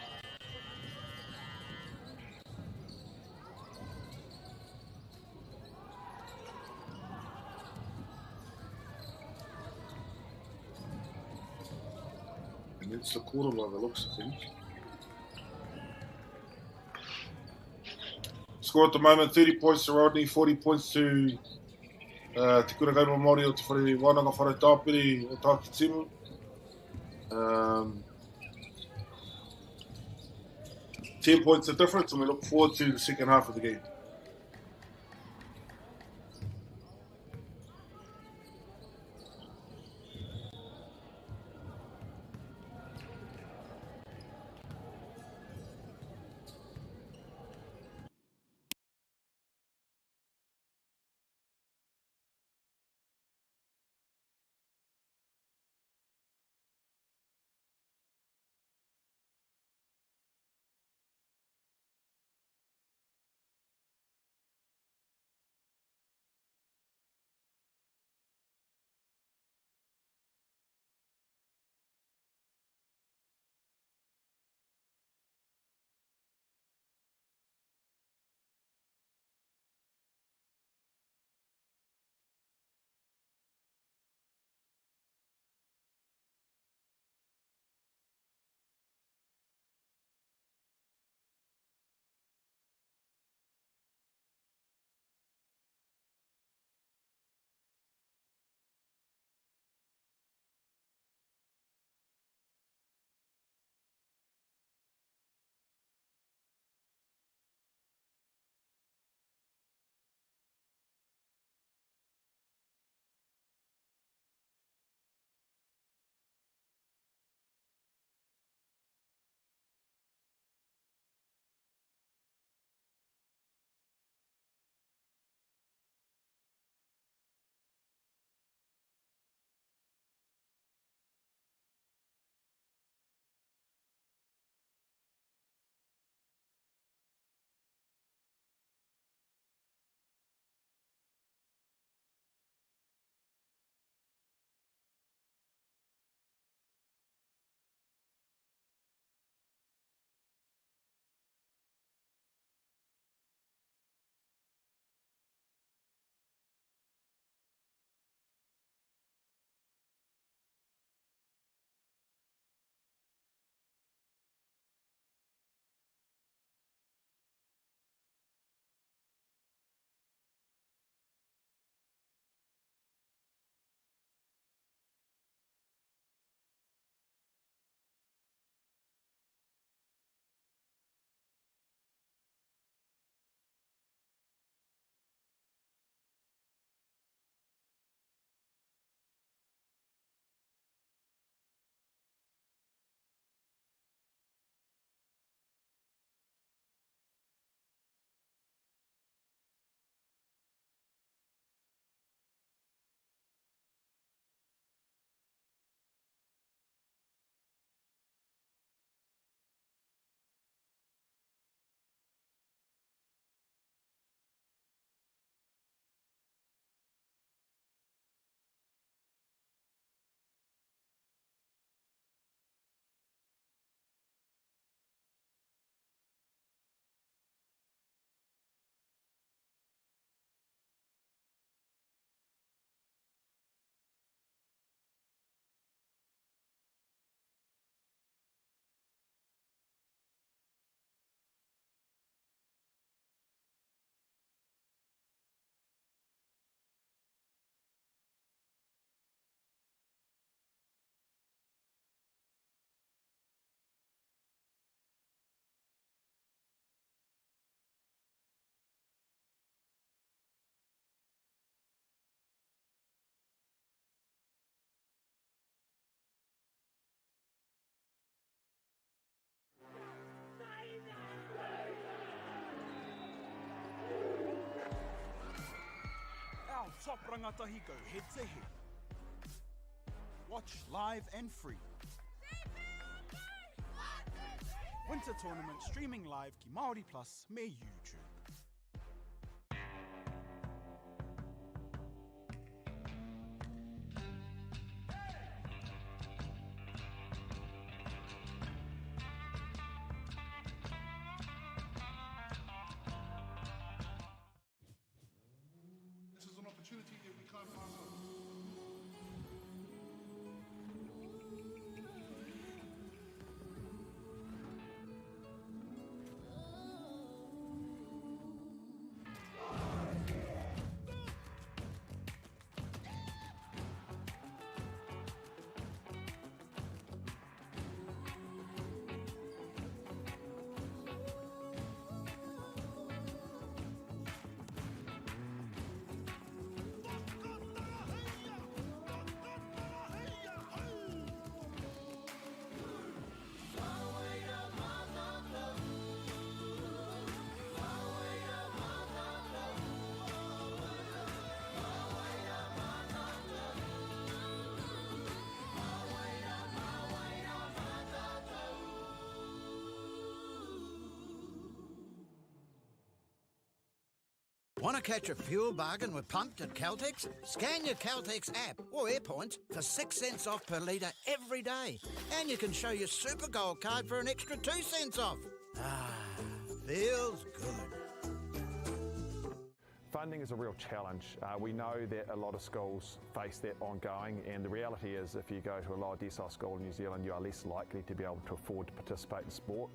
against the quarter by the looks of things. Score at the moment, 30 points to Rodney, 40 points to Te Kura Kaima Māori o te whare wānanga whare tāpiri o Tāki Timu. 10 points of difference, and we look forward to the second half of the game. Our top rangatahi go head to head. Watch live and free. Winter tournament streaming live ki Māori Plus me YouTube. This is an opportunity that we can't pass on. Want to catch a fuel bargain with pumped at Caltex? Scan your Caltex app or AirPoints for 6 cents off per litre every day. And you can show your Super Gold card for an extra 2 cents off. Ah, feels good. Funding is a real challenge. We know that a lot of schools face that ongoing, and the reality is if you go to a lower decile school in New Zealand, you are less likely to be able to afford to participate in sport.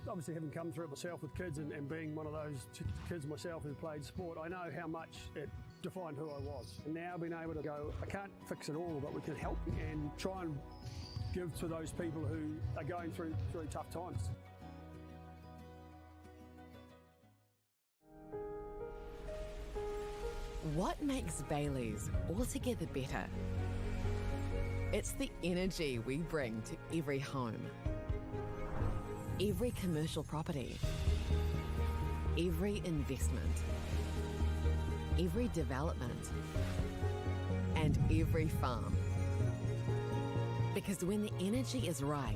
Obviously, having come through it myself with kids and being one of those kids myself who played sport, I know how much it defined who I was. And now being able to go, I can't fix it all, but we can help and try and give to those people who are going through tough times. What makes Bailey's altogether better? It's the energy we bring to every home, every commercial property, every investment, every development, and every farm. Because when the energy is right,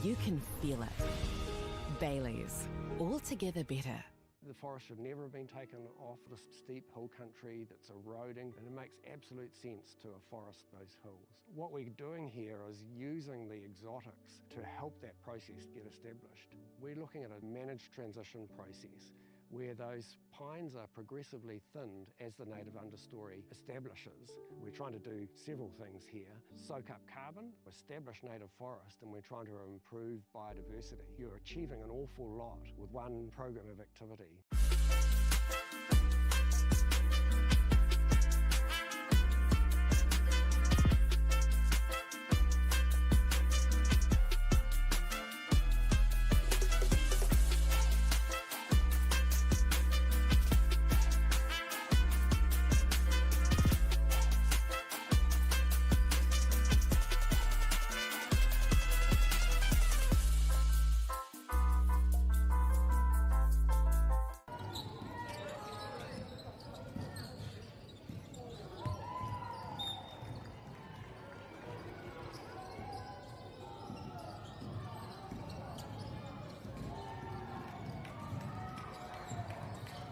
you can feel it. Bailey's, altogether better. The forest should never have been taken off this steep hill country that's eroding, and it makes absolute sense to afforest those hills. What we're doing here is using the exotics to help that process get established. We're looking at a managed transition process where those pines are progressively thinned as the native understory establishes. We're trying to do several things here. Soak up carbon, establish native forest, and we're trying to improve biodiversity. You're achieving an awful lot with one program of activity.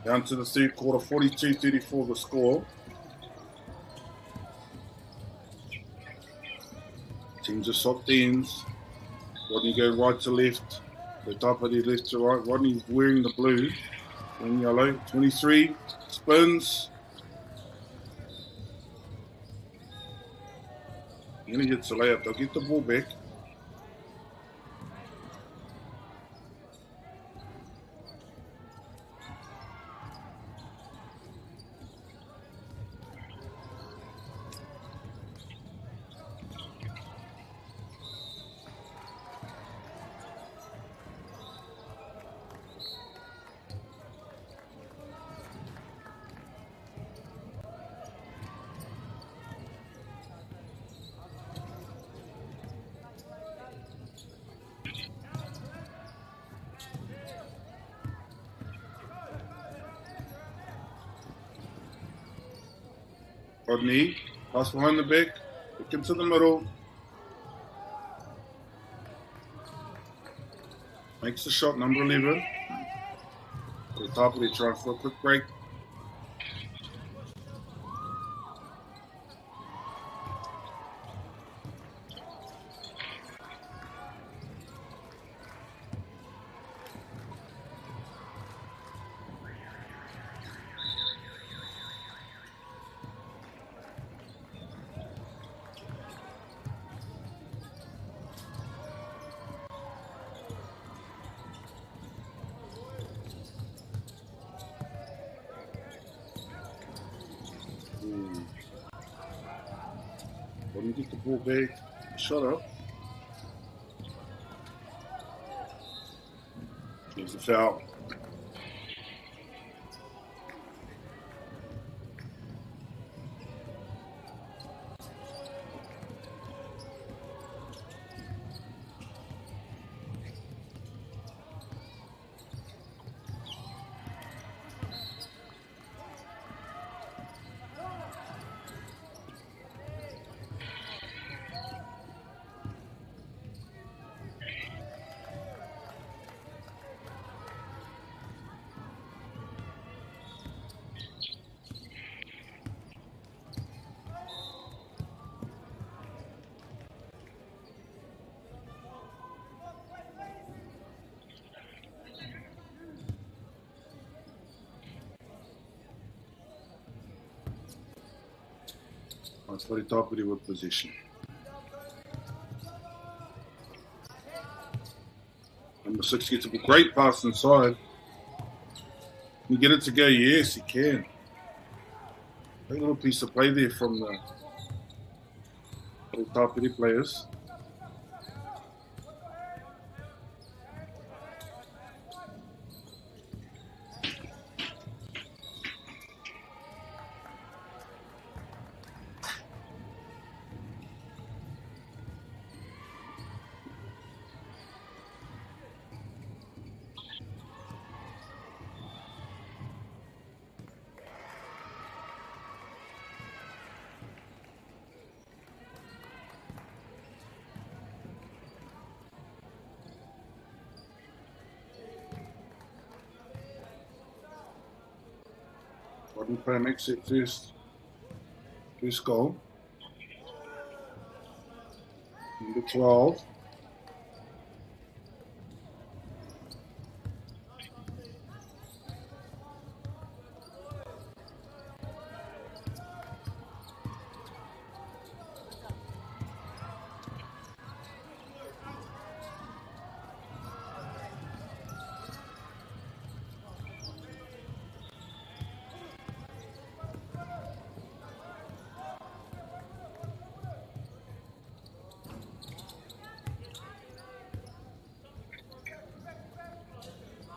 Down to the third quarter, 42-34 the score. Teams are soft ends. Rodney go right to left. The top of the left to right. Rodney's wearing the blue and yellow. 23 spins. Then he hits the layup. They'll get the ball back. Rodney, pass behind the back, back into the middle. Makes the shot, number 11. To the top of the try for a quick break. Let me get the ball back. Shut up. Here's the foul. Nice Whare Tapiri with possession. Number 6 gets a great pass inside. Can you get it to go? Yes, he can. Great little piece of play there from the Whare Tapiri players. Rodney player makes it first goal. Number 12.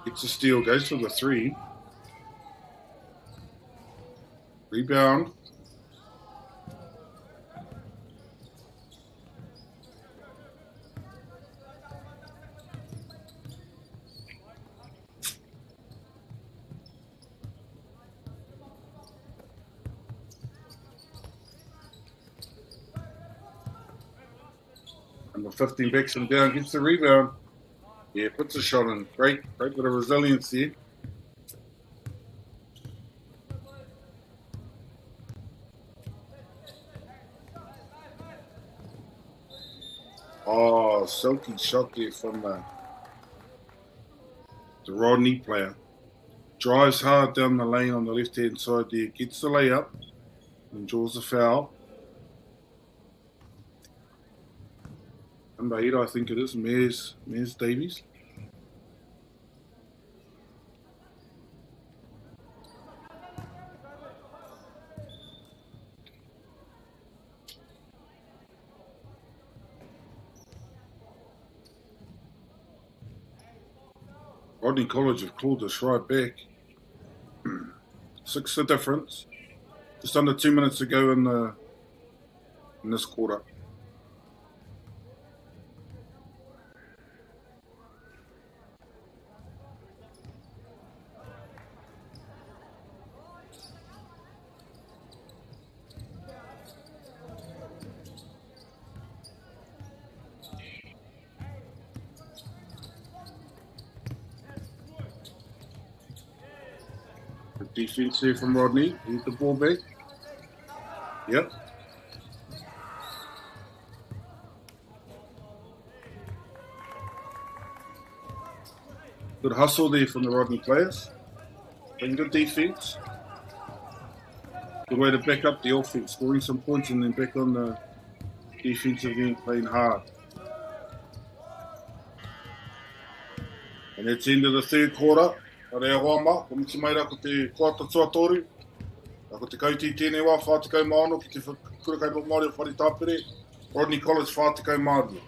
Gets a steal, goes for the 3. Rebound. Number 15 backs him down, gets the rebound. Yeah, puts a shot in. Great bit of resilience there. Oh, silky shot there from the Rodney player. Drives hard down the lane on the left-hand side there. Gets the layup and draws the foul. Number 8, I think it is, Mares Davies. Rodney College have called us right back. 6 the difference. Just under 2 minutes to go in this quarter. Defense here from Rodney. Here's the ball back. Yep. Good hustle there from the Rodney players. Playing good defense. Good way to back up the offense, scoring some points and then back on the defensive end, playing hard. And that's the end of the third quarter. Rea Wama, ko miti mai ra ko te kuata tuatoru. Ko te kauti tēnei wā whātikau maano ki te kurakai Māori o Whare Tapiri. Rodney College whātikau Māori.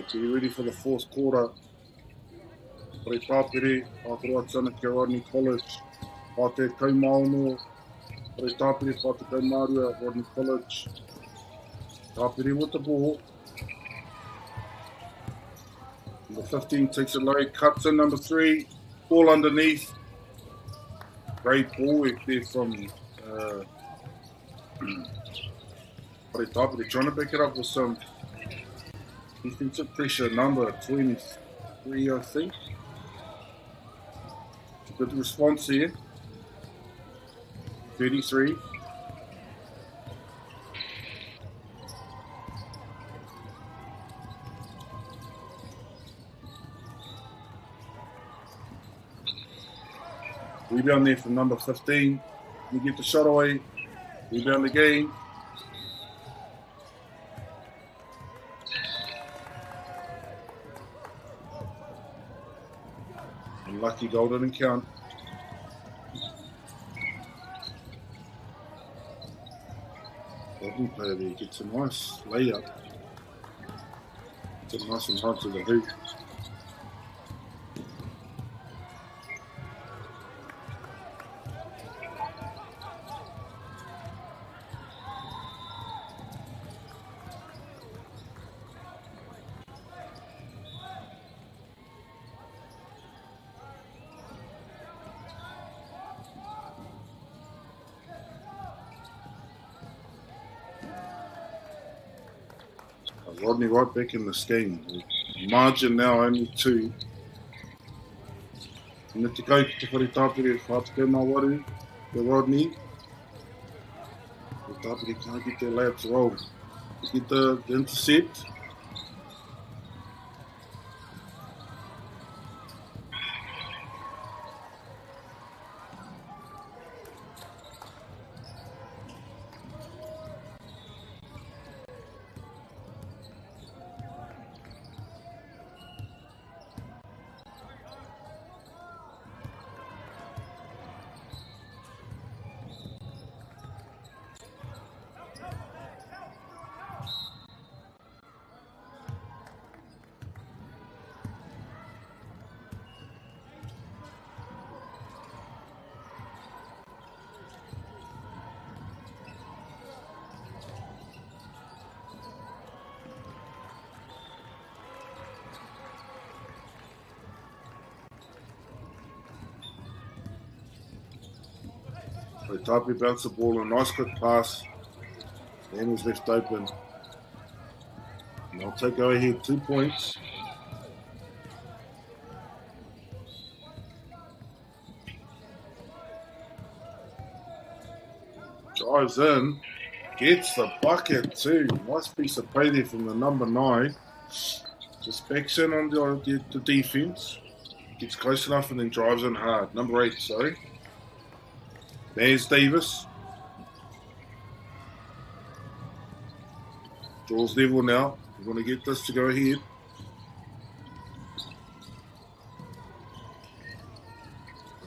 Right, get ready for the fourth quarter. Pare tāpere, Rotorua tana ki Rodney College. Pate kaumauno, pare tāpere, pate kaumarua, Rodney College. Tāpere with the ball. Number 15 takes it low, cuts in number 3, ball underneath. Great ball work there from Pare Tāpere, trying to back it up with some defensive pressure, number 23, I think. It's a good response here. 33. Rebound there from number 15. We get the shot away. Rebound again. Unlucky goal didn't count. Lovely player there. Gets a nice layup. Gets it nice and hard to the hoop. Rodney right back in this game. Margin now only 2. And if you go to Pare Tāpere, Whātukai MāORI, the Rodney. Pare Tāpere can't get their layup to roll. Get the intercept. Pare Tāpere bounced the ball, a nice quick pass. Man was left open. And they'll take over here 2 points. Drives in, gets the bucket too. Nice piece of play there from the number 9. Just backs in on the defense. Gets close enough and then drives in hard. Number 8, sorry. There's Davis. Draws level now. We want to get this to go ahead.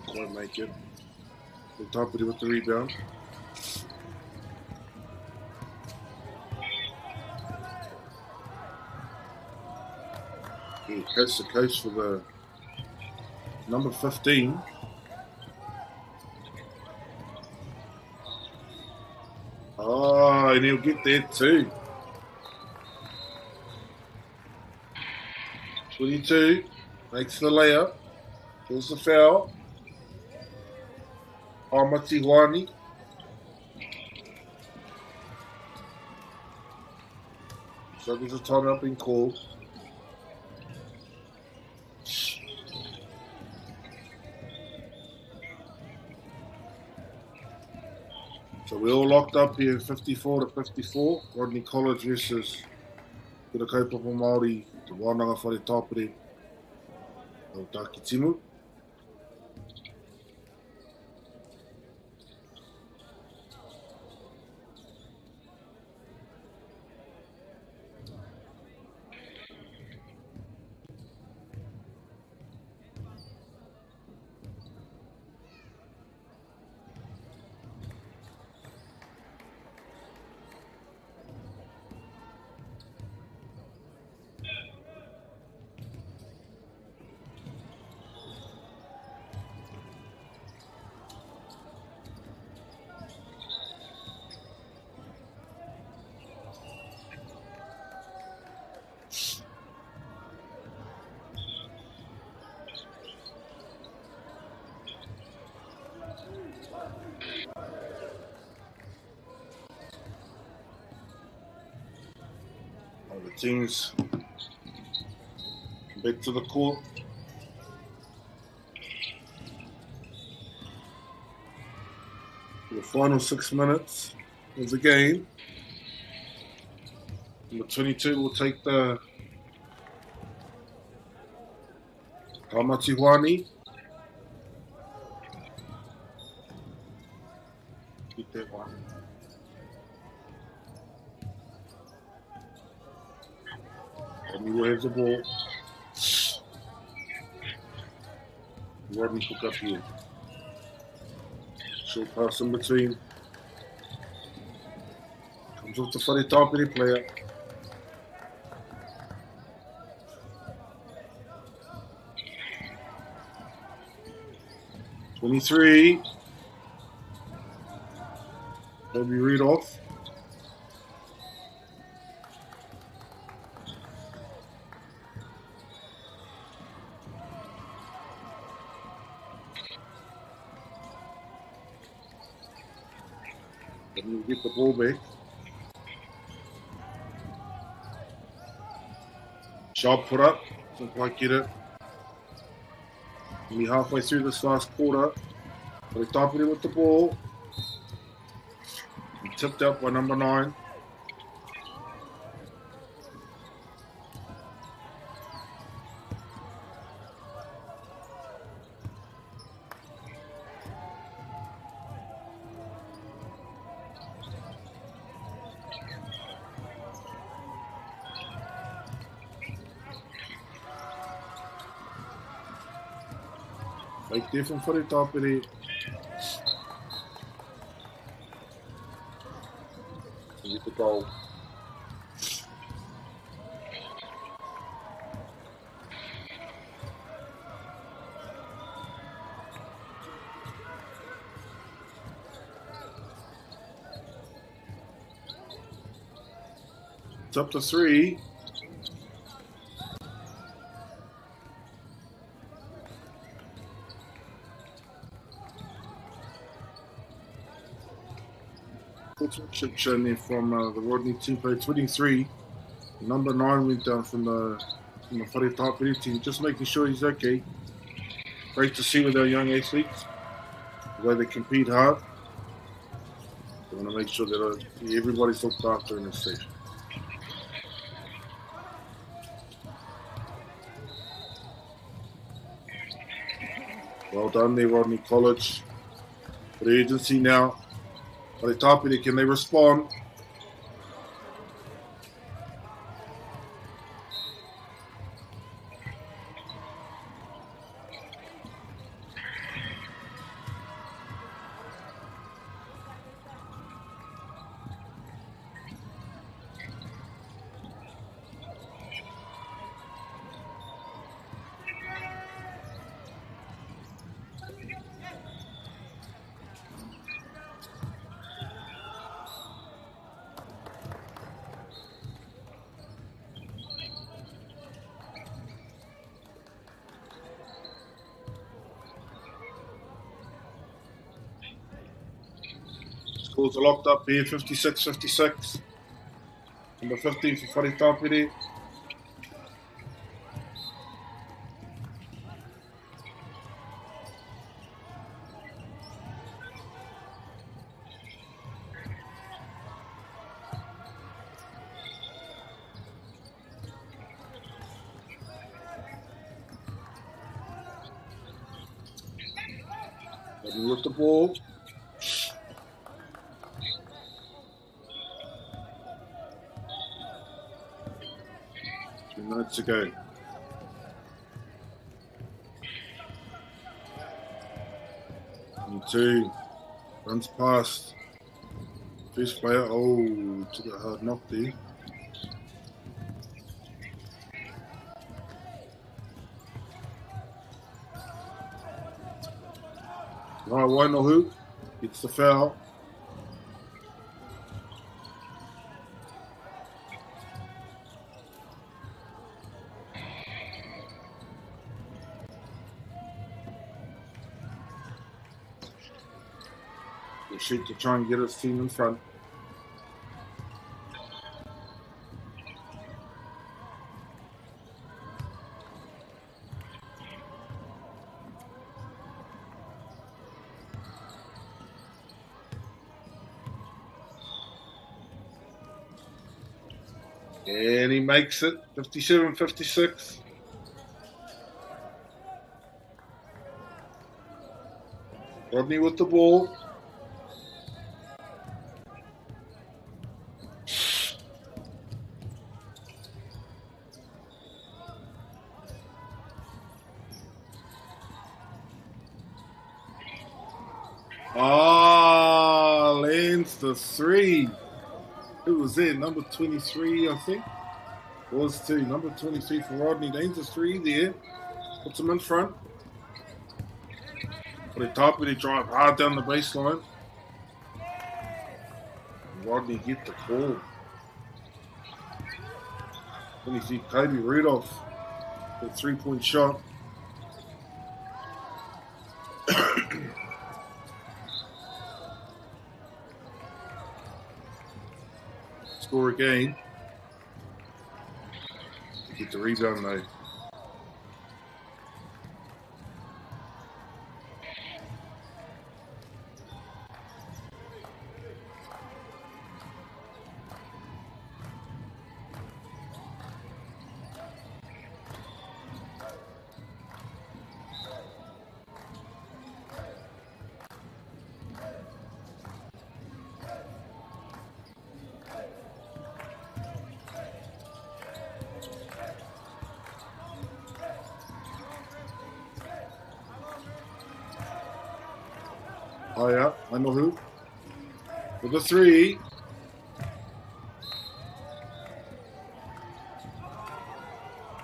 Can't quite make it. Pare Tāpere with the rebound. Yeah, coast to coast for the number 15. Oh, and he'll get there too. 22 makes the layup. Kills the foul. Amatiwani. So there's a timeout being called. So we're all locked up here, 54 to 54. Rodney College versus Te Kaupapa Māori, Te Wānanga Whare Tāpere, o Takitimu. teams back to the court. For the final 6 minutes of the game. Number 22 will take the Tamatihuani. Get that one. And he will have the ball. Rodney pick up here. Short pass in between. Comes off the funny top of the player. "23. Let me read off. Let me get the ball back. Sharp put up. Doesn't quite get it. Only halfway through this last quarter. But he stopped it with the ball. And tipped up by number 9. Like different for the top of it. Get the goal. It's up to 3. Chip journey from the Rodney team played 23. Number 9 went down from the Wharetapere team, just making sure he's okay. Great to see with our young athletes, the way they compete hard. We want to make sure that everybody's looked after in this station. Well done there, Rodney College. For the agency now. Wharetapere, can they respond? Scores are locked up here, 56-56. Number 15 for Wharetapere. With the ball. 2 minutes to go. And 2 runs past. First player, took a hard knock there. Right, Wainohu gets the foul. We'll shoot to try and get his team in front. And he makes it, 57-56. Rodney with the ball. Lands the three. Who was there? Number 23, I think. Was two. Number 23 for Rodney. Lands the three there. Puts him in front. Put it top, and he drive hard down the baseline. Rodney get the call. 23, Kobe Rudolph. The 3-point shot. Score again. Get the rebound though. Oh yeah, I know who. With the three.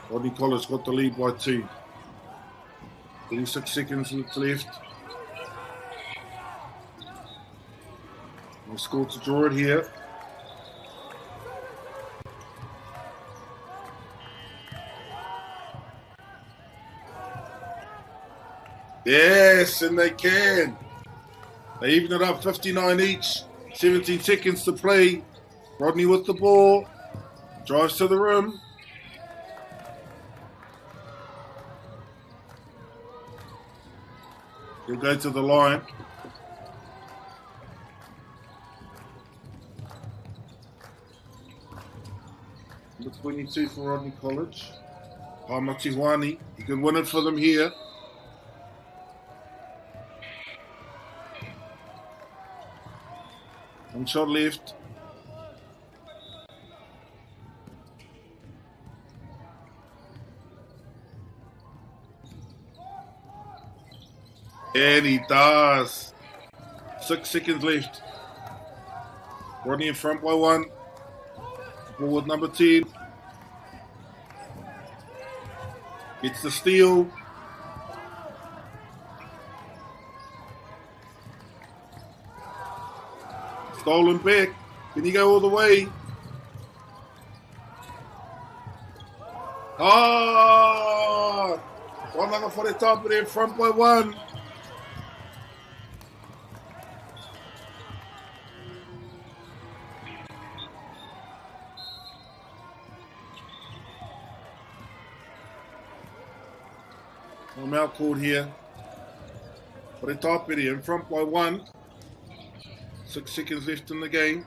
Rodney Collins got the lead by 2. 36 seconds left. We score to draw it here. Yes, and they can. They even it up 59 each. 17 seconds to play. Rodney with the ball. Drives to the rim. He'll go to the line. Number 22 for Rodney College. Hamatiwani. He can win it for them here. One shot left. And he does. 6 seconds left. Rodney in front by 1. Forward number 10. Gets the steal. Stolen back. Can he go all the way? Oh! One number for the top of there, front by 1. I'm out called here. For the top of there, in front by 1. 6 seconds left in the game.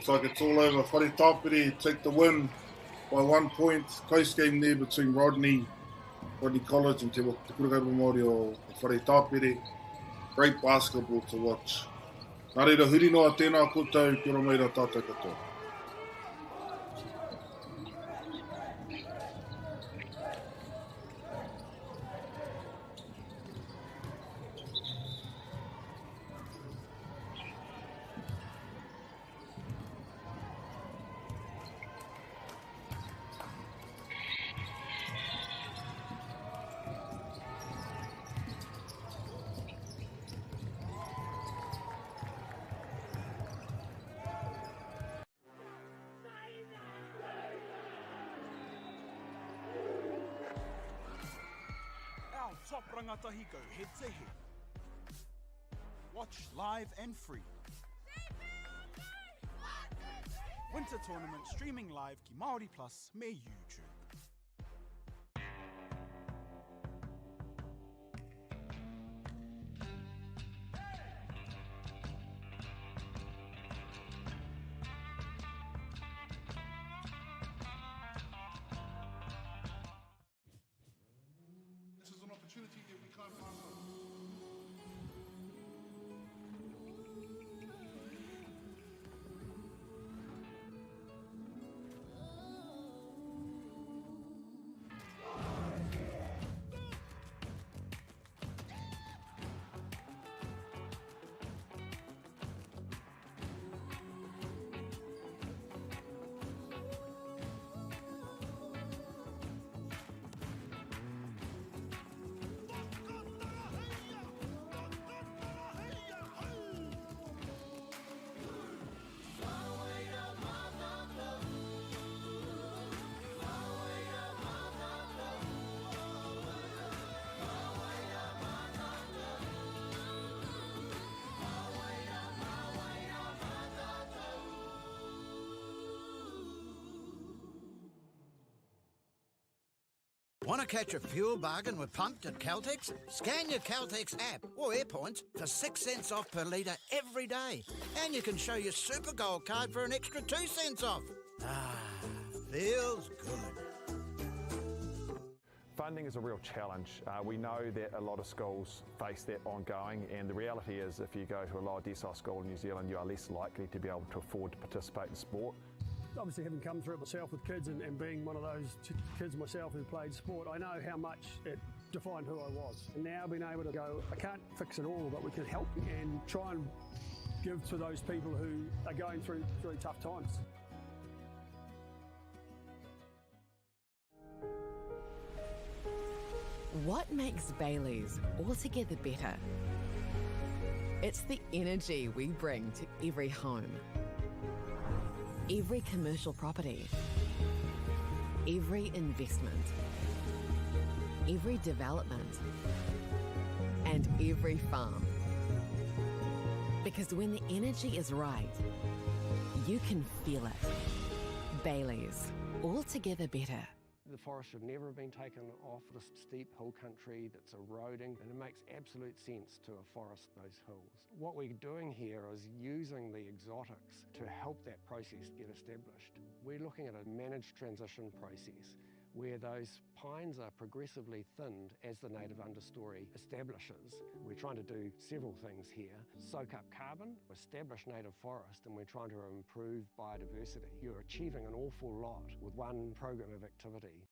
looks like it's all over. Whare Tāpiri take the win by 1 point. Close game there between Rodney College and Te Kurakaru Māori o Whare Tāpiri. Great basketball to watch. Nā reira, huri noa tēnā koutou, kia ora meira tātou katoa. Our top rangatahi go head to head. Watch live and free. Winter tournament streaming live ki MāORI Plus me YouTube. This is an opportunity that we can't pass on. Want to catch a fuel bargain with Pumped at Caltex? Scan your Caltex app or AirPoints for 6 cents off per litre every day. And you can show your Super Gold card for an extra 2 cents off. Ah, feels good. Funding is a real challenge. We know that a lot of schools face that ongoing, and the reality is if you go to a lower decile school in New Zealand, you are less likely to be able to afford to participate in sport. Obviously, having come through it myself with kids and being one of those kids myself who played sport, I know how much it defined who I was. And now being able to go, I can't fix it all, but we can help and try and give to those people who are going through really tough times. What makes Bailey's altogether better? It's the energy we bring to every home, every commercial property, every investment, every development, and every farm. Because when the energy is right, you can feel it. Bailey's, altogether better. The forest should never have been taken off this steep hill country that's eroding, and it makes absolute sense to afforest those hills. What we're doing here is using the exotics to help that process get established. We're looking at a managed transition process where those pines are progressively thinned as the native understory establishes. We're trying to do several things here. Soak up carbon, establish native forest, and we're trying to improve biodiversity. You're achieving an awful lot with one program of activity.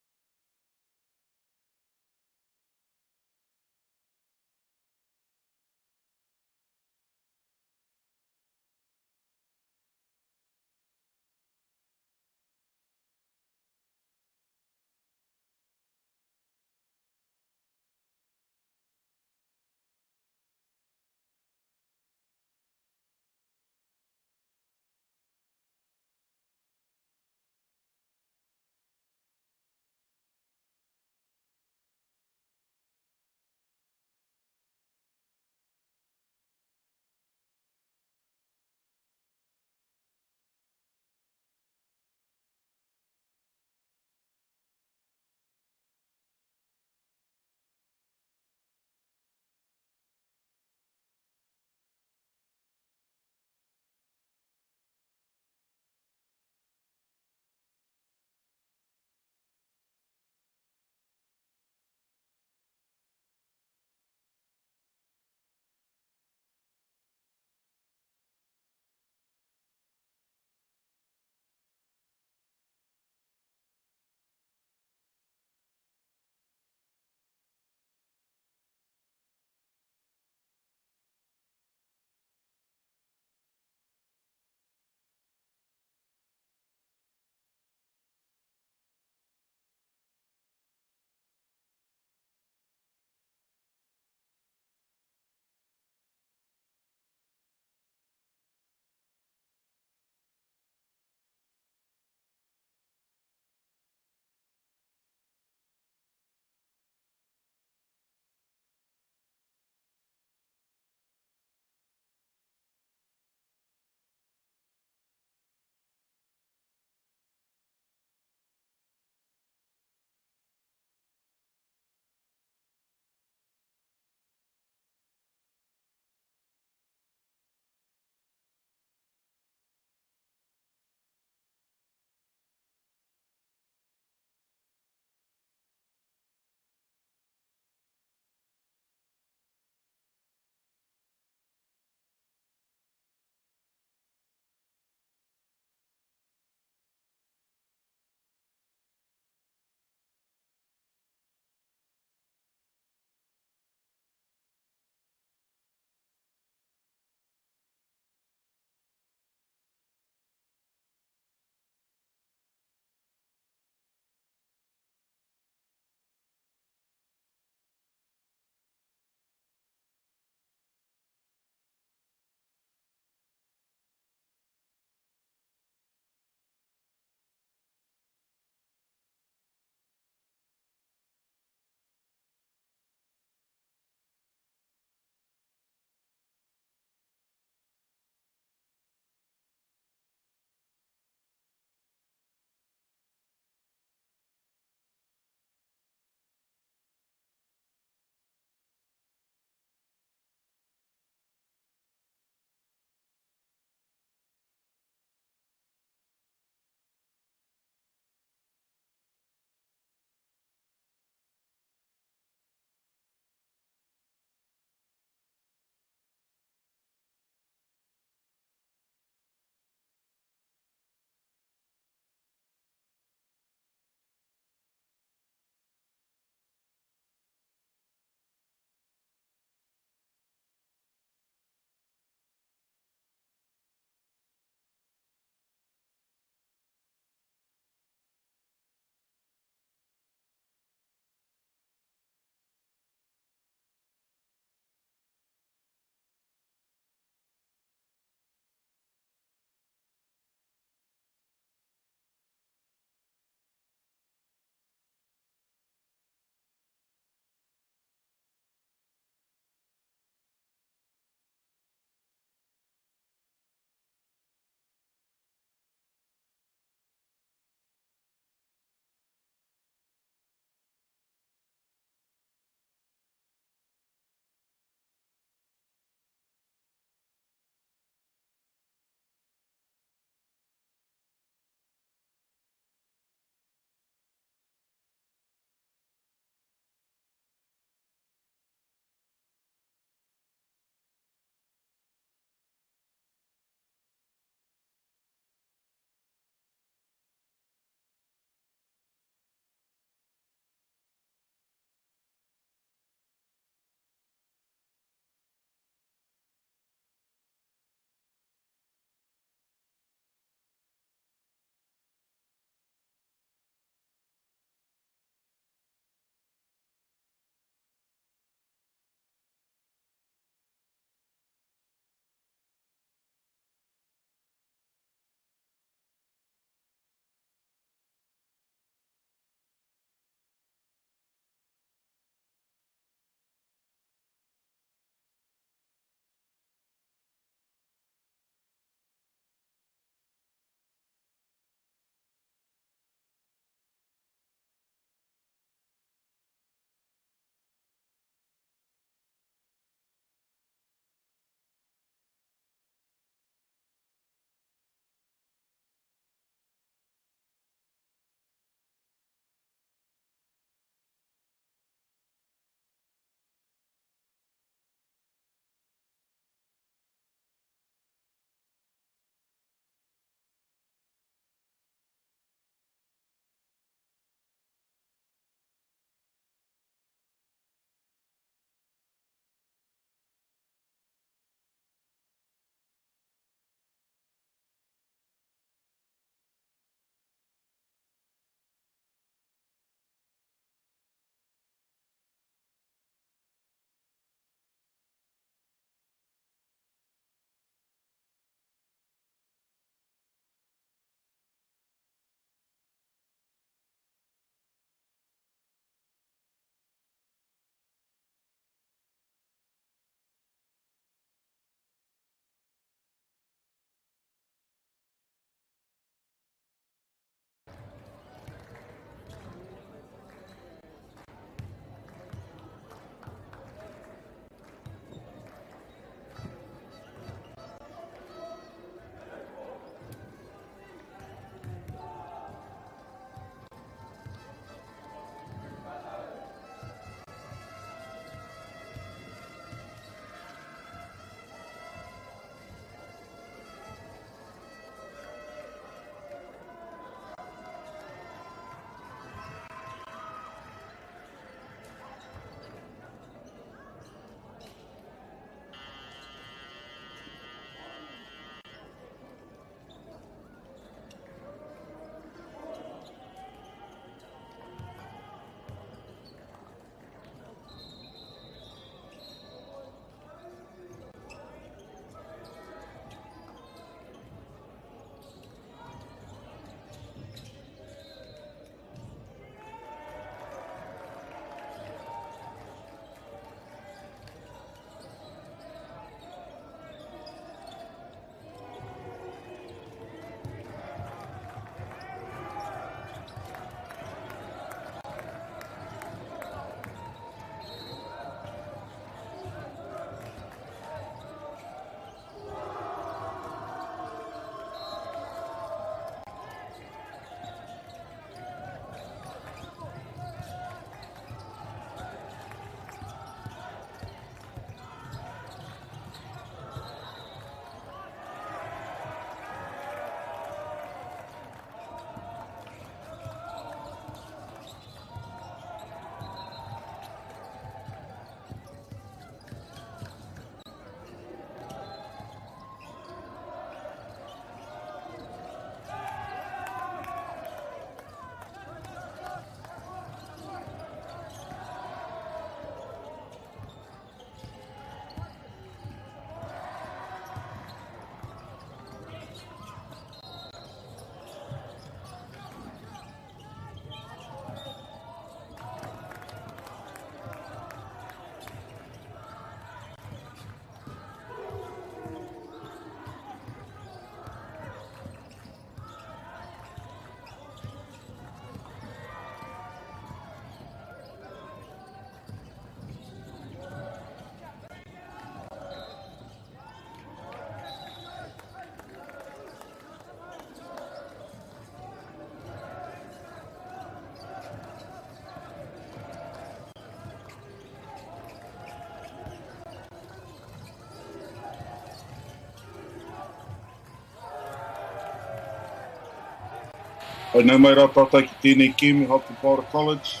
Ai nau mai rā tātai ki tēnei kimi Hope Paura College.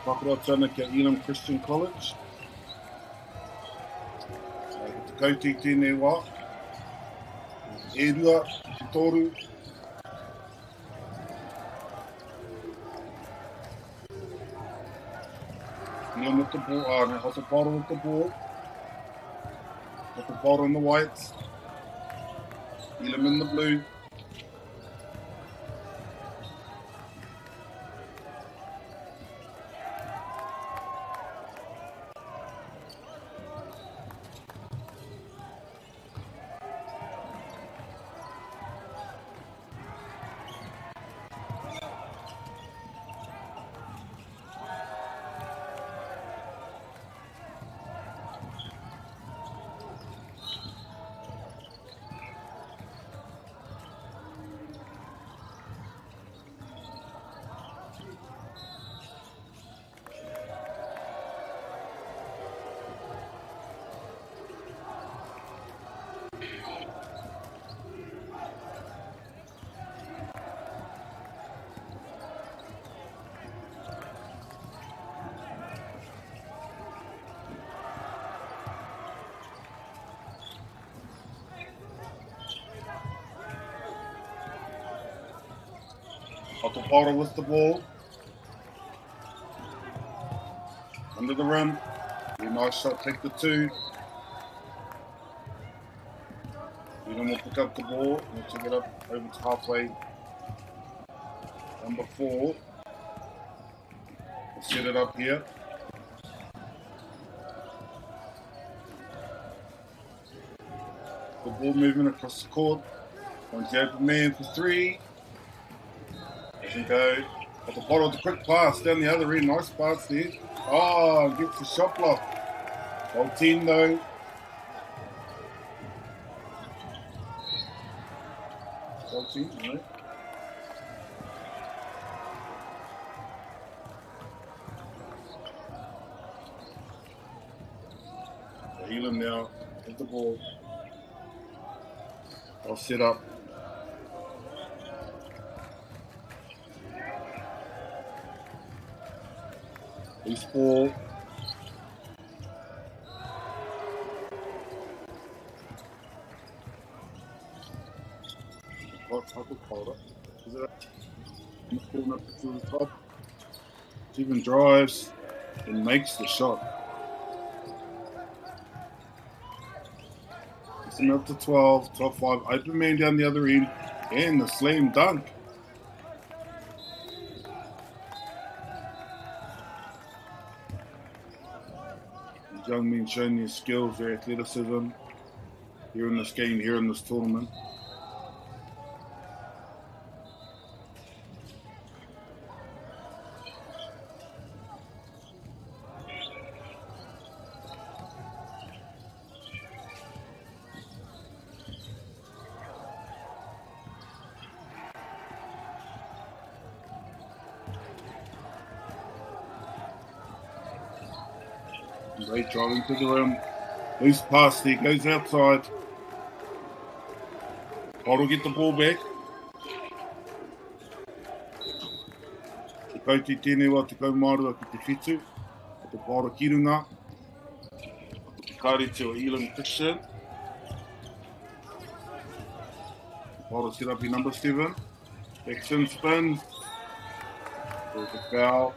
Whakarauta ana ki a Elam Christian College. Ko te kauti tēnei wā. E rua, te toru. Elam with the ball, no, Hope Paura with the ball. Hope Paura in the whites. Elam in the blue. Rotorua with the ball. Under the rim. Very nice shot, take the two. Elam will pick up the ball. We'll take it up over to halfway. Number 4. We'll set it up here. The ball movement across the court. Finds the open man for 3. Doesn't go. At the bottom of the quick pass down the other end. Nice pass there. Oh, gets the shot block. Well 10 though. Well 10, right? Elam now with the ball. I'll set up. Loose ball. Is it up? In the corner to the top. Even drives and makes the shot. It's up to 12, 12-5. Open man down the other end. And the slam dunk. Young men showing their skills, their athleticism here in this game, here in this tournament. Great driving to the rim. Loose pass there, goes outside. Paul will get the ball back. Te kauti tēnei wā te kaumārua ki te whitu. Te Paura Kirunga. Te kāre te o Elam Christian. Paura set up in number 7. Action spin. There's a foul.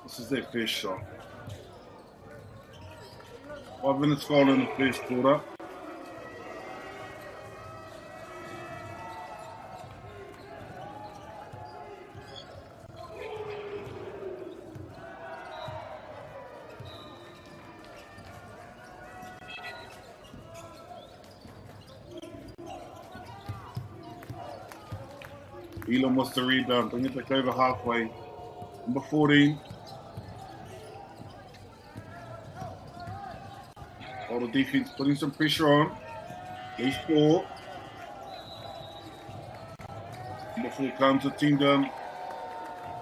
This is their first shot. 5 minutes gone in the first quarter. Elam wants the rebound, bring it back over halfway. Number 14. defense putting some pressure on. Loose ball. Before comes the team down.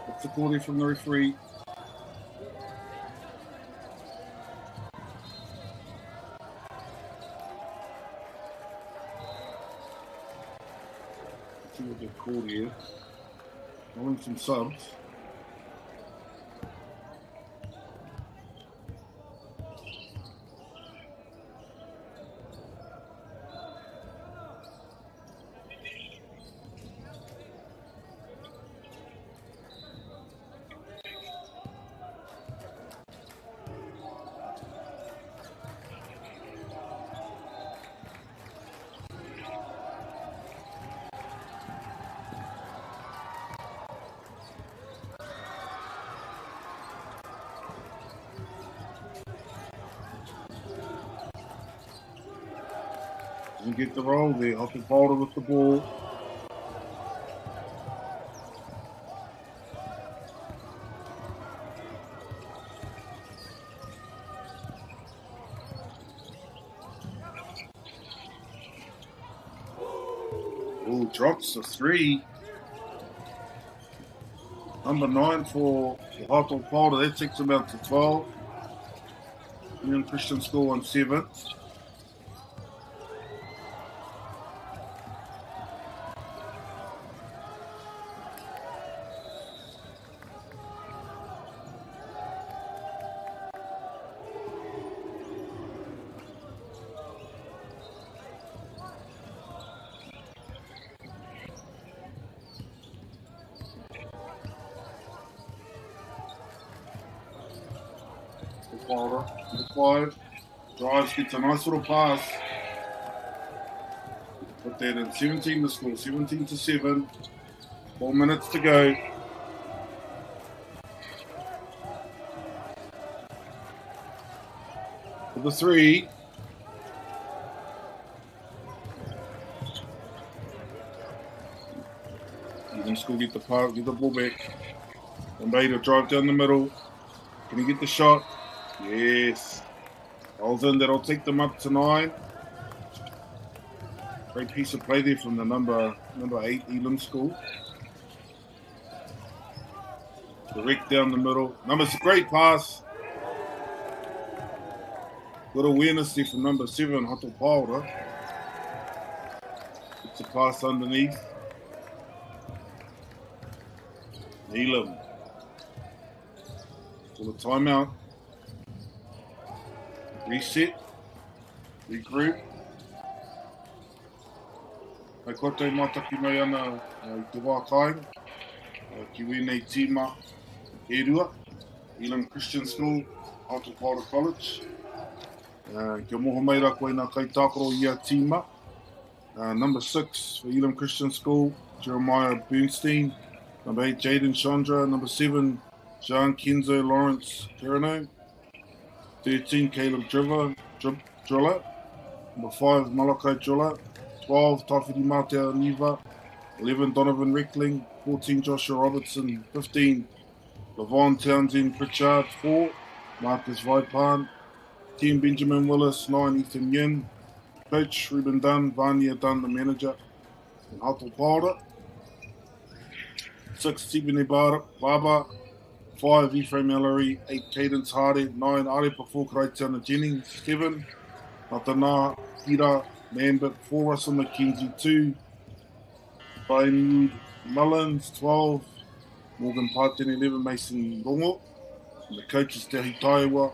What's the call there from the referee? Let's see what they're called here. I want some subs. Doesn't get the roll there. Hottenpolder with the ball. Oh, drops a 3. Number 9 for the Hottenpolder. That takes them out to 12. Union Christian School on 7. Number 5 drives, gets a nice little pass. Put that in 17 to score, 17 to 7. 4 minutes to go. For the 3. Even School get the park, get the ball back. And Bader drive down the middle. Can he get the shot? Yes. Holds in, that'll take them up to 9. Great piece of play there from the number 8 Elam School. Direct down the middle. Numbers, great pass. Good awareness there from number 7, Hottenpolder. It's a pass underneath. Elam. For the timeout. Reset. Regroup. Ai koutou mataki mai ana i te wā kāinga. Ki wēnei tīma e rua. Elam Christian School, Hottenpolder College. Kia moho mai rā koe nā kai tākaro ia tīma. Number 6 for Elam Christian School, Jeremiah Bernstein. Number 8, Jaden Chandra. Number 7, Jean Kenzo Lawrence Terano. 13, Caleb Driller. Number 5, Malakai Driller. 12, Tawhiri Mātea Niva. 11, Donovan Reckling. 14, Joshua Robertson. 15, Lavon Townsend Pritchard. 4, Marcus Vaipan. 10, Benjamin Willis. 9, Ethan Yin. Coach, Ruben Dunn. Vania Dunn, the manager. And Hottenpolder. 6, Stephen Baba. 5, Ephraim Ellery. 8, Cadence Hardy. 9, Arepa Fōkaraitana Jennings. 7, Matana Hira Lambert. 4, Russell McKenzie. 2, Bainwood Mullins. 12, Morgan Pātene. 11, Mason Rongo. And the coach is Te Hitaiwa.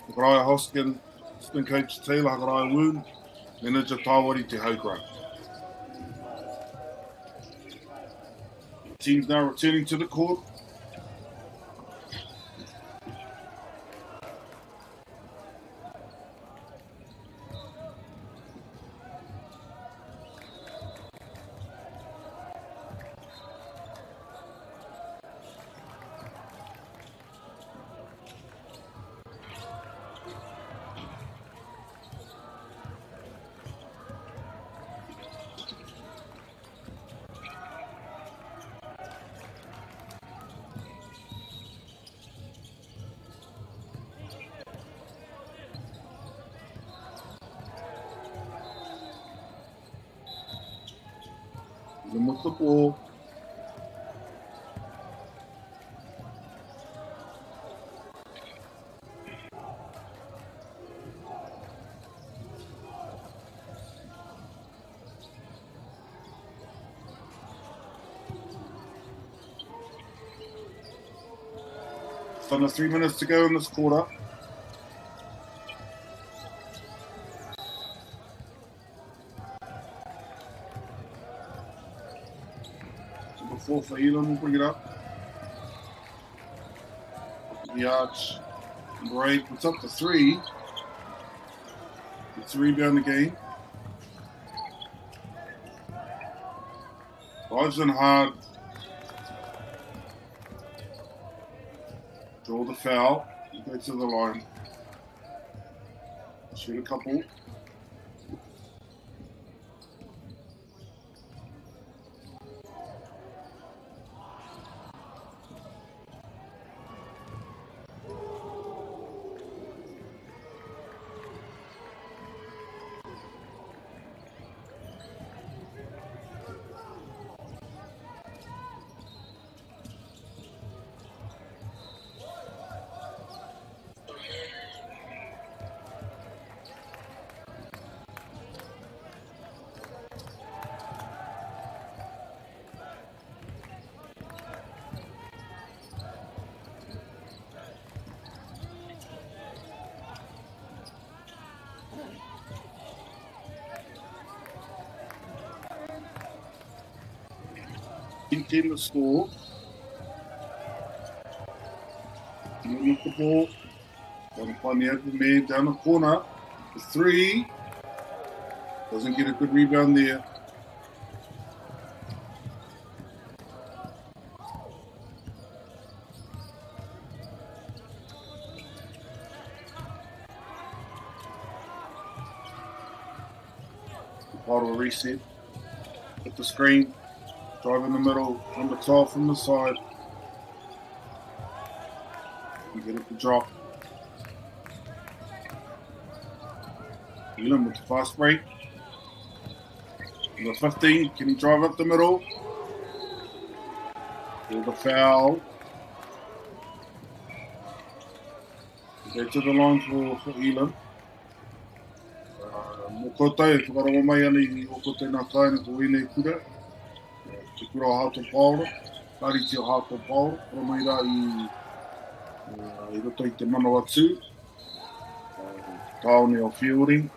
Hakaraya Hoskin. Assistant coach Taylor Hakaraya Woon. Manager Tāwari Te Haugrau. Teams now returning to the court. Elam with the ball. Just under 3 minutes to go in this quarter. Number 4 for Elam will bring it up. The arch. Number 8 puts up to 3. It's a rebound again. Dives in hard. Draw the foul. Go to the line. Shoot a couple. Team to score. With the ball. Going to find the open man down the corner. The 3. Doesn't get a good rebound there. Bottle reset. Hit the screen. Drive in the middle, number 12 from the side. You get it to drop. Elam with the fast break. Number 15, can he drive up the middle? Or the foul. Go to the line for Elam. Mokotai, whakarongo mai ana I okotai nā kaina ko ene kura. Te kura o Hato Paoro, Kari te o Hato Paoro, kura mai rā I roto I te mana watu, taone o Whiori,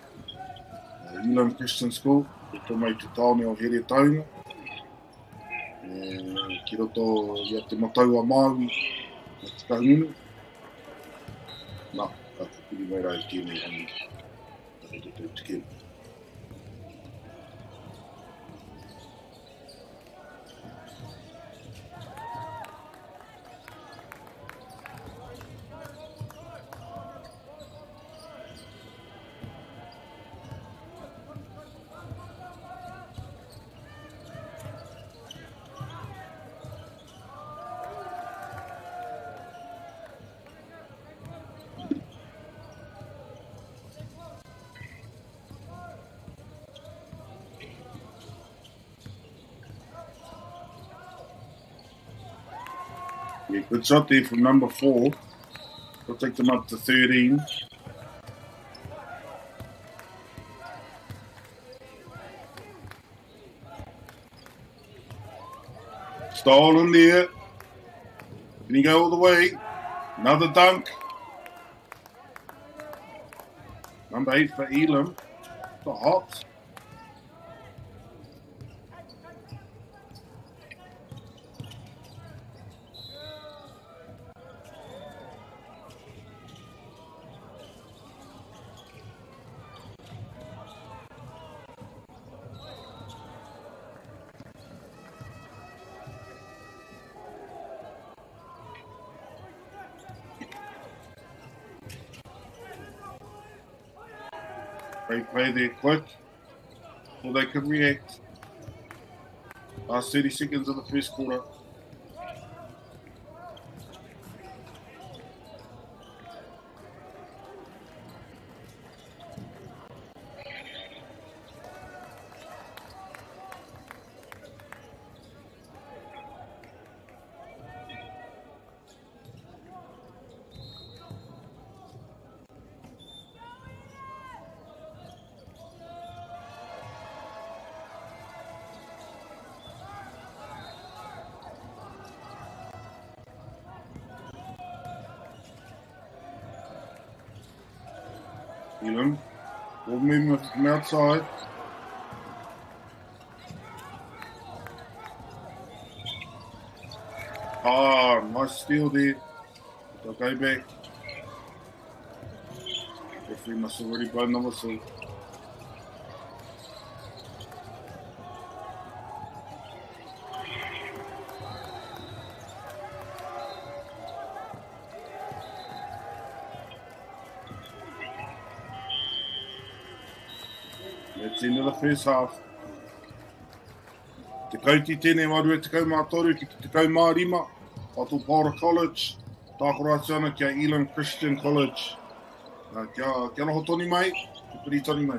Elam Christian School, roto mai te taone o Here Taunga, ki roto I te matau a Māui, a te kahungunu. Nā, ka whakuri mai rā I tēnei hangi, ka roto tau te kēmu. Yeah, good shot there from number 4. We'll take them up to 13. Stolen there. Can he go all the way? Another dunk. Number 8 for Elam. The hops. Great play there, quick, before they could react. Last 30 seconds of the first quarter. Elam. Ball movement from outside. Ah, nice steal there. They'll go back. Referee must have already blown the whistle. That's the end of the first half. Te kauti tēnei marua te kau mātoru ki te kau mārima. Whatu Paura College. Tākoro atu ana kia Elam Christian College. Kia noho toni mai, ki piri toni mai.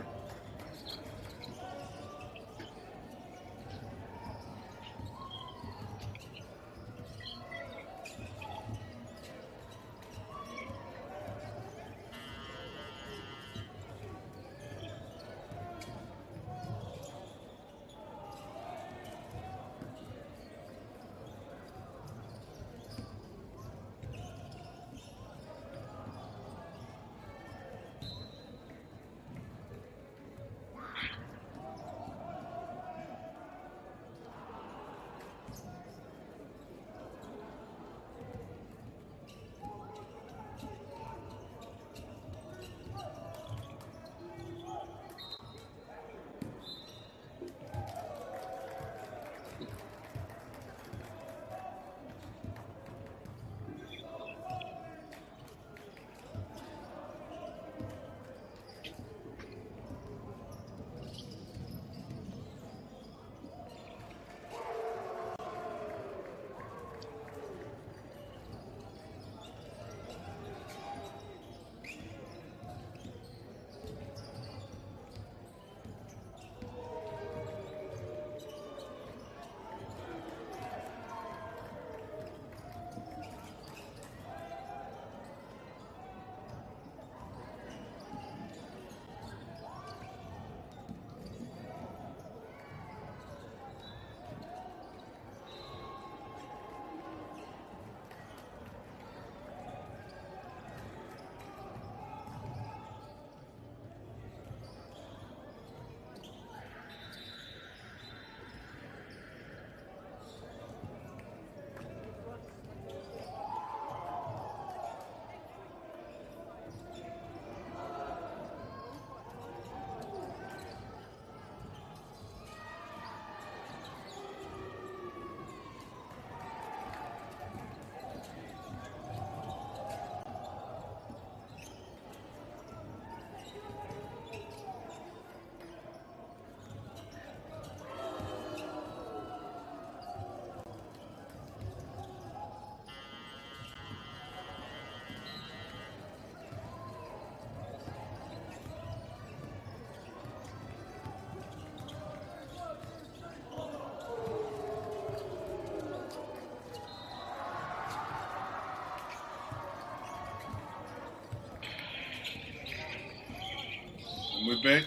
And we're back.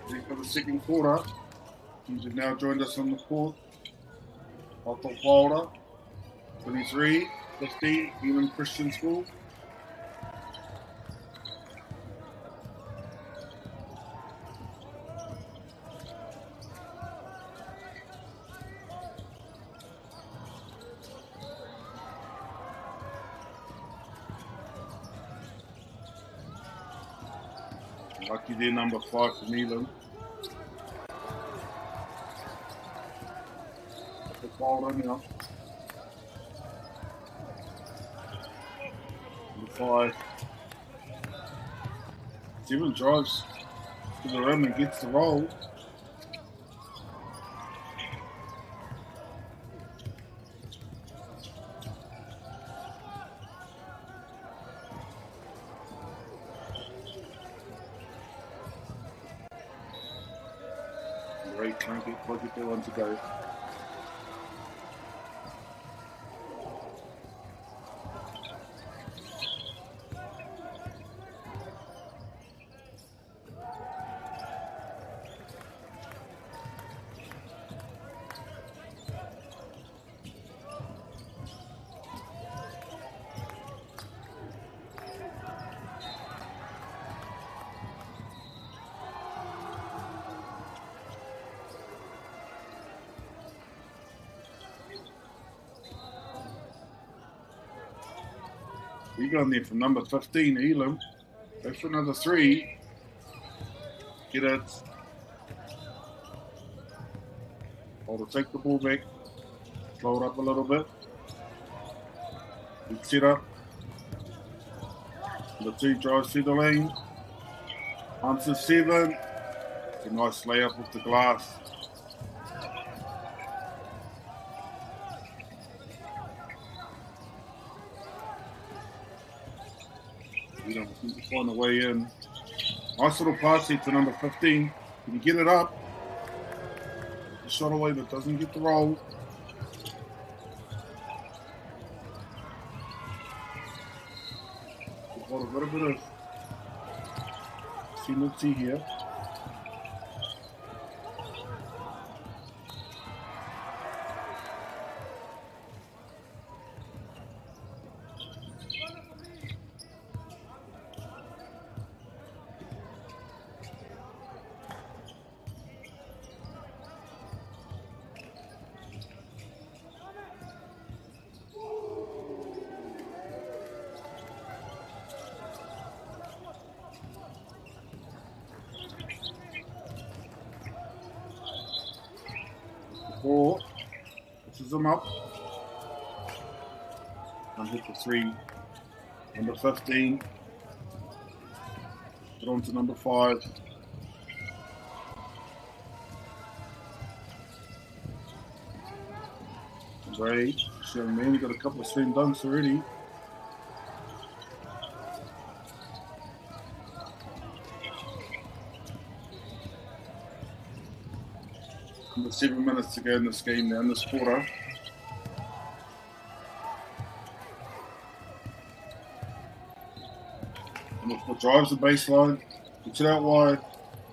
Ready for the second quarter. Teams have now joined us on the court. Rotorua Paura, 23, 15, Elam Christian School. Lucky there, number 5 from Elam. The ball now. Number 5. 7 drives to the rim and gets the roll. Great, can't get Project L1 to go. Rebound there from number 15, Elam. Go for another 3. Get it. Hold to take the ball back. Slow it up a little bit. Good set up. The 2 drives through the lane. Answer 7. It's a nice layup off the glass. We don't seem to find a way in. Nice little pass here to number 15. Can you get it up? The shot away but doesn't get the roll. We've got a little bit of penalty here. Four, pushes them up. And hit the 3. Number 15. Get on to number 5. Number 8. Young man, got a couple of slam dunks already. Under 7 minutes to go in this game now, in this quarter. And if the drives the baseline, gets it out wide.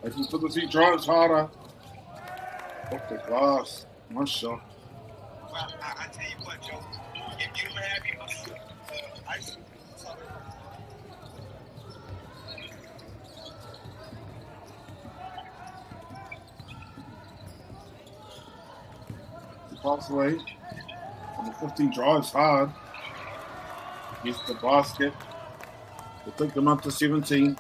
Open for the 3 drives harder. Off the glass. Nice shot. Well, I tell you what, Joe. If you don't have him, ice. Pass away. And the 15 drives hard. Gets the basket. They take them up to 17.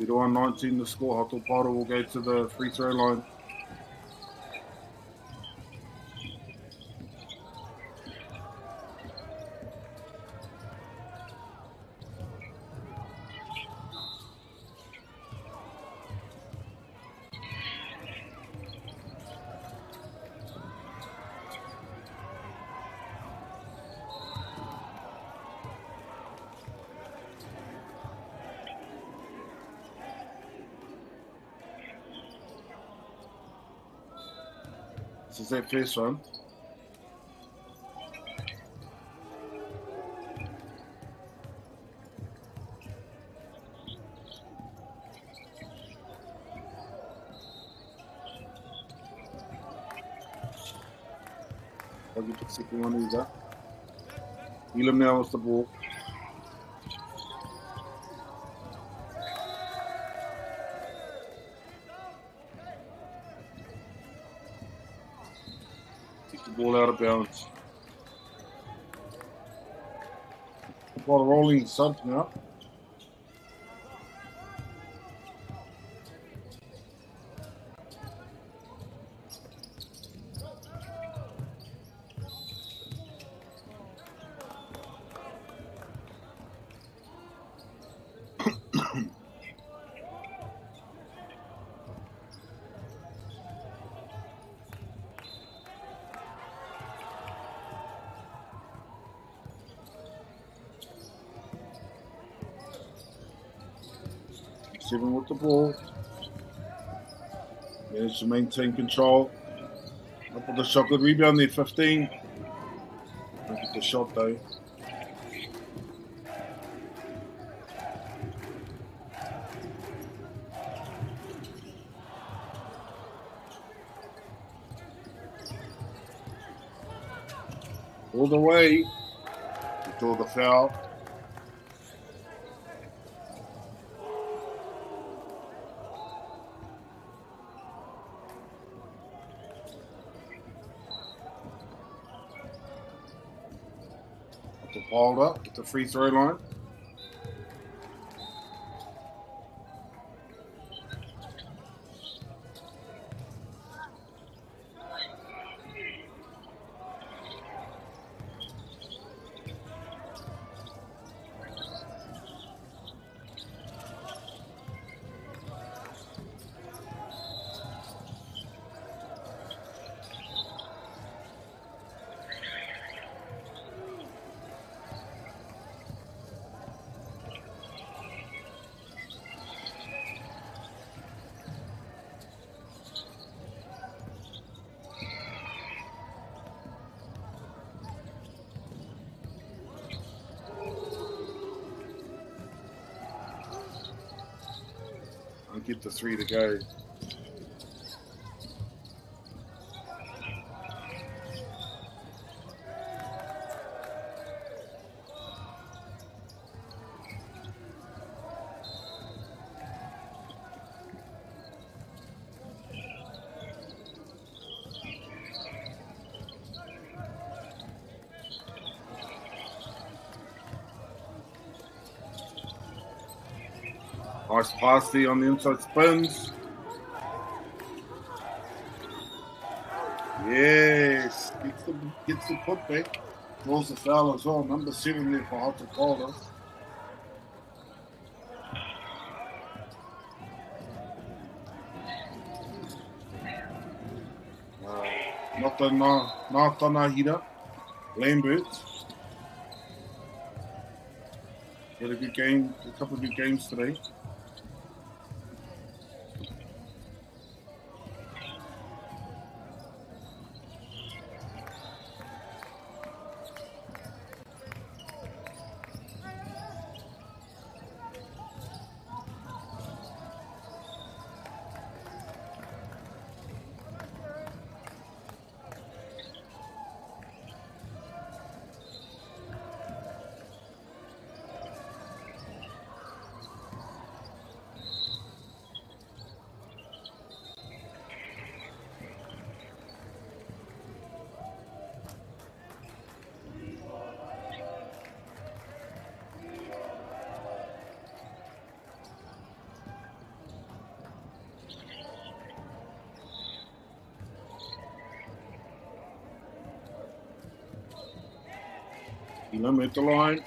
We're on 19 to score. Hato Paro will go to the free throw line. This is their first one. I'll get the second one either. Elam now with the ball. Ball out of bounds. A lot of rolling subs now. Seven with the ball. Managed to maintain control. Up with the shot, good rebound there, 15. Look at the shot though. All the way. We draw the foul. Piled up at the free throw line. I'll get the three to go. Nice pass there on the inside spins. Yes, gets the putback. Draws the foul as well. Number 7 there for Rotorua. Nā tāna hira. Lambert. Had a good game, a couple of good games today. Limit the line.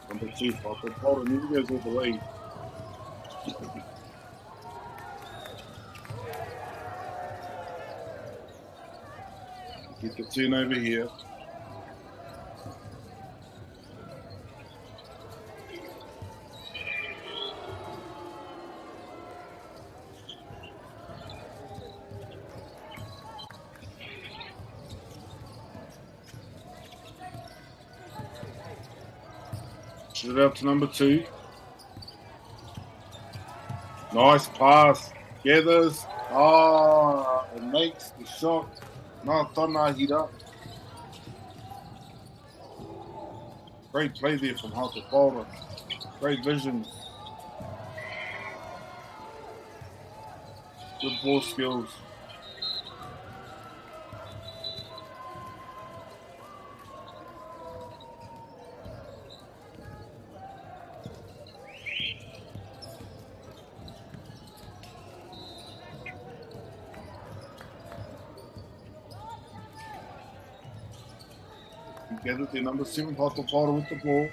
Number 2, Rotorua never goes all the way. Get the 10 over here. Shoot it out to number 2. Nice pass. Gathers. And makes the shot. Nā tāna hira. Great play there from Rotorua. Great vision. Good ball skills. Together, the number 7 Rotorua with the ball.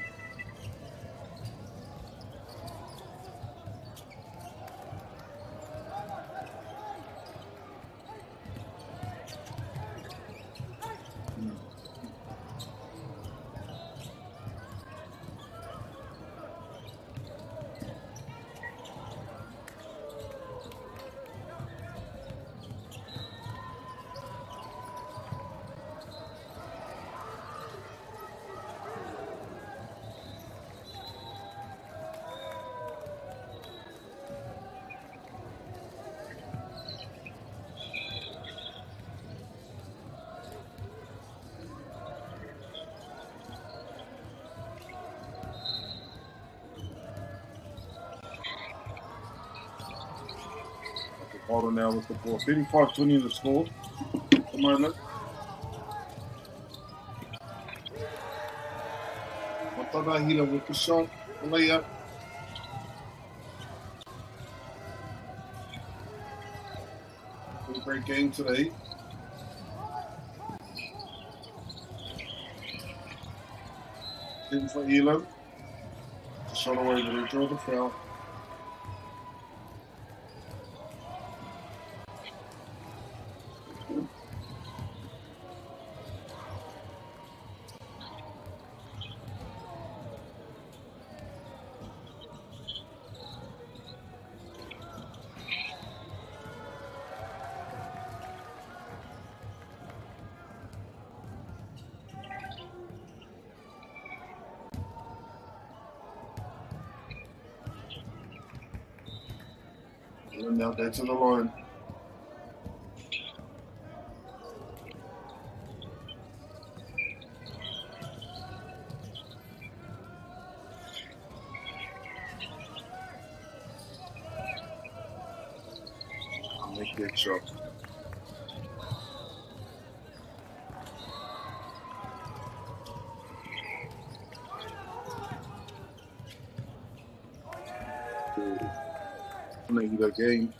Hold now with the ball. 35-20 the score at the moment. Matana Hila with the shot, the layup. A great game today. In for Elam. The shot away, but they draw the foul. And now they're to the line. Make that shot. Make it a game.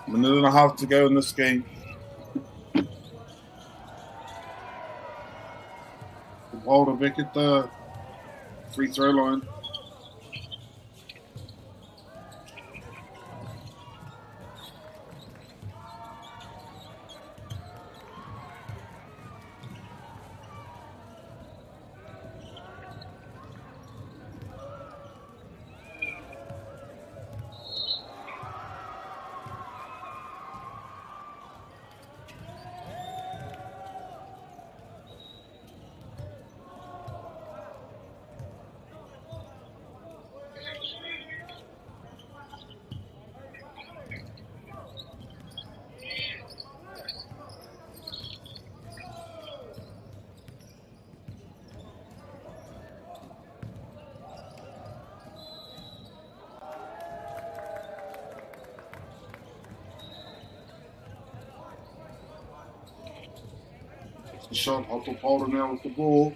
Minute and a half to go in this game. Hold a back at the free throw line. The shot, Otto Powder now with the ball.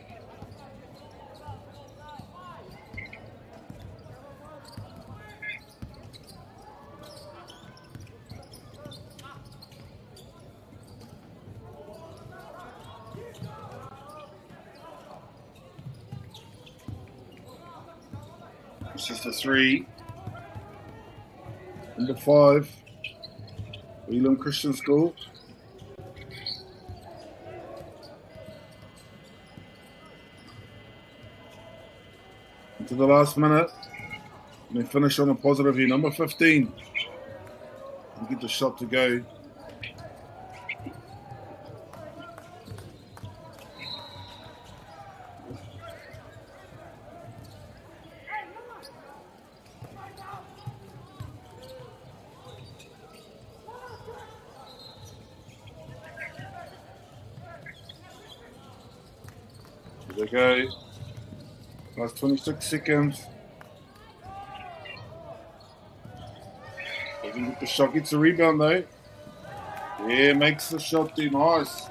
It's just a 3. Number 5, Elam Christian School. To the last minute, and they finish on a positive here. Number 15, and get the shot to go. Here they go. Last 26 seconds. Doesn't get the shot, gets the rebound though. Yeah, makes the shot there, nice.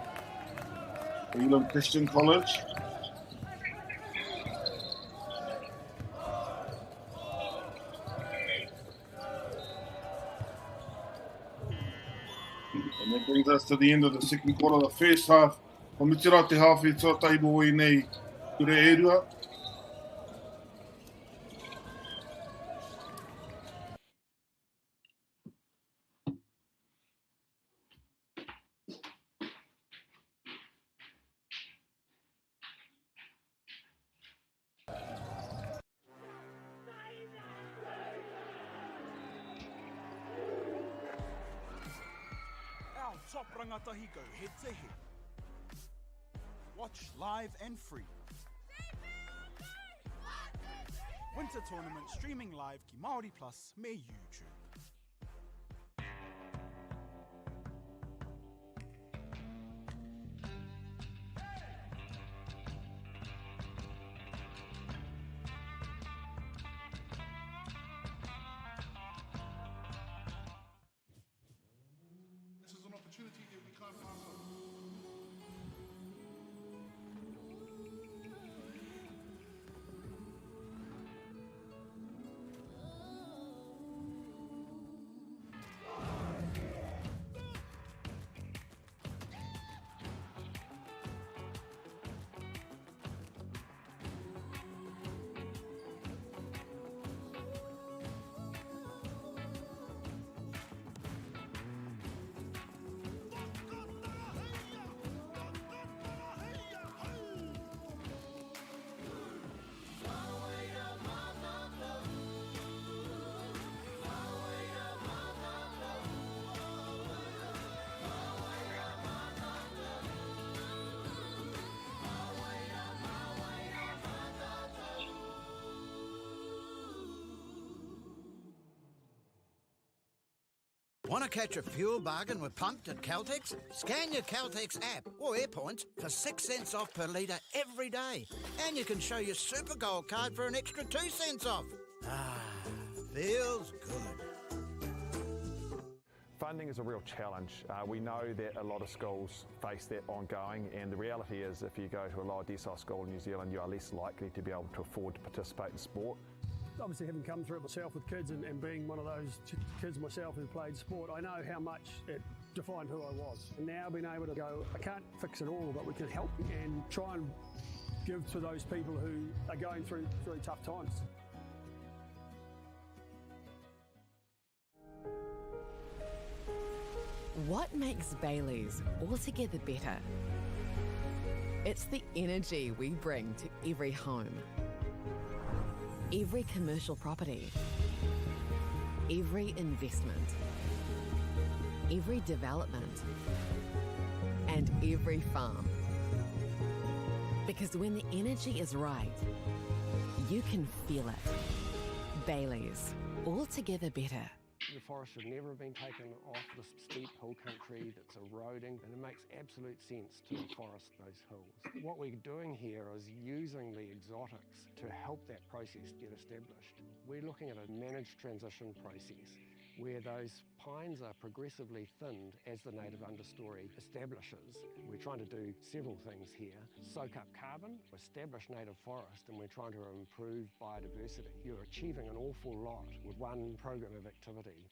Elam Christian College. And that brings us to the end of the second quarter, the first half. O mitira te hawhi tō taibo i nei, kure e rua. top rangatahi go head to head. Watch live and free. Winter tournament streaming live ki MΑORI Plus me YouTube. This is an opportunity that we can't pass on. Want to catch a fuel bargain with Pumped at Caltex? Scan your Caltex app or AirPoints for 6 cents off per litre every day. And you can show your Super Gold card for an extra 2 cents off. Ah, feels good. Funding is a real challenge. We know that a lot of schools face that ongoing, and the reality is if you go to a lower decile school in New Zealand, you are less likely to be able to afford to participate in sport. Obviously, having come through it myself with kids and being one of those kids myself who played sport, I know how much it defined who I was. And now being able to go, I can't fix it all, but we can help and try and give to those people who are going through really tough times. What makes Bailey's altogether better? It's the energy we bring to every home, every commercial property, every investment, every development, and every farm. Because when the energy is right, you can feel it. Bailey's, altogether better. The forest should never have been taken off the steep hill country that's eroding, and it makes absolute sense to forest those hills. What we're doing here is using the exotics to help that process get established. We're looking at a managed transition process where those pines are progressively thinned as the native understory establishes. We're trying to do several things here. Soak up carbon, establish native forest, and we're trying to improve biodiversity. You're achieving an awful lot with one program of activity.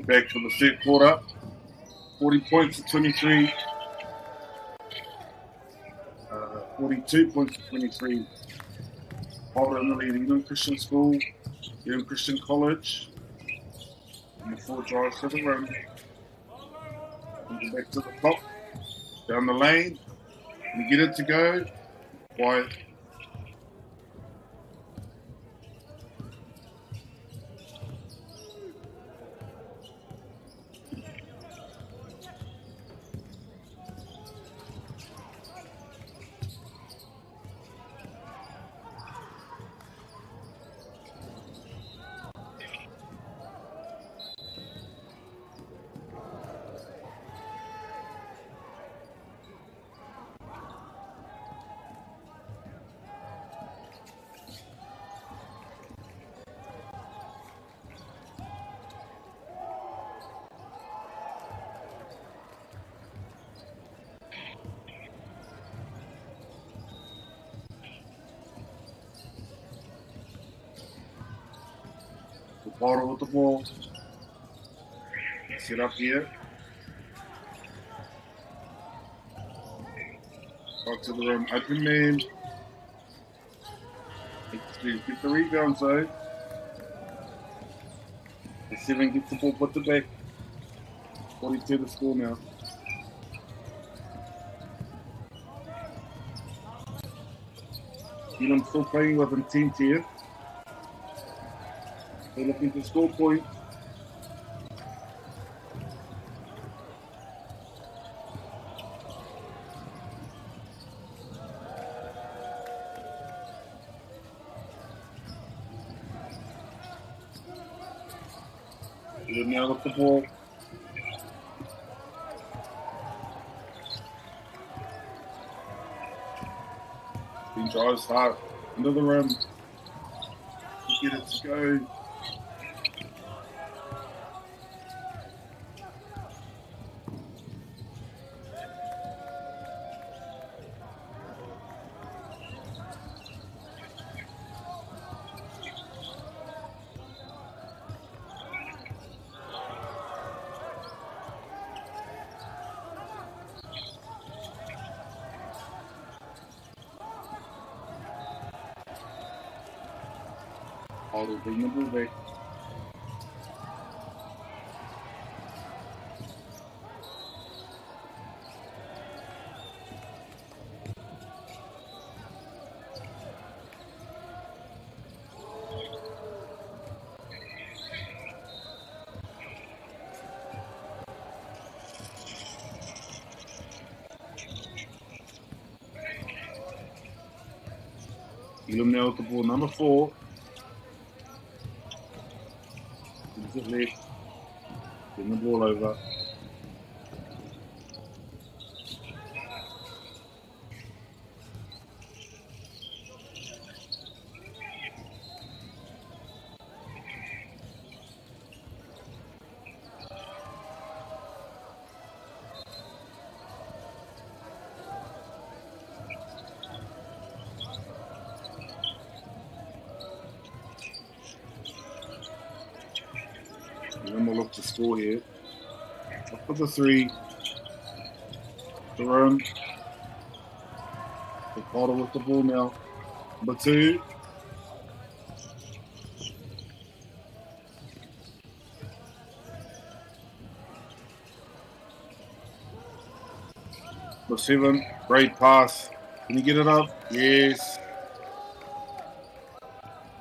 Back for the third quarter. 40 points to 23. 42 points to 23. Holder in the lead, Eden Christian School, Eden Christian College. And the 4 drives to the rim. And back to the top, down the lane, and get it to go. Quiet. Bottle with the ball. Set up here. Back to the rim. Open man. Get the rebound though. The 7 gets the ball put to back. 42 to score now. I'm still playing with intent here. They're looking to score point. Good now with the ball. He drives hard into the rim. Get it to go. I'll bring the ball back. Elam now with the ball, number 4. Gives it left. Getting the ball over. And then we'll look to score here. Up for the 3. The rim. The Potter with the ball now. Number 2. Number 7. Great pass. Can you get it up? Yes.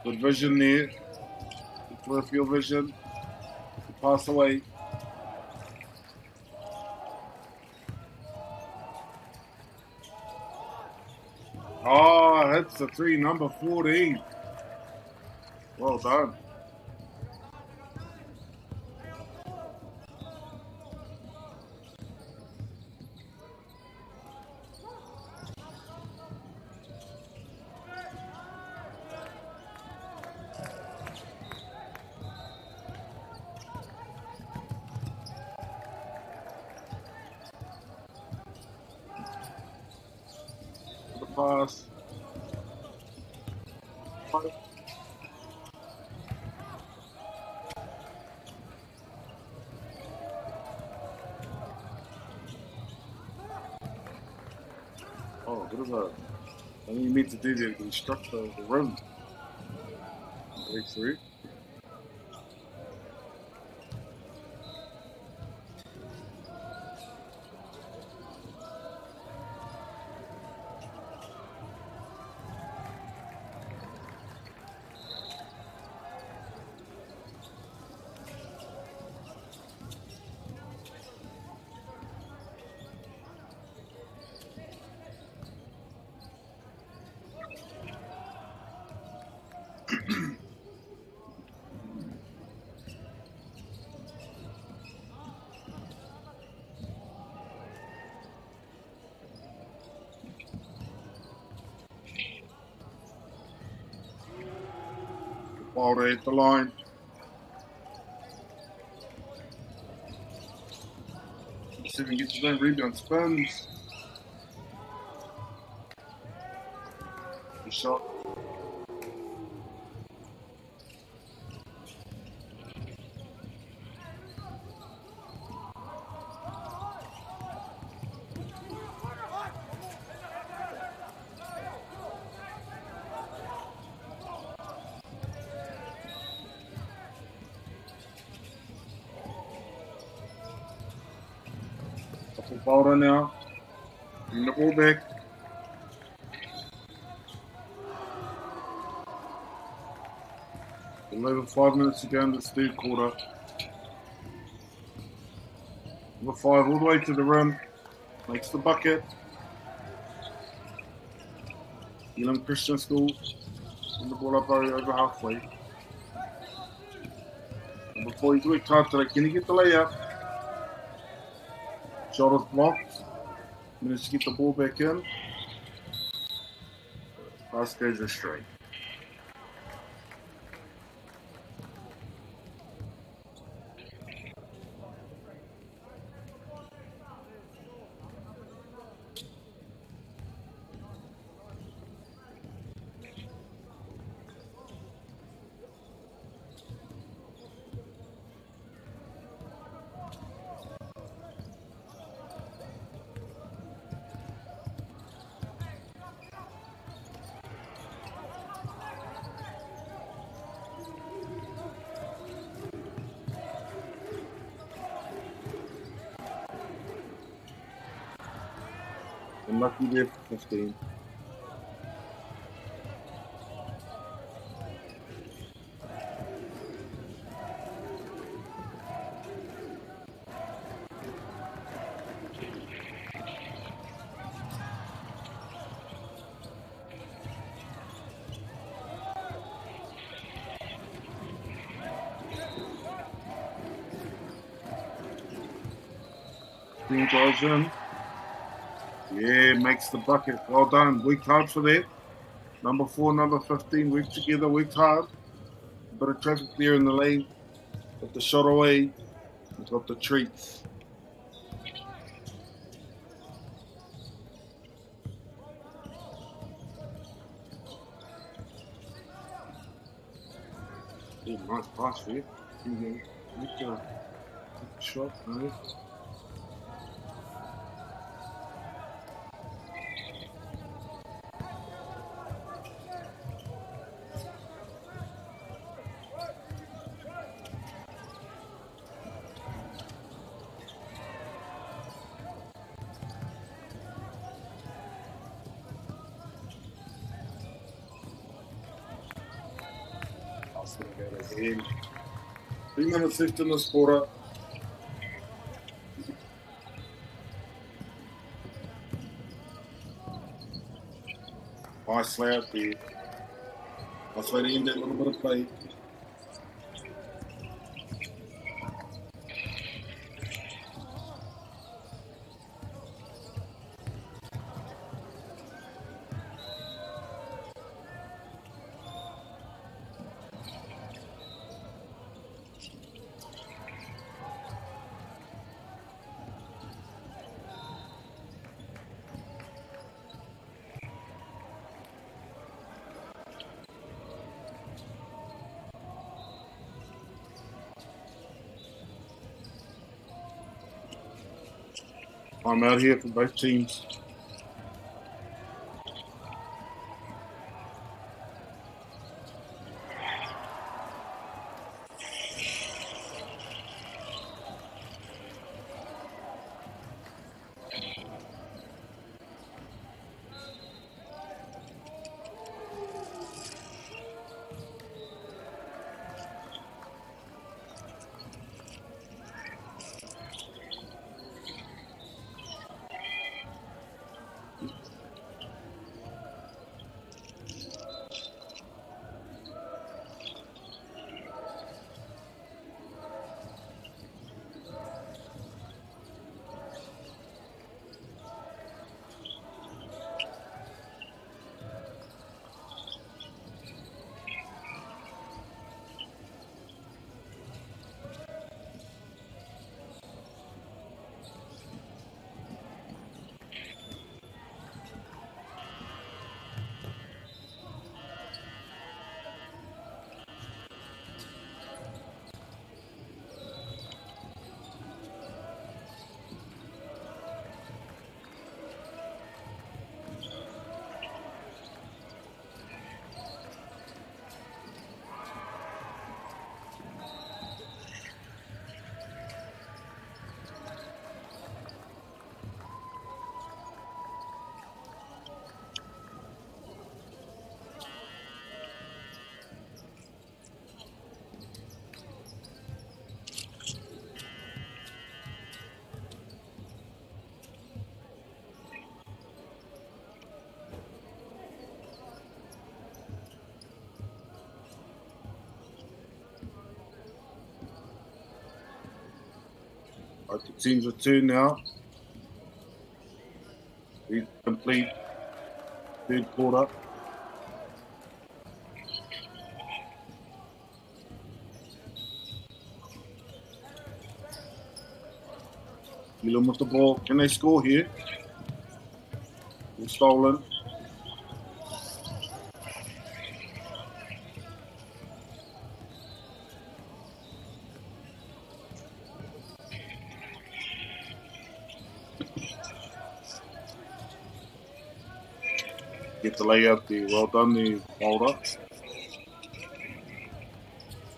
Good vision there. Good peripheral vision. Pass away. Oh, that's the 3, number 14. Well done. Pass. Oh, good as that. I think you meant to do that, he struck the rim. Breakthrough. Wilder at the line. Seven gets his own rebound, spins. Good shot. Wilder now. Bring the ball back. Over 5 minutes to go in this third quarter. Number 5 all the way to the rim. Makes the bucket. Elam Christian School. Bring the ball up over halfway. Number 4, he's worked hard today. Can he get the layup? Shot is blocked. Managed to get the ball back in. Pass goes astray. Unlucky there for 15. Team drives in. Yeah, makes the bucket. Well done. Worked hard for that. Number 4, number 15, worked together, worked hard. A bit of traffic there in the lane. Got the shot away. Got the treats. Yeah, nice pass there. Good shot, nice. Again. 3 minutes left in this quarter. Nice lay out there. Nice way to end that little bit of play. I'm out here for both teams. Both the teams return now. We complete third quarter. Elam with the ball. Can they score here? It's stolen. Get the layup there. Well done there, Boulder.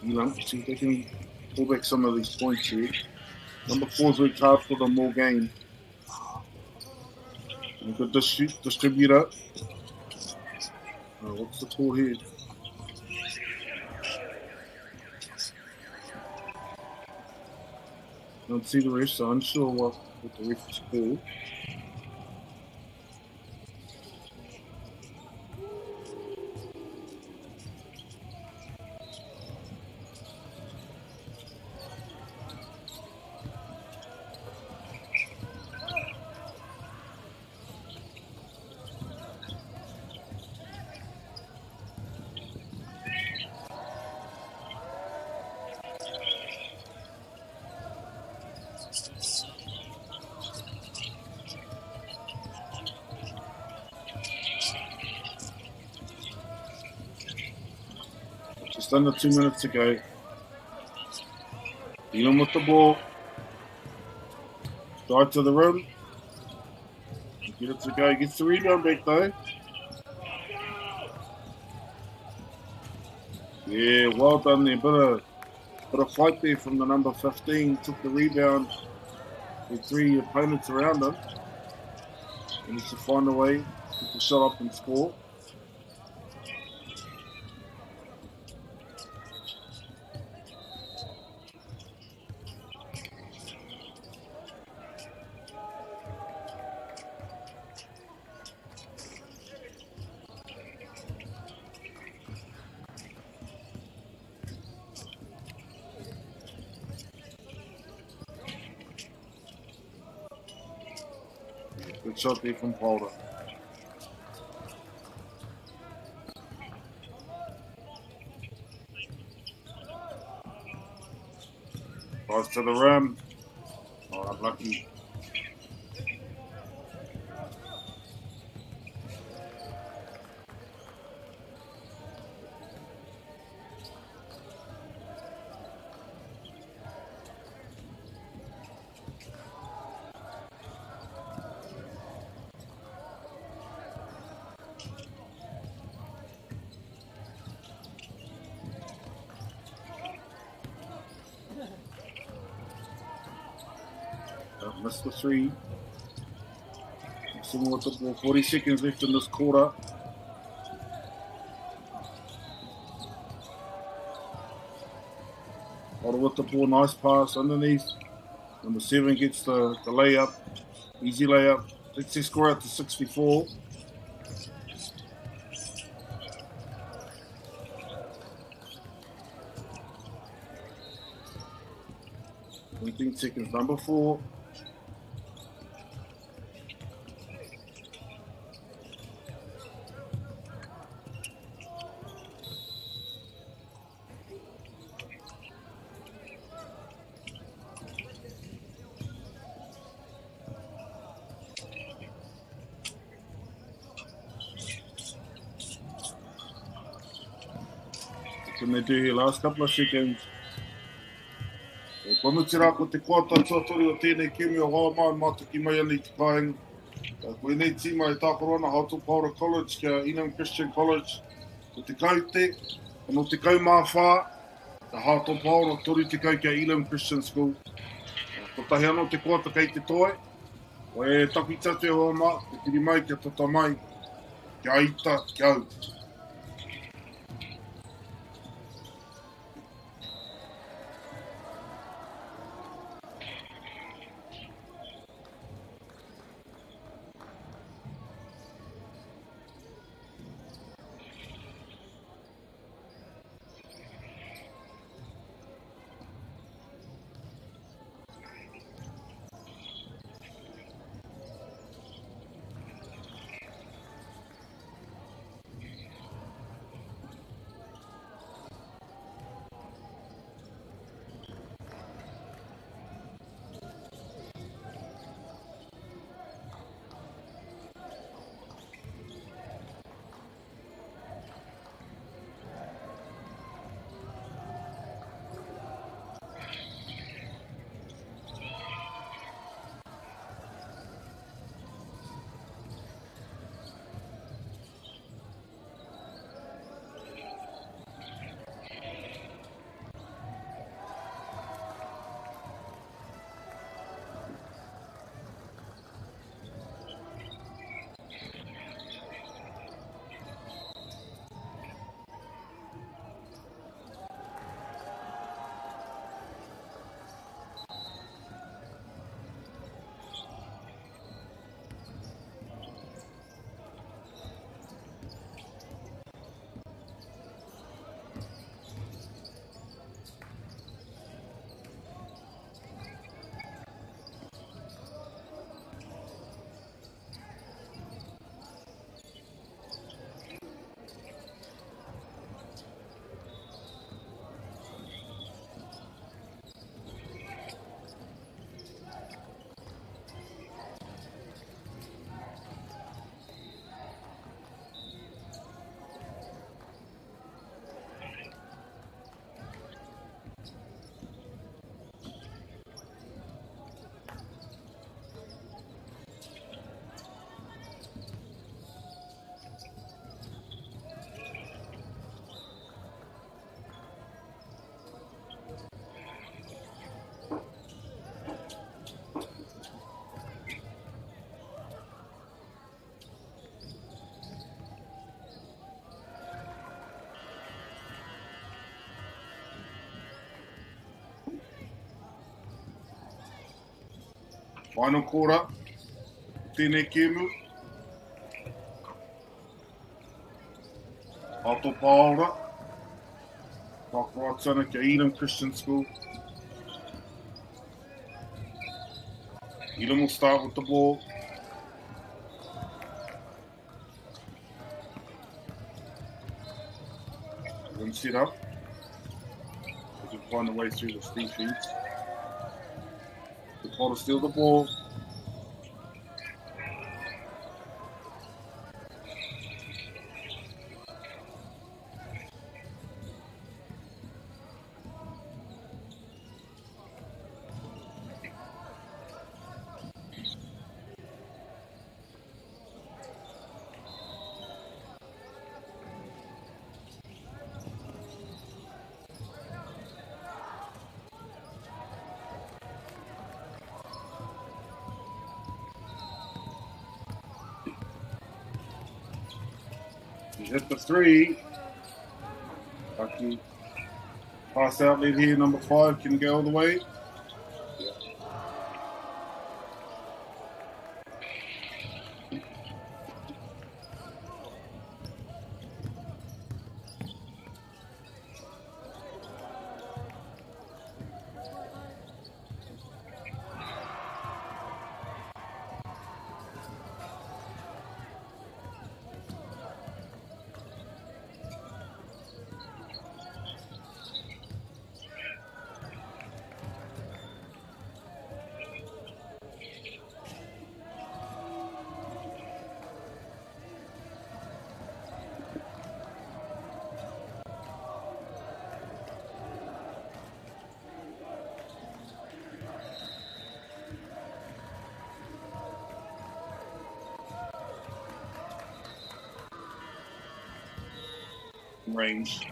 Elam, see if they can pull back some of these points here. Number 4's worked hard for them all game. And good distributor. Oh, what's the call here? Don't see the ref, so I'm unsure what the ref is called. Just under 2 minutes to go. Elam with the ball. Drive to the rim. Get it to go. Gets the rebound back though. Yeah, well done there. Bit of fight there from the number 15. Took the rebound with 3 opponents around him. And needs to find a way to get the shot up and score. Good shot there from Polder. Drives to the rim. Oh, unlucky. Missed the 3. Similar with the ball. 40 seconds left in this quarter. Polder with the ball. Nice pass underneath. Number 7 gets the layup. Easy layup. Takes their score out to 64. Seconds. Number 4. What can they do here? Last couple of seconds. Kwa mutira ko te kua tatuatori o tēnei kemi o hoa mai mātuki mai anei te kāinga. Koe nei tīma e tākorona Hautu Paura College kia Elam Christian College. Ko te kaute, no te kaumāwhā, ka Hautu Paura tori te kau kia Elam Christian School. Ko tahi anō te kua kei te toi. O e takita te hoa mai, te tiri mai kia tota mai, kia ita, kia au. Final quarter. Tēnei Kemu. Ato Paora. Whakaatana ki Eden Christian School. Eden will start with the ball. Then set up. As we find a way through this defense. The ball to steal the ball. He hit the three. Lucky pass outlet here, number 5 can go all the way. Range.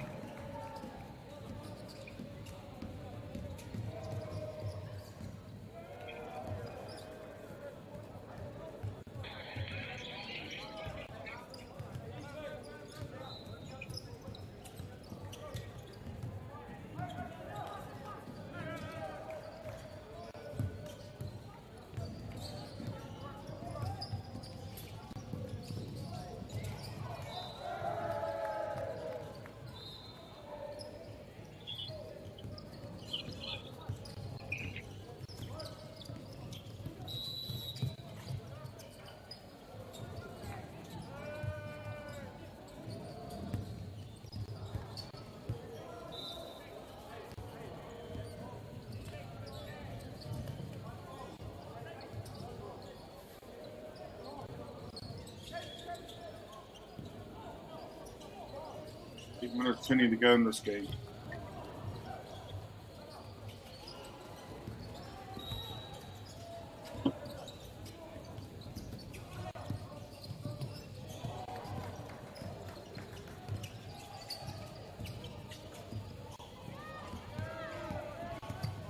Minutes 20 to go in this game.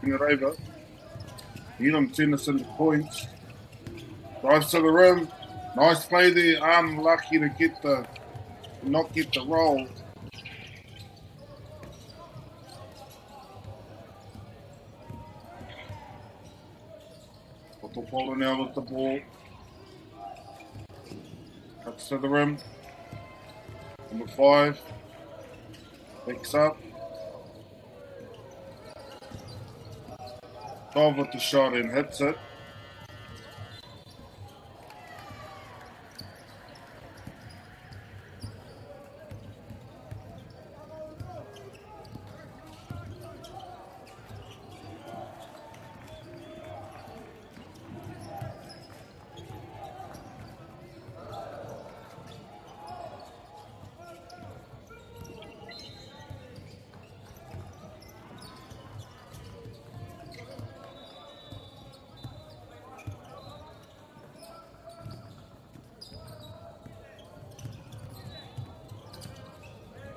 Bring it over. Needham turn this into points. Drives to the rim. Nice play there. Unlucky to not get the roll. Folder now with the ball. Cuts to the rim. Number 5. Picks up. 12 with the shot and hits it.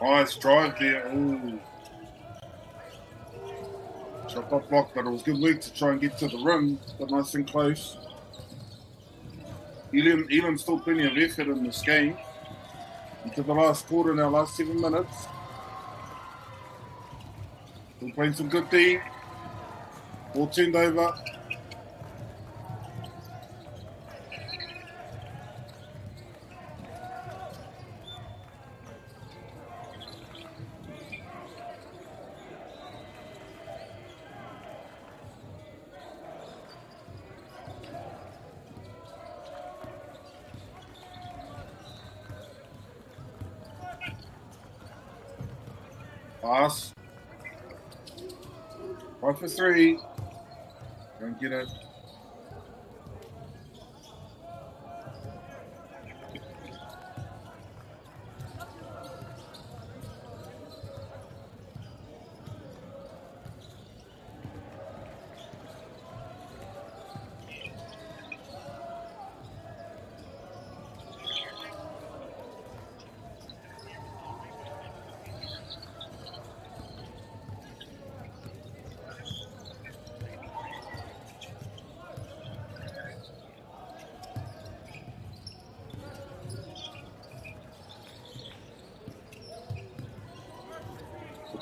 Nice drive there. Ooh. Shot got blocked, but it was good work to try and get to the rim. Got nice and close. Elam's still plenty of effort in this game. Into the last quarter now, last 7 minutes. Still playing some good D. Ball turned over. Pass. 5 for 3. Don't get it.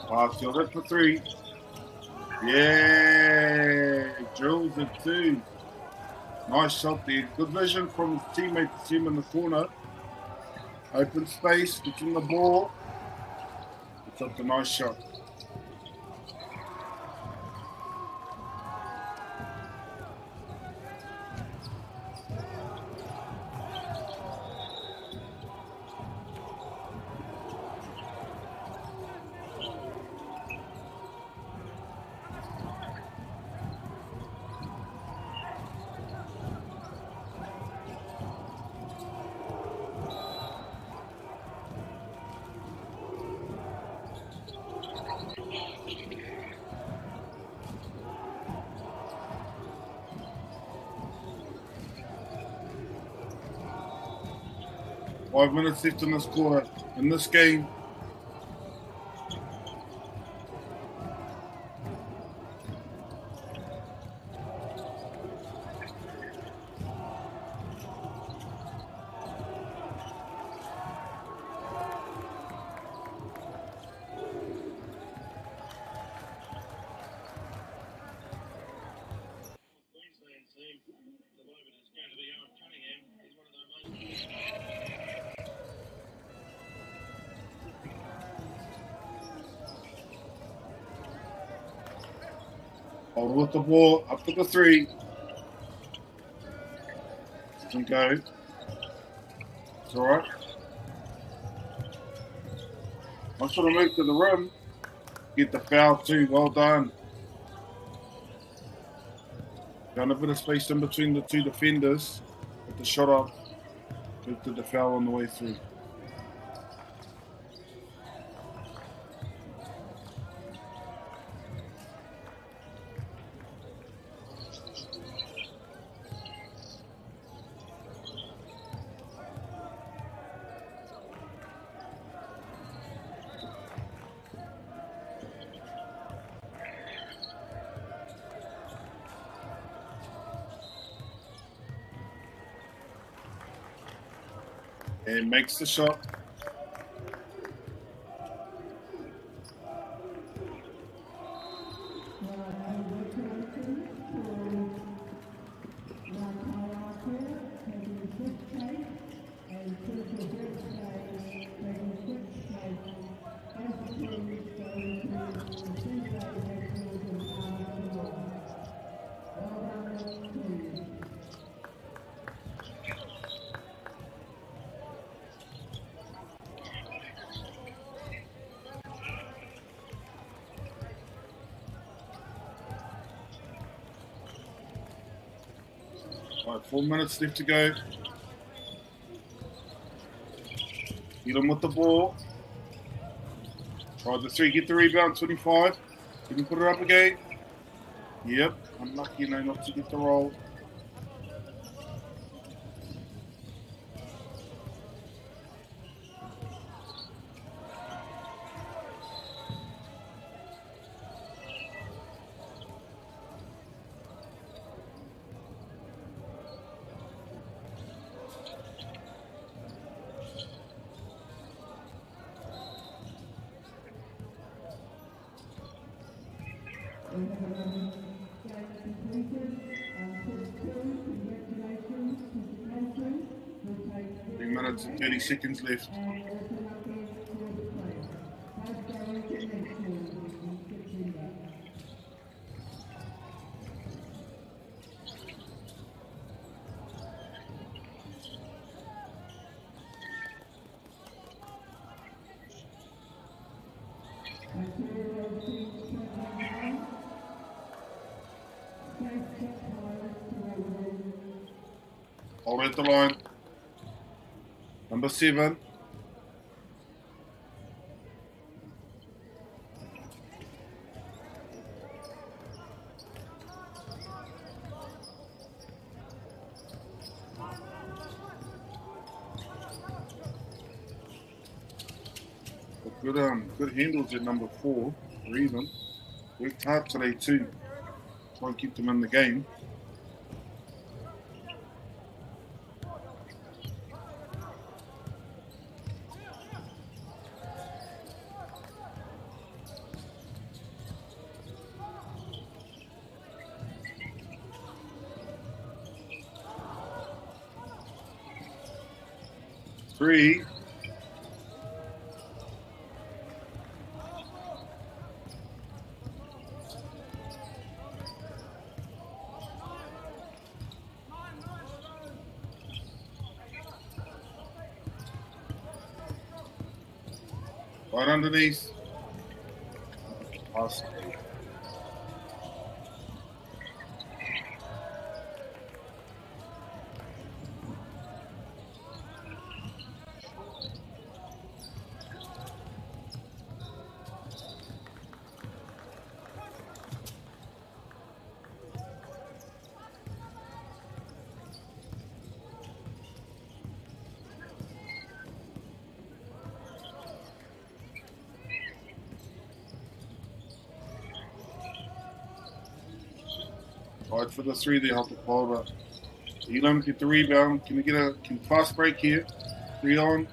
Pass, you're good for 3. Yeah, drills it 2. Nice shot there. Good vision from his teammate to see him in the corner. Open space, gets in the ball. It's up a nice shot. Five minutes left in this quarter. In this game, hold with the ball, up to the 3. Doesn't go. It's alright. I should have moved to the rim. Get the foul too, well done. Found a bit of space in between the 2 defenders. Put the shot up. Moved to the foul on the way through. And makes the shot. Right, 4 minutes left to go. Hit him with the ball. Tried the 3, get the rebound, 25. Didn't put it up again. Yep, unlucky not to get the roll. Minutes and 30 seconds left. Hold at the line. Number 7. Good handles at number 4, or even. Worked hard today too. Try and keep them in the game. Three. Right underneath. Pass. Right for the 3 there, help the ball. Elam get the rebound. Can you fast break here? 3 on.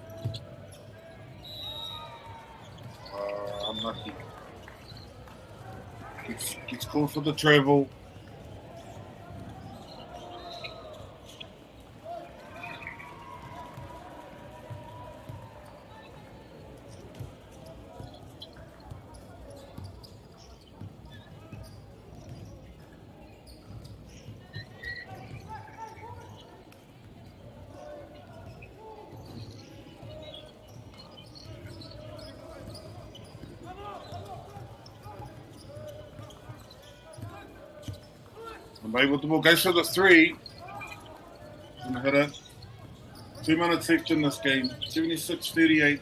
Unlucky. Gets called for the travel. With the ball, goes for the 3. Gonna hit it. 2 minutes left in this game. 76-38.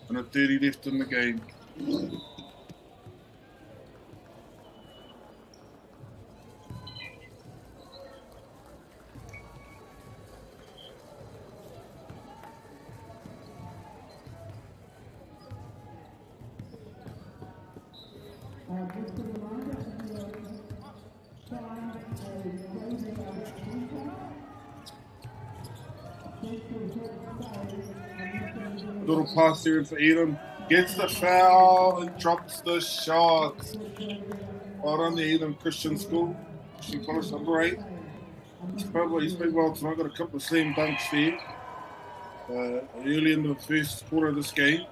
And a 30 left in the game. Little pass here for Edom. Gets the foul and drops the shot. Well done the Edom Christian School. She finished number 8. He's played well tonight. Got a couple of slam dunks there. Early in the first quarter of this game.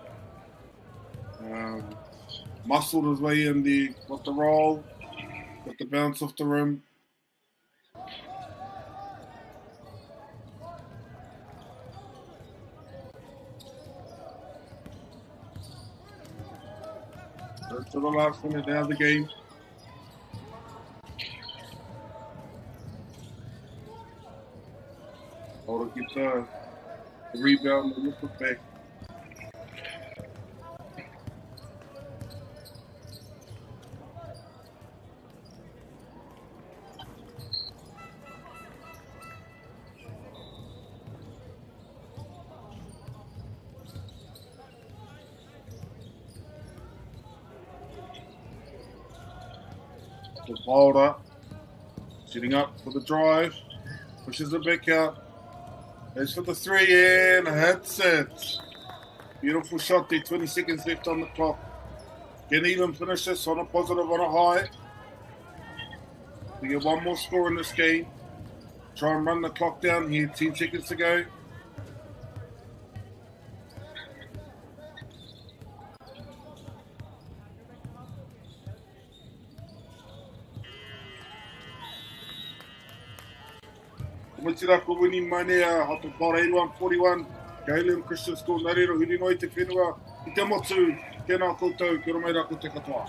Muscled his way in there. Got the roll. Got the bounce off the rim. To the last minute now of the game. Hold it, get the rebound and look it back. Boulder, sitting up for the drive, pushes it back out, goes for the 3 and hits it. Beautiful shot there, 20 seconds left on the clock. Can Elam finish this on a positive, on a high? We get one more score in this game. Try and run the clock down here, 10 seconds to go. tira ko winning manea, hoto bora 81-41, Galen Christian School, Narero, Hirinoi te whenua, I te motu, tēnā koutou, kia ora mai rā ko te katoa.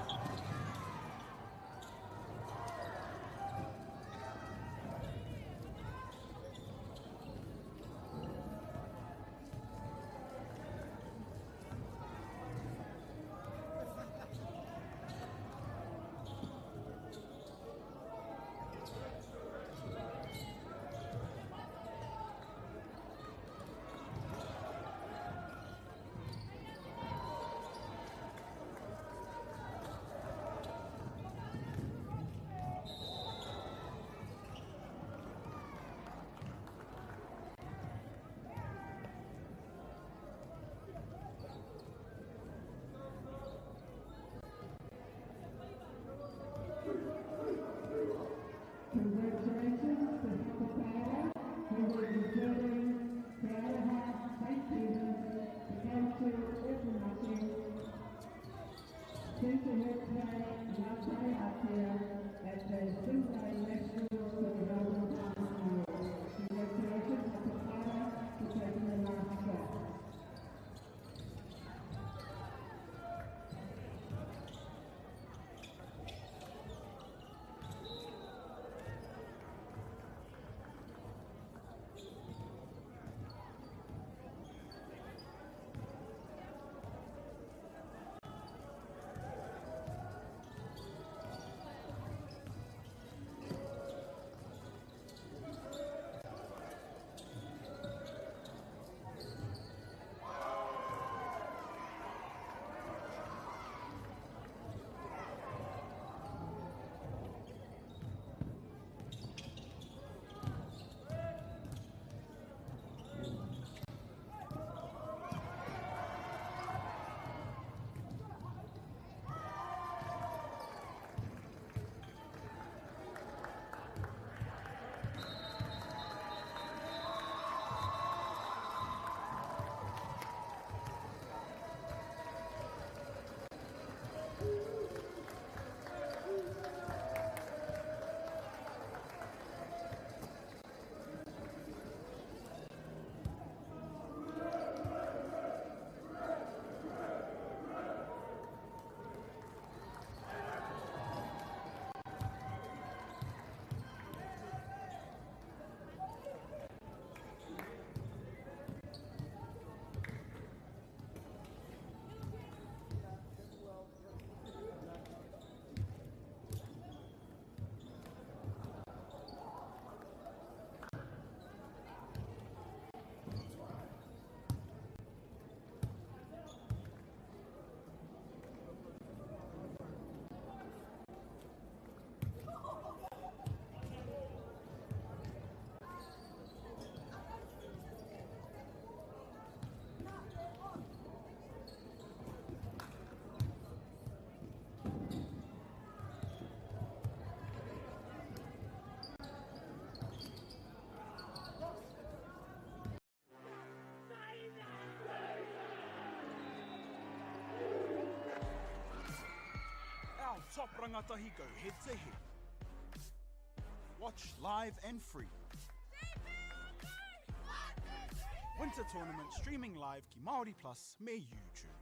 Top rangatahi go head to head. Watch live and free. Winter tournament streaming live ki MΑORI Plus me YouTube.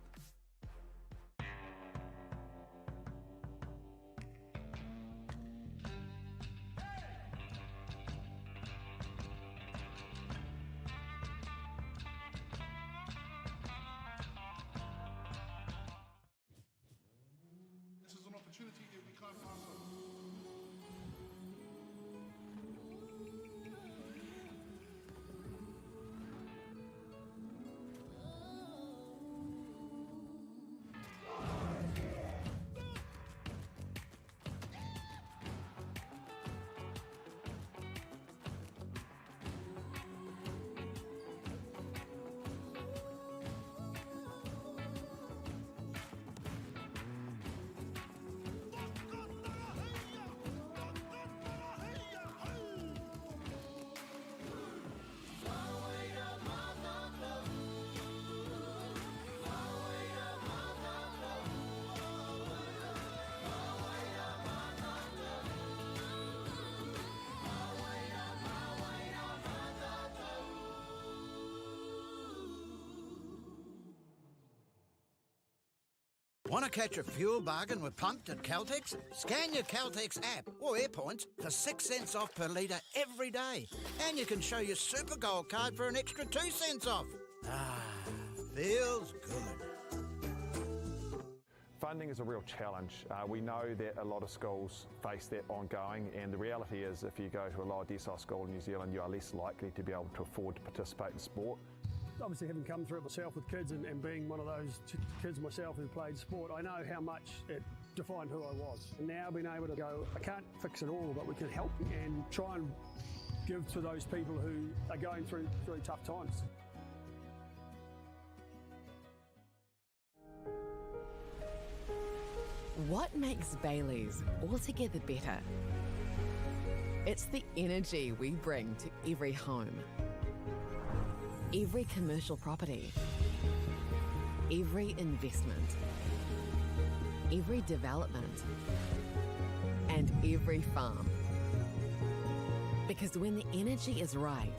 This is an opportunity that we can't pass on. Want to catch a fuel bargain with Pumped at Caltex? Scan your Caltex app or AirPoints for 6 cents off per litre every day. And you can show your Super Gold card for an extra 2 cents off. Ah, feels good. Funding is a real challenge. We know that a lot of schools face that ongoing, and the reality is if you go to a lower decile school in New Zealand, you are less likely to be able to afford to participate in sport. Obviously, having come through it myself with kids and being one of those kids myself who played sport, I know how much it defined who I was. And now being able to go, I can't fix it all, but we can help and try and give to those people who are going through really tough times. What makes Bailey's altogether better? It's the energy we bring to every home, every commercial property, every investment, every development, and every farm. Because when the energy is right,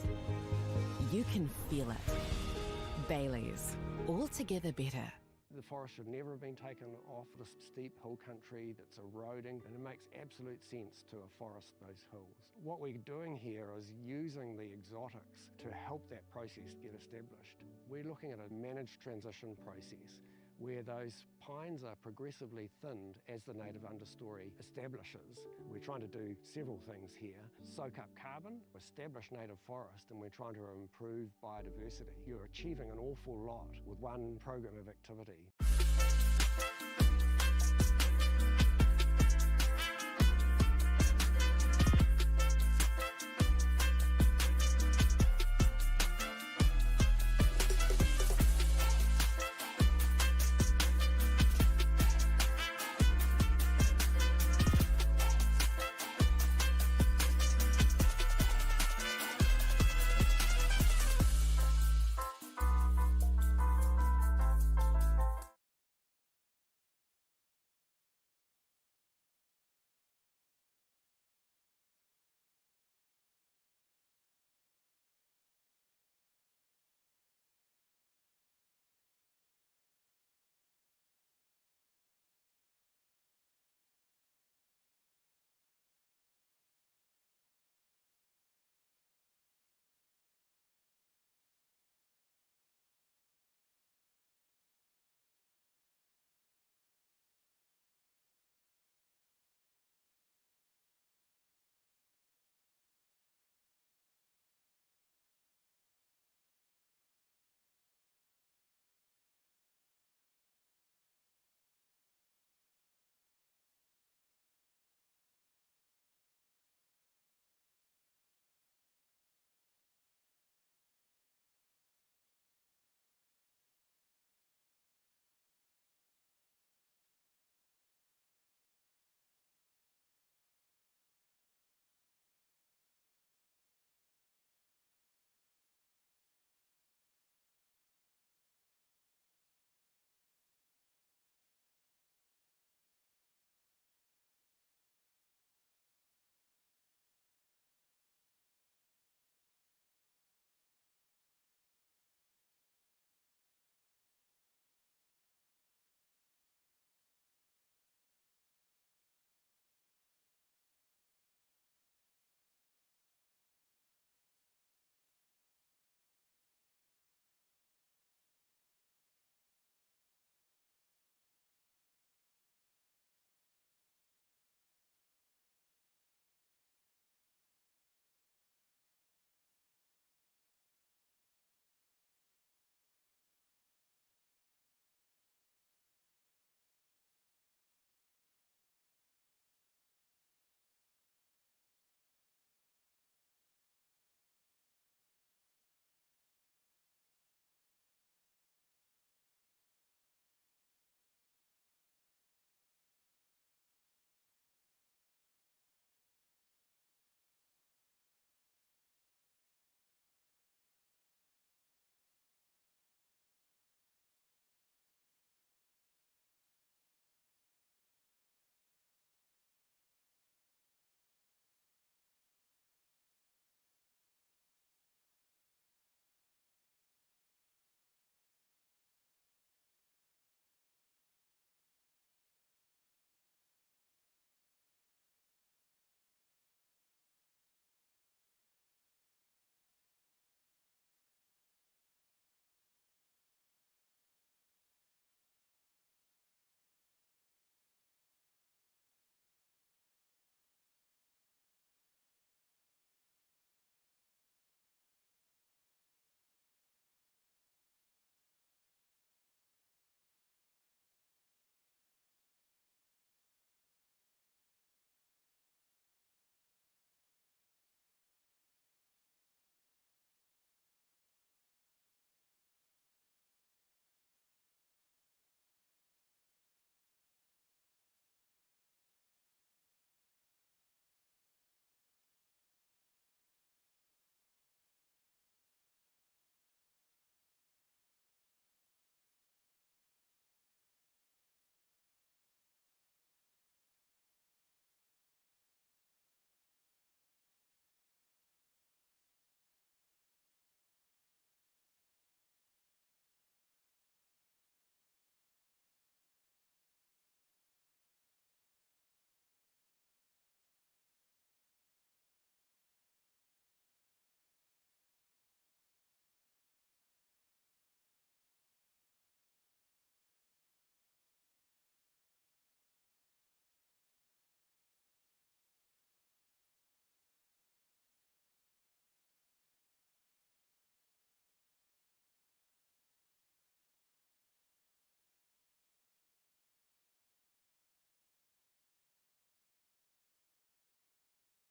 you can feel it. Bailey's, altogether better. The forest should never have been taken off the steep hill country that's eroding, and it makes absolute sense to afforest those hills. What we're doing here is using the exotics to help that process get established. We're looking at a managed transition process where those pines are progressively thinned as the native understory establishes. We're trying to do several things here. Soak up carbon, establish native forest, and we're trying to improve biodiversity. You're achieving an awful lot with one program of activity.